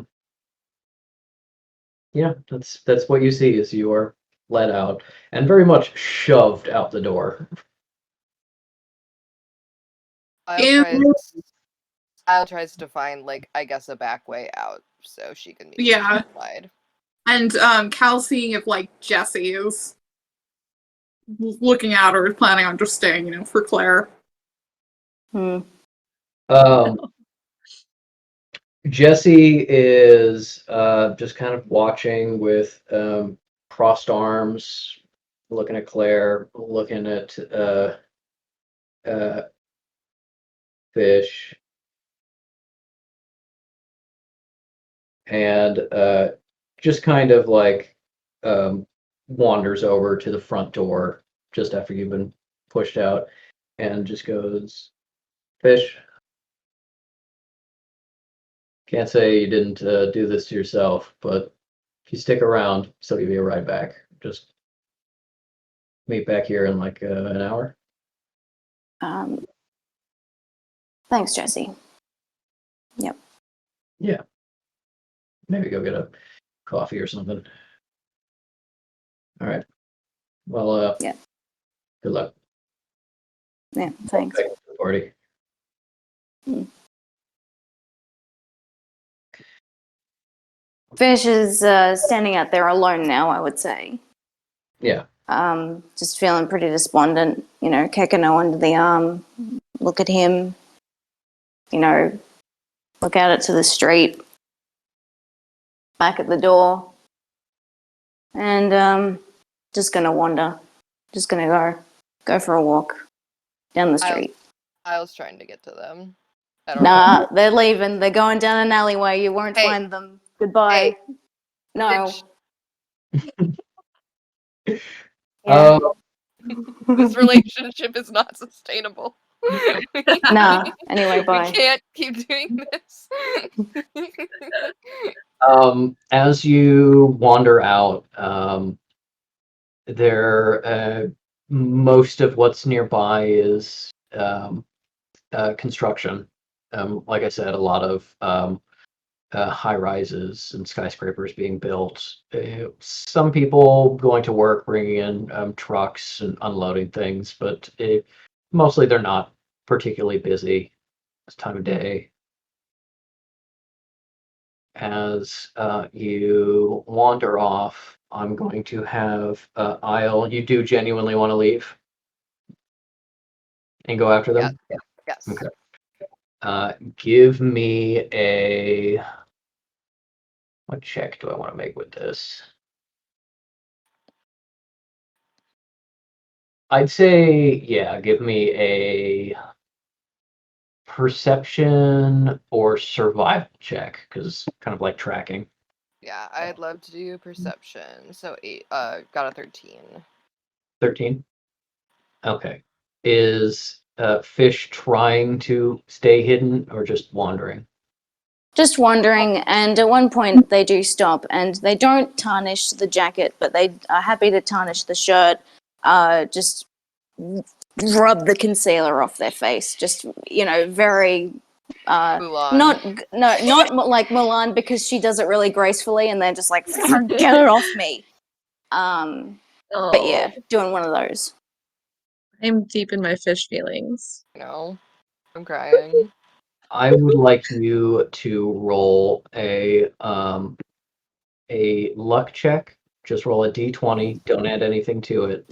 that's what you see as you are let out and very much shoved out the door. I'll tries to find, like, I guess, a back way out so she can meet Yeah. outside. And Cal seeing if like Jesse is looking out or is planning on just staying, for Claire. Jesse is just kind of watching with crossed arms, looking at Claire, looking at Fish, and just kind of like wanders over to the front door just after you've been pushed out and just goes, "Fish, can't say you didn't do this to yourself, but if you stick around, still give you a ride back. Just meet back here in like an hour." Thanks, Jesse. Yep. Yeah. Maybe go get a coffee or something. All right. Well, yeah. Good luck. Yeah, thanks. Back to the party. Fish is standing out there alone now, I would say. Yeah. Just feeling pretty despondent. Kekano under the arm. Look at him. Look out it to the street. Back at the door. And just gonna wander. Just gonna go for a walk down the street. I was trying to get to them. I don't know. Nah, they're leaving. They're going down an alleyway. You won't Hey. find them. Goodbye. Hey. No. Bitch. Yeah. This relationship is not sustainable. Nah. Anyway, We bye. can't keep doing this. As you wander out, most of what's nearby is construction. Like I said, a lot of high rises and skyscrapers being built. Some people going to work, bringing in trucks and unloading things, but mostly they're not particularly busy this time of day. As you wander off, I'm going to have Isle. You do genuinely want to leave and go after them? Yeah. Yes. Okay. Give me a. What check do I want to make with this? I'd say, yeah, give me a perception or survival check, because kind of like tracking. Yeah, I'd love to do perception. So 8, got a 13. 13? Okay. Is Fish trying to stay hidden or just wandering? Just wandering, and at one point they do stop, and they don't tarnish the jacket, but they are happy to tarnish the shirt. Just rub the concealer off their face. Just, very Mulan. not like Mulan, because she does it really gracefully, and they're just like, get it off me. But yeah, doing one of those. I'm deep in my fish feelings. No, I'm crying. I would like you to roll a luck check. Just roll a d20. Don't add anything to it,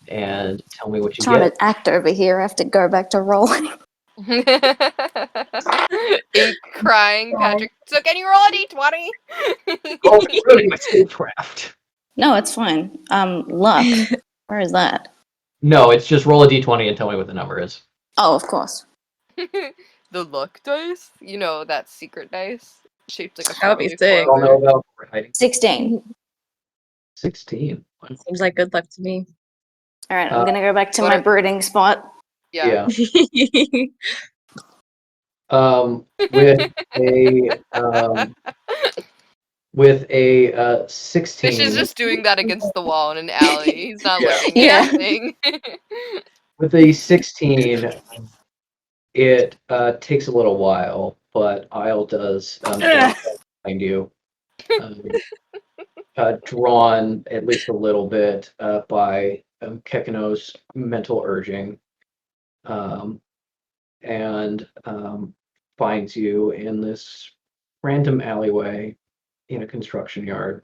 and tell me what you Trying get. to act over here. I have to go back to rolling. Ink crying, Patrick. So can you roll a d20? Oh, really? My statecraft. No, it's fine. Luck. Where is that? No, it's just roll a d20 and tell me what the number is. Oh, of course. The luck dice? You know, that secret dice? Shaped like a That would be four-leaf sick. I don't know clover. about hiding. 16. 16. Seems like good luck to me. All right, I'm gonna go back to my what are- brooding spot. Yeah. With a 16. Fish is just doing that against the wall in an alley. He's not Yeah. looking Yeah. at anything. With a 16, it takes a little while, but Isle does find you. Drawn at least a little bit by Kekino's mental urging, and finds you in this random alleyway in a construction yard.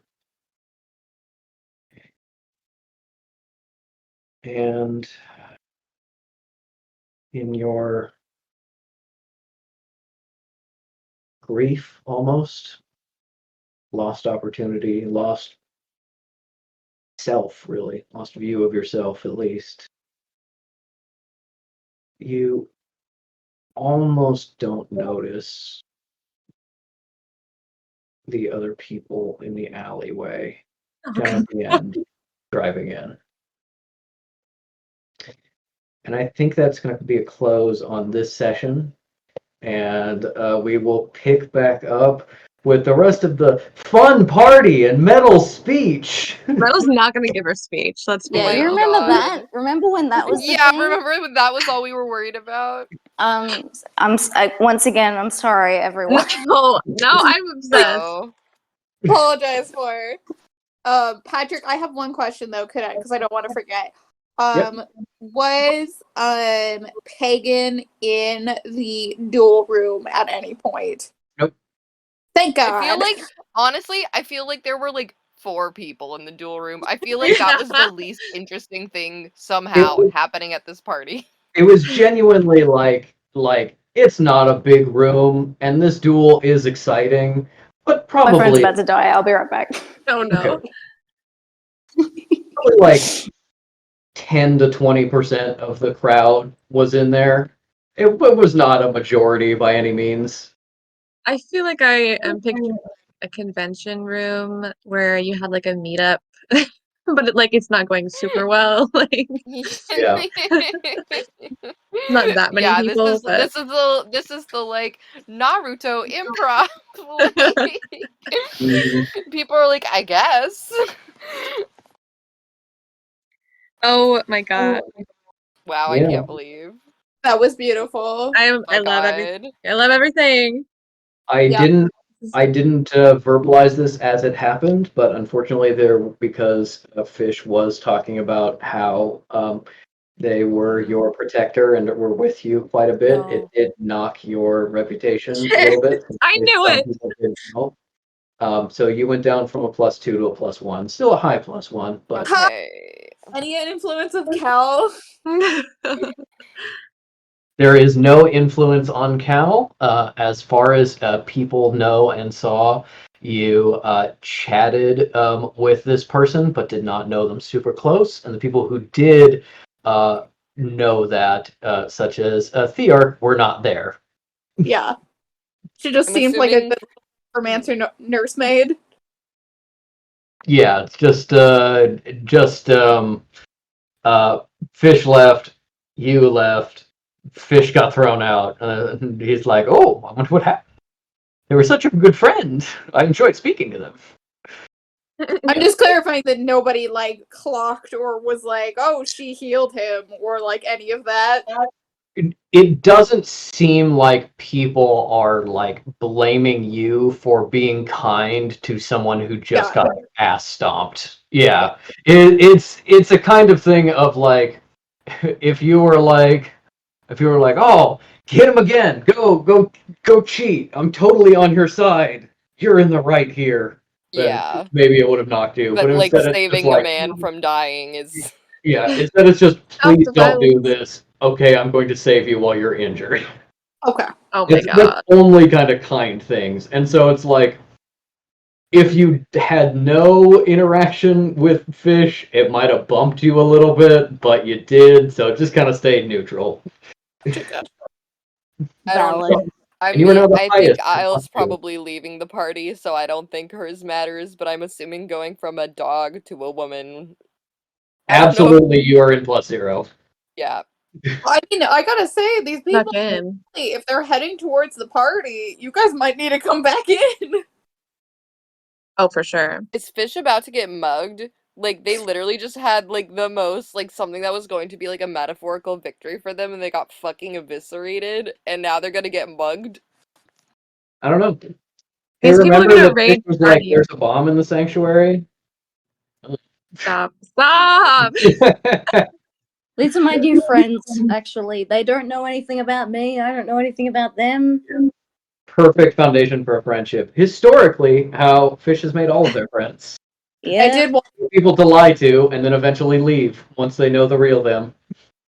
And in your grief, almost, lost opportunity, lost self, really, lost view of yourself, at least, you almost don't notice the other people in the alleyway down at the end driving in. And I think that's going to be a close on this session. And we will pick back up with the rest of the fun party and Metal's speech. Metal's not going to give her speech. Let's be Yeah, my you real. remember God. that? Remember when that was the Yeah, thing? remember when that was all we were worried about? Once again, I'm sorry, everyone. No, I'm obsessed. Oh. Apologize for. Patrick, I have one question though, could I? Because I don't want to forget. Was Pagan in the duel room at any point? Nope. Thank God. I feel like, honestly, there were like 4 people in the duel room. I feel like that was the least interesting thing somehow happening at this party. It was genuinely like it's not a big room, and this duel is exciting, but My friend's probably about to die. I'll be right back. Oh no. probably like 10 to 20% of the crowd was in there. It was not a majority by any means. I feel like I am picturing a convention room where you had like a meetup, but it's not going super well. Like Yeah. not that many Yeah, people, but this is the like Naruto improv. Like, Mhm. people are like, I guess. oh my god, Wow, I Yeah. can't believe. That was beautiful. I My love God. everything. I love everything. I Yeah. didn't verbalize this as it happened, but unfortunately, because Fish was talking about how they were your protector and were with you quite a bit. It Oh. did knock your reputation a little bit. I knew Some it. people didn't know. So you went down from a +2 to a +1. Still a high +1, but Okay. Any influence of Cal? there is no influence on Cal. As far as people know and saw, you chatted with this person, but did not know them super close. And the people who did know that, such as Theark, were not there. Yeah. She just I'm seemed like a assuming- good romancer nursemaid. Yeah, Fish left, you left, Fish got thrown out. And he's like, "Oh, I wonder what happened. They were such a good friend. I enjoyed speaking to them." I'm just clarifying that nobody like clocked or was like, "Oh, she healed him," or like any of that. It doesn't seem like people are like blaming you for being kind to someone who just got ass stomped. Yeah, it's a kind of thing of like, if you were like, "Oh, get him again, go cheat. I'm totally on your side. You're in the right here." Then Yeah. maybe it would have knocked you. But like instead it's saving just like, a man from dying is yeah, instead it's just, Stop please the don't do violence. this. Okay, I'm going to save you while you're injured. Okay. Oh my It's the god. only kind of kind things. And so it's like, if you had no interaction with Fish, it might have bumped you a little bit, but you did, so it just kind of stayed neutral. I don't Valid. I And you were mean, now the I highest think Isle's +2. probably leaving the party, so I don't think hers matters, but I'm assuming going from a dog to a woman. I don't know. Absolutely, you are in +0. Yeah. I mean, I gotta say, these people, Snuck in. if they're heading towards the party, you guys might need to come back in. Oh, for sure. Is Fish about to get mugged? Like, they literally just had, like, the most, like, something that was going to be, like, a metaphorical victory for them, and they got fucking eviscerated, and now they're gonna get mugged? I don't know. Hey, These people are remember gonna that Fish raid was the like, party. "There's a bomb in the sanctuary"? Stop. Stop. These are my new friends, actually. They don't know anything about me. I don't know anything about them. Perfect foundation for a friendship. Historically, how Fish has made all of their friends. Yeah. I did want People to lie to and then eventually leave once they know the real them.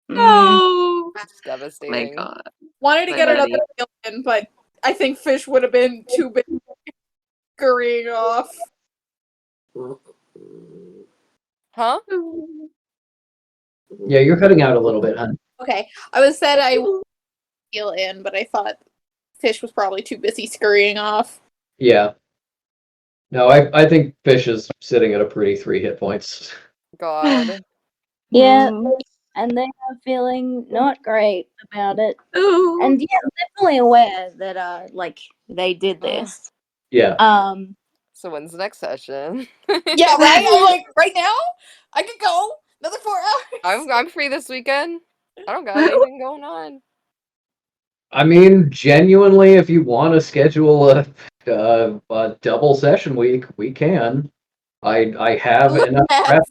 No. It's Oh my devastating. god. wanted to My get another buddy. kill in, but I think Fish would have been too big scurrying off. Huh? Yeah, you're cutting out a little bit, hun. Okay, I was said I would heal in, but I thought Fish was probably too busy scurrying off. Yeah. No, I think Fish is sitting at a pretty 3 hit points. God. Yeah, Mm. and they are feeling not great about it. Ooh. And yeah, I'm definitely aware that like they did this. Yeah. So when's the next session? Yeah, right? I'm like, right now? I could go another 4 hours. I'm free this weekend. I don't got anything going on. I mean, genuinely, if you want to schedule a double session week, we can. I have enough prep.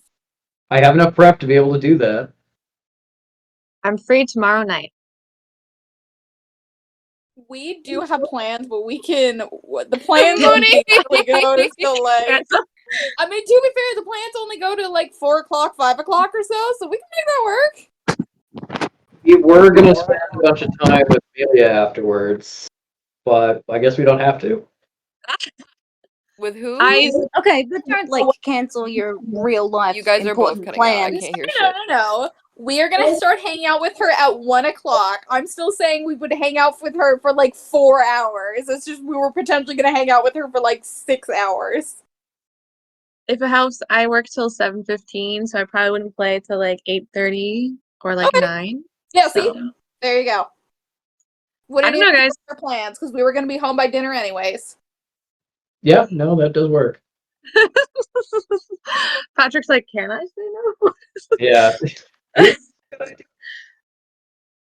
I have enough prep to be able to do that. I'm free tomorrow night. We do have plans, but we can. The plans only go to still like. I mean, to be fair, the plans only go to like 4 o'clock, 5 o'clock or so we can make that work. We were gonna spend a bunch of time with Amelia afterwards, but I guess we don't have to. With who? Okay, but don't like cancel your real life You guys are both important cutting out. I plans. can't hear No, shit. no, no. We are gonna start hanging out with her at 1 o'clock. I'm still saying we would hang out with her for like 4 hours. It's just we were potentially gonna hang out with her for like 6 hours. If it helps, I work till 7:15, so I probably wouldn't play till like 8:30 or like 9. Yeah, see? So There you go. What I don't know, guys. Our plans, because we were gonna be home by dinner anyways. Yeah, no, that does work. Patrick's like, can I say no? Yeah.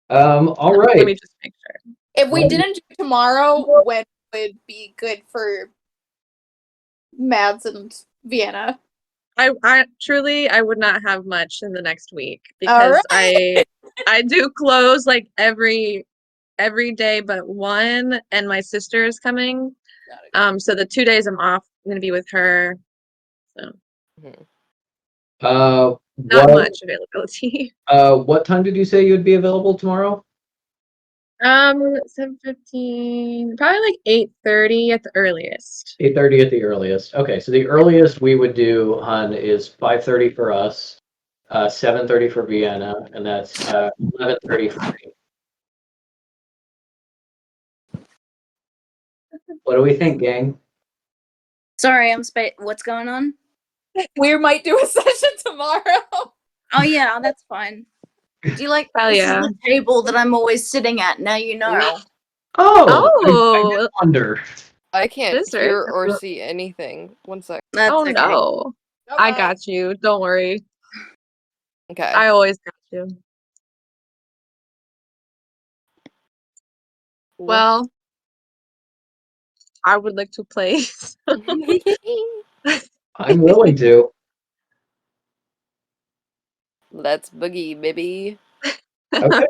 All Let right. me just make sure. If we didn't do tomorrow, when would be good for Mads and Vienna? I truly I would not have much in the next week because I do close like every day but one, and my sister is coming. So the 2 days I'm off, I'm gonna be with her. So not much availability. What time did you say you'd be available tomorrow? 7:15, probably like 8:30 at the earliest. 8:30 at the earliest. Okay, so the earliest we would do, Hun, is 5:30 for us, 7:30 for Vienna, and that's 11:30 for me. What do we think, gang? Sorry, what's going on? We might do a session tomorrow. Oh yeah, that's fine. Do you like Hell this yeah. is the table that I'm always sitting at, now you know. Oh! I did wonder. I can't This hear is- or see anything. 1 sec. That's Oh okay. no. I got you. Don't worry. Okay. I always got you. Well, I would like to play. I'm willing to. Let's boogie, baby. Okay.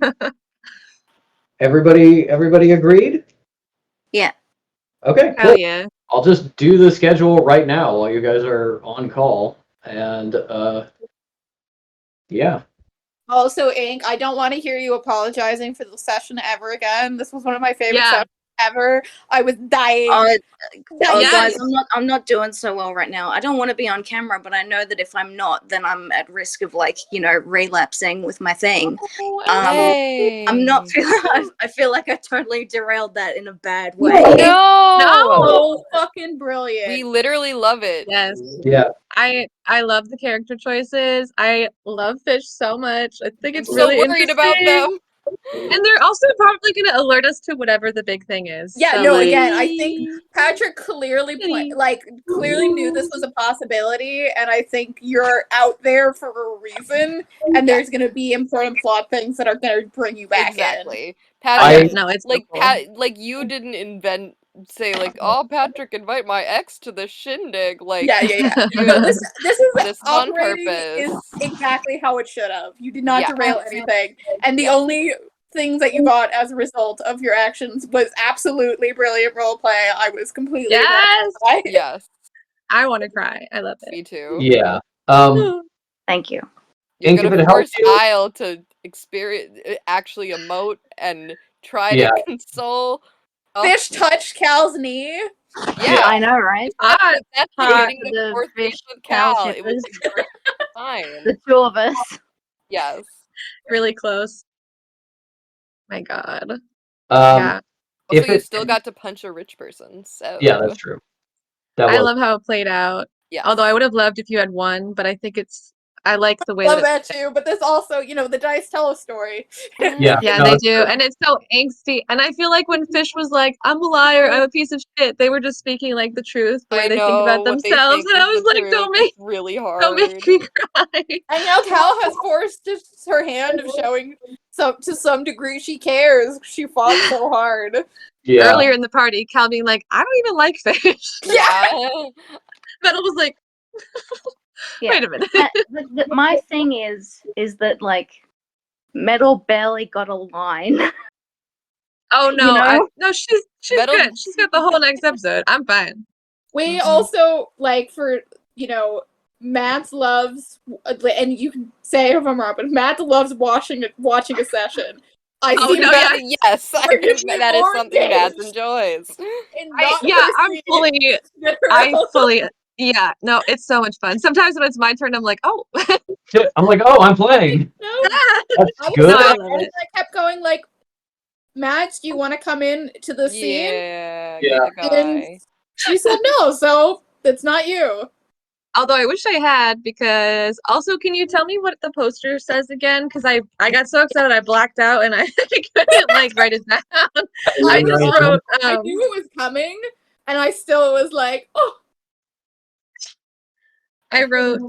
Everybody agreed? Yeah. Okay, cool. Hell yeah. I'll just do the schedule right now while you guys are on call. And yeah. Also, Ink, I don't want to hear you apologizing for the session ever again. This was one of my favorite Yeah. sessions ever. I was dying. Oh, Yes. guys, I'm not doing so well right now. I don't want to be on camera, but I know that if I'm not, then I'm at risk of relapsing with my thing. I'm not feeling. I feel like I totally derailed that in a bad way. No! So fucking brilliant. We literally love it. Yes. Yeah. I love the character choices. I love Fish so much. I think it's I'm really so worried about interesting. them. And they're also probably going to alert us to whatever the big thing is. Yeah, So, no, like, again, I think Patrick clearly clearly knew this was a possibility, and I think you're out there for a reason, and there's gonna be important plot things that are gonna bring you back in. Exactly. I- Patrick, no, it's like so cool. like you didn't say like, oh, Patrick, invite my ex to the shindig. Like, Yeah. dude, No, this is this is on operating purpose. is exactly how it should have. You did not Yeah. derail anything, and the only things that you got as a result of your actions was absolutely brilliant roleplay. I was completely Yes! Yes, I want to cry. I love it. me too. Yeah. Thank you. You're Ink, if gonna it helps force you- Isle to actually emote and try Yeah. to console. Oh, Fish touched Cal's knee. yeah. I know, right? Ah, That's Hot, getting the the fourth fish date with Cal. Cal It was a great time. The two of us. Yes. really close. My God. Um, Yeah. if Also, you it- still got to punch a rich person. So Yeah, that's true. That I was love how it played out. Yeah. Although I would have loved if you had won, but I think I like the way Love that that too, but this also, the dice tell a story. yeah. yeah, no, they it's do. true. And it's so angsty. And I feel like when Fish was like, I'm a liar, I'm a piece of shit, they were just speaking like the truth, the way I they know think about what they themselves. think And I is was the like, truth. don't make It's really hard. me cry. And now Cal has forced her hand of showing to some degree she cares. She fought so hard. Yeah. Earlier in the party, Cal being like, I don't even like Fish. Yeah. Metal was like, Yeah. wait a minute. My thing is that Metal barely got a line. Oh no, know? no, she's Metal- good. She's got the whole next episode. I'm fine. We also Matt loves, and you can say if I'm wrong, but Matt loves watching a session. I Oh, see no, Matt yeah. Yes, I We're think that is more something Mads engaged. enjoys. in not I'm fully, fully. yeah, no, it's so much fun. Sometimes when it's my turn, I'm like, oh, I'm like, oh, I'm playing. No, That's I was good. No, I sad, love and it. I kept going like, Max, do you want to come in to the scene? Yeah, Yeah. get the guy. She said no, so it's not you. Although I wish I had, because also, can you tell me what the poster says again? Because I got so excited I blacked out and I couldn't like write it down. I just wrote I knew it was coming, and I still was like, oh. I wrote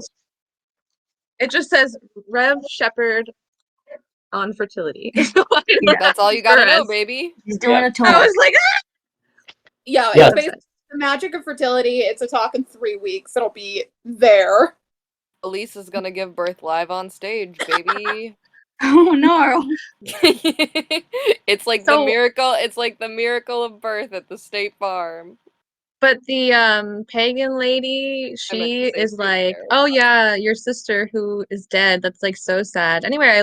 it just says Rev Shepherd on fertility. So I don't That's all you know gotta the know, rest. baby. He's doing a I talk. was like, Yeah, Yeah. it's basically the magic of fertility. It's a talk in 3 weeks. It'll be there. Elise is gonna give birth live on stage, baby. Oh no. It's like the So- miracle. It's like the miracle of birth at the State Farm. but the pagan lady, I she meant to say is State like, Fair. oh yeah, your sister who is dead. That's like so sad. Anyway,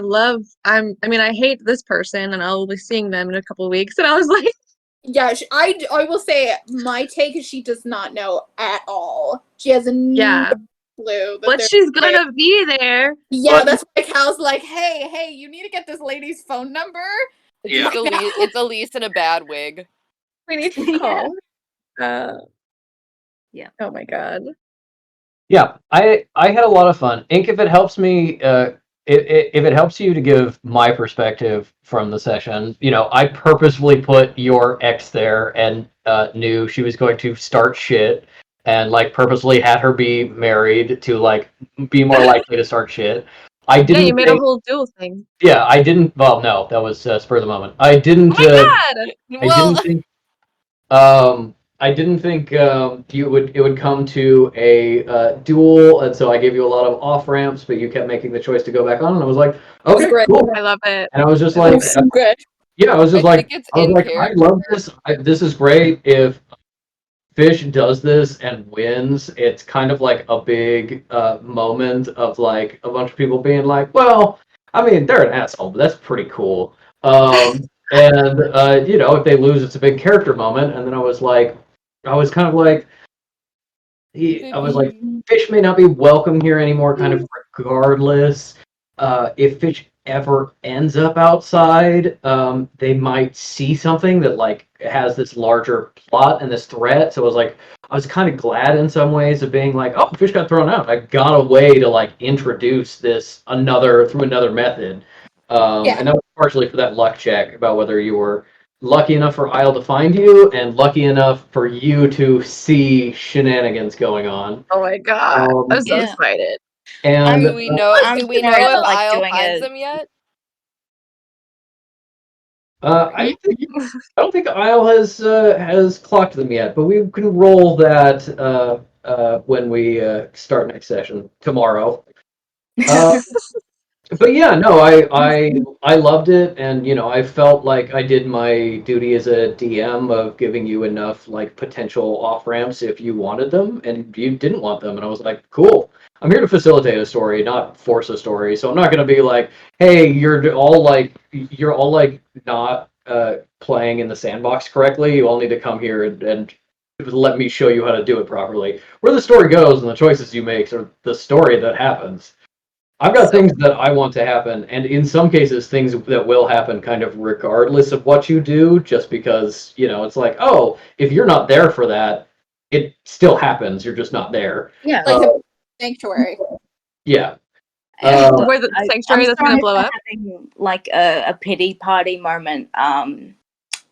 I mean, I hate this person, and I'll be seeing them in a couple of weeks. And I was like, Yeah, I will say my take is she does not know at all. She has yeah, no clue. but she's gonna be there. Yeah, that's why Cal's like, hey, you need to get this lady's phone number. It's, Yeah. just Elise, it's Elise in a bad wig. We need to call. Yeah. Oh my god. Yeah, I had a lot of fun. Ink, if it helps me, if it helps you to give my perspective from the session, I purposefully put your ex there and knew she was going to start shit, and like purposely had her be married to like be more likely to start shit. I Yeah, didn't. you made a whole duel thing. Yeah, I didn't. Well, no, that was spur of the moment. I didn't. Oh my god! I Well, didn't think. I didn't think it would come to a duel, and so I gave you a lot of off ramps, but you kept making the choice to go back on, and I was like, okay, great. cool. I love it. And I was just I like, love it. So good. yeah, I was just I like, think it's I was in like, I character. love this. This is great. If Fish does this and wins, it's kind of like a big moment of like a bunch of people being like, well, I mean, they're an asshole, but that's pretty cool. And if they lose, it's a big character moment. And then I was kind of like, I was like, Fish may not be welcome here anymore, kind of regardless. If Fish ever ends up outside, they might see something that like has this larger plot and this threat. So I was kind of glad in some ways of being like, oh, Fish got thrown out. I got a way to like introduce this through another method. And that was partially for that luck check about whether you were lucky enough for Isle to find you and lucky enough for you to see shenanigans going on. Oh my god. I'm so Yeah. excited. And do we know? I'm Do we know scared if of, like, Isle doing finds a- them yet? I don't think Isle has clocked them yet, but we can roll that when we start next session tomorrow. But yeah, no, I loved it, and I felt like I did my duty as a DM of giving you enough like potential off ramps if you wanted them, and you didn't want them, and I was like, cool. I'm here to facilitate a story, not force a story. So I'm not gonna be like, hey, you're all like not playing in the sandbox correctly. You all need to come here and let me show you how to do it properly. Where the story goes and the choices you make are the story that happens. I've got things that I want to happen, and in some cases, things that will happen kind of regardless of what you do, just because, it's like, oh, if you're not there for that, it still happens. You're just not there. Yeah. Like the sanctuary. Yeah. Where the sanctuary that's gonna blow up. Having like a pity party moment. I'm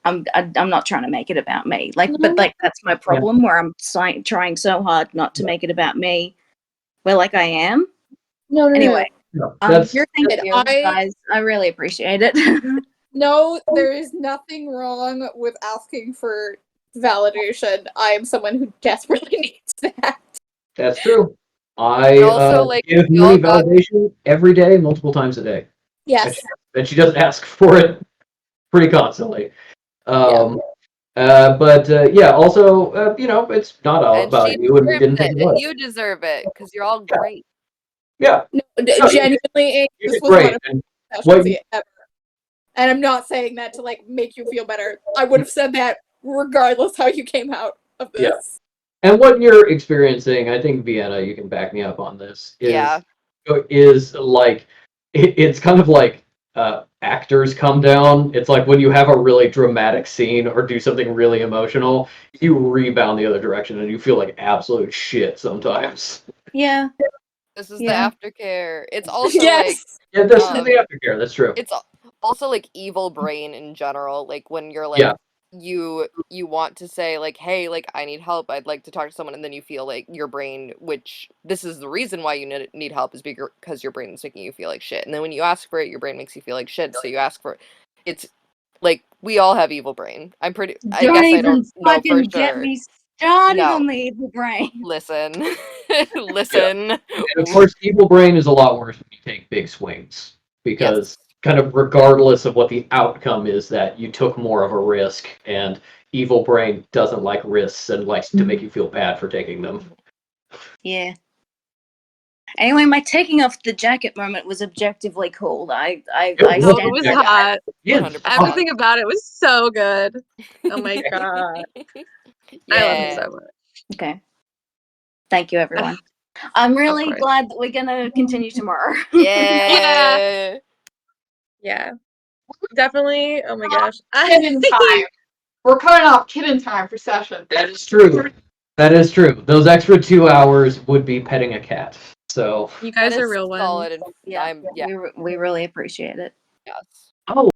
not trying to make it about me. But that's my problem. Where I'm trying so hard not to make it about me. Where like I am. No. Anyway, No, you're thinking, guys. I really appreciate it. No, there is nothing wrong with asking for validation. I am someone who desperately needs that. That's true. I Also, like, give we all Mooney got- validation every day, multiple times a day. Yes. And she does ask for it pretty constantly. Also, it's not all And about she you, and we didn't deserves think it, it was. and you deserve it because you're all great. Yeah, No, you- genuinely, you this did was one great. of And the best what sessions ever. And I'm not saying that to like make you feel better. I would have said that regardless how you came out of this. Yeah. And what you're experiencing, I think, Vienna, you can back me up on this, is Yeah. is like, it's kind of like actors come down. It's like when you have a really dramatic scene or do something really emotional, you rebound the other direction and you feel like absolute shit sometimes. Yeah. This is Yeah. the aftercare. It's also like Yes. Yeah, this is the aftercare. That's true. it's also like evil brain in general. Like when you're like Yeah. you want to say like, hey, like I need help. I'd like to talk to someone, and then you feel like your brain, which this is the reason why you need help, is because your brain is making you feel like shit. And then when you ask for it, your brain makes you feel like shit. So you ask for it. It's like we all have evil brain. I guess I don't know for sure. Get me started No. on the evil brain. Listen, listen. And of course, evil brain is a lot worse when you take big swings because kind of regardless of what the outcome is, that you took more of a risk, and evil brain doesn't like risks and likes to make you feel bad for taking them. Yeah. Anyway, my taking off the jacket moment was objectively cool. I It Oh, was- it was Yeah. hot. Yeah, 100%. Everything about it was so good. Oh my god. I love it so much. Okay. Thank you, everyone. I'm really course. glad that we're gonna continue tomorrow. Yeah. Yeah. Definitely. Oh my gosh. Kitten time. We're coming off kitten time for session. That is true. That is true. Those extra 2 hours would be petting a cat. So You guys That are is real ones. solid. And Yeah, I'm, yeah. we really appreciate it. Yes. Oh,